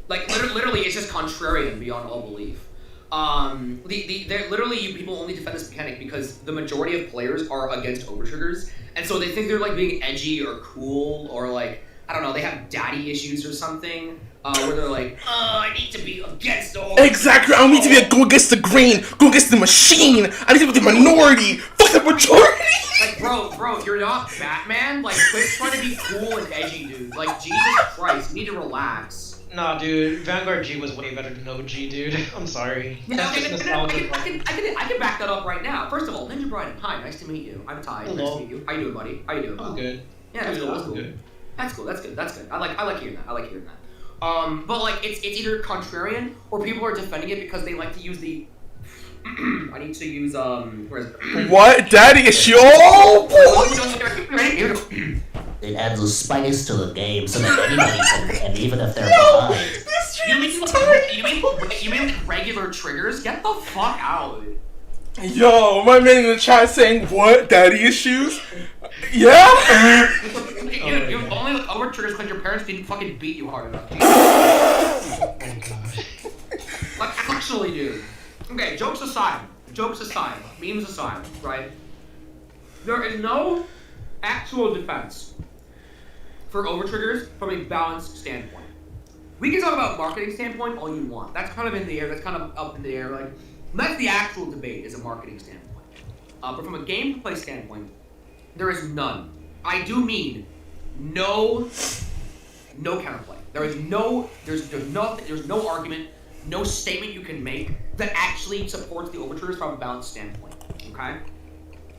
Like literally, it's just contrarian beyond all belief. Literally, you people only defend this mechanic because the majority of players are against overtriggers, and so they think they're like being edgy or cool or like I don't know, they have daddy issues or something. Where they're like, I need to be against the overtriggers. Exactly, I don't need to be go against the grain, go against the machine. I need to be the minority. Fuck the majority. Like, bro, you're not Batman. Like, quit trying to be cool and edgy, dude. Like, Jesus Christ, you need to relax. Nah, dude, Vanguard G was way better than OG, dude. I'm sorry. Yeah, okay, I can back that up right now. First of all, Ninja Bryan, hi, nice to meet you. I'm Ty, nice to meet you. How you doing, buddy? How you doing? I'm good. Yeah, that's cool. That's cool. That's good. I like hearing that. But like, it's either contrarian or people are defending it because they like to use the. I need to use where is it? What? Daddy issue? Oh boy! It adds a spice to the game so that anybody can, and even if they're behind. You mean regular triggers? Get the fuck out. Yo, my man in the chat saying what? Daddy issues? Yeah? You only look over triggers because your parents didn't fucking beat you hard enough. Like, actually, dude. Okay, jokes aside, memes aside, right? There is no actual defense for overtriggers from a balanced standpoint. We can talk about marketing standpoint all you want. That's kind of in the air. That's kind of up in the air. Like, that's the actual debate is a marketing standpoint. But from a gameplay standpoint, there is none. I do mean no counterplay. There's no argument, no statement you can make that actually supports the overtriggers from a balanced standpoint. Okay?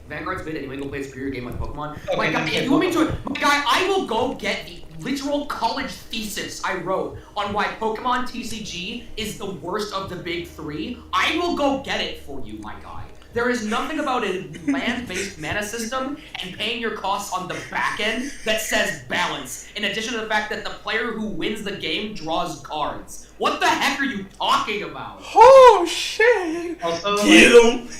Vanguard's bid anyway, go play a superior game like Pokemon. Okay, my guy, if you want me to, my guy, I will go get the literal college thesis I wrote on why Pokemon TCG is the worst of the big three. I will go get it for you, my guy. There is nothing about a land-based mana system and paying your costs on the back end that says balance, in addition to the fact that the player who wins the game draws cards. What the heck are you talking about? Oh shit! Also, Get him!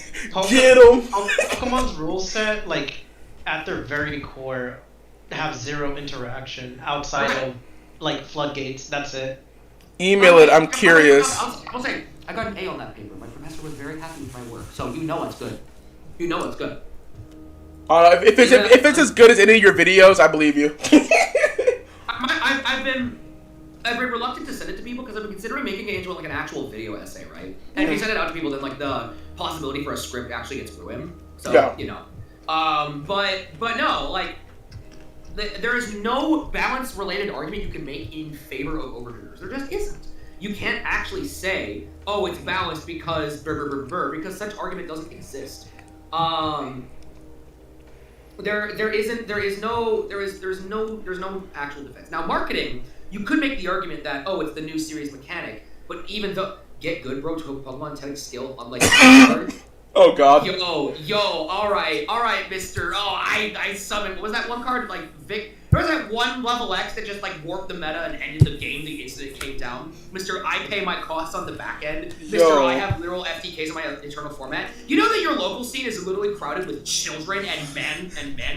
Get him! Pokemon's rule set, like, at their very core, have zero interaction outside of, like, floodgates. That's it. Email it, I'm curious. I'll say, I got an A on that paper. My professor was very happy with my work, so you know it's good. You know it's good. If it's as good as any of your videos, I believe you. I've been reluctant to send it to people because I've been considering making it into like an actual video essay, right? And if you send it out to people, then like the possibility for a script actually gets ruined. So yeah. You know, but no, like there is no balance-related argument you can make in favor of overtriggers. There just isn't. You can't actually say, oh, it's balanced because because such argument doesn't exist. There's no actual defense. Now, marketing, you could make the argument that, oh, it's the new series mechanic, but even though get good, bro, to a Pokemon type skill on like oh god. Yo, alright, mister. Oh, I summoned, what was that one card? Like Vic. There was that one level X that just like warped the meta and ended the game the instant it came down. Mr. I pay my costs on the back end. Mr. I have literal FTKs in my eternal format. You know that your local scene is literally crowded with children and man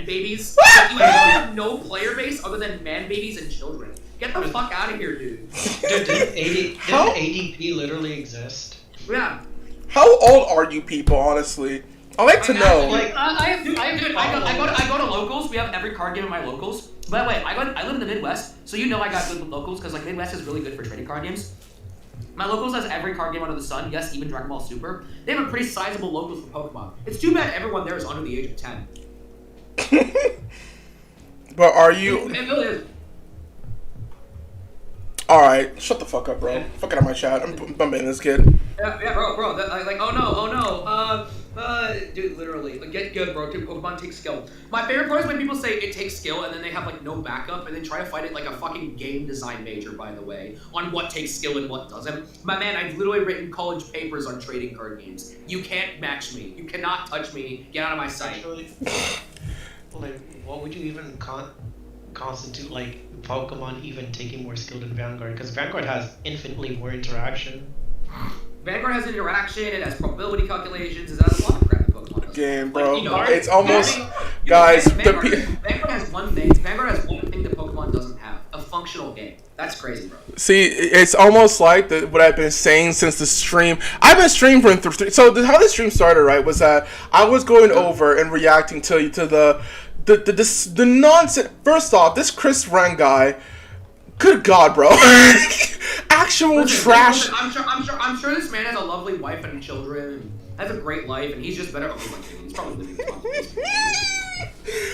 babies? Like, you have no player base other than man babies and children. Get the fuck out of here, dude. Dude, didn't ADP literally exist? Yeah. How old are you people, honestly? I'd like to know. Like, I go to locals. We have every card game in my locals. By the way, I live in the Midwest, so you know I got good with locals because like Midwest is really good for trading card games. My locals has every card game under the sun. Yes, even Dragon Ball Super. They have a pretty sizable locals for Pokemon. It's too bad everyone there is under the age of 10. But are you? It really is. All right, shut the fuck up, bro. Fuck out of my chat. I'm banning this kid. Yeah, bro. Like, oh no. Dude, literally, like, get good, bro. Dude, Pokemon takes skill. My favorite part is when people say it takes skill and then they have like no backup and then try to fight it like a fucking game design major, by the way, on what takes skill and what doesn't. My man, I've literally written college papers on trading card games. You can't match me. You cannot touch me. Get out of my sight. actually, like, what would you even constitute like Pokemon even taking more skill than Vanguard? Because Vanguard has infinitely more interaction. Vanguard has interaction, it has probability calculations, it has a lot of crap that Pokemon does. Game, bro. Like, you know, It's almost, Vanguard- guys. Vanguard has one thing. Vanguard has one thing that Pokemon doesn't have: a functional game. That's crazy, bro. See, it's almost like what I've been saying since the stream. I've been streaming for how the stream started, right? Was that I was going over and reacting to the nonsense. First off, this Chris Wren guy. Good God, bro! Actual Listen, trash. I'm sure this man has a lovely wife and children, and has a great life, and he's just better. He's probably living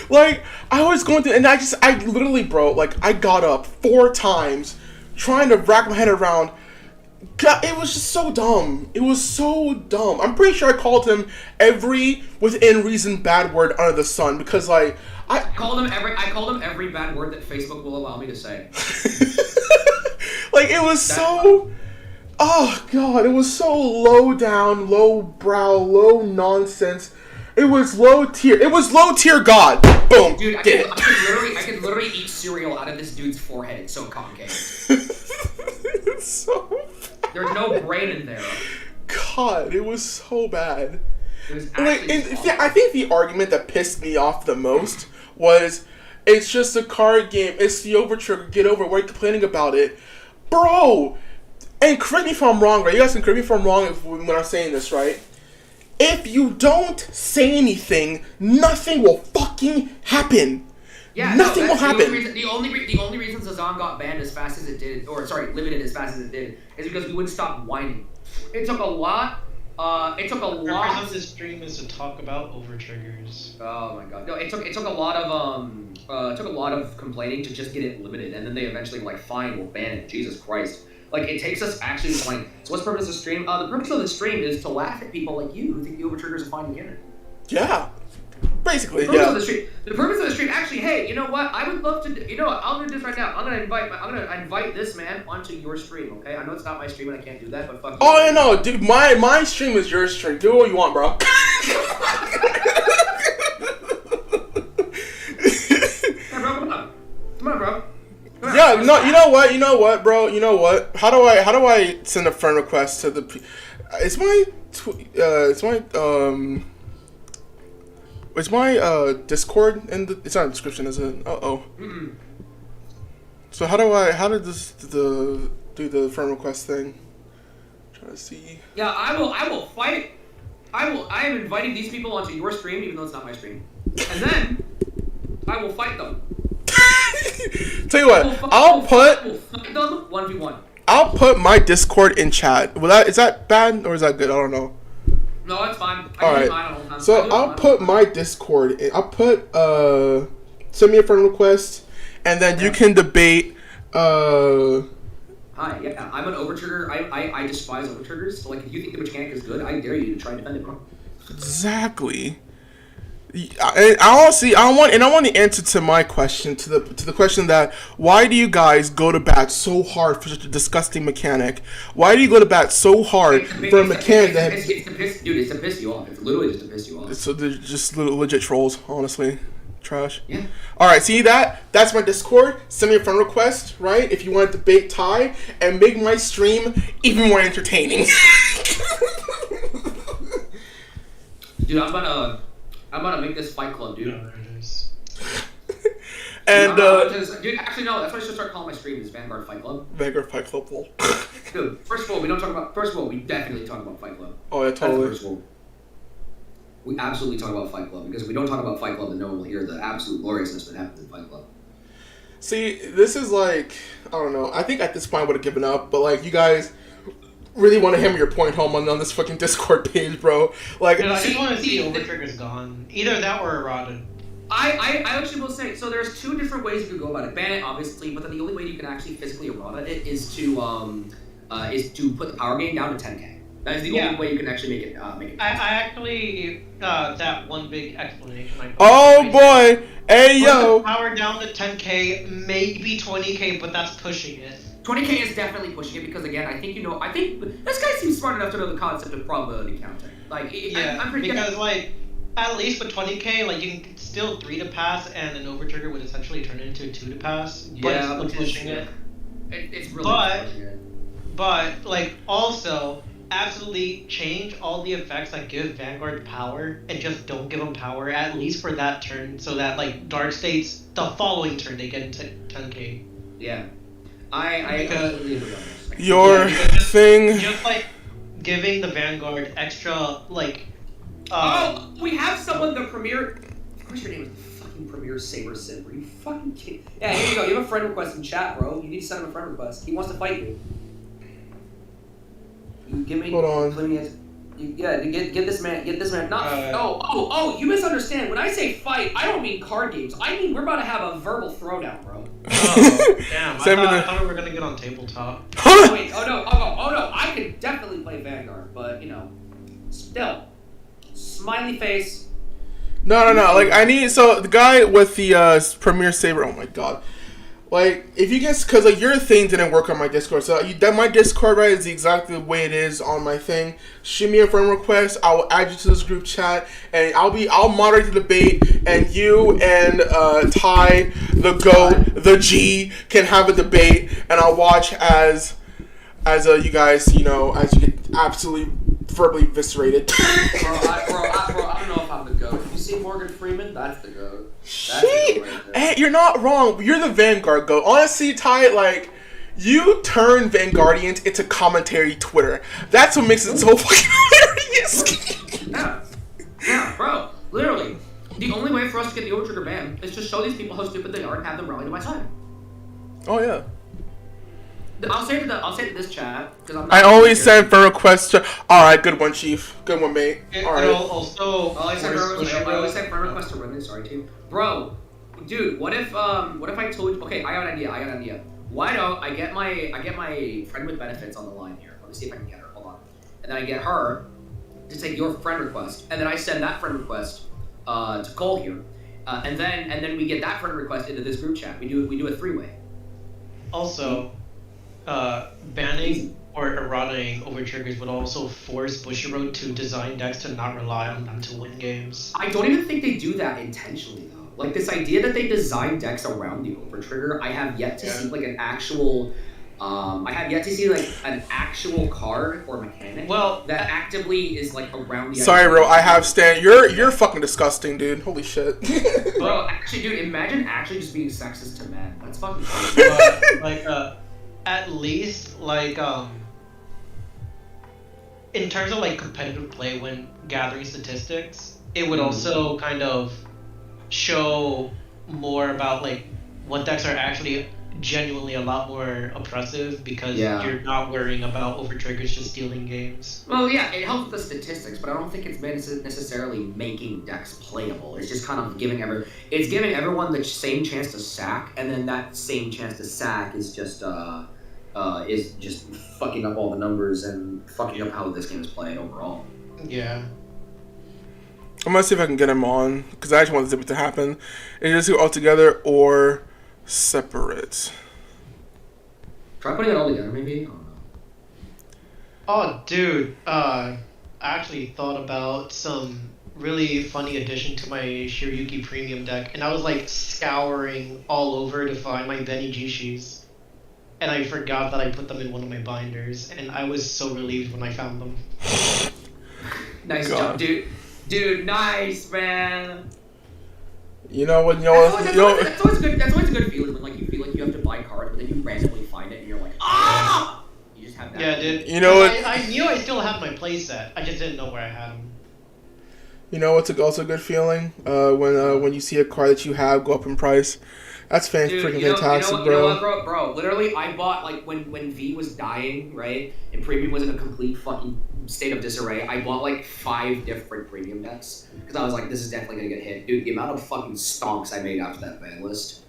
Like, I was going through, and I literally, bro, like, I got up 4 times trying to rack my head around. God, it was just so dumb. It was so dumb. I'm pretty sure I called him every within reason bad word under the sun because, like, I called him every bad word that Facebook will allow me to say. like, it was so. Oh God, it was so low down, low brow, low nonsense. It was low tier. It was low tier God. Boom. Dude, I could literally eat cereal out of this dude's forehead. It's so concave. It's so bad. There's no brain in there. God, it was so bad. It was Like, actually I think the argument that pissed me off the most was, it's just a card game. It's the overtrigger. Get over it. Why are you complaining about it, bro? And correct me if I'm wrong, right? You guys can correct me if I'm wrong when I'm saying this, right? If you don't say anything, nothing will fucking happen. Yeah, nothing no, will happen. The only reason Zazan got banned as fast as it did, or sorry, limited as fast as it did, is because we wouldn't stop whining. It took a lot. The purpose of this stream is to talk about overtriggers. Oh my god. No, it took a lot of complaining to just get it limited, and then they eventually were like, fine, we'll ban it. Jesus Christ. Like, it takes us actually like, so what's the purpose of the stream? The purpose of the stream is to laugh at people like you who think the overtriggers are fine mechanic. Yeah. Basically, The purpose of the stream, actually, hey, you know what? I would love to. You know what? I'll do this right now. I'm gonna invite this man onto your stream. Okay? I know it's not my stream and I can't do that, but fuck you. Oh, yeah, no, dude. My stream is your stream. Do what you want, bro. Hey, bro, come on, bro. Come on. Yeah, no, you know what, bro? You know what? How do I send a friend request to the? Is my Discord in the? It's not in the description, is it? Mm-mm. So how did do the friend request thing? Trying to see. Yeah, I will fight. I am inviting these people onto your stream, even though it's not my stream, and then I will fight them. Tell you what, I'll put them 1v1. I'll put my Discord in chat. Is that bad or is that good? I don't know. No, it's fine. All right. So I'll put my Discord in. I'll put send me a friend request, and then you can debate. Hi, yeah, I'm an overtrigger. I despise overtriggers. So, like, if you think the mechanic is good, I dare you to try and defend it, bro. Exactly. I want the answer to my question, to the question that why do you guys go to bat so hard for such a disgusting mechanic? Why do you go to bat so hard for a mechanic that? It's to piss you off. It's literally just to piss you off. So they're just legit trolls, honestly. Trash. Yeah. All right, see that? That's my Discord. Send me a friend request, right? If you want to debate Ty and make my stream even more entertaining. Dude, I'm about to make this Fight Club, dude. And dude, actually no, that's what I should start calling my stream is Vanguard Fight Club. Vanguard Fight Club. Lol. Dude, first of all, we definitely talk about Fight Club. Oh yeah, totally. First of all, we absolutely talk about Fight Club because if we don't talk about Fight Club, then no one will hear the absolute gloriousness that happens in Fight Club. See, this is like, I don't know. I think at this point I would have given up, but like, you guys really want to hammer your point home on this fucking Discord page, bro. Like, I just want to see Overtrigger's gone. Either that or eroded. I actually will say, so there's two different ways you can go about it. Ban it, obviously, but then the only way you can actually physically errata it is to put the power gain down to 10k. That is the only way you can actually make it. I actually that one big explanation. Oh boy, hey yo. Put the power down to 10k, maybe 20k, but that's pushing it. 20k is definitely pushing it because again, I think this guy seems smart enough to know the concept of probability counting. Like, I'm pretty because like at least with 20k, like you can still 3 to pass, and an overtrigger would essentially turn into a 2 to pass. But it's still pushing it. It's really pushing it. But like also. Absolutely change all the effects that give Vanguard power and just don't give them power, at least for that turn, so that like Dark States, the following turn, they get into 10k. Yeah. I completely agree on this. Your thing. Just like giving the Vanguard extra, like. We have someone, the premier. Of course, your name is the fucking premier Saber Simp. Are you fucking kidding? Yeah, here you go. You have a friend request in chat, bro. You need to send him a friend request. He wants to fight you. Give me. Hold on. Get this man. You misunderstand. When I say fight, I don't mean card games. I mean we're about to have a verbal throwdown, bro. Oh, damn! I thought we were gonna get on tabletop. Wait. Oh no! I could definitely play Vanguard, but still, smiley face. No. Like I need the guy with the Premier Saber. Oh my god. Like, if you guys, because like your thing didn't work on my Discord, so my Discord, right, is exactly the way it is on my thing. Shoot me a friend request. I will add you to this group chat, and I'll moderate the debate, and you and Ty, the GOAT, the G, can have a debate, and I'll watch as you guys, as you get absolutely verbally eviscerated. bro, I don't know if I'm the GOAT. You see Morgan Freeman? That's the GOAT. Shit! Hey, you're not wrong. You're the Vanguard GOAT. Honestly, Ty, like, you turn Vanguardians into commentary Twitter. That's what makes it so fucking hilarious. Yeah, bro. Literally, the only way for us to get the Overtrigger ban is to show these people how stupid they are and have them rally to my side. Oh yeah. I'll say to this chat because I always send for requests to. All right, good one, Chief. Good one, mate. All right. I sent for requests to Women. Sorry, team. Bro, dude, what if I told you? Okay, I got an idea. Why don't I get my friend with benefits on the line here? Let me see if I can get her. Hold on. And then I get her to take your friend request, and then I send that friend request to Cole here, and then we get that friend request into this group chat. We do a 3-way. Also. Banning or errataing overtriggers would also force Bushiroad to design decks to not rely on them to win games. I don't even think they do that intentionally though. Like this idea that they design decks around the overtrigger, I have yet to see like an actual an actual card or mechanic that actively is like around the. Sorry, bro. I have Stan. You're fucking disgusting, dude. Holy shit. Bro, actually, dude, imagine actually just being sexist to men. That's fucking funny. At least, like, in terms of, like, competitive play when gathering statistics, it would also kind of show more about, like, what decks are actually genuinely a lot more oppressive because you're not worrying about overtriggers just stealing games. Well, yeah, it helps with the statistics, but I don't think it's necessarily making decks playable. It's just kind of giving everyone the same chance to sack, and then that same chance to sack is just fucking up all the numbers and fucking up how this game is played overall. Yeah. I'm gonna see if I can get him on because I actually want this to happen. Is it all together or separate? Try putting it all together, maybe. I don't know. Oh, dude. I actually thought about some really funny addition to my Shiryuki Premium deck, and I was like scouring all over to find my Benny Jishis. And I forgot that I put them in one of my binders, and I was so relieved when I found them. Nice job, dude. Dude, nice, man. You know what? That's always good. That's always a good feeling when like you feel like you have to buy cards, but then you randomly find it and you're like, ah! You just have that. Yeah, dude. You know what? I knew I still had my playset. I just didn't know where I had them. You know what's also a good feeling? When you see a card that you have go up in price. That's freaking fantastic, you know what, bro? Literally, I bought like when V was dying, right, and premium was in a complete fucking state of disarray. I bought like 5 different premium decks because I was like, this is definitely gonna get hit, dude. The amount of fucking stonks I made after that ban list.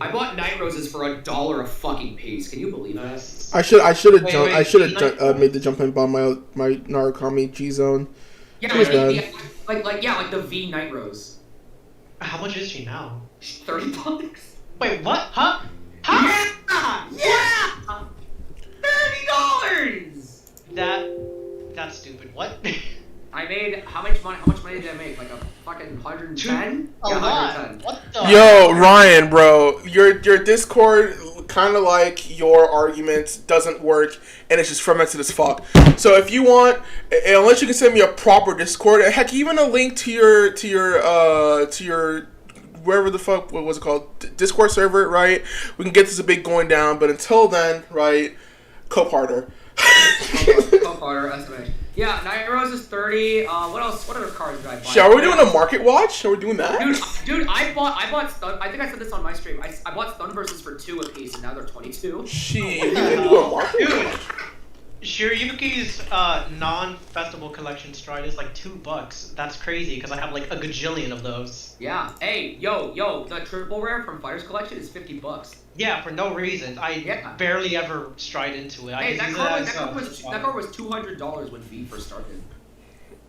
I bought Night Roses for $1 a fucking piece. Can you believe that? I should have made the jump and bought my Narukami G Zone. Yeah, like the V Night Rose. How much is she now? $30. Wait, what? Huh? Yeah! $30! That's stupid. What? I made how much money did I make? Like a fucking 110? A Yeah, lot. 110. What the? Yo, Ryan, bro, your Discord, kind of like your arguments, doesn't work, and it's just fermented as fuck. So if you want, unless you can send me a proper Discord, heck, even a link to your wherever the fuck, what was it called, Discord server, right? We can get this a bit going down, but until then, right, Cope harder. Cope harder, estimate. Yeah, Night Rose is 30. What else? What other cards did I buy? Shit, are we doing a market watch? Are we doing that? Dude, I bought Stun. I think I said this on my stream. I bought Stun versus for 2 apiece, and now they're 22. Shit, you can do a market watch. Shiryuki's non-festival collection stride is like $2. That's crazy because I have like a gajillion of those. Yeah. Hey, yo, the triple rare from Fighters Collection is $50. Yeah, for no reason. I barely ever stride into it. Hey, that card was $200 when V first started.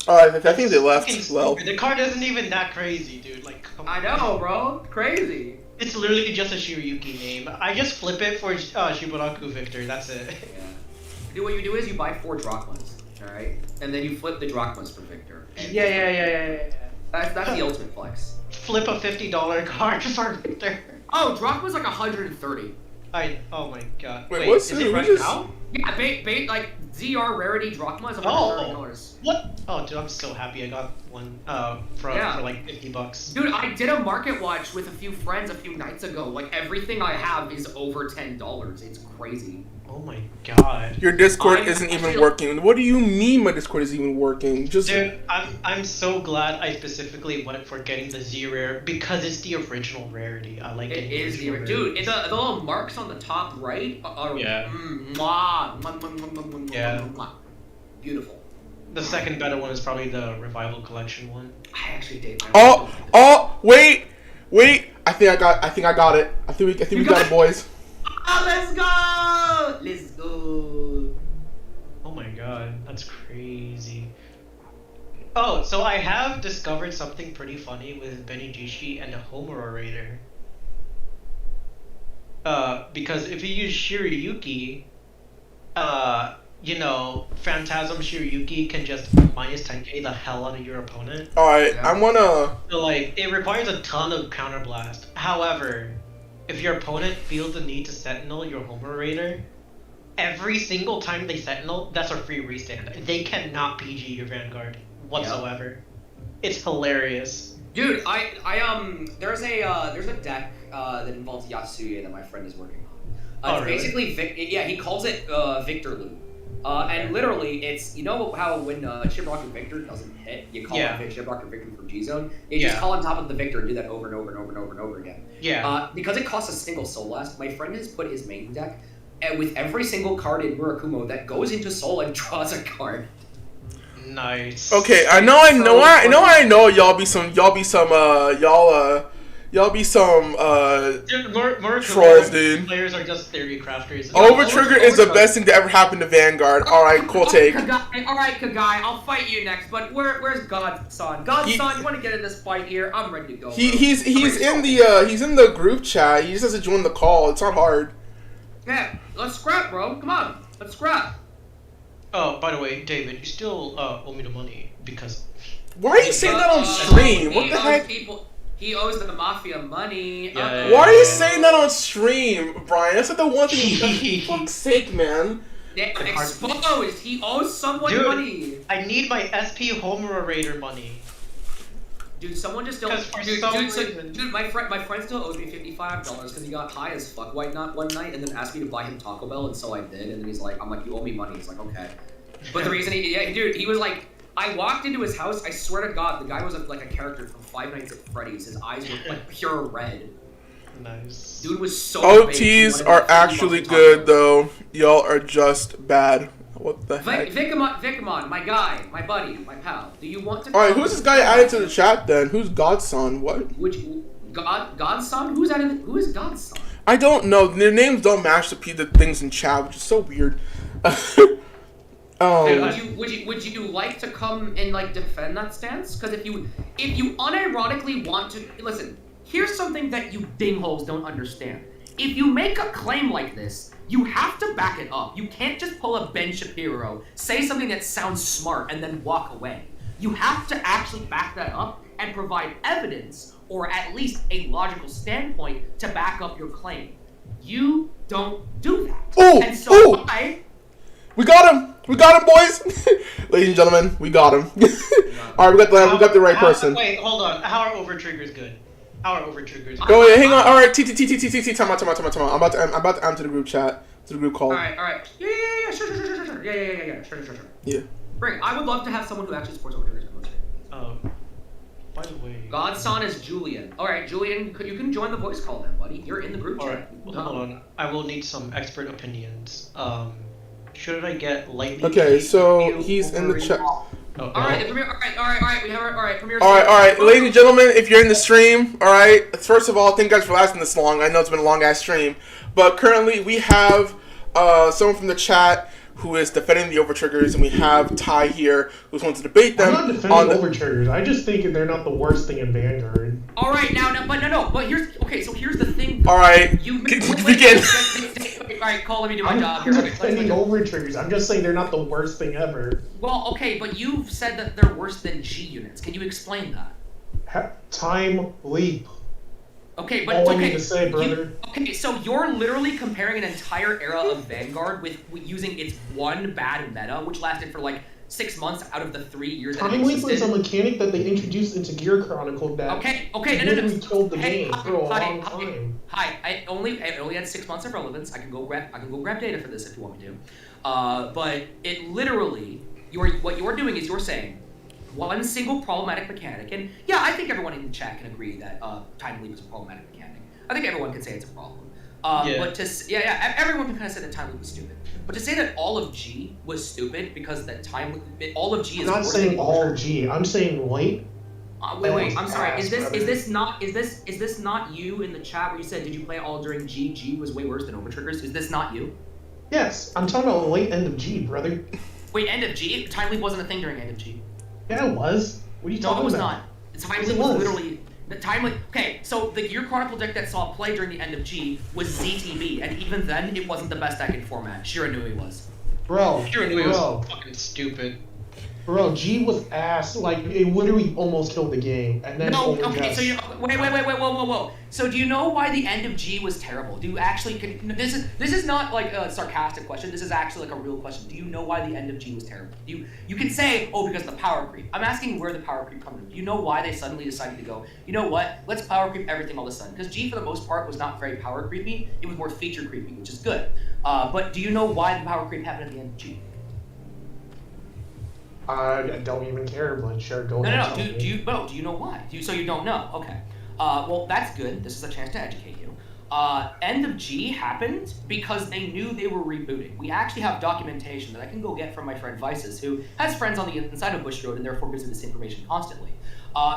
I think they left. Well, the card isn't even that crazy, dude. Like, come on. I know, bro. Crazy. It's literally just a Shiryuki name. I just flip it for Shibaraku Victor. That's it. Yeah. Dude, what you do is you buy 4 drachmas, all right, and then you flip the drachmas for Victor. Yeah. That's the ultimate flex. Flip a $50 card for Victor. Oh, drachma's like 130. Oh my god. Wait what's is it right just... now? Yeah, like ZR rarity drachma is $130. What? Oh, dude, I'm so happy I got one for like $50. Dude, I did a market watch with a few friends a few nights ago. Like everything I have is over $10. It's crazy. Oh my god. Your Discord isn't even working. What do you mean my Discord isn't even working? Dude, I'm so glad I specifically went for getting the Z rare because it's the original rarity. I like it. It is the dude. It's the little marks on the top right. Yeah. Beautiful. The second better one is probably the Revival Collection one. I actually did. Wait. I think I got it. I think we got it, boys. Let's go! Oh my god, that's crazy. Oh, so I have discovered something pretty funny with Benijishi and the Homura Raider. Because if you use Shiryuki, Phantasm Shiryuki can just minus 10k the hell out of your opponent. Alright, yeah. I wanna... So, like, it requires a ton of counterblast. However, if your opponent feels the need to Sentinel your Homura Raider, every single time they Sentinel, that's a free restand. They cannot PG your Vanguard whatsoever. Yep. It's hilarious. Dude, there's a deck that involves Yasuye that my friend is working on. Really? Basically, he calls it Victor Loop. And literally, it's, you know how when Shibaraku Victor doesn't hit, you call it Shibaraku Victor from G-Zone? You just call on top of the Victor and do that over and over and over and over and over again. Yeah. Because it costs a single Soul Blast, my friend has put his main deck with every single card in Murakumo that goes into Soul and draws a card. Nice. Okay, I know y'all be some trolls, dude. Players are just theory crafters. Overtrigger is the best thing to ever happen to Vanguard. Alright, cool take. Alright, Kagai, I'll fight you next, but where's Godson? Godson, you wanna get in this fight here? I'm ready to go. He's in the group chat. He just has to join the call. It's not hard. Yeah, let's scrap, bro. Come on, let's scrap. Oh, by the way, David, you still owe me the money because. Why are you saying that on stream? What the heck? He owes the mafia money. Why are you saying that on stream, Brian? That's not the one thing. For fuck's sake, man. Exposed. He owes someone money. I need my SP Homura Raider money. Dude, someone just still. Because for some reason- Dude, my friend still owes me $55 because he got high as fuck one night and then asked me to buy him Taco Bell, and so I did. And then he's like, I'm like, you owe me money. He's like, okay. But the reason he was like, I walked into his house. I swear to God, the guy was like a character from Five Nights at Freddy's. His eyes were like pure red. Nice. Dude was so. OTs are actually good though. Y'all are just bad. What the heck? Vicamon, my guy, my buddy, my pal. Do you want to? All right, who's this guy added to the chat then? Who's Godson? What? Godson? Who is Godson? I don't know. Their names don't match the things in chat, which is so weird. Would you like to come and like defend that stance? Because if you unironically want to listen, here's something that you dingholes don't understand. If you make a claim like this, you have to back it up. You can't just pull a Ben Shapiro, say something that sounds smart, and then walk away. You have to actually back that up and provide evidence, or at least a logical standpoint, to back up your claim. You don't do that. Ooh, and so ooh. We got him! We got him, boys! Ladies and gentlemen, we got him. Alright, we got the right person. Wait, hold on. How are over triggers good? How are over triggers? Oh wait, hang on. Alright, time out. I'm about to enter the group chat. To the group call. Alright. Yeah, sure. Yeah, sure. Yeah. Bring. I would love to have someone who actually supports over triggers. By the way, Godson is Julian. Alright, Julian, you can join the voice call then, buddy. You're in the group chat. Alright, hold on. I will need some expert opinions. Should I get lightly? Okay, so he's in the chat. Alright, we have our Premier. Alright, ladies and gentlemen, if you're in the stream, alright, first of all, thank you guys for lasting this long. I know it's been a long ass stream, but currently we have someone from the chat who is defending the overtriggers, and we have Ty here who's going to debate them. I'm not defending overtriggers. I just think they're not the worst thing in Vanguard. Alright, but here's the thing. Alright, begin. Alright, Cole, let me do my job here. I'm not defending overtriggers. I'm just saying they're not the worst thing ever. Well, okay, but you've said that they're worse than G units. Can you explain that? Time leap. Okay, but all I need to say, brother. Okay, so you're literally comparing an entire era of Vanguard with using its one bad meta, which lasted for like 6 months out of the 3 years that it Time leap existed. is a mechanic that they introduced into Gear Chronicle that Okay, no. killed the game for a long time. Hi, I only had 6 months of relevance. I can go grab data for this if you want me to. But it literally, what you're doing is you're saying one single problematic mechanic, and yeah, I think everyone in the chat can agree that time leap is a problematic mechanic. I think everyone can say it's a problem. But everyone can kind of say that time leap was stupid. But to say that all of G was stupid because that all of G is. I'm not saying all G. I'm saying late. Wait. I'm sorry. Is this not you in the chat where you said, did you play all during G? G was way worse than overtriggers. Is this not you? Yes, I'm talking about the late end of G, brother. Wait, end of G? Time leap wasn't a thing during end of G. Yeah, it was. What are you talking about? No, it was not. The time leap was literally the time leap. Okay, so the Gear Chronicle deck that saw play during the end of G was ZTB, and even then, it wasn't the best deck in format. Shiranui was. Bro, was fucking stupid. Bro, G was ass. Like, it literally almost killed the game. And then no, okay, so wait, whoa. So do you know why the end of G was terrible? Do you actually, this is not like a sarcastic question, this is actually like a real question. Do you know why the end of G was terrible? You can say, oh, because of the power creep. I'm asking where the power creep comes from. Do you know why they suddenly decided to go, you know what, let's power creep everything all of a sudden? Because G, for the most part, was not very power creepy, it was more feature creepy, which is good. But do you know why the power creep happened at the end of G? I don't even care, but sure, go ahead. Do you know why? So you don't know? Okay. Well, that's good. This is a chance to educate you. End of G happened because they knew they were rebooting. We actually have documentation that I can go get from my friend Vices, who has friends on the inside of Bush Road and therefore gives me this information constantly.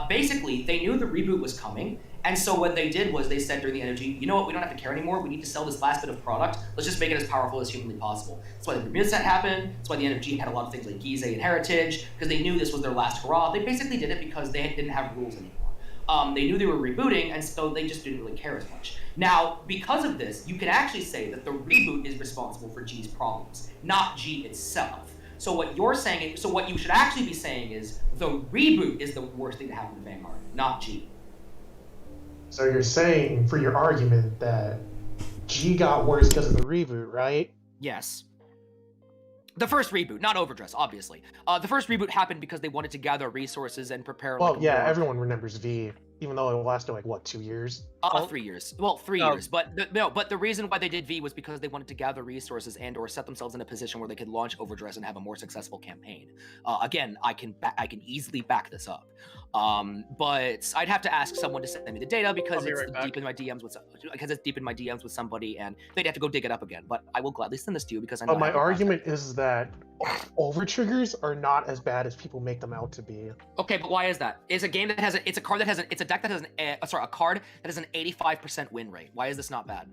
Basically, they knew the reboot was coming, and so what they did was they said during the end of G, you know what, we don't have to care anymore, we need to sell this last bit of product, let's just make it as powerful as humanly possible. That's why the Bermuda set happened, that's why the end of G had a lot of things like Gize and Heritage, because they knew this was their last hurrah. They basically did it because they didn't have rules anymore. They knew they were rebooting, and so they just didn't really care as much. Now, because of this, you can actually say that the reboot is responsible for G's problems, not G itself. So what you're saying, so what you should actually be saying is the reboot is the worst thing to happen to Vanguard, not G. So you're saying, for your argument, that G got worse because of the reboot, right? Yes. The first reboot, not Overdress, obviously. The first reboot happened because they wanted to gather resources and prepare. Well, like, yeah, more... everyone remembers V, even though it lasted like what, 2 years? 3 years. Well, 3 years. But the reason why they did V was because they wanted to gather resources and/or set themselves in a position where they could launch Overdress and have a more successful campaign. Again, I can easily back this up. But I'd have to ask someone to send me the data because it's deep in my DMs with somebody, and they'd have to go dig it up again. But I will gladly send this to you because I know. But my argument is that overtriggers are not as bad as people make them out to be. Okay, but why is that? It's a game that has it's a card that has it's a deck that has a card that has an 85% win rate. Why is this not bad?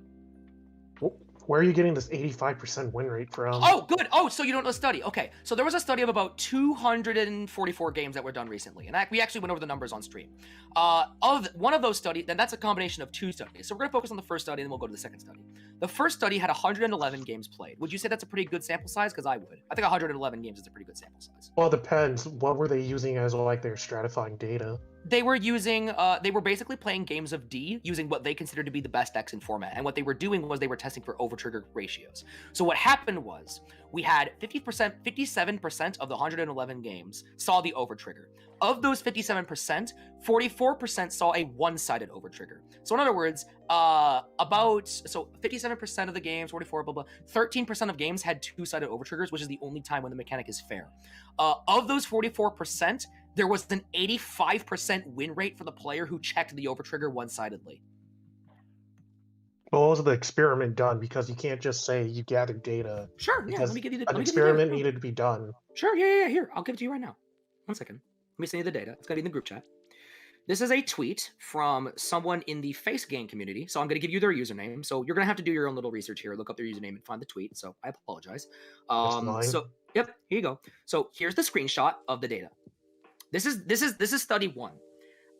Where are you getting this 85% win rate from? Oh, good. Oh, so you don't know the study. Okay, so there was a study of about 244 games that were done recently, and we actually went over the numbers on stream. Of one of those studies, and that's a combination of 2 studies. So we're going to focus on the first study, and then we'll go to the second study. The first study had 111 games played. Would you say that's a pretty good sample size? Because I would. I think 111 games is a pretty good sample size. Well, it depends. What were they using as like their stratifying data? They were using, they were basically playing games of D using what they considered to be the best decks in format. And what they were doing was they were testing for overtrigger ratios. So what happened was we had 57% of the 111 games saw the overtrigger. Of those 57%, 44% saw a one-sided overtrigger. So in other words, 57% of the games, 44, blah, blah, 13% of games had two-sided overtriggers, which is the only time when the mechanic is fair. Of those 44%, there was an 85% win rate for the player who checked the overtrigger one-sidedly. Well, what was the experiment done? Because you can't just say you gathered data. Sure, yeah, let me give you the an experiment needed to be done. Sure, yeah, here, I'll give it to you right now. 1 second. Let me send you the data. It's got to be in the group chat. This is a tweet from someone in the face gang community. So I'm going to give you their username. So you're going to have to do your own little research here, look up their username and find the tweet. So I apologize. So yep, here you go. So here's the screenshot of the data. This is study 1.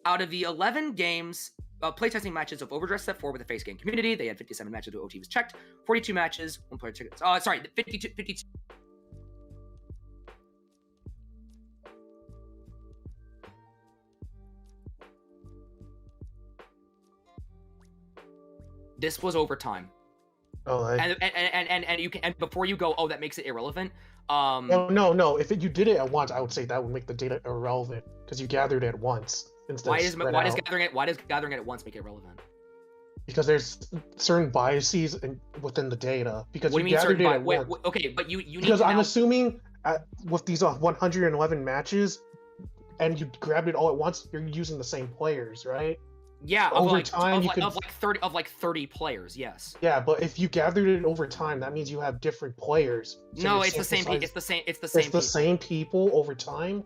Out of the 11 games, playtesting matches of Overdress set 4 with the face game community, they had 57 matches where OT was checked, 42 matches, 1 player checked. 52. This was overtime. Oh, and you can, and before you go, oh, that makes it irrelevant. No. If you did it at once, I would say that would make the data irrelevant because you gathered it at once instead. Why does gathering it at once make it relevant? Because there's certain biases within the data. Because you gathered it at once. Okay, but you because I'm assuming with these 111 matches, and you grabbed it all at once, you're using the same players, right? Yeah, over time, of 30 players, yes. Yeah, but if you gathered it over time, that means you have different players. So no, it's the same. It's the same people over time.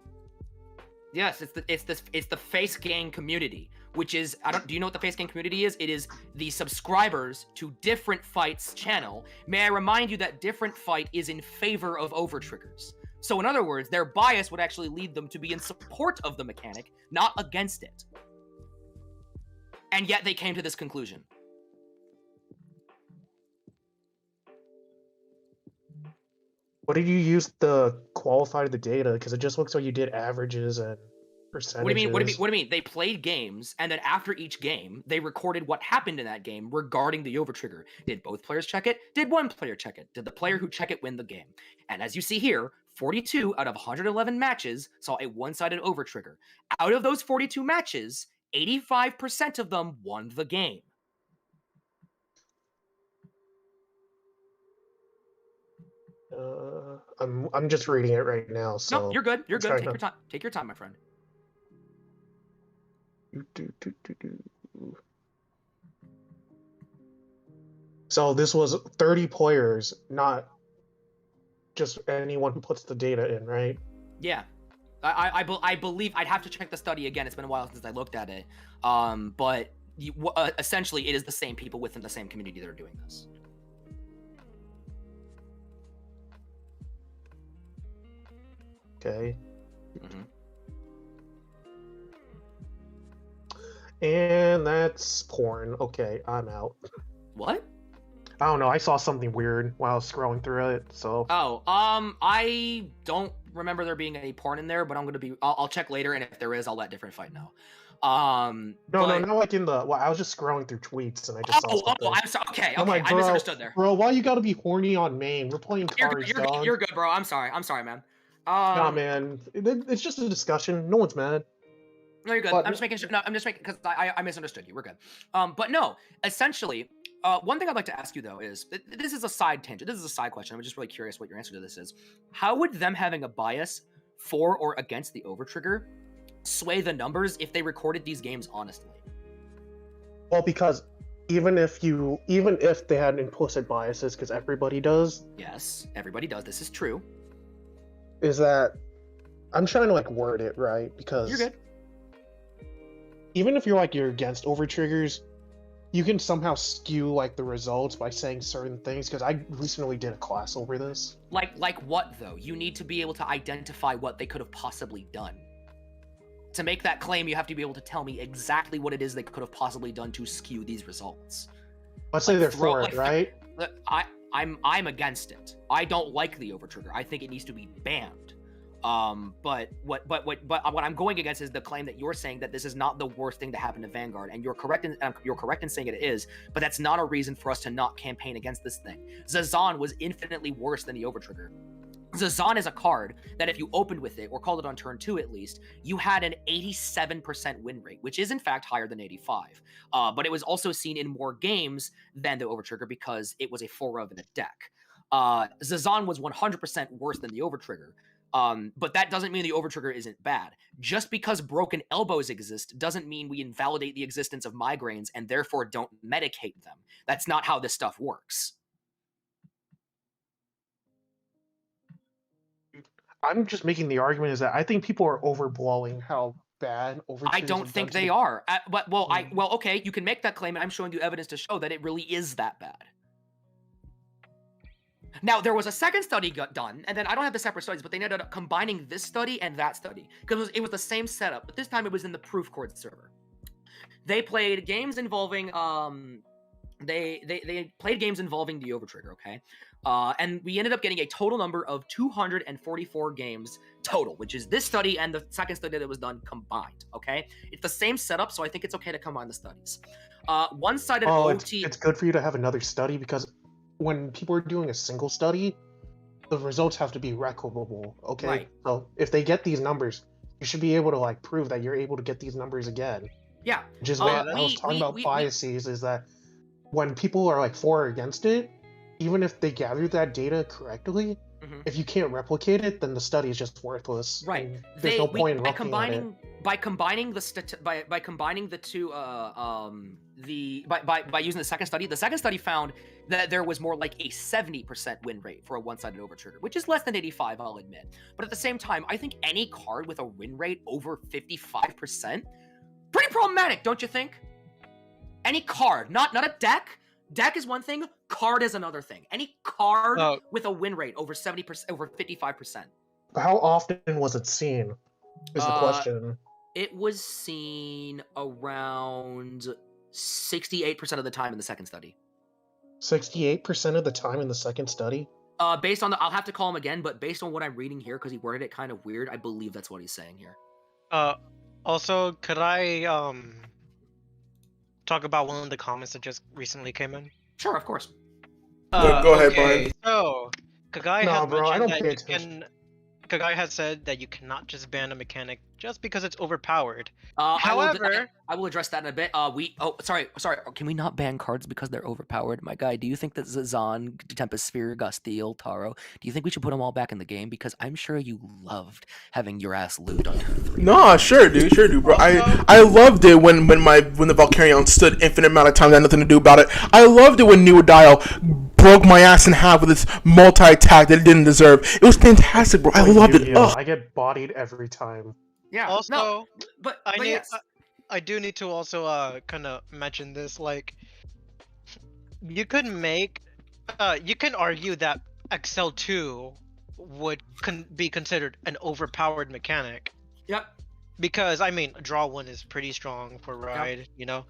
Yes, it's the face gang community, which is do you know what the face gang community is? It is the subscribers to Different Fight's channel. May I remind you that Different Fight is in favor of overtriggers. So in other words, their bias would actually lead them to be in support of the mechanic, not against it. And yet they came to this conclusion. What did you use to qualify the data? Because it just looks like you did averages and percentages. What do you mean? They played games, and then after each game, they recorded what happened in that game regarding the overtrigger. Did both players check it? Did one player check it? Did the player who checked it win the game? And as you see here, 42 out of 111 matches saw a one-sided overtrigger. Out of those 42 matches, 85% of them won the game. I'm just reading it right now. So no, you're good. You're good. Take your time. Take your time, my friend. So this was 30 players, not just anyone who puts the data in, right? Yeah. I believe I'd have to check the study again. It's been a while since I looked at it. But essentially, it is the same people within the same community that are doing this. Okay. Mm-hmm. And that's porn. Okay, I'm out. What? I don't know. I saw something weird while I was scrolling through it. So. Oh, I don't remember there being any porn in there, but I'll check later, and if there is, I'll let Different Fight know. No, not like in the. Well, I was just scrolling through tweets and I just saw something. I'm sorry. Okay, I'm like, I misunderstood there. Bro, why you gotta be horny on main? We're playing cards, dog. You're good, bro. I'm sorry, man. Nah, man, it's just a discussion. No one's mad. No, you're good. I'm just making sure. No, I'm just making because I misunderstood you. We're good. But no, essentially, one thing I'd like to ask you though is this is a side tangent. This is a side question. I'm just really curious what your answer to this is. How would them having a bias for or against the overtrigger sway the numbers if they recorded these games honestly? Well, because even if they had implicit biases, because everybody does. Yes, everybody does. This is true. Is that I'm trying to like word it right because you're good. Even if you're against overtriggers, you can somehow skew like the results by saying certain things. Because I recently did a class over this. Like what though? You need to be able to identify what they could have possibly done. To make that claim, you have to be able to tell me exactly what it is they could have possibly done to skew these results. Let's say they're for it, right? I'm against it. I don't like the overtrigger. I think it needs to be banned. But what I'm going against is the claim that you're saying that this is not the worst thing to happen to Vanguard, and you're correct in saying it is, but that's not a reason for us to not campaign against this thing. Zazan was infinitely worse than the overtrigger. Zazan is a card that if you opened with it, or called it on turn 2 at least, you had an 87% win rate, which is in fact higher than 85. But it was also seen in more games than the overtrigger because it was a 4-of in a deck. Zazan was 100% worse than the overtrigger. But that doesn't mean the overtrigger isn't bad. Just because broken elbows exist doesn't mean we invalidate the existence of migraines and therefore don't medicate them. That's not how this stuff works. I'm just making the argument is that I think people are overblowing how bad overtriggers. I don't think they are. Okay, you can make that claim, and I'm showing you evidence to show that it really is that bad. Now, there was a second study done, and then I don't have the separate studies, but they ended up combining this study and that study because it was the same setup, but this time it was in the proof court server. They played games involving they played games involving the overtrigger, okay? And we ended up getting a total number of 244 games total, which is this study and the second study that was done combined, okay? It's the same setup, so I think it's okay to combine the studies. One-sided OT... It's good for you to have another study because when people are doing a single study, the results have to be replicable, okay? Right. So if they get these numbers, you should be able to like prove that you're able to get these numbers again. Yeah. Which is what I was talking about biases, is that when people are like for or against it, even if they gather that data correctly, if you can't replicate it, then the study is just worthless. Right. There's no point in looking at it. By combining the two by using the second study found that there was more like a 70% win rate for a one-sided overtrigger, which is less than 85, I'll admit. But at the same time, I think any card with a win rate over 55%, pretty problematic, don't you think? Any card, not a deck. Deck is one thing, card is another thing. Any card with a win rate over 70%, over 55%. How often was it seen? Is the question. It was seen around 68% of the time in the second study. 68% of the time in the second study? Based on I'll have to call him again, but based on what I'm reading here, because he worded it kind of weird, I believe that's what he's saying here. Also, could I talk about one of the comments that just recently came in? Sure, of course. Go ahead, Brian. So, Kagai has said that you cannot just ban a mechanic just because it's overpowered. However, I will address that in a bit. Sorry. Can we not ban cards because they're overpowered? My guy, do you think that Zazan, Tempest Sphere, Gasteel, Taro, do you think we should put them all back in the game? Because I'm sure you loved having your ass loot on turn 3. No, sure, dude, bro. I loved it when the Valkyrion stood infinite amount of time and had nothing to do about it. I loved it when Niwadile broke my ass in half with its multi-attack that it didn't deserve. It was fantastic, bro. I loved it. I get bodied every time. Yeah. Also, but I do need to also kind of mention this. Like, you could you can argue that XL2 would be considered an overpowered mechanic. Yep. Because I mean, draw 1 is pretty strong for ride, you know.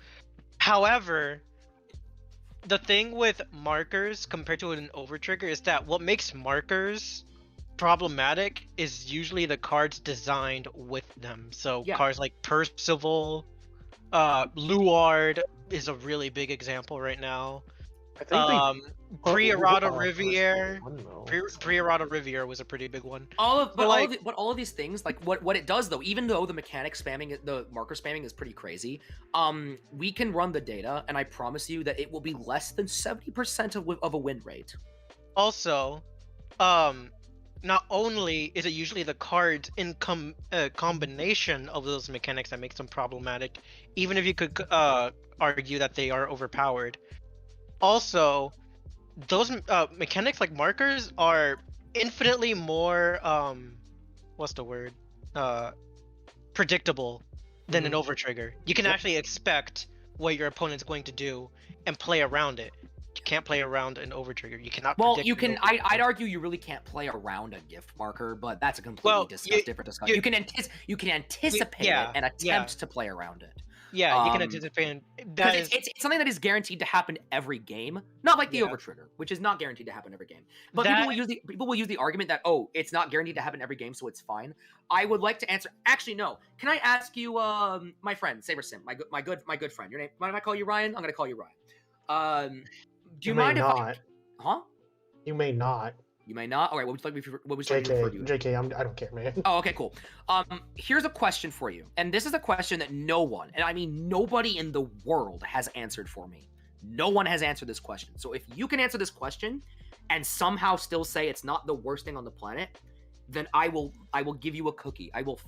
However, the thing with markers compared to an overtrigger is that what makes markers problematic is usually the cards designed with them. So cards like Percival, Luard is a really big example right now. I think Pre-Errata Riviere. Pre-Errata Riviere was a pretty big one. All of these things, like what it does though, even though the mechanic spamming, the marker spamming is pretty crazy, we can run the data, and I promise you that it will be less than 70% of a win rate. Also, not only is it usually the cards in combination of those mechanics that makes them problematic, even if you could argue that they are overpowered. Also, those mechanics like markers are infinitely more what's the word? Predictable than an overtrigger. You can actually expect what your opponent's going to do and play around it. You can't play around an overtrigger. You cannot. Well, you can. I'd argue you really can't play around a gift marker, but that's a completely different discussion. You can anticipate it and attempt to play around it. Yeah, you can anticipate. It's something that is guaranteed to happen every game, not like the overtrigger, which is not guaranteed to happen every game. But people will use the argument that it's not guaranteed to happen every game, so it's fine. I would like to answer. Actually, no. Can I ask you, my friend Saber Simp, my good friend? Your name? Mind if I call you Ryan? I'm gonna call you Ryan. Do you mind if I? Huh? You may not. You may not. All right. What would you like me to refer to you? JK, I don't care, man. Oh, okay, cool. Here's a question for you, and this is a question that no one, and I mean nobody in the world, has answered for me. No one has answered this question. So if you can answer this question, and somehow still say it's not the worst thing on the planet, then I will give you a cookie. I will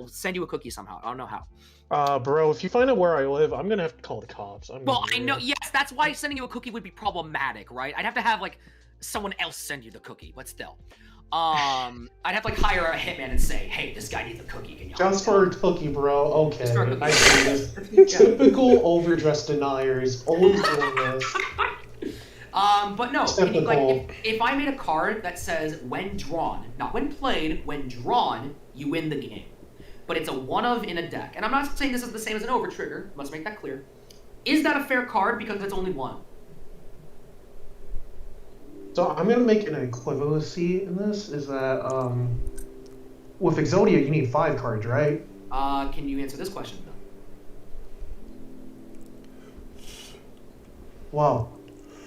send you a cookie somehow. I don't know how. Bro, if you find out where I live, I'm gonna have to call the cops. I know. Yes, that's why sending you a cookie would be problematic, right? I'd have to have someone else send you the cookie, but still. I'd have to hire a hitman and say, hey, this guy needs a cookie. Can you just for a cookie, bro. Okay. Just for a cookie. I see this. Typical overdressed deniers, always doing this. But no, if I made a card that says when drawn, not when played, when drawn, you win the game. But it's a one of in a deck. And I'm not saying this is the same as an overtrigger, must make that clear. Is that a fair card because it's only one? So I'm gonna make an equivalency in this, is that with Exodia you need 5 cards, right? Can you answer this question though? Well,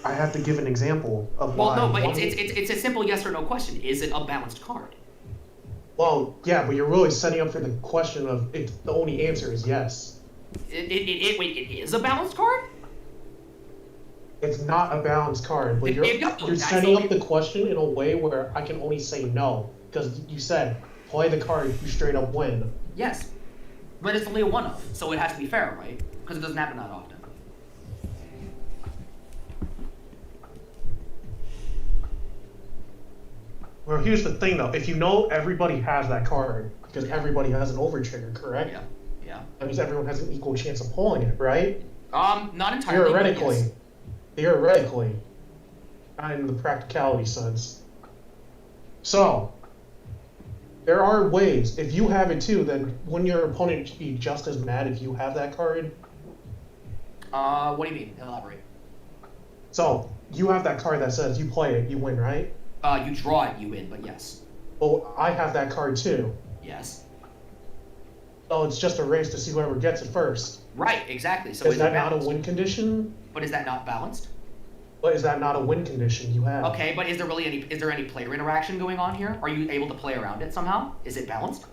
I have to give an example of why. Well, no, but it's a simple yes or no question. Is it a balanced card? Well, yeah, but you're really setting up for the question of if the only answer is yes. Wait, it is a balanced card? It's not a balanced card, but you're setting up the question in a way where I can only say no, because you said play the card, you straight up win. Yes, but it's only a one of, so it has to be fair, right? Because it doesn't happen that often. Well, here's the thing though. If you know everybody has that card, because everybody has an overtrigger, correct? Yeah. That means everyone has an equal chance of pulling it, right? Not entirely. Theoretically. Not in the practicality sense. So, there are ways. If you have it too, then wouldn't your opponent be just as mad if you have that card? What do you mean? Elaborate. So, you have that card that says you play it, you win, right? You draw it, you win, but yes. Well, I have that card too. Yes. So it's just a race to see whoever gets it first. Right, exactly. So is that not a win condition? But is that not balanced? But is that not a win condition you have? Okay, but is there any player interaction going on here? Are you able to play around it somehow? Is it balanced?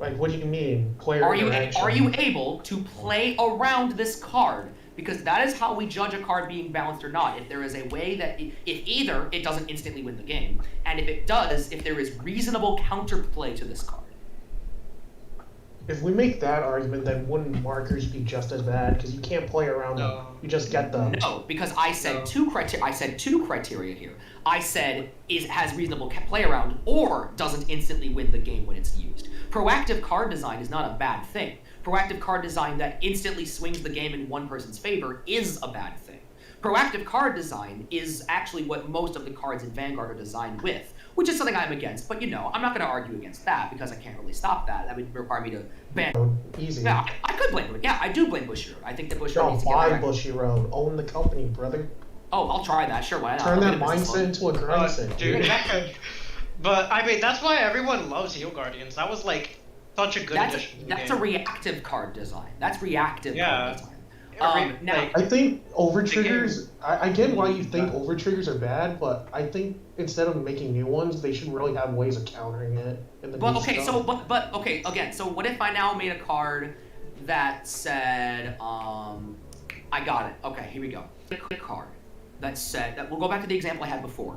Like, what do you mean, player interaction? Are you able to play around this card? Because that is how we judge a card being balanced or not. If there is a way that, if either it doesn't instantly win the game, and if it does, if there is reasonable counterplay to this card. If we make that argument, then wouldn't markers be just as bad? Because you can't play around them. You just get them. No, because I said two criteria here. I said has reasonable play around or doesn't instantly win the game when it's used. Proactive card design is not a bad thing. Proactive card design that instantly swings the game in one person's favor is a bad thing. Proactive card design is actually what most of the cards in Vanguard are designed with, which is something I'm against. But I'm not going to argue against that because I can't really stop that. That would require me to ban. Easy. Yeah, I could blame it. Yeah, I do blame Bushiroad. I think that Bushiroad needs to get buy Bushiroad. Own the company, brother. Oh, I'll try that. Sure, why not? Turn that mindset into a grind set, dude. But I mean, that's why everyone loves Heel Guardians. That was like Such a good addition to the That's game. a reactive card design. That's reactive card design. Now, I think over triggers. I get why you think over triggers are bad, but I think instead of making new ones, they should really have ways of countering it. In the okay, again, so what if I now made a card that said, I got it. Okay, here we go. A card that said that we'll go back to the example I had before.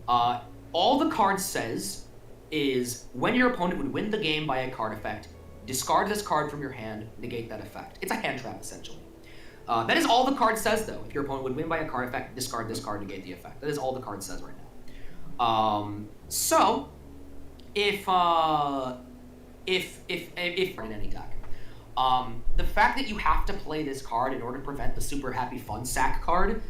All the card says is when your opponent would win the game by a card effect, discard this card from your hand, negate that effect. It's a hand trap essentially. That is all the card says, though. If your opponent would win by a card effect, discard this card, negate the effect. That is all the card says right now. So, if in any deck, the fact that you have to play this card in order to prevent the super happy fun sack card,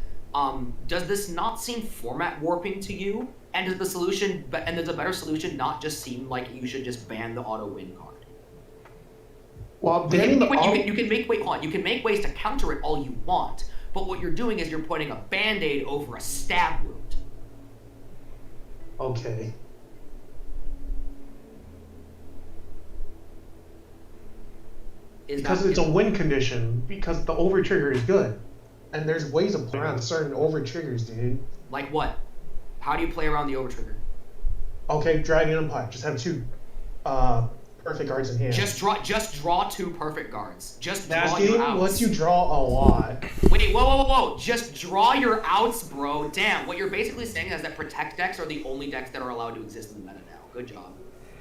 does this not seem format warping to you? And does the better solution not just seem like you should just ban the auto win card? Well, you can make ways to counter it all you want, but what you're doing is you're putting a band-aid over a stab wound. Okay. Because it's a win condition, because the over trigger is good. And there's ways of playing around certain over triggers, dude. Like what? How do you play around the over trigger? Okay, Dragon Empire. Just have 2 perfect guards in hand. Just draw 2 perfect guards. Just draw this game your outs. lets you draw a lot. Wait, whoa. Just draw your outs, bro. Damn, what you're basically saying is that protect decks are the only decks that are allowed to exist in the meta now. Good job.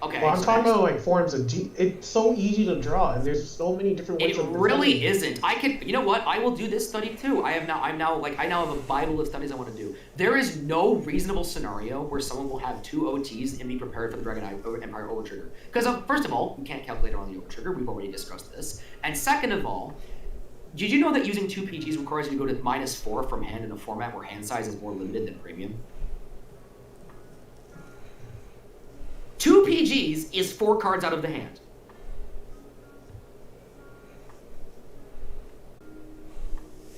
Okay. Well, I'm talking about like forms of it's so easy to draw, and there's so many different ways. It really isn't. You know what? I will do this study too. I now have a bible of studies I want to do. There is no reasonable scenario where someone will have 2 OTs and be prepared for the Dragon Empire Overtrigger. Because first of all, we can't calculate around the Overtrigger. We've already discussed this. And second of all, did you know that using 2 PGs requires you to go to -4 from hand in a format where hand size is more limited than premium? 2 PGs is 4 cards out of the hand.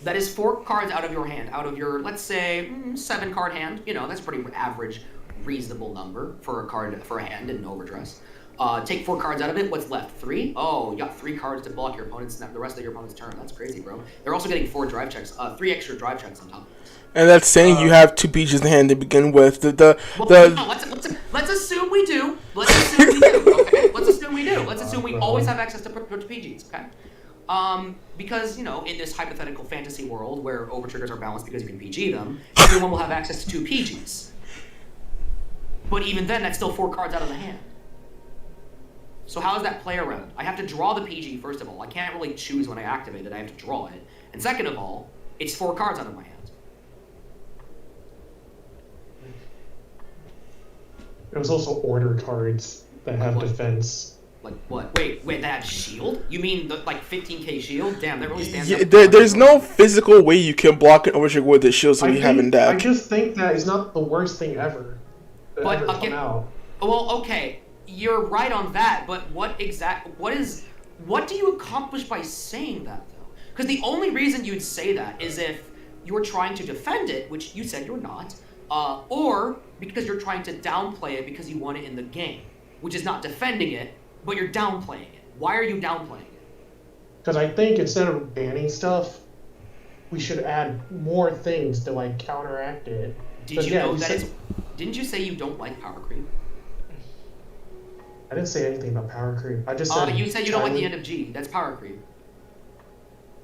That is 4 cards out of your hand, out of your, let's say, 7 card hand. You know, that's pretty average, reasonable number for a hand in overdress. Take 4 cards out of it. What's left? 3? Oh, you got 3 cards to block your opponent's the rest of your opponent's turn. That's crazy, bro. They're also getting 4 drive checks, 3 extra drive checks on top of this. And that's saying you have 2 PGs in hand to begin with. Let's assume we do. Okay, let's assume we do. Let's assume we always have access to PGs. Okay. Because, you know, in this hypothetical fantasy world where overtriggers are balanced because you can PG them, everyone will have access to 2 PGs. But even then, that's still 4 cards out of the hand. So how does that play around? I have to draw the PG, first of all. I can't really choose when I activate it. I have to draw it. And second of all, it's 4 cards out of my hand. There's also order cards that have defense. Like what? Wait, that have shield? You mean the 15k shield? Damn, that really stands out. There's no physical way you can block an overtrigger with the shield so you have in deck. I just think that is not the worst thing ever. But again, well, okay, you're right on that. But what do you accomplish by saying that though? Because the only reason you'd say that is if you were trying to defend it, which you said you're not, or because you're trying to downplay it because you won it in the game, which is not defending it, but you're downplaying it. Why are you downplaying it? Because I think instead of banning stuff, we should add more things to counteract it. Did you know that didn't you say you don't like power creep? I didn't say anything about power creep. I just said... you said you don't like the end of G. That's power creep.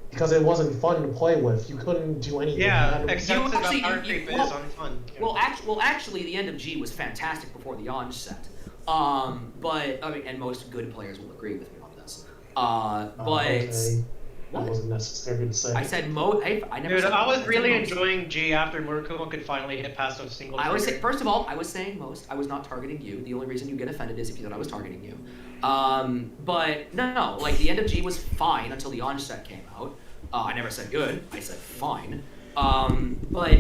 Because it wasn't fun to play with. You couldn't do anything. Yeah, except that power creep is unfun. Well, actually, the end of G was fantastic before the onset. But I mean, and most good players will agree with me on this. Okay. That wasn't necessary to say. I said I never. Dude, said I was really enjoying G after Murakumo could finally hit past a single. First of all, I was saying most. I was not targeting you. The only reason you get offended is if you thought I was targeting you. But no, the end of G was fine until the onset came out. I never said good. I said fine. But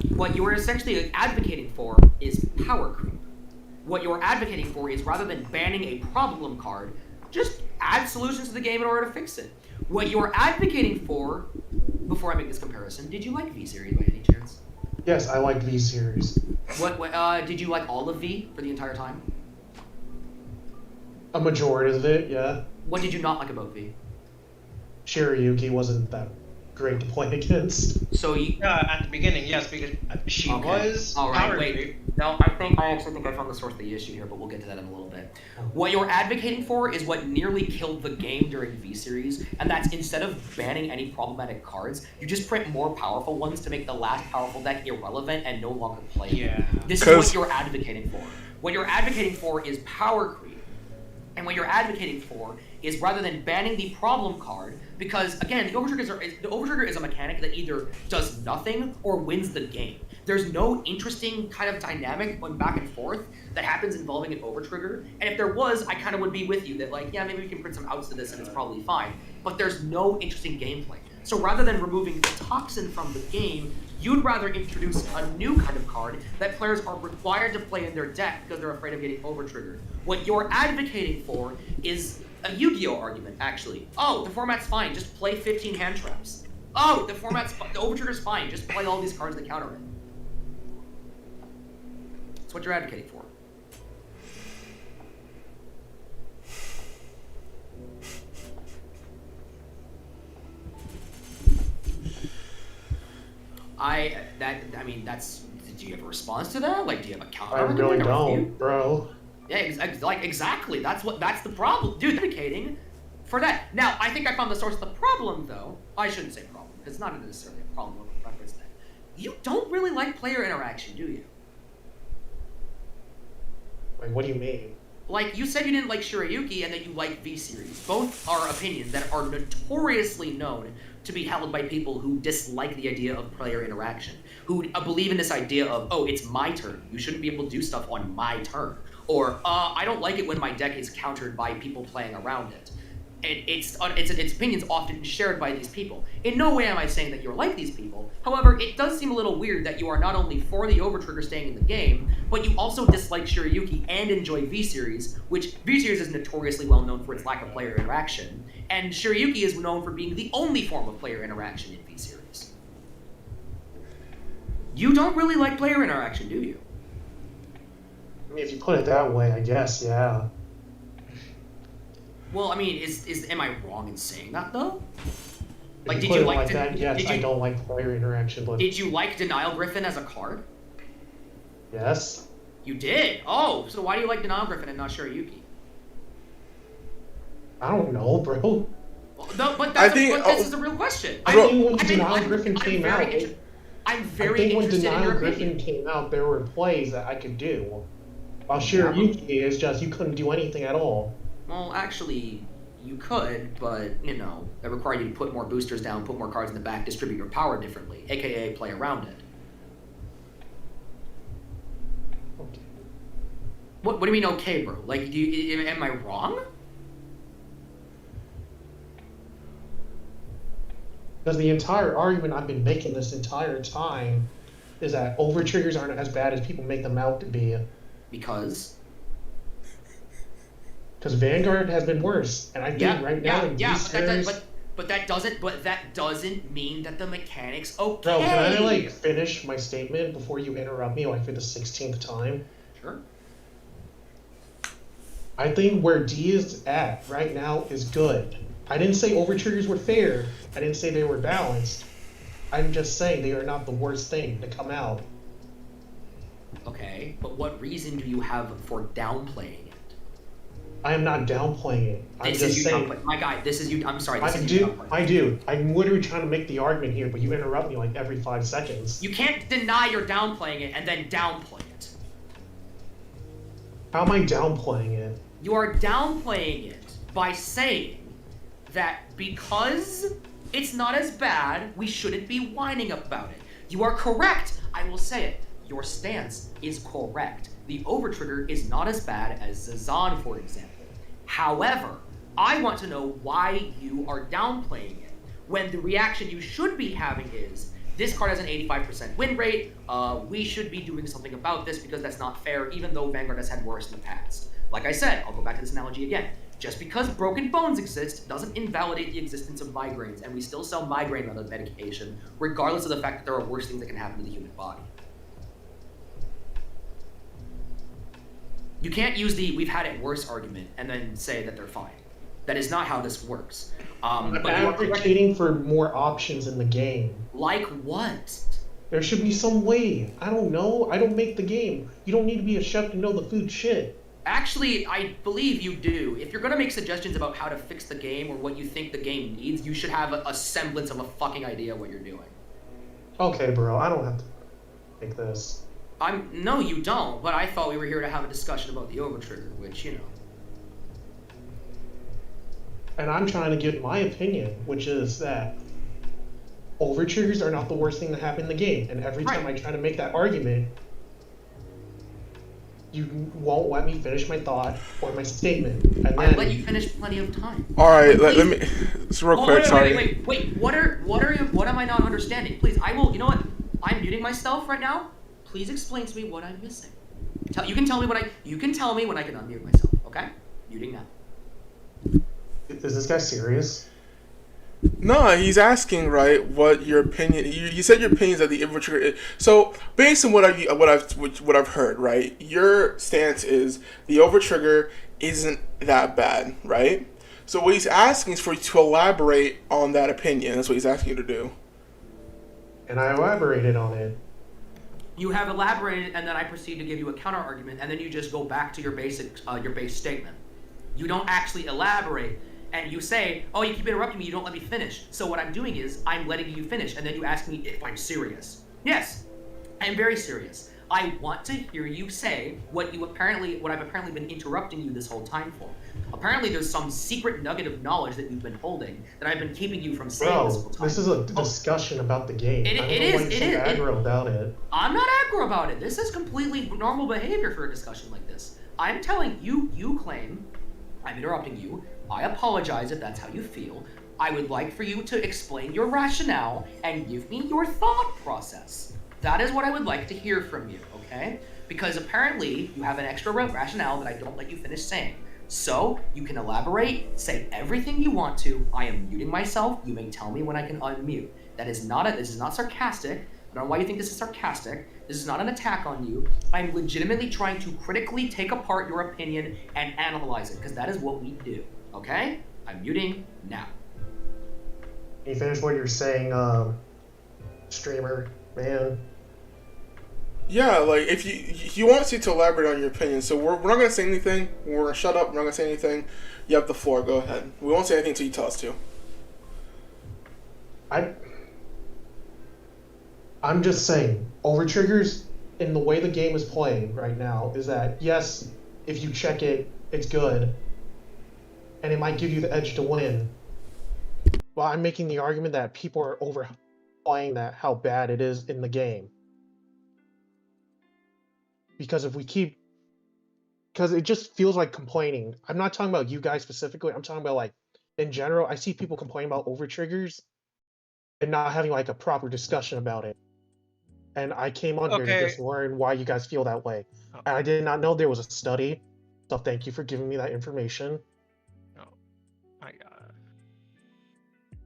what you were essentially advocating for is power creep. What you're advocating for is rather than banning a problem card, just add solutions to the game in order to fix it. What you're advocating for, before I make this comparison, did you like V-Series by any chance? Yes, I like V-Series. What did you like all of V for the entire time? A majority of it, yeah. What did you not like about V? Shirayuki wasn't that great to play against. So you... At the beginning, yes, because she was power creep. No, I actually think I found the source of the issue here, but we'll get to that in a little bit. What you're advocating for is what nearly killed the game during V-Series, and that's instead of banning any problematic cards, you just print more powerful ones to make the last powerful deck irrelevant and no longer playable. Yeah. This is what you're advocating for. What you're advocating for is power creep. And what you're advocating for is rather than banning the problem card, because again, the overtrigger is a mechanic that either does nothing or wins the game. There's no interesting kind of dynamic going back and forth that happens involving an overtrigger. And if there was, I kind of would be with you that like, yeah, maybe we can print some outs to this and it's probably fine. But there's no interesting gameplay. So rather than removing the toxin from the game, you'd rather introduce a new kind of card that players are required to play in their deck because they're afraid of getting overtriggered. What you're advocating for is a Yu-Gi-Oh argument, actually. Oh, the format's fine, just play 15 hand traps. Oh, the overtrigger's fine, just play all these cards that counter it. That's what you're advocating for. Do you have a response to that? Like, do you have a counter? I really don't, bro. Yeah, exactly. That's the problem. Dude, advocating for that. Now, I think I found the source of the problem, though. I shouldn't say problem, because it's not necessarily a problem with preference then. You don't really like player interaction, do you? Like, what do you mean? Like, you said you didn't like Shirayuki and that you like V-Series. Both are opinions that are notoriously known to be held by people who dislike the idea of player interaction, who believe in this idea of, oh, it's my turn. You shouldn't be able to do stuff on my turn. Or, I don't like it when my deck is countered by people playing around it. And its opinions often shared by these people. In no way am I saying that you're like these people. However, it does seem a little weird that you are not only for the overtrigger staying in the game, but you also dislike Shirayuki and enjoy V-Series, which V-Series is notoriously well known for its lack of player interaction, and Shirayuki is known for being the only form of player interaction in V-Series. You don't really like player interaction, do you? I mean, if you put it that way, I guess, yeah. Well, I mean, am I wrong in saying that, though? Like, did you like that? Yes, I don't like player interaction, but... Did you like Denial Griffin as a card? Yes. You did? Oh, so why do you like Denial Griffin and not Shirayuki? I don't know, bro. Well, no, but this is a real question. I think when Denial Griffin came out... I'm very interested in your opinion. When Denial Griffin came out, there were plays that I could do. While Shirayuki is just, you couldn't do anything at all. Well, actually, you could, but, you know, that required you to put more boosters down, put more cards in the back, distribute your power differently, aka play around it. Okay. What do you mean, okay, bro? Like, am I wrong? Because the entire argument I've been making this entire time is that overtriggers aren't as bad as people make them out to be. Because? Because Vanguard has been worse, and I think right now in but that doesn't mean that the mechanics okay. Bro, can I like finish my statement before you interrupt me like for the 16th time? Sure. I think where D is at right now is good. I didn't say overtriggers were fair. I didn't say they were balanced. I'm just saying they are not the worst thing to come out. Okay, but what reason do you have for downplaying? I am not downplaying it. I'm just saying. My guy, this is you. I'm sorry. I do. I'm literally trying to make the argument here, but you interrupt me like every 5 seconds. You can't deny you're downplaying it and then downplay it. How am I downplaying it? You are downplaying it by saying that because it's not as bad, we shouldn't be whining about it. You are correct. I will say it. Your stance is correct. The overtrigger is not as bad as Zazan, for example. However, I want to know why you are downplaying it, when the reaction you should be having is, this card has an 85% win rate, we should be doing something about this because that's not fair, even though Vanguard has had worse in the past. Like I said, I'll go back to this analogy again. Just because broken bones exist doesn't invalidate the existence of migraines, and we still sell migraine medication, regardless of the fact that there are worse things that can happen to the human body. You can't use the "we've had it worse" argument and then say that they're fine. That is not how this works. I'm advocating for more options in the game. Like what? There should be some way. I don't know. I don't make the game. You don't need to be a chef to know the food shit. Actually, I believe you do. If you're gonna make suggestions about how to fix the game or what you think the game needs, you should have a semblance of a fucking idea what you're doing. Okay, bro. I don't have to make this. No, you don't. But I thought we were here to have a discussion about the overtrigger, which, you know. And I'm trying to give my opinion, which is that overtriggers are not the worst thing that happened in the game. And every time I try to make that argument, you won't let me finish my thought or my statement. And I let you finish plenty of time. All right, let me. Just real quick. Sorry. Wait. What am I not understanding? Please, I will. You know what? I'm muting myself right now. Please explain to me what I'm missing. You can tell me when I can unmute myself. Okay? Muting now. Is this guy serious? No, he's asking, right, what your opinion. You said your opinion is that the overtrigger. So based on what I've heard, right, your stance is the overtrigger isn't that bad, right? So what he's asking is for you to elaborate on that opinion. That's what he's asking you to do. And I elaborated on it. You have elaborated, and then I proceed to give you a counter argument, and then you just go back to your base statement. You don't actually elaborate. And you say, oh, you keep interrupting me, you don't let me finish. So what I'm doing is, I'm letting you finish, and then you ask me if I'm serious. Yes, I am very serious. I want to hear you say what I've apparently been interrupting you this whole time for. Apparently there's some secret nugget of knowledge that you've been holding that I've been keeping you from saying this whole time. This is a discussion about the game. It is. Aggro about it. I'm not aggro about it. This is completely normal behavior for a discussion like this. I'm telling you, you claim, I'm interrupting you, I apologize if that's how you feel. I would like for you to explain your rationale and give me your thought process. That is what I would like to hear from you, okay? Because apparently you have an extra rationale that I don't let you finish saying. So you can elaborate, say everything you want to. I am muting myself. You may tell me when I can unmute. This is not sarcastic. I don't know why you think this is sarcastic. This is not an attack on you. I'm legitimately trying to critically take apart your opinion and analyze it, because that is what we do. Okay? I'm muting now. Can you finish what you're saying, streamer, man? Yeah, like, if you want to elaborate on your opinion, so we're not going to say anything. We're going to shut up. We're not going to say anything. You have the floor. Go ahead. We won't say anything until you tell us to. I'm just saying, overtriggers in the way the game is playing right now is that, yes, if you check it, it's good. And it might give you the edge to win. Well, I'm making the argument that people are overplaying that, how bad it is in the game. Because because it just feels like complaining. I'm not talking about you guys specifically. I'm talking about, like, in general. I see people complaining about overtriggers and not having, like, a proper discussion about it. And I came on here to just learn why you guys feel that way. And I did not know there was a study. So thank you for giving me that information. I got it.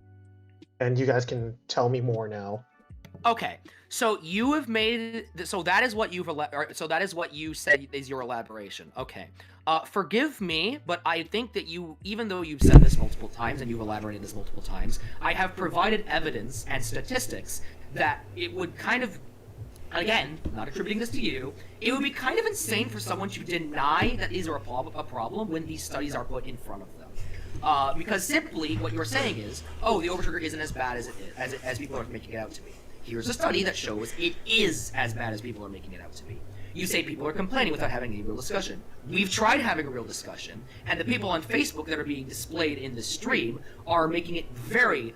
And you guys can tell me more now. Okay, so you have made that is what you said is your elaboration. Okay, forgive me, but I think that even though you've said this multiple times and you've elaborated this multiple times, I have provided evidence and statistics that it would kind of, again, not attributing this to you, it would be kind of insane for someone to deny that these are a problem when these studies are put in front of them. Because simply what you're saying is, oh, the overtrigger isn't as bad as people are making it out to be. Here's a study that shows it is as bad as people are making it out to be. You say people are complaining without having any real discussion. We've tried having a real discussion, and the people on Facebook that are being displayed in this stream are making it very,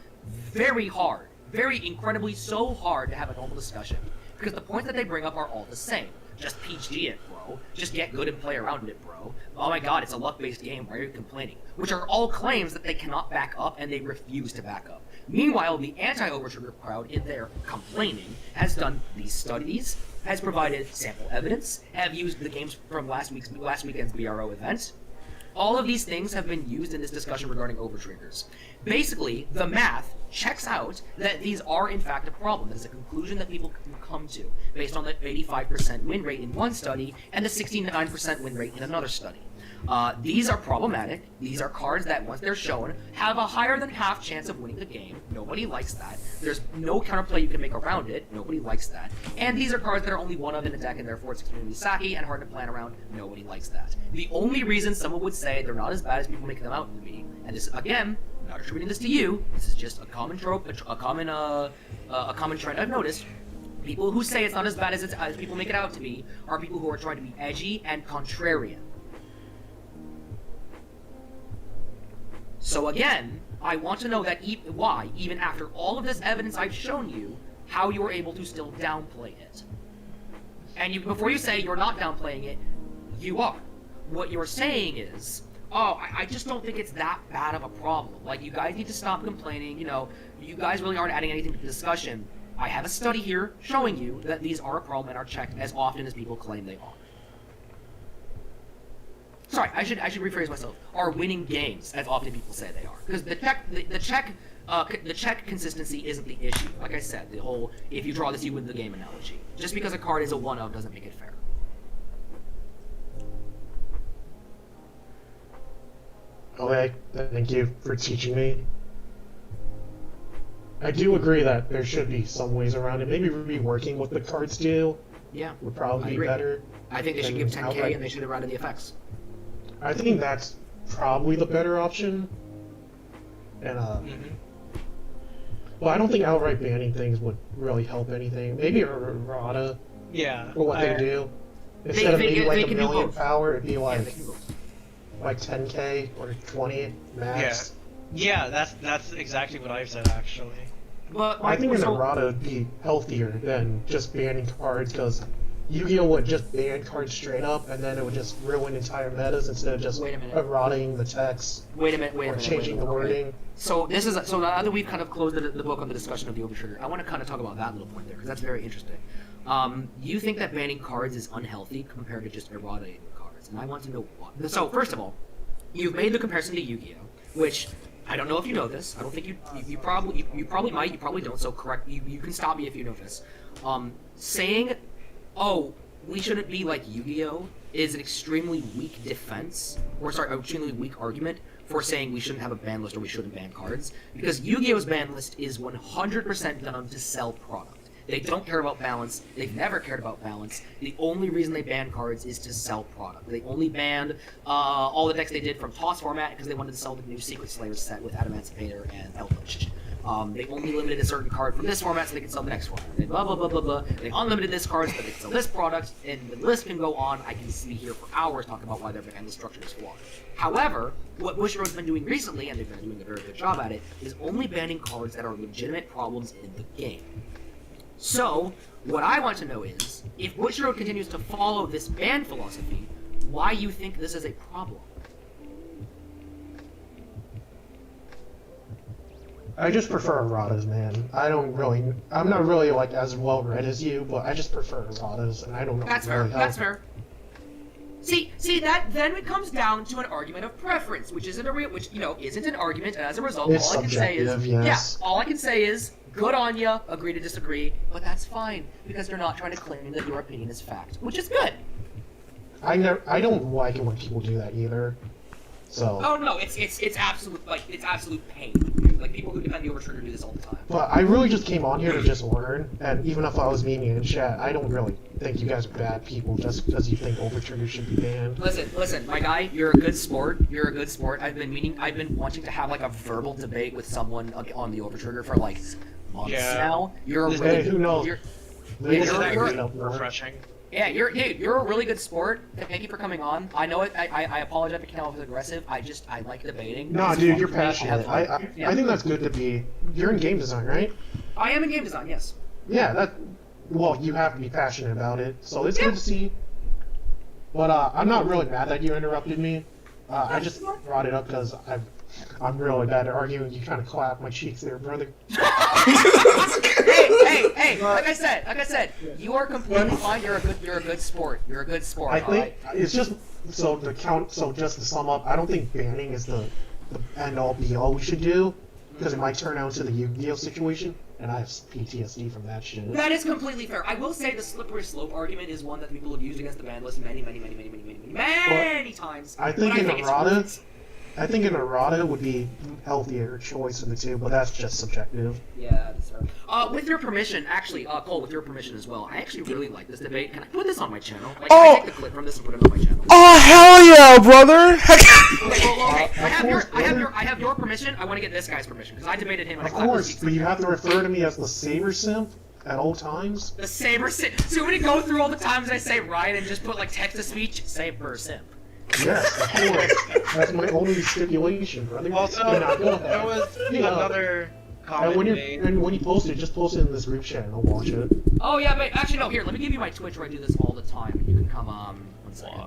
very hard, very incredibly so hard to have a normal discussion. Because the points that they bring up are all the same. Just PG it, bro. Just get good and play around it, bro. Oh my god, it's a luck-based game. Why are you complaining? Which are all claims that they cannot back up, and they refuse to back up. Meanwhile, the anti-overtrigger crowd in there complaining has done these studies, has provided sample evidence, have used the games from last weekend's BRO event, All of these things have been used in this discussion regarding overtriggers. Basically, the math checks out that these are in fact a problem. That is a conclusion that people can come to based on the 85% win rate in one study and the 69% win rate in another study. These are problematic. These are cards that, once they're shown, have a higher than half chance of winning the game. Nobody likes that. There's no counterplay you can make around it. Nobody likes that. And these are cards that are only one of in a deck, and therefore it's extremely sacky and hard to plan around. Nobody likes that. The only reason someone would say they're not as bad as people make them out to be, and this, again, I'm not attributing this to you, this is just a common trope, a common trend I've noticed. People who say it's not as bad as people make it out to be are people who are trying to be edgy and contrarian. So again, I want to know that why, even after all of this evidence I've shown you, how you were able to still downplay it. And before you say you're not downplaying it, you are. What you're saying is, oh, I just don't think it's that bad of a problem. Like, you guys need to stop complaining, you know, you guys really aren't adding anything to the discussion. I have a study here showing you that these are a problem and are checked as often as people claim they are. Sorry, I should rephrase myself. Are winning games as often people say they are, because the check consistency isn't the issue. Like I said, the whole if you draw this you win the game analogy. Just because a card is a one of doesn't make it fair. Okay, thank you for teaching me. I do agree that there should be some ways around it. Maybe reworking what the cards do. Yeah, would probably be better. I think they should give 10k and they should have rounded the effects. I think that's probably the better option. And well, I don't think outright banning things would really help anything. Maybe a errata. Yeah. For what they do. Instead of maybe like a million power, it'd be like 10k or 20 max. Yeah, that's exactly what I've said actually. But I think an errata would be healthier than just banning cards, because Yu-Gi-Oh! Would just ban cards straight up, and then it would just ruin entire metas instead of just errating the text. Wait a minute. Or changing the wording. So now that we've kind of closed the book on the discussion of the overtrigger, I want to kind of talk about that little point there, because that's very interesting. You think that banning cards is unhealthy compared to just errating cards, and I want to know why. So first of all, you've made the comparison to Yu-Gi-Oh!, which I don't know if you know this. I don't think you probably might. You probably don't. So correct. You can stop me if you know this. Saying, oh, we shouldn't be like Yu-Gi-Oh! Is an extremely weak defense, or sorry, an extremely weak argument for saying we shouldn't have a ban list or we shouldn't ban cards, because Yu-Gi-Oh!'s ban list is 100% done to sell product. They don't care about balance. They've never cared about balance. The only reason they ban cards is to sell product. They only banned all the decks they did from Toss format because they wanted to sell the new Secret Slayer set with Adamantipator and Eldritch. They only limited a certain card from this format so they could sell the next format. They blah, blah, blah, blah, blah. They unlimited this card so they could sell this product, and the list can go on. I can be here for hours talking about why their ban list structure is flawed. However, what Bushiroad's been doing recently, and they've been doing a very good job at it, is only banning cards that are legitimate problems in the game. So, what I want to know is, if Bushiroad continues to follow this ban philosophy, why you think this is a problem? I just prefer erratas, man. I'm not really like as well read as you, but I just prefer erratas, and I don't know. That's fair. That's fair. See, that then it comes down to an argument of preference, which isn't isn't an argument, and as a result, it's all I can say is, yes. All I can say is, good on ya, agree to disagree, but that's fine, because they're not trying to claim that your opinion is fact, which is good. I don't like it when people do that either. So. Oh no, it's absolute pain. Like people who defend the overtrigger do this all the time. But I really just came on here to just learn, and even if I was memeing in chat, I don't really think you guys are bad people just because you think overtrigger should be banned. Listen, my guy, you're a good sport. I've been wanting to have like a verbal debate with someone on the overtrigger for like months now. Who knows? You're refreshing. Yeah, you're a really good sport. Thank you for coming on. I know it. I apologize if I came off as aggressive. I like debating. No, dude, you're passionate. I think that's good to be. You're in game design, right? I am in game design, yes. Yeah, well, you have to be passionate about it, so it's good to see. But I'm not really mad that you interrupted me. I just brought it up because I've I'm really bad at arguing. You kind of clap my cheeks there, brother. Hey! Like I said, you are completely fine. You're a good sport. You're a good sport. I think it's just so just to sum up, I don't think banning is the end all be all we should do, because it might turn out into the Yu-Gi-Oh situation, and I have PTSD from that shit. That is completely fair. I will say the slippery slope argument is one that people have used against the ban list many times. I think an errata would be healthier choice of the two, but that's just subjective. Yeah, that's fair. With your permission, actually, Cole, with your permission as well, I actually really like this debate. Can I put this on my channel? Like, can I take the clip from this and put it on my channel? Oh hell yeah, brother! I have your permission. I want to get this guy's permission because I debated him. Of course, but you have to refer to me as the Saber Simp at all times. The Saber Simp. So when you go through all the times I say right and just put like text to speech, Saber Simp. Yes, of course. That's my only stipulation, brother. Also, there was another comment made. And when you post it, just post it in this group chat and I'll watch it. Oh yeah, but actually no. Here, let me give you my Twitch where I do this all the time. You can come 1 second.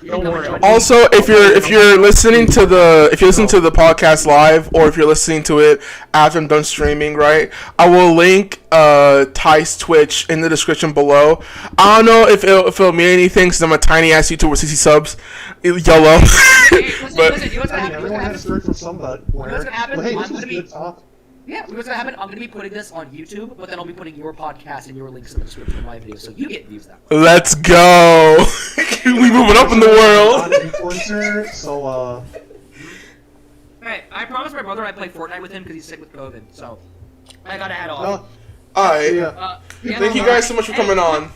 Don't worry. Also, if you're listening to the podcast live, or if you're listening to it after I'm done streaming, right? I will link Ty's Twitch in the description below. I don't know if it'll mean anything since I'm a tiny ass YouTuber with 60 subs. YOLO. Listen, everyone has to start from somewhere. What's gonna happen? Hey, this is good talk. Yeah, what's gonna happen? I'm gonna be putting this on YouTube, but then I'll be putting your podcast and your links in the description of my video, so you get views that way. Let's go. We moving up in the world. I'm an influencer, so Hey, I promised my brother I'd play Fortnite with him because he's sick with COVID, so I gotta head off. Alright. Yeah, Thank you guys so much for coming on.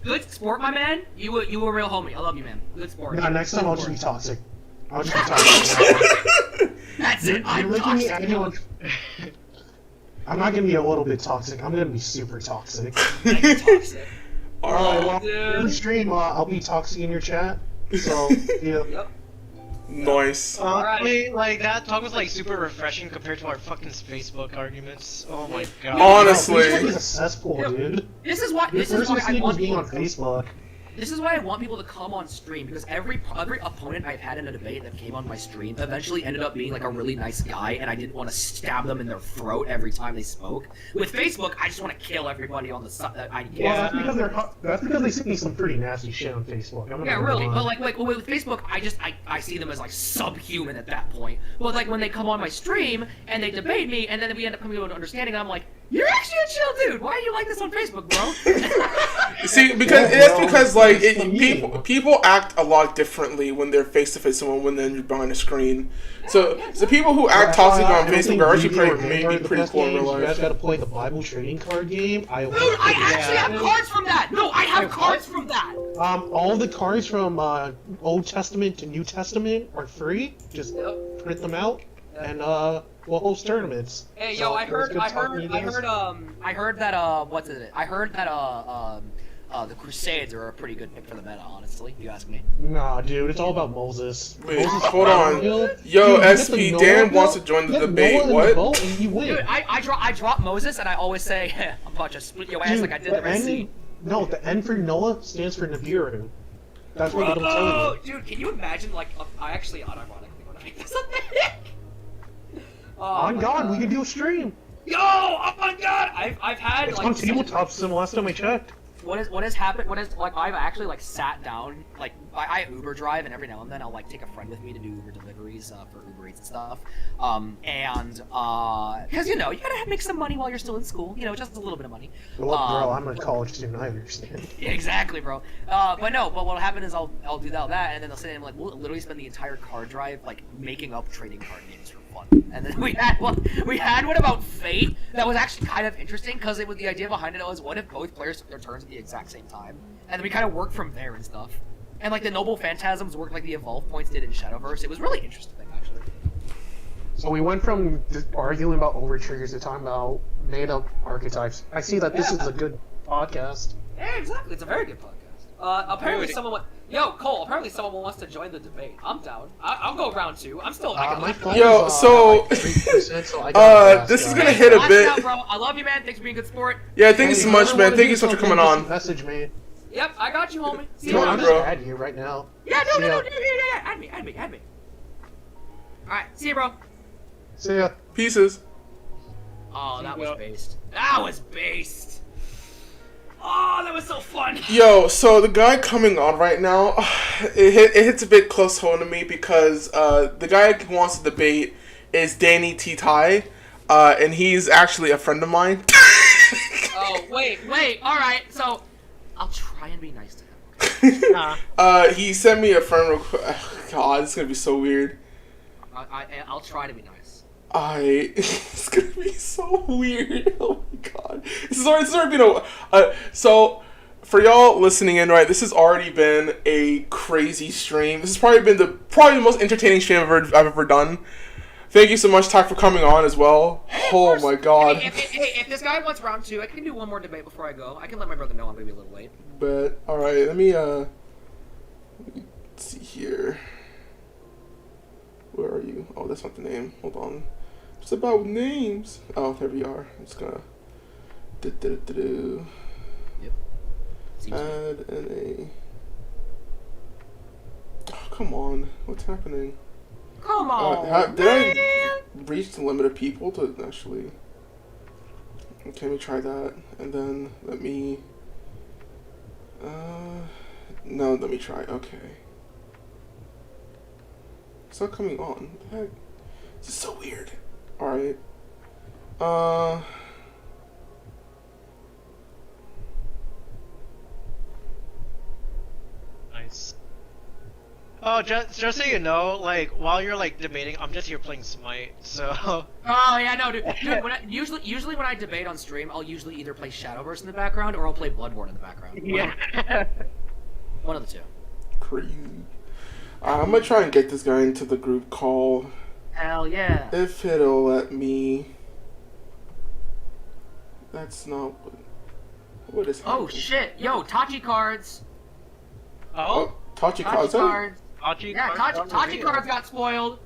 Good sport, my man. You were a real homie. I love you, man. Good sport. Nah, next time I'll just be toxic. I'll just be toxic. That's it. I'm toxic. I'm not gonna be a little bit toxic. I'm gonna be super toxic. Toxic. Alright, well, every stream, I'll be toxic in your chat. So, yeah. Yep. Nice. Honestly, like that talk was like super refreshing compared to our fucking Facebook arguments. Oh my god. Honestly. Facebook is a cesspool, dude. This is why I want being people on Facebook. This is why I want people to come on stream, because every opponent I've had in a debate that came on my stream eventually ended up being like a really nice guy, and I didn't want to stab them in their throat every time they spoke. With Facebook, I just want to kill everybody on the side that I get. Well, that's because they see some pretty nasty shit on Facebook. Yeah, really. But like with Facebook, I see them as like subhuman at that point. But like when they come on my stream and they debate me, and then we end up coming to an understanding, I'm like, you're actually a chill dude. Why are you like this on Facebook, bro? See, because like people act a lot differently when they're face to face someone when they're behind a screen. So people who act toxic on Facebook are actually pretty cool in real life. You guys gotta play the Bible trading card game. Dude, I actually have cards from that. No, I have cards from that. All the cards from Old Testament to New Testament are free. Just print them out and we'll host tournaments. Hey, yo, I heard that the Crusades are a pretty good pick for the meta, honestly, if you ask me. Nah, dude, it's all about Moses. Wait, hold on. Yo, SP, Dan wants to join the debate. What? Dude, I drop Moses and I always say, I'm about to split your ass like I did the Red Sea. No, the N for Noah stands for Nibiru. That's what they don't tell you. Dude, can you imagine, like, I actually unironically want to make this a thing? On God, we can do a stream. Yo, oh my God! I've had it's like on tabletop sim last time I checked. What has happened? Like I've actually like sat down, like I Uber drive, and every now and then I'll like take a friend with me to do Uber deliveries for Uber Eats and stuff. Because you know you gotta make some money while you're still in school. You know, just a little bit of money. Well, bro, I'm a college student. I understand. Yeah, exactly, bro. But what'll happen is I'll do that, and then they'll say, like, we'll literally spend the entire car drive like making up trading card games for fun. And then we had one about Fate that was actually kind of interesting because it was the idea behind it was what if both players took their turns at the exact same time, and then we kind of worked from there and stuff. And like the Noble Phantasms worked like the Evolve points did in Shadowverse. It was really interesting actually. So we went from arguing about overtriggers to talking about made-up archetypes. I see that this is a good podcast. Yeah, exactly. It's a very good podcast. Apparently someone Yo, Cole, apparently someone wants to join the debate. I'm down. I'll go round 2. I'm still Yo, so this is gonna hit a bit. Out, bro. I love you, man. Thanks for being a good sport. Yeah, thank you so much, man. Thank you so much for coming on. Message me. Yep, I got you, homie. See you, I'm just add you right now. Yeah, no. Add me. Alright, see you, bro. See ya. Pieces. Oh, that was based. That was based. Oh, that was so fun. Yo, so the guy coming on right now, it hits a bit close home to me because the guy who wants to debate is Danny T. Tai, and he's actually a friend of mine. Oh, wait, all right, so I'll try and be nice to him. He sent me a friend request. God, this is gonna be so weird. I'll try to be nice. It's gonna be so weird. Oh my god, this has already been a. So, for y'all listening in, right, this has already been a crazy stream. This has probably been the most entertaining stream I've ever done. Thank you so much, Ty, for coming on as well. Oh my god. Hey, if this guy wants round 2, I can do one more debate before I go. I can let my brother know I'm gonna be a little late. But alright, let me see here. Where are you? Oh, that's not the name. Hold on. It's about names. Oh, there we are. I'm just gonna Yep. Add an Oh, come on. What's happening? Come on, did I reach the limit of people to actually... Okay, let me try that. And then let me... No, let me try. Okay. It's not coming on. What the heck? This is so weird. Alright. Nice. Oh, just so you know, like, while you're, like, debating, I'm just here playing Smite, so... Oh, yeah, no, dude, usually when I debate on stream, I'll usually either play Shadowverse in the background, or I'll play Bloodborne in the background. Yeah. One of the two. Crazy. I'm gonna try and get this guy into the group call. Hell yeah. If it'll let me... That's not what is happening. Oh, shit. Yo, Tachi cards. Oh? Tachi cards. Yeah, Tachi cards got spoiled.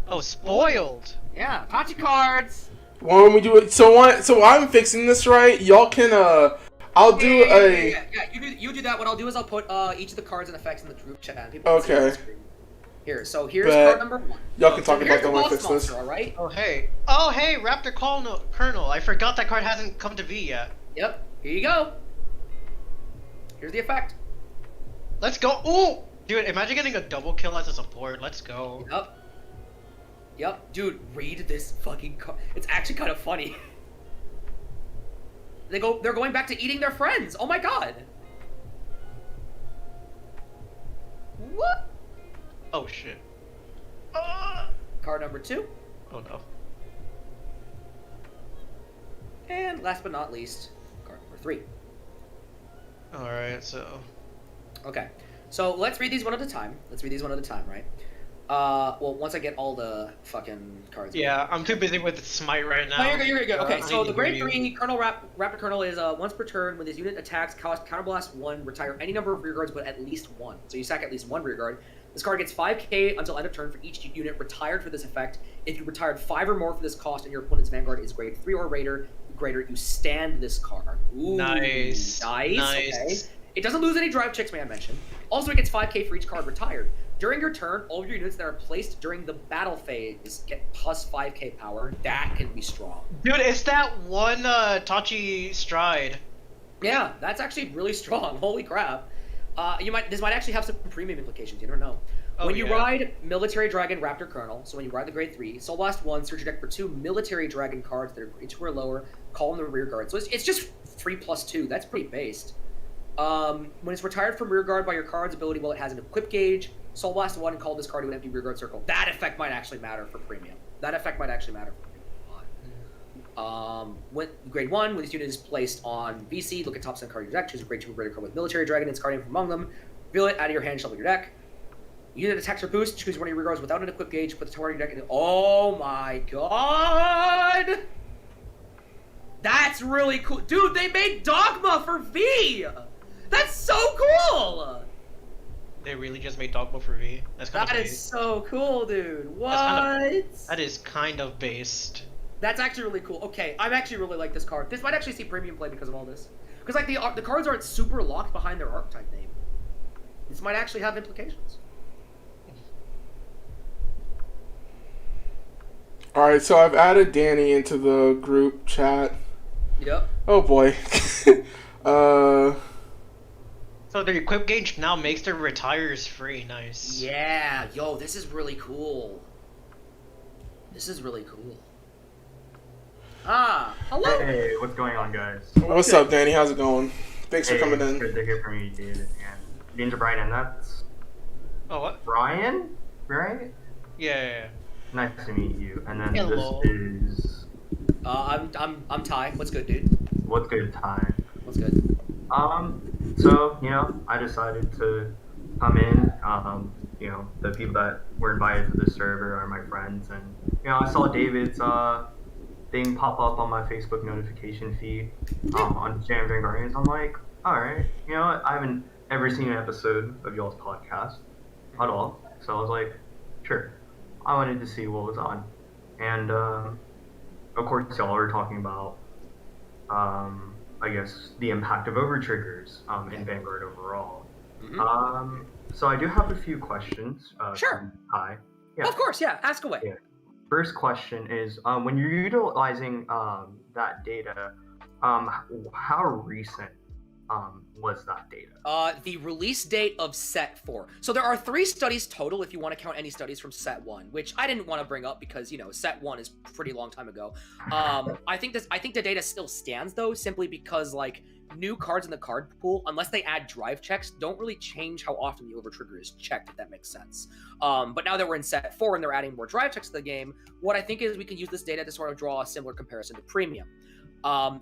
Oh, spoiled? Yeah, Tachi cards. When we do it, so I'm fixing this right. Y'all can I'll do Yeah, you do that. What I'll do is I'll put each of the cards and effects in the group chat. People can see it on the screen. Here's card number 1. Y'all can talk about that when I fix this. Alright? Oh, hey, Raptor Colonel. I forgot that card hasn't come to V yet. Yep, here you go. Here's the effect. Let's go. Ooh! Dude, imagine getting a double kill as a support. Let's go. Yep. Dude, read this fucking card. It's actually kind of funny. They're going back to eating their friends. Oh my god. What? Oh shit. Card number 2. Oh no. And last but not least, card number 3. Alright, so... Okay. So let's read these one at a time. Right? Well, once I get all the fucking cards. Yeah, I'm too busy with Smite right now. Oh, you're good. Okay, so the grade 3 Colonel Raptor Colonel is once per turn when this unit attacks, counterblast 1, retire any number of rearguards but at least 1. So you sack at least 1 rearguard. This card gets 5k until end of turn for each unit retired for this effect. If you retired 5 or more for this cost and your opponent's Vanguard is grade 3 or greater, you stand this card. Ooh, nice. Okay. It doesn't lose any drive checks, may I mention. Also, it gets 5k for each card retired. During your turn, all of your units that are placed during the battle phase get plus 5k power. That can be strong. Dude, it's that one Tachi Stride. Yeah, that's actually really strong. Holy crap. This might actually have some premium implications. You don't know. When you ride Military Dragon Raptor Colonel, so when you ride the grade 3, Soul Blast 1, search your deck for 2 Military Dragon cards that are grade 2 or lower, call them the rear guard. So it's just 3+2. That's pretty based. When it's retired from rear guard by your card's ability while it has an equip gauge, Soul Blast 1 and call this card to an empty rear guard circle. That effect might actually matter for premium. When grade 1, when this unit is placed on VC, look at top 7 card of your deck, choose a grade 2 or greater card with Military Dragon and its guardian from among them, reveal it out of your hand, shuffle your deck. Unit attacks or boost, choose one of your rear guards without an equip gauge, put the target deck in. Oh my god! That's really cool. Dude, they made Dogma for V! That's so cool! They really just made Dogma for V. That is so cool, dude. What? That is kind of based. That's actually really cool. Okay, I actually really like this card. This might actually see premium play because of all this. Because like the cards aren't super locked behind their archetype name. This might actually have implications. All Alright, so I've added Danny into the group chat. Yep. Oh boy. So the equip gauge now makes the retires free. Nice. Yeah, yo, this is really cool. This is really cool. Ah, hello. Hey, what's going on, guys? What's up, Danny? How's it going? Thanks for coming in. Good to hear from you, dude. And Ninja Bryan, and that's Oh, what? Bryan, right? Yeah. Nice to meet you. And then Hello. this is I'm Ty. What's good, dude? what's good, Ty. What's good? So I decided to come in. The people that were invited to this server are my friends, and I saw David's thing pop up on my Facebook notification feed on Jam Vanguardians. I'm like, all right, you know what? I haven't ever seen an episode of y'all's podcast at all, so I was like, sure. I wanted to see what was on, and of course, y'all were talking about, I guess, the impact of overtriggers in Vanguard overall. Mm-hmm. So I do have a few questions. Sure. Hi. Yeah. Of course, yeah. Ask away. Yeah. First question is, when you're utilizing that data, how recent was that data? The release date of set 4. So there are 3 studies total if you want to count any studies from set 1, which I didn't want to bring up because, set 1 is a pretty long time ago. I think the data still stands though, simply because new cards in the card pool, unless they add drive checks, don't really change how often the overtrigger is checked, if that makes sense. But now that we're in set 4 and they're adding more drive checks to the game, what I think is we can use this data to sort of draw a similar comparison to premium.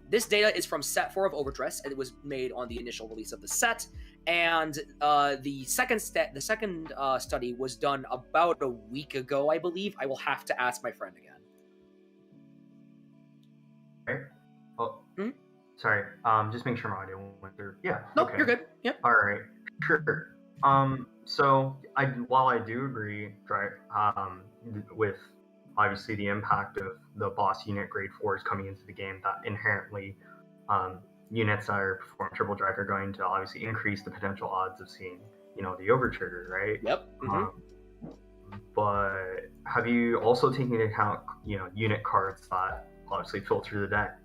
This data is from set 4 of Overdress, and it was made on the initial release of the set. And the second study was done about a week ago, I believe. I will have to ask my friend again. Okay. Oh, sorry. Just make sure my audio went through. Yeah. Nope, okay. You're good. Yep. All right. Sure. So while I do agree, right, with obviously the impact of the boss unit grade 4s coming into the game, that inherently units that are perform triple drive are going to obviously increase the potential odds of seeing the overtrigger, right? Yep. But have you also taken into account unit cards that obviously filter the deck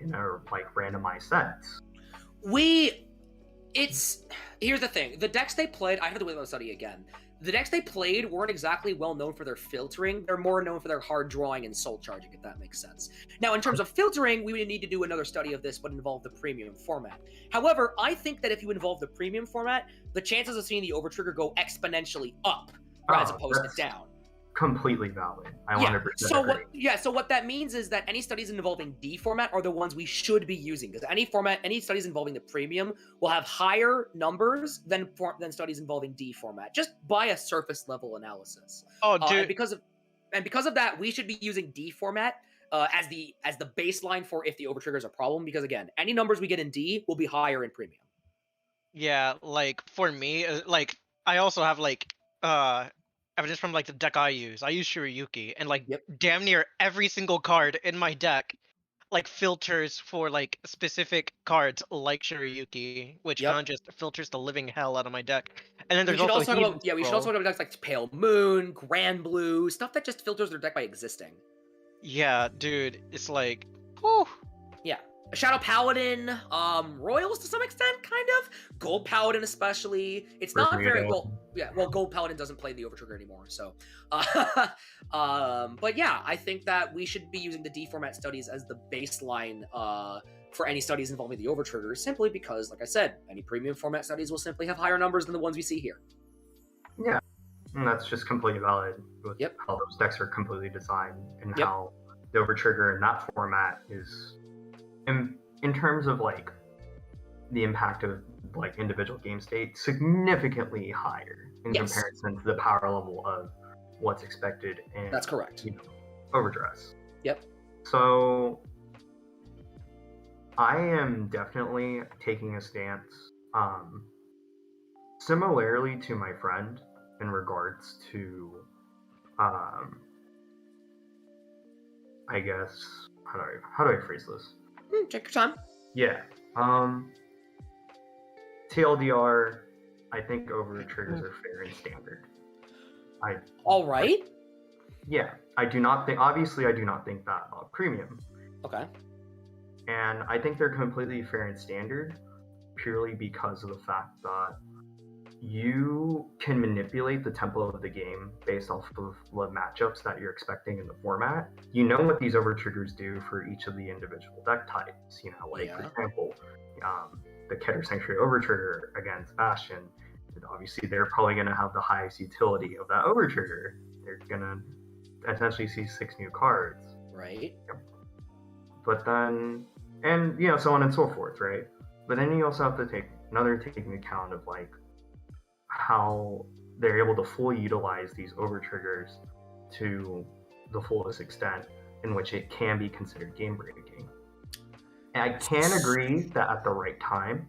in our randomized sets? Here's the thing. The decks they played, I have to wait on the study again. The decks they played weren't exactly well known for their filtering. They're more known for their hard drawing and soul charging, if that makes sense. Now, in terms of filtering, we would need to do another study of this, but involve the premium format. However, I think that if you involve the premium format, the chances of seeing the overtrigger go exponentially up as opposed to down. Completely valid. I 100% agree. So what that means is that any studies involving D format are the ones we should be using, because any studies involving the premium will have higher numbers than studies involving D format, just by a surface level analysis. Oh, dude. And because of that, we should be using D format as the baseline for if the overtrigger is a problem, because again, any numbers we get in D will be higher in premium. Yeah, for me, I also have evidence from the deck I use Shirayuki, and damn near every single card in my deck filters for specific cards like Shirayuki, which kind of just filters the living hell out of my deck. And then there's we should also talk about decks like Pale Moon, Grand Blue, stuff that just filters their deck by existing. Yeah, dude, it's whew. Yeah. Shadow Paladin, Royals to some extent, kind of. Gold Paladin especially. It's not very well. Yeah, well, Gold Paladin doesn't play the Overtrigger anymore, so. But yeah, I think that we should be using the D format studies as the baseline for any studies involving the Overtrigger, simply because, like I said, any premium format studies will simply have higher numbers than the ones we see here. Yeah, and that's just completely valid with how those decks are completely designed and how the Overtrigger in that format is. In terms of the impact of individual game state, significantly higher in comparison to the power level of what's expected in that's correct. Overdress. Yep. So I am definitely taking a stance similarly to my friend in regards to I guess how do I phrase this? Take your time. Yeah. TLDR, I think overtriggers are fair and standard. All right. Yeah, I do not think. Obviously, I do not think that about premium. Okay. And I think they're completely fair and standard, purely because of the fact that you can manipulate the tempo of the game based off of the matchups that you're expecting in the format. You know what these over triggers do for each of the individual deck types. You know, like for example, the Keter Sanctuary over trigger against Bastion. Obviously, they're probably going to have the highest utility of that over trigger. They're going to essentially see 6 new cards. Right. But then, and you know, so on and so forth, right? But then you also have to take into account of like how they're able to fully utilize these over triggers to the fullest extent in which it can be considered game breaking. And I can agree that at the right time,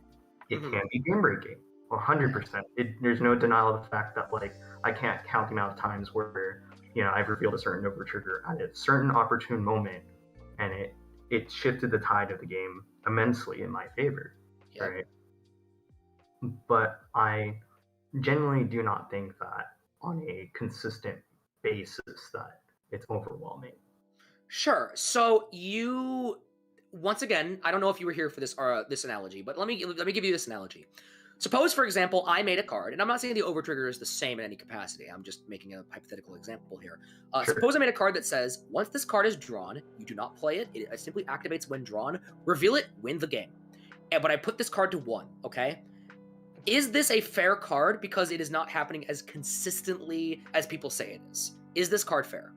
it can be game breaking. 100%. There's no denial of the fact that like I can't count the amount of times where, you know, I've revealed a certain over trigger at a certain opportune moment, and it shifted the tide of the game immensely in my favor, right? But I genuinely do not think that on a consistent basis that it's overwhelming. Sure. So you, once again, I don't know if you were here for this this analogy, but let me give you this analogy. Suppose, for example, I made a card, and I'm not saying the over trigger is the same in any capacity. I'm just making a hypothetical example here. Sure. Suppose I made a card that says, once this card is drawn, you do not play it. It simply activates when drawn. Reveal it, win the game. But I put this card to 1, okay? Is this a fair card because it is not happening as consistently as people say it is? Is this card fair?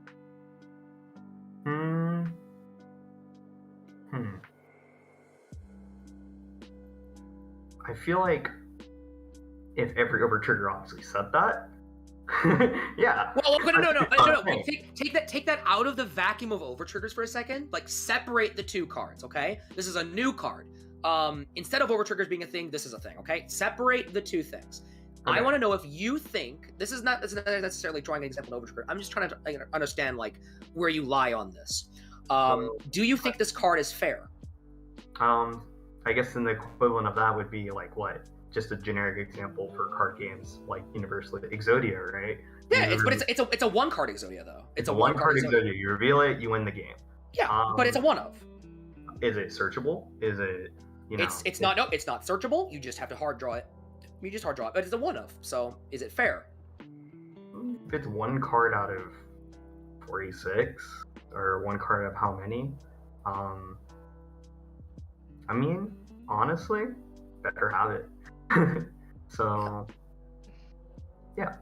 I feel like if every over trigger obviously said that, yeah. Well, no. Take that out of the vacuum of over triggers for a second. Like, separate the two cards, okay? This is a new card. Instead of over triggers being a thing, this is a thing, okay? Separate the two things. Okay. I want to know if you think this is not necessarily drawing an example of over trigger. I'm just trying to understand like where you lie on this. Do you think this card is fair? I guess then the equivalent of that would be like what? Just a generic example for card games like universally Exodia, right? Yeah, it's a 1 card Exodia though. It's a 1 card Exodia. You reveal it, you win the game. Yeah, but it's a 1 of. Is it searchable? Is it, you know? It's not searchable. You just have to hard draw it. You just hard draw it, but it's a 1 of. So is it fair? If it's 1 card out of 46, or 1 card of how many? I mean, honestly, better have it. So, yeah.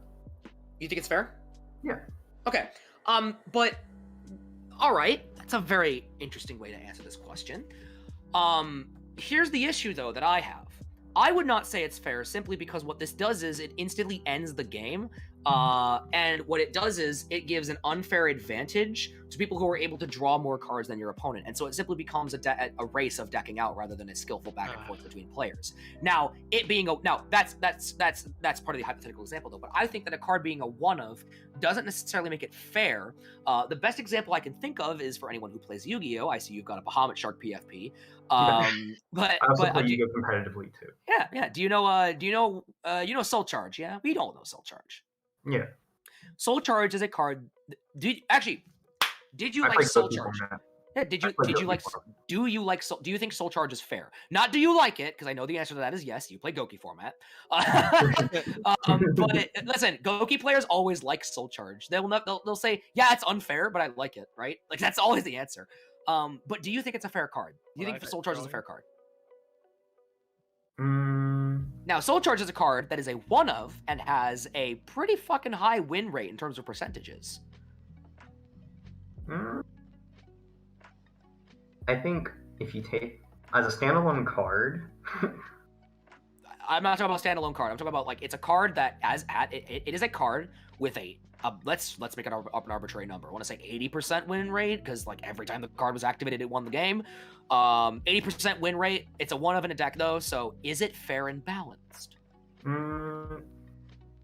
You think it's fair? Yeah. Okay. But all right, that's a very interesting way to answer this question. Here's the issue though that I have. I would not say it's fair simply because what this does is it instantly ends the game. And what it does is it gives an unfair advantage to people who are able to draw more cards than your opponent. And so it simply becomes a race of decking out rather than a skillful back and forth between players. Now, it being that's part of the hypothetical example though, but I think that a card being a 1 of doesn't necessarily make it fair. The best example I can think of is for anyone who plays Yu-Gi-Oh! I see you've got a Bahamut Shark PFP. But I also play Yu-Gi-Oh! Competitively too. Yeah. Do you know Soul Charge? Yeah, we don't know Soul Charge. Yeah. Soul Charge is a card. Did you like Soul Charge? Yeah. Do you think Soul Charge is fair? Not do you like it, because I know the answer to that is yes. You play Goki format. But listen, Goki players always like Soul Charge. They'll say, yeah, it's unfair, but I like it, right? Like that's always the answer. But do you think it's a fair card? Do you think Soul Charge is a fair card? Now, Soul Charge is a card that is a 1 of and has a pretty fucking high win rate in terms of percentages. I think if you take as a standalone card, I'm not talking about standalone card. I'm talking about like it's a card that it is a card with a let's make it up an arbitrary number. I want to say 80% win rate because like every time the card was activated, it won the game. 80% win rate. It's a 1 of in a deck though. So is it fair and balanced?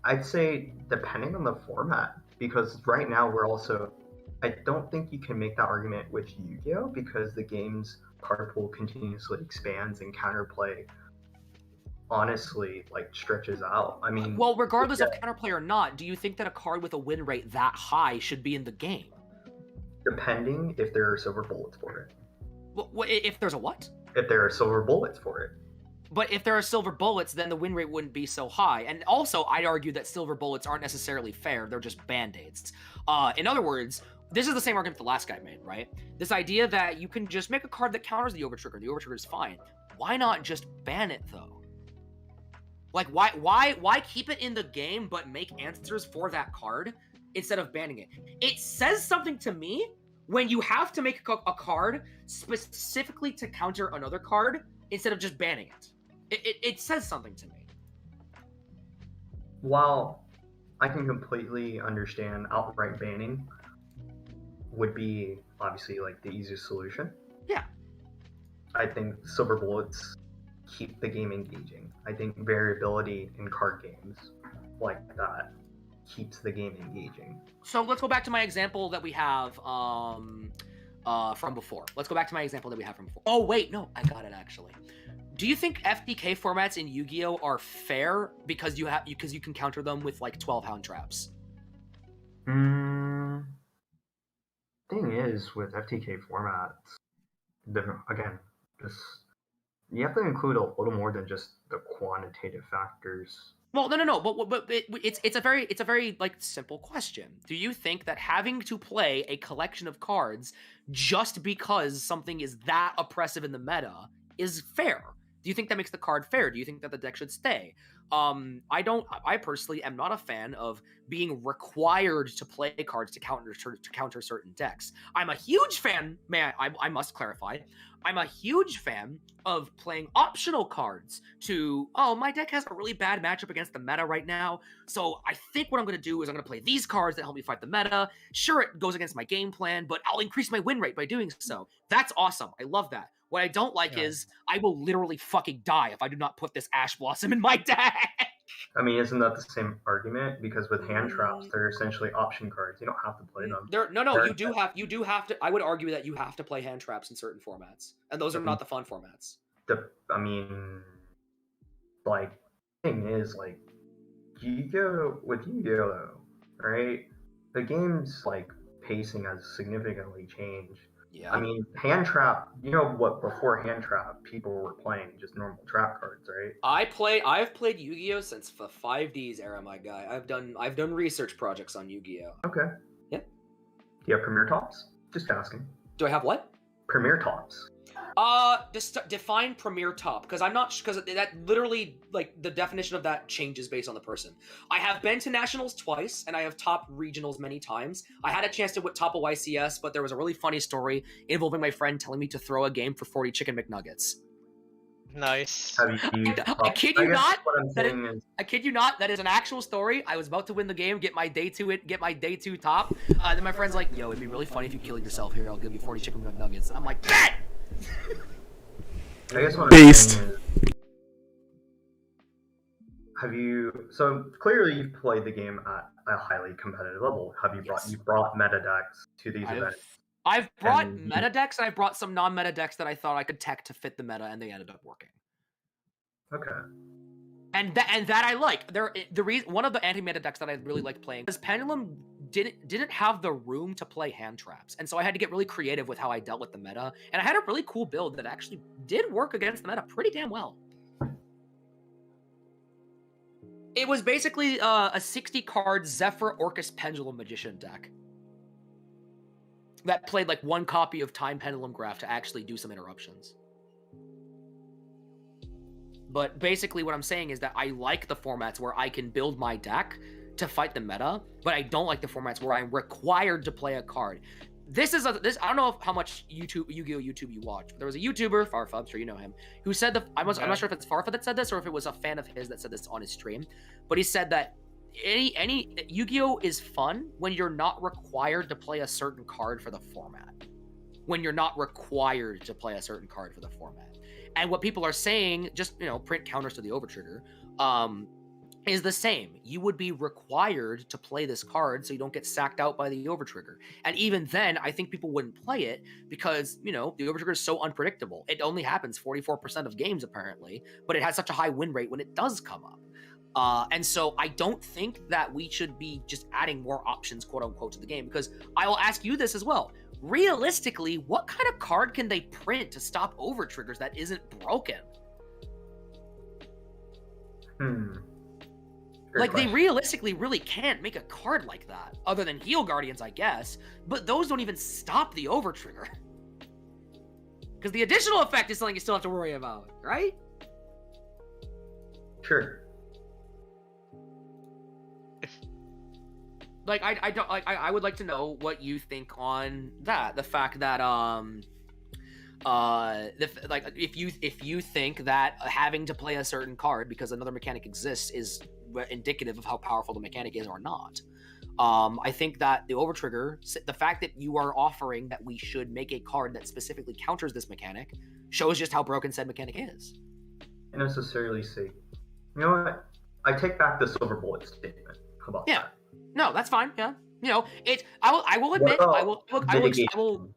I'd say depending on the format, because right now I don't think you can make that argument with Yu-Gi-Oh! Because the game's card pool continuously expands and counterplay honestly like stretches out. I mean, well, regardless of counterplay or not, do you think that a card with a win rate that high should be in the game? Depending if there are silver bullets for it. Well, if there's a what? If there are silver bullets for it. But if there are silver bullets, then the win rate wouldn't be so high. And also, I'd argue that silver bullets aren't necessarily fair. They're just band-aids. In other words, this is the same argument the last guy made, right? This idea that you can just make a card that counters the overtrigger. The overtrigger is fine. Why not just ban it, though? Like, why keep it in the game but make answers for that card instead of banning it? It says something to me when you have to make a card specifically to counter another card instead of just banning it. It says something to me. While I can completely understand outright banning would be obviously like the easiest solution. Yeah. I think silver bullets keep the game engaging. I think variability in card games like that keeps the game engaging. So let's go back to my example that we have from before. Oh wait, no, I got it actually. Do you think FTK formats in Yu-Gi-Oh are fair because you can counter them with like 12 hound traps? Thing is with FTK formats, again, you have to include a little more than just the quantitative factors. Well, no. But it's a very like simple question. Do you think that having to play a collection of cards just because something is that oppressive in the meta is fair? Do you think that makes the card fair? Do you think that the deck should stay? I personally am not a fan of being required to play cards to counter certain decks. I'm a huge fan, I must clarify, I'm a huge fan of playing optional cards to, my deck has a really bad matchup against the meta right now, so I think what I'm going to do is I'm going to play these cards that help me fight the meta. Sure, it goes against my game plan, but I'll increase my win rate by doing so. That's awesome. I love that. What I don't like is I will literally fucking die if I do not put this Ash Blossom in my deck. I mean, isn't that the same argument? Because with hand traps, they're essentially option cards. You don't have to play them. You do have to. I would argue that you have to play hand traps in certain formats, and those are not the fun formats. Like, thing is, like, Yu-Gi-Oh, right? The game's like pacing has significantly changed. Yeah. I mean, hand trap. You know what? Before hand trap, people were playing just normal trap cards, right? I've played Yu-Gi-Oh since the 5Ds era, my guy. I've done research projects on Yu-Gi-Oh. Okay. Yep. Do you have Premier Tops? Just asking. Do I have what? Premier Tops. Define Premier Top, because that literally, like, the definition of that changes based on the person. I have been to Nationals twice, and I have topped Regionals many times. I had a chance to top a YCS, but there was a really funny story involving my friend telling me to throw a game for 40 chicken McNuggets. Nice. I kid you not. I kid you not. That is an actual story. I was about to win the game, get my day 2 top. Then my friend's like, "Yo, it'd be really funny if you killed yourself here. I'll give you 40 chicken McNuggets." I'm like, "Bet!" I guess what Based. So clearly you've played the game at a highly competitive level. You brought meta decks to these events? I've brought meta decks, and I've brought some non-meta decks that I thought I could tech to fit the meta, and they ended up working. Okay. And that I like. One of the anti-meta decks that I really like playing is Pendulum didn't have the room to play hand traps, and so I had to get really creative with how I dealt with the meta, and I had a really cool build that actually did work against the meta pretty damn well. It was basically a 60-card Zephyr Orcus Pendulum Magician deck that played like one copy of Time Pendulum Graph to actually do some interruptions. But basically what I'm saying is that I like the formats where I can build my deck to fight the meta, but I don't like the formats where I'm required to play a card. I don't know how much Yu-Gi-Oh YouTube you watch, but there was a YouTuber, Farfa, I'm sure you know him, who said I'm not sure if it's Farfa that said this or if it was a fan of his that said this on his stream, but he said that any Yu-Gi-Oh is fun when you're not required to play a certain card for the format. And what people are saying, just, print counters to the overtrigger, is the same. You would be required to play this card so you don't get sacked out by the overtrigger. And even then, I think people wouldn't play it because, the overtrigger is so unpredictable. It only happens 44% of games, apparently, but it has such a high win rate when it does come up. And so I don't think that we should be just adding more options, quote unquote, to the game, because I will ask you this as well. Realistically, what kind of card can they print to stop overtriggers that isn't broken? Like, they realistically really can't make a card like that, other than Heal Guardians, I guess, but those don't even stop the overtrigger. Because the additional effect is something you still have to worry about, right? Sure. Like, I would like to know what you think on that. The fact that, if you think that having to play a certain card because another mechanic exists is indicative of how powerful the mechanic is or not. I think that the overtrigger, the fact that you are offering that we should make a card that specifically counters this mechanic, shows just how broken said mechanic is. I necessarily say, you know what? I take back the silver bullet statement. How about that? No, that's fine. Yeah. I will admit, I will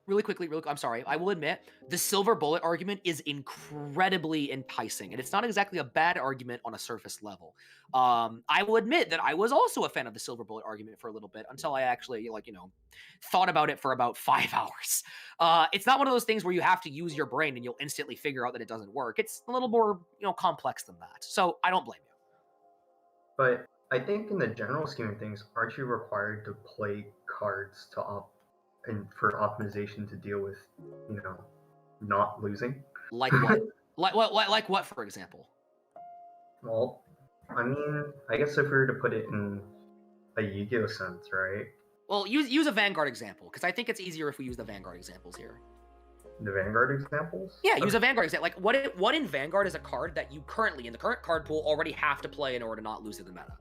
really quickly, I'm sorry. I will admit the silver bullet argument is incredibly enticing, and it's not exactly a bad argument on a surface level. I will admit that I was also a fan of the silver bullet argument for a little bit until I actually, thought about it for about 5 hours. It's not one of those things where you have to use your brain and you'll instantly figure out that it doesn't work. It's a little more, complex than that. So I don't blame you. But I think in the general scheme of things, aren't you required to play cards for optimization to deal with, not losing? Like what? like what, for example? Well, I mean, I guess if we were to put it in a Yu-Gi-Oh sense, right? Well, use a Vanguard example, because I think it's easier if we use the Vanguard examples here. The Vanguard examples? Yeah, use a Vanguard example. Like, what in Vanguard is a card that you currently, in the current card pool, already have to play in order to not lose to the meta?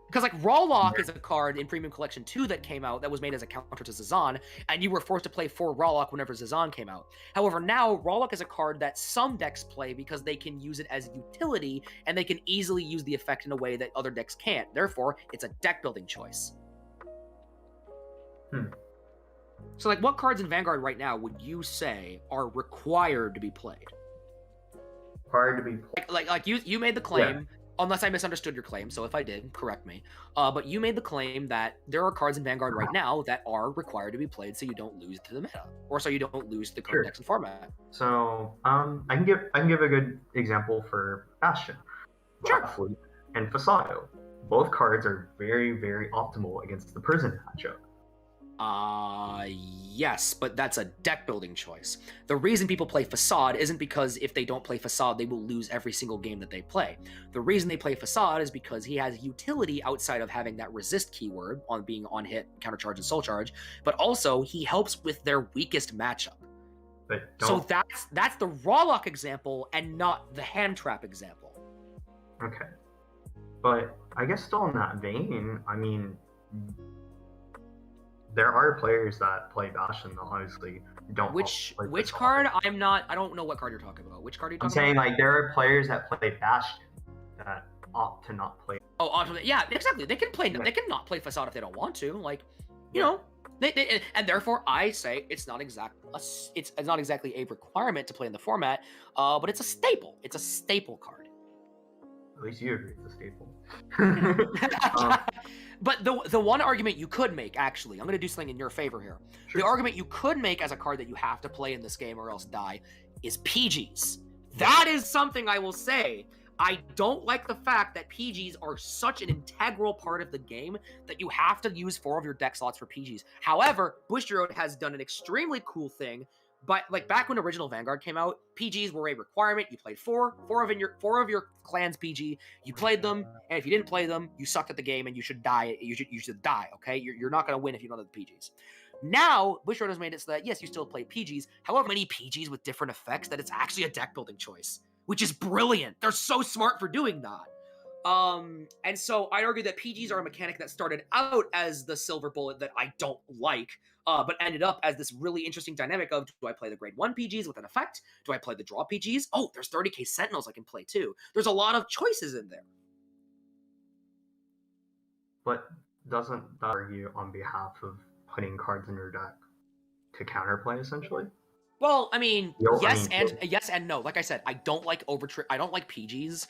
Because, like, Rawlock is a card in Premium Collection 2 that came out that was made as a counter to Zazan, and you were forced to play 4 Rawlock whenever Zazan came out. However, now, Rawlock is a card that some decks play because they can use it as utility, and they can easily use the effect in a way that other decks can't. Therefore, it's a deck-building choice. So, like, what cards in Vanguard right now would you say are required to be played? Required to be played? Like you made the claim... Yeah. Unless I misunderstood your claim, so if I did, correct me. But you made the claim that there are cards in Vanguard right now that are required to be played so you don't lose to the meta, or so you don't lose the current decks and format. So, I can give a good example for Bastion, Fleet, and Fasado. Both cards are very, very optimal against the prison matchup. Yes, but that's a deck building choice. The reason people play Facade isn't because if they don't play Facade, they will lose every single game that they play. The reason they play Facade is because he has utility outside of having that resist keyword on being on hit, countercharge, and soul charge, but also he helps with their weakest matchup. So that's the Rawlock example and not the hand trap example. Okay. But I guess still in that vein, I mean, there are players that play Bastion that obviously don't. Which card? I don't know what card you're talking about. Which card are you talking about? I'm saying, like, there are players that play Bastion that opt to not play. Yeah, exactly. They can play. They can not play Facade if they don't want to. Like, you know, they and therefore I say it's not exactly a requirement to play in the format, but it's a staple. It's a staple card. At least you agree it's a staple. But the one argument you could make, actually, I'm going to do something in your favor here. Sure. The argument you could make as a card that you have to play in this game or else die is PGs. That is something I will say. I don't like the fact that PGs are such an integral part of the game that you have to use 4 of your deck slots for PGs. However, Bushiroad has done an extremely cool thing. But like back when original Vanguard came out, PGs were a requirement. You played four of your clan's PG. You played them, and if you didn't play them, you sucked at the game, and you should die. You should die. Okay, you're not gonna win if you don't have the PGs. Now, Bushiroad has made it so that yes, you still play PGs. However, many PGs with different effects that it's actually a deck building choice, which is brilliant. They're so smart for doing that. And so I'd argue that PGs are a mechanic that started out as the silver bullet that I don't like, but ended up as this really interesting dynamic of, do I play the grade 1 PGs with an effect? Do I play the draw PGs? Oh, there's 30k Sentinels I can play too. There's a lot of choices in there. But doesn't that argue on behalf of putting cards in your deck to counterplay, essentially? Well, I mean, yes and no. Like I said, I don't like PGs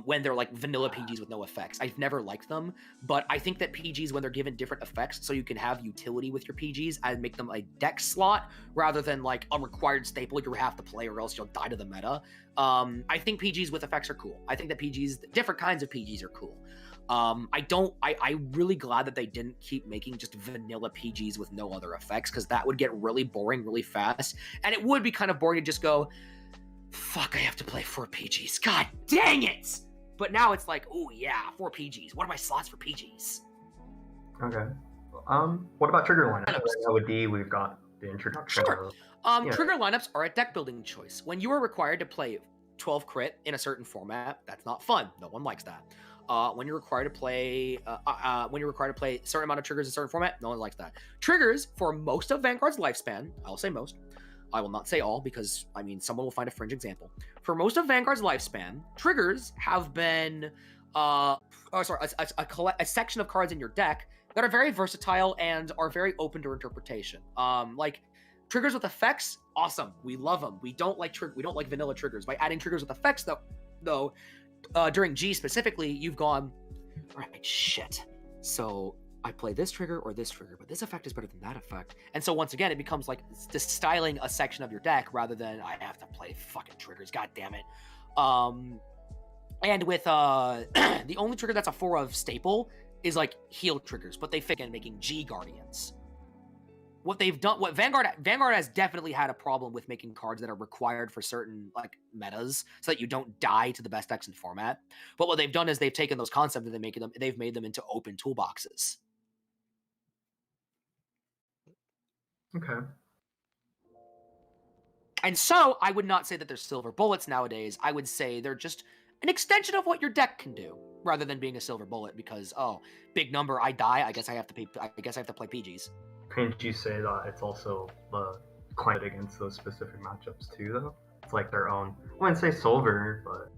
when they're like vanilla PGs with no effects. I've never liked them, but I think that PGs, when they're given different effects, so you can have utility with your PGs, and make them a deck slot rather than like a required staple you have to play or else you'll die to the meta. I think PGs with effects are cool. I think that different kinds of PGs are cool. I'm really glad that they didn't keep making just vanilla PGs with no other effects, because that would get really boring really fast, and it would be kind of boring to just go, fuck, I have to play 4 PGs, god dang it! But now it's like, oh yeah, 4 PGs, what are my slots for PGs? Okay. What about trigger lineups? With D, we've got the introduction. Sure. Trigger lineups are a deck building choice. When you are required to play 12 crit in a certain format, that's not fun. No one likes that. When you're required to play a certain amount of triggers in a certain format, no one likes that. Triggers for most of Vanguard's lifespan, I'll say most, I will not say all, because I mean someone will find a fringe example. For most of Vanguard's lifespan, triggers have been a section of cards in your deck that are very versatile and are very open to interpretation. Like triggers with effects, awesome. We love them. We don't like vanilla triggers. By adding triggers with effects, though, during G specifically, you've gone, all right, shit. So I play this trigger or this trigger, but this effect is better than that effect. And so once again, it becomes like just styling a section of your deck rather than I have to play fucking triggers. God damn it. And with the only trigger that's a 4 of staple is like heal triggers, but they fit in making G guardians. What Vanguard has definitely had a problem with making cards that are required for certain like metas so that you don't die to the best decks in format. But what they've done is they've taken those concepts and they've made them into open toolboxes. Okay. And so I would not say that they're silver bullets nowadays. I would say they're just an extension of what your deck can do, rather than being a silver bullet because, oh, big number, I die, I guess I have to play PGs. Can't you say that it's also the climate against those specific matchups too, though? It's like their own. I wouldn't say silver, but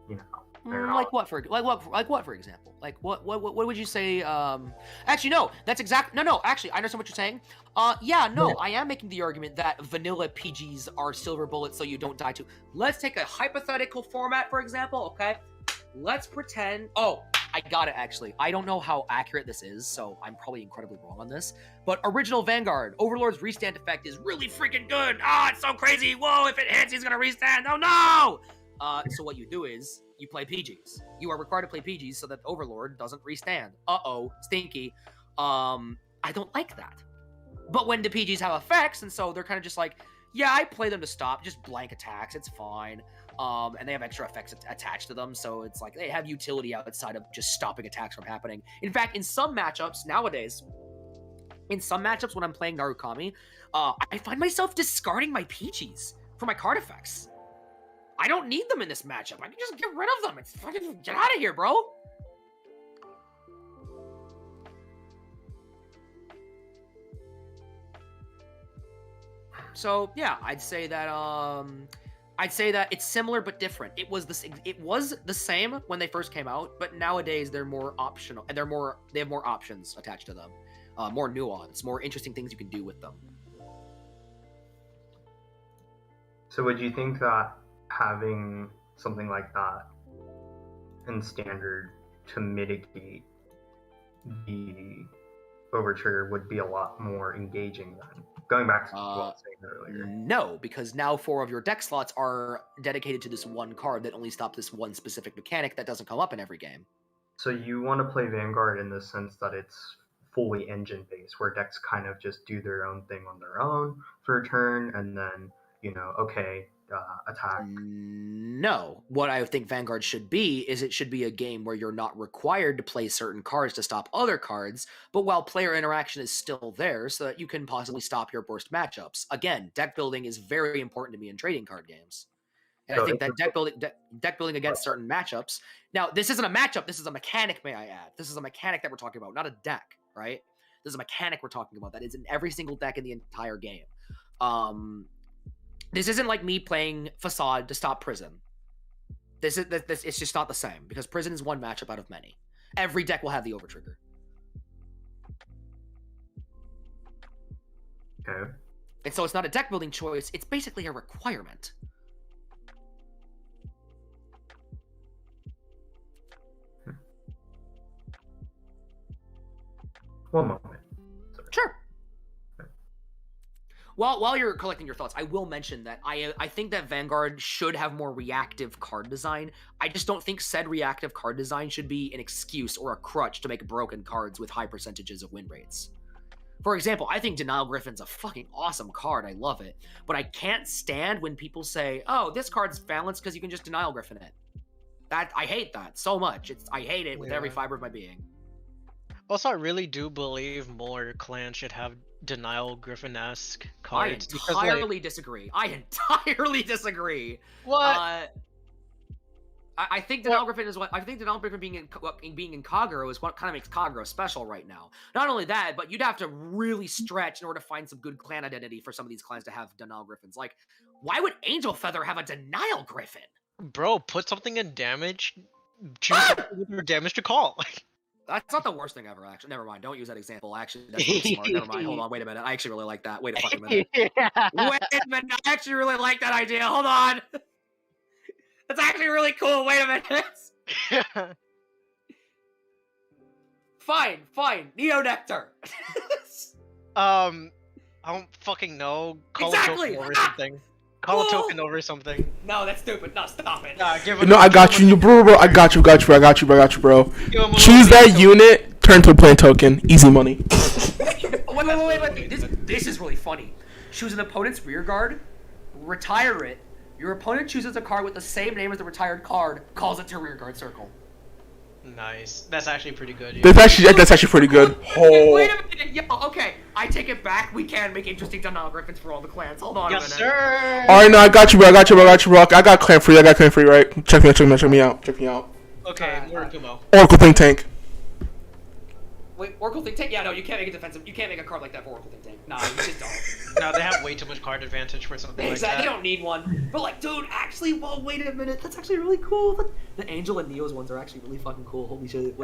you know. Like what for example? Like what would you say? Actually, no. That's exact. No. Actually, I understand what you're saying. I am making the argument that vanilla PGs are silver bullets, so you don't die to. Let's take a hypothetical format, for example. Okay, let's pretend. Oh, I got it, actually. I don't know how accurate this is, so I'm probably incredibly wrong on this. But original Vanguard, Overlord's restand effect is really freaking good. It's so crazy. Whoa, if it hits, he's gonna restand. Oh, no! So what you do is, you play PGs. You are required to play PGs so that Overlord doesn't restand. Uh-oh, stinky. I don't like that. But when the PGs have effects, and so they're kind of just like, yeah, I play them to stop, just blank attacks, it's fine. And they have extra effects attached to them, so it's like they have utility outside of just stopping attacks from happening. In fact, in some matchups nowadays, when I'm playing Narukami, I find myself discarding my PGs for my card effects. I don't need them in this matchup. I can just get rid of them. It's fucking get out of here, bro. So yeah, I'd say that it's similar but different. It was the same when they first came out, but nowadays they're more optional and they have more options attached to them, more nuance, more interesting things you can do with them. So would you think that having something like that in standard to mitigate the overtrigger would be a lot more engaging then? Going back to what I was saying earlier. No, because now 4 of your deck slots are dedicated to this one card that only stops this one specific mechanic that doesn't come up in every game. So you want to play Vanguard in the sense that it's fully engine-based, where decks kind of just do their own thing on their own for a turn, and then, attack. No. What I think Vanguard should be is it should be a game where you're not required to play certain cards to stop other cards, but while player interaction is still there so that you can possibly stop your worst matchups. Again, deck building is very important to me in trading card games. And I think that deck building against certain matchups. Now, this isn't a matchup. This is a mechanic, may I add. This is a mechanic that we're talking about, not a deck, right? This is a mechanic we're talking about that is in every single deck in the entire game. This isn't like me playing Facade to stop Prison. This it's just not the same because Prison is one matchup out of many. Every deck will have the Overtrigger. Okay. And so it's not a deck building choice. It's basically a requirement. One moment. Sure. While you're collecting your thoughts, I will mention that I think that Vanguard should have more reactive card design. I just don't think said reactive card design should be an excuse or a crutch to make broken cards with high percentages of win rates. For example, I think Denial Griffin's a fucking awesome card. I love it. But I can't stand when people say, oh, this card's balanced because you can just Denial Griffin it. I hate that so much. I hate it with every fiber of my being. Also, I really do believe more clans should have Denial Griffin-esque cards. I entirely disagree. I entirely disagree. What? I think Denial Griffin is what I think Denial Griffin being in Kagero is what kind of makes Kagero special right now. Not only that, but you'd have to really stretch in order to find some good clan identity for some of these clans to have Denial Griffins. Like, why would Angel Feather have a Denial Griffin? Bro, put something in damage. Choose something with damage to call. That's not the worst thing ever, actually. Never mind. Don't use that example. Actually, that's really smart. Never mind. Hold on. Wait a minute. I actually really like that. Wait a fucking minute. Wait a minute. I actually really like that idea. Hold on. That's actually really cool. Wait a minute. Fine. Neo Nectar. I don't fucking know. Call a token over something. Call a token over something. No, that's stupid. No, stop it. No, I got you, bro. I got you, bro. Choose that unit, turn to a plant token. Easy money. Wait. This is really funny. Choose an opponent's rear guard, retire it. Your opponent chooses a card with the same name as the retired card, calls it to rear guard circle. Nice. That's actually pretty good. Yeah. That's actually pretty good. Wait a minute. Yo, okay. I take it back. We can make interesting Denial Griffins for all the clans. Hold on a minute. Yes, sir. Alright, no, I got you, bro. I got clan for you. Right? Check me out. Okay, Murakumo. Oracle Think Tank. Wait, Oracle Think Tank? Yeah, no, you can't make a defensive. You can't make a card like that for Oracle Think Tank. Nah, you just don't. No, they have way too much card advantage for something like that. They don't need one. But like, dude, actually, well, wait a minute. That's actually really cool. The Angel and Neo's ones are actually really fucking cool. Holy shit.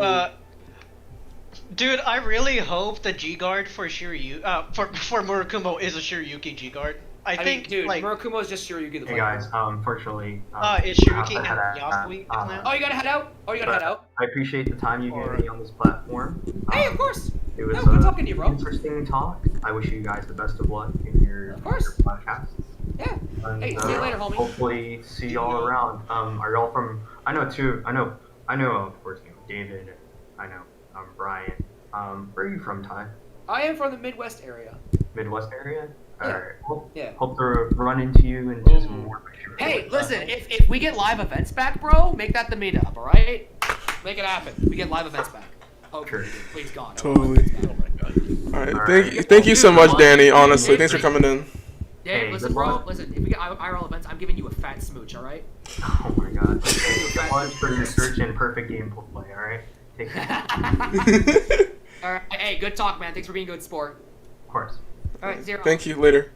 Dude, I really hope the G guard for Shiryuki, for Murakumo is a Shiryuki G guard. I think, dude, like, Murakumo is just Shiryuki the Hey guys, unfortunately, is Shiryuki and Yasui the clan? Oh, you gotta head out? I appreciate the time you gave me on this platform. Hey, of course. It was good talking to you, bro. Interesting talk. I wish you guys the best of luck in your podcasts. Yeah. And, hey, see you later, homie. Hopefully, see y'all around. Are y'all from? I know, of course, David. I know, Bryan. Where are you from, Ty? I am from the Midwest area. Midwest area? Yeah. Alright. Hope to run into you and do some more. Hey, listen, if we get live events back, bro, make that the meetup, alright? Make it happen. We get live events back. Okay, sure. Please God. Totally. Alright, thank you so much, Danny, honestly. Thanks for coming in. Hey, listen, bro, listen, if we get IRL events, I'm giving you a fat smooch, alright? Oh my god. Thank you for your search and perfect gameplay, alright? Take care. Alright, hey, good talk, man. Thanks for being a good sport. Of course. Alright, Zero. Thank you, later.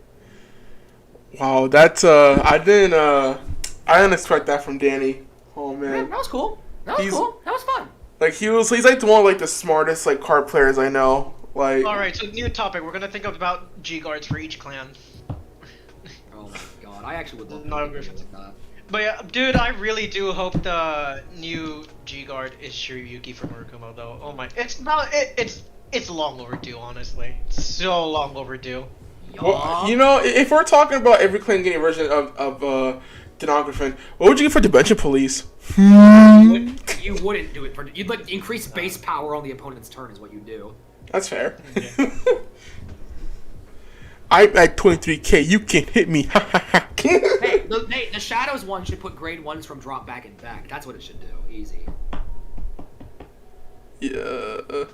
Wow, that's, I didn't expect that from Danny. Oh, man. Yeah, that was cool. That was fun. Like, he's like one of, like, the smartest, like, card players I know. Like. Alright, so new topic. We're gonna think about G guards for each clan. Oh my god, I actually would love to like that. But yeah, dude, I really do hope the new G guard is Shiryuki from Murakumo, though. Oh my, it's long overdue, honestly. It's so long overdue. Well, you know, if we're talking about every clan getting a version of Denial Griffin, what would you get for Dimension Police? You wouldn't do it for. You'd like increase base power on the opponent's turn, is what you do. That's fair. Yeah. I'm at 23k. You can't hit me. Hey, the Shadows one should put grade 1s from drop back and back. That's what it should do. Easy. Yeah.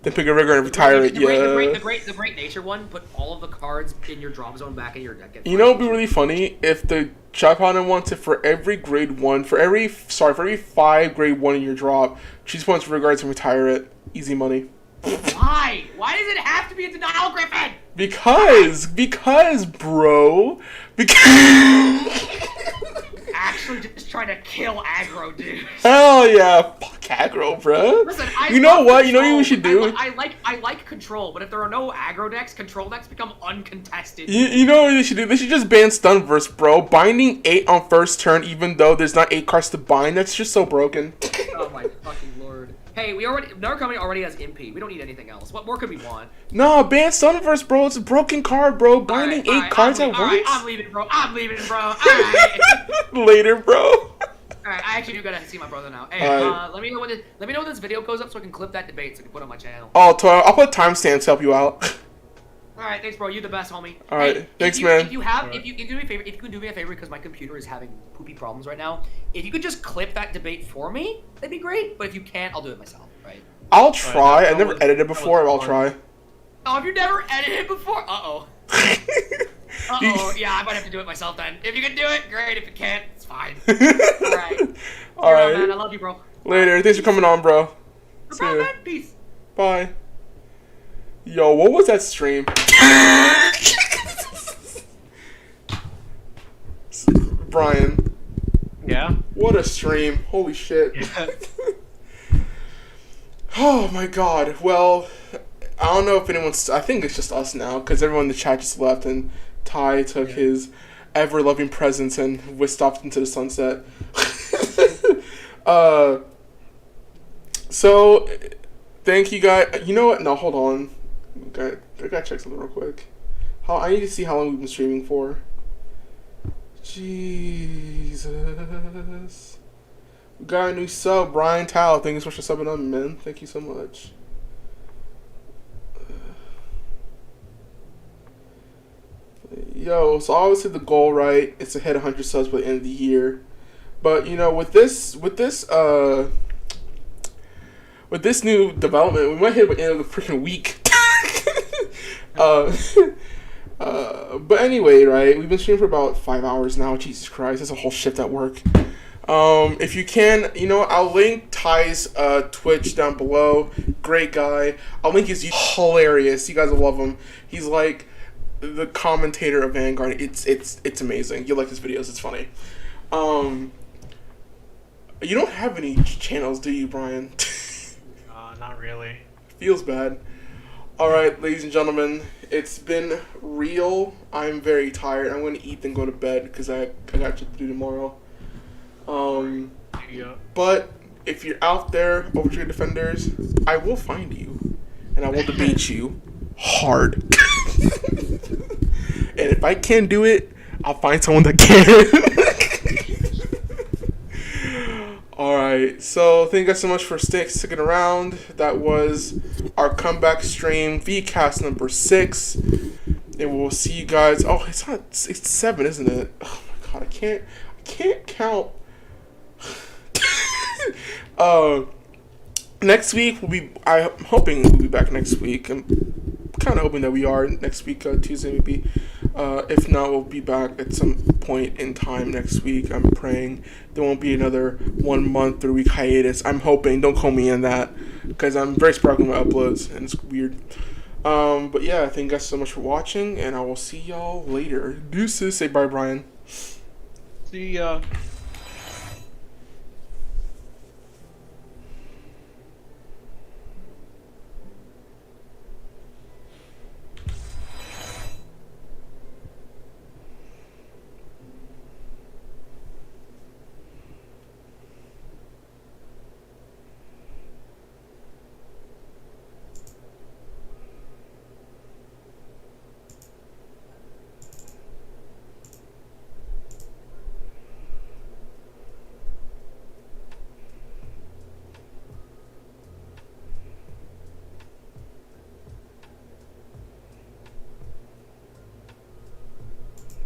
then pick a regular and retire it. The great nature one. Put all of the cards in your drop zone back in your deck. You know, it'd be really funny if the Japan wants it for every grade 1, for every 5 grade 1 in your drop, choose points for regards and retire it. Easy money. Why? Why does it have to be a denial, Griffin? Because, bro. Actually, just trying to kill aggro, dude. Hell yeah, fuck aggro, bro. Listen, you know what? You know what we should do? I like control, but if there are no aggro decks, control decks become uncontested. You know what they should do? They should just ban Stunverse, bro. Binding 8 on first turn, even though there's not 8 cards to bind. That's just so broken. Oh my fucking lord. Hey, Narukami already has MP. We don't need anything else. What more could we want? No, ban Stunverse, bro. It's a broken card, bro. Binding 8 cards at once. Alright, I'm leaving, bro. Alright. Later, bro. Alright, I actually do gotta see my brother now. Hey, let me know when this video goes up so I can clip that debate so I can put it on my channel. Oh, I'll put timestamps to help you out. Alright, thanks, bro. You're the best, homie. Alright, hey, thanks, man. If you can do me a favor, because my computer is having poopy problems right now. If you could just clip that debate for me, that'd be great. But if you can't, I'll do it myself. Right? I'll try. I've never edited before. I'll try. Oh, have you never edited before? Uh-oh. Uh-oh. Yeah, I might have to do it myself then. If you can do it, great. If you can't, it's fine. Alright. Alright. Man. I love you, bro. Later. Thanks for coming on, bro. See ya. Man. Peace. Bye. Yo, what was that stream? Bryan. Yeah? What a stream. Holy shit. Yeah. Oh my god. Well, I don't know if anyone's... I think it's just us now, because everyone in the chat just left, and Ty took his ever-loving presence and whisked off into the sunset. So, thank you guys. You know what? No, hold on. I gotta check something real quick. I need to see how long we've been streaming for. Jesus. We got a new sub, Brian Tao. Thank you so much for subbing on, man. Thank you so much. Yo, so obviously the goal, right, is to hit 100 subs by the end of the year. But you know, with this new development, we might hit by the end of the freaking week. But anyway, right, we've been streaming for about 5 hours now. Jesus Christ, that's a whole shift at work. If you can, you know, I'll link Ty's Twitch down below. Great guy. I'll link his YouTube. Hilarious. You guys will love him. He's like the commentator of Vanguard. It's amazing. You'll like his videos. It's funny. You don't have any channels, do you, Brian? Not really. Feels bad. Alright, ladies and gentlemen, it's been real. I'm very tired. I'm going to eat and go to bed because I got shit to do tomorrow. But if you're out there, Overtrigger Defenders, I will find you. And I will debate you hard. And if I can't do it, I'll find someone that can. Alright, so thank you guys so much for sticking around. That was our comeback stream, VCast number 6. And we'll see you guys. Oh, it's 7, isn't it? Oh my god, I can't count. Next week I'm hoping we'll be back next week. I'm kind of hoping that we are next week, Tuesday maybe. If not, we'll be back at some point in time next week. I'm praying there won't be another 1 month, 3 week hiatus. I'm hoping. Don't call me in that, because I'm very sporadic with my uploads and it's weird. But yeah, thank you guys so much for watching, and I will see y'all later. Deuces. Say bye, Brian. See ya.